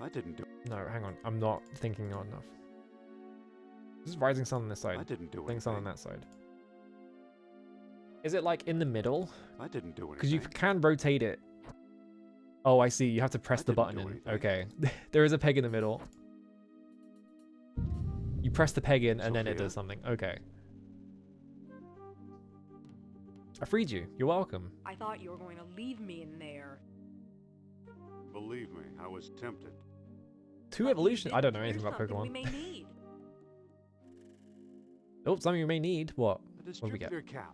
I didn't do... No, hang on. I'm not thinking enough. This is rising sun on this side. I didn't do anything. Sun on that side. Is it like in the middle? I didn't do anything. Because you can rotate it. Oh, I see. You have to press the button in. Okay. There is a peg in the middle. You press the peg in and then it does something. Okay. I freed you. You're welcome. I thought you were going to leave me in there. Believe me, I was tempted. 2 evolution. I don't know anything about We Pokemon. may need. Oh, something we may need. What? What do we get? Cap.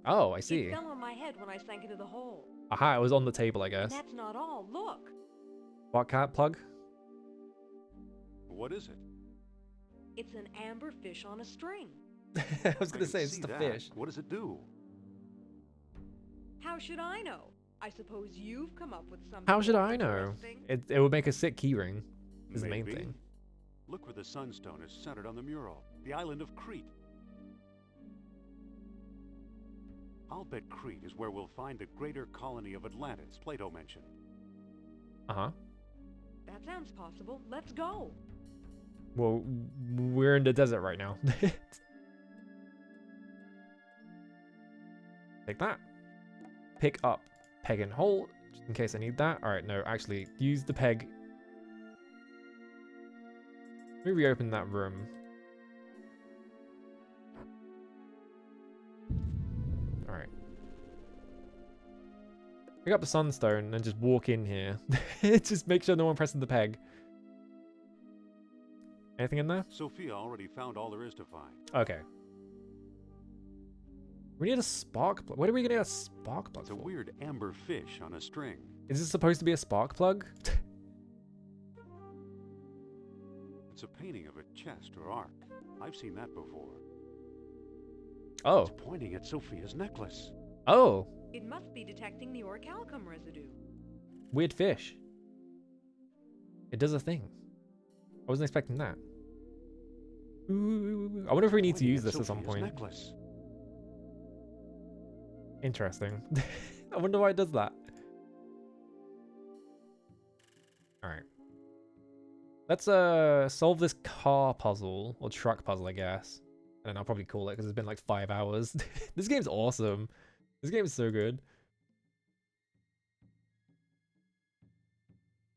Oh, I see. It fell on my head when I sank into the hole. Aha, it was on the table, I guess. And that's not all. Look. What cat plug? What is it? It's an amber fish on a string. I was going to say, it's just a fish. What does it do? How should I know? I suppose you've come up with something. How should I know? It would make a sick keyring. Is the main Maybe. thing. Look where the sunstone is centered on the mural. The island of Crete. I'll bet Crete is where we'll find the greater colony of Atlantis Plato mentioned. Uh-huh. That sounds possible. Let's go. Well, we're in the desert right now. Take that. Pick up peg and hold, just in case I need that. Alright, no, actually, use the peg. Let me reopen that room. Alright. Pick up the sunstone and just walk in here. Just make sure no one presses the peg. Anything in there? Sophia already found all there is to find. Okay. We need a spark plug. What are we gonna get a spark plug It's a for? weird amber fish on a string. Is this supposed to be a spark plug? It's a painting of a chest or ark. I've seen that before. Oh. It's pointing at Sophia's necklace. Oh. It must be detecting the orichalcum residue. Weird fish. It does a thing. I wasn't expecting that. Ooh, I wonder if we need to use this at some point. Necklace. Interesting. I wonder why it does that. Alright. Let's solve this car puzzle, or truck puzzle, I guess. And then I'll probably call it because it's been like 5 hours. This game's awesome. This game is so good.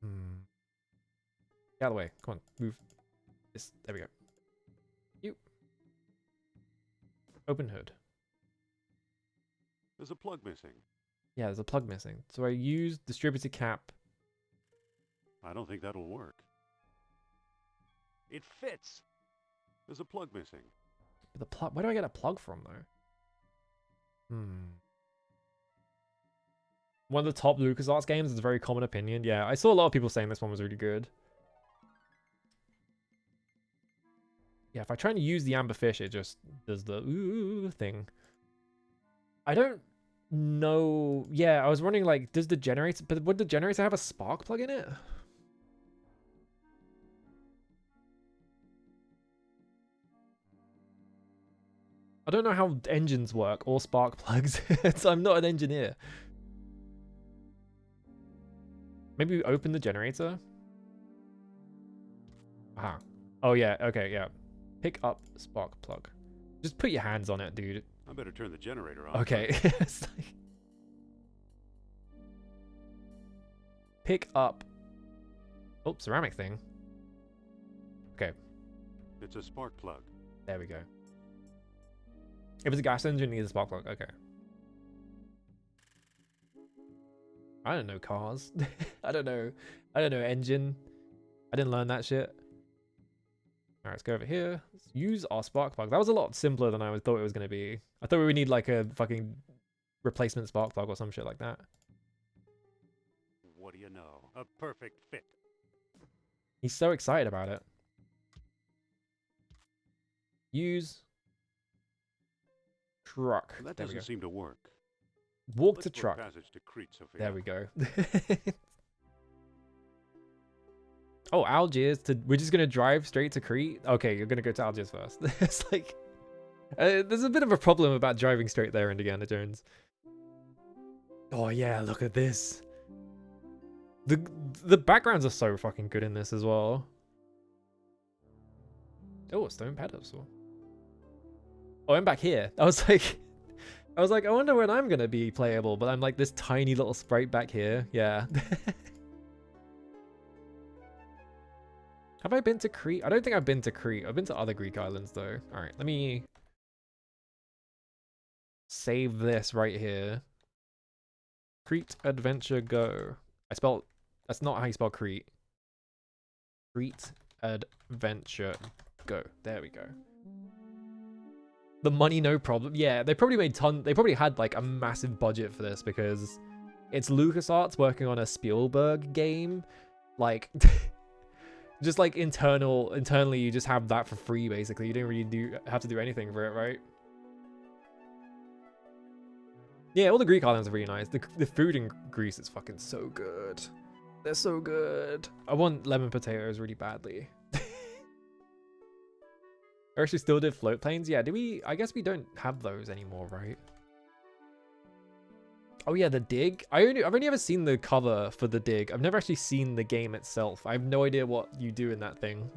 Get out of the way. Come on, move. This. There we go. You. Open hood. There's a plug missing. Yeah, there's a plug missing. So I use distributor cap. I don't think that'll work. It fits. There's a plug missing. But the plug. Where do I get a plug from though? One of the top LucasArts games is a very common opinion. Yeah, I saw a lot of people saying this one was really good. Yeah, if I try to use the amberfish, it just does the ooh thing. I don't know. Yeah, I was wondering, like, does the generator... But would the generator have a spark plug in it? I don't know how engines work or spark plugs. So I'm not an engineer. Maybe we open the generator? Aha. Oh, yeah. Okay, yeah. Pick up spark plug. Just put your hands on it, dude. I better turn the generator off. Okay. It's like... Pick up... Oh, ceramic thing. Okay. It's a spark plug. There we go. If it's a gas engine, it needs a spark plug. Okay. I don't know cars. I don't know engine. I didn't learn that shit. Alright, let's go over here. Let's use our spark plug. That was a lot simpler than I thought it was going to be. I thought we would need like a fucking replacement spark plug or some shit like that. What do you know? A perfect fit. He's so excited about it. Use truck. That There we doesn't go. seem to work. Walk Let's to put a truck. passage to Crete, Sophia. There we go. Oh, Algiers to... We're just going to drive straight to Crete? Okay, you're going to go to Algiers first. It's like... there's a bit of a problem about driving straight there, Indiana Jones. Oh, yeah, look at this. The backgrounds are so fucking good in this as well. Oh, a stone pedestal. Oh, I'm back here. I was like, I wonder when I'm gonna be playable, but I'm like this tiny little sprite back here. Yeah. Have I been to Crete? I don't think I've been to Crete. I've been to other Greek islands though. All right, let me save this right here. Crete Adventure Go. That's not how you spell Crete. Crete Adventure Go. There we go. The money, no problem. Yeah, they probably had like a massive budget for this because it's LucasArts working on a Spielberg game. Like, just like internally, you just have that for free basically. You don't really have to do anything for it, right? Yeah, all the Greek islands are really nice. The food in Greece is fucking so good. They're so good. I want lemon potatoes really badly. I actually still did float planes. Yeah, do we? I guess we don't have those anymore, right? Oh yeah, the dig. I've only ever seen the cover for the dig. I've never actually seen the game itself. I have no idea what you do in that thing.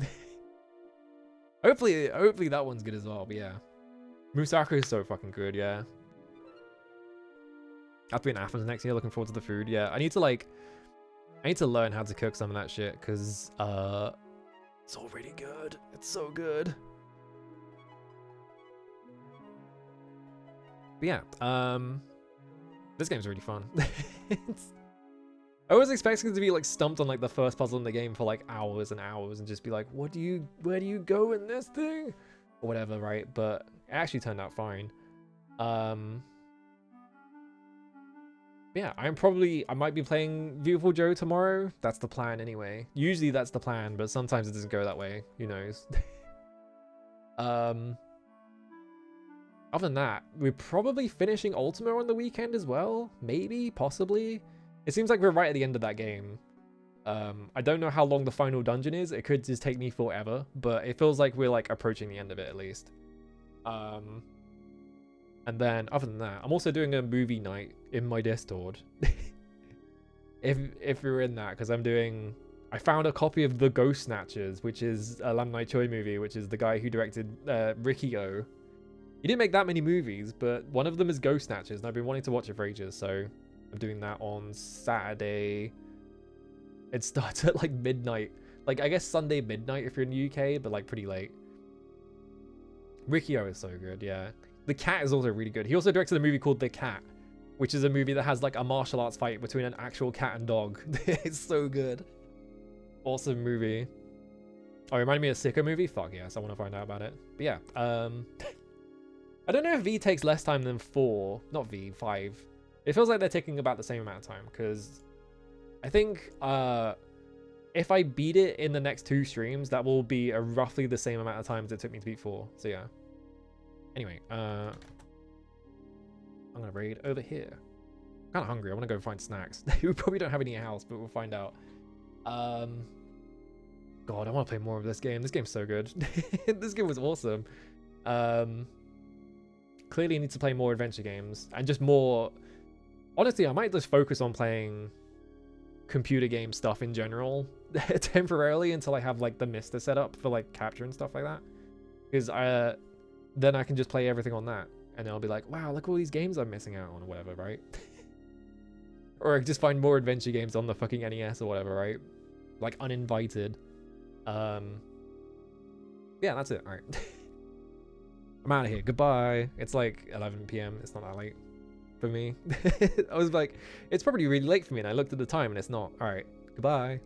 hopefully that one's good as well. But yeah, Musaka is so fucking good. Yeah. I'll be in Athens next year. Looking forward to the food. Yeah, I need to learn how to cook some of that shit because it's all really good. It's so good. But yeah, this game's really fun. I was expecting to be like stumped on like the first puzzle in the game for like hours and hours and just be like, where do you go in this thing? Or whatever, right? But it actually turned out fine. Yeah, I might be playing Beautiful Joe tomorrow. That's the plan anyway. Usually that's the plan, but sometimes it doesn't go that way. Who knows? Other than that, we're probably finishing Ultima on the weekend as well. Maybe, possibly. It seems like we're right at the end of that game. I don't know how long the final dungeon is. It could just take me forever, but it feels like we're like approaching the end of it at least. And then other than that, I'm also doing a movie night in my Discord. if you're in that, because I found a copy of The Ghost Snatchers, which is a Lam Nai Choi movie, which is the guy who directed Riki-Oh. He didn't make that many movies, but one of them is Ghost Snatchers, and I've been wanting to watch it for ages, so I'm doing that on Saturday. It starts at like midnight. Like, I guess Sunday midnight if you're in the UK, but like pretty late. Riki-Oh is so good, yeah. The Cat is also really good. He also directed a movie called The Cat, which is a movie that has like a martial arts fight between an actual cat and dog. It's so good. Awesome movie. Oh, it reminded me of a Sicko movie? Fuck yes, I want to find out about it. But yeah, I don't know if V takes less time than 4. Not V, 5. It feels like they're taking about the same amount of time, because I think if I beat it in the next 2 streams, that will be roughly the same amount of time as it took me to beat 4. So yeah. Anyway, I'm gonna raid over here. I'm kind of hungry. I want to go find snacks. We probably don't have any house, but we'll find out. God, I want to play more of this game. This game's so good. This game was awesome. Clearly need to play more adventure games and just more. Honestly, I might just focus on playing computer game stuff in general temporarily until I have like the Mister set up for like capture and stuff like that. Because then I can just play everything on that, and I'll be like, wow, look at all these games I'm missing out on, or whatever, right? Or I just find more adventure games on the fucking NES or whatever, right? Like uninvited. Yeah, that's it. All right. I'm out of here. Goodbye. It's like 11 p.m. It's not that late for me. I was like, it's probably really late for me, and I looked at the time, and it's not. All right. Goodbye.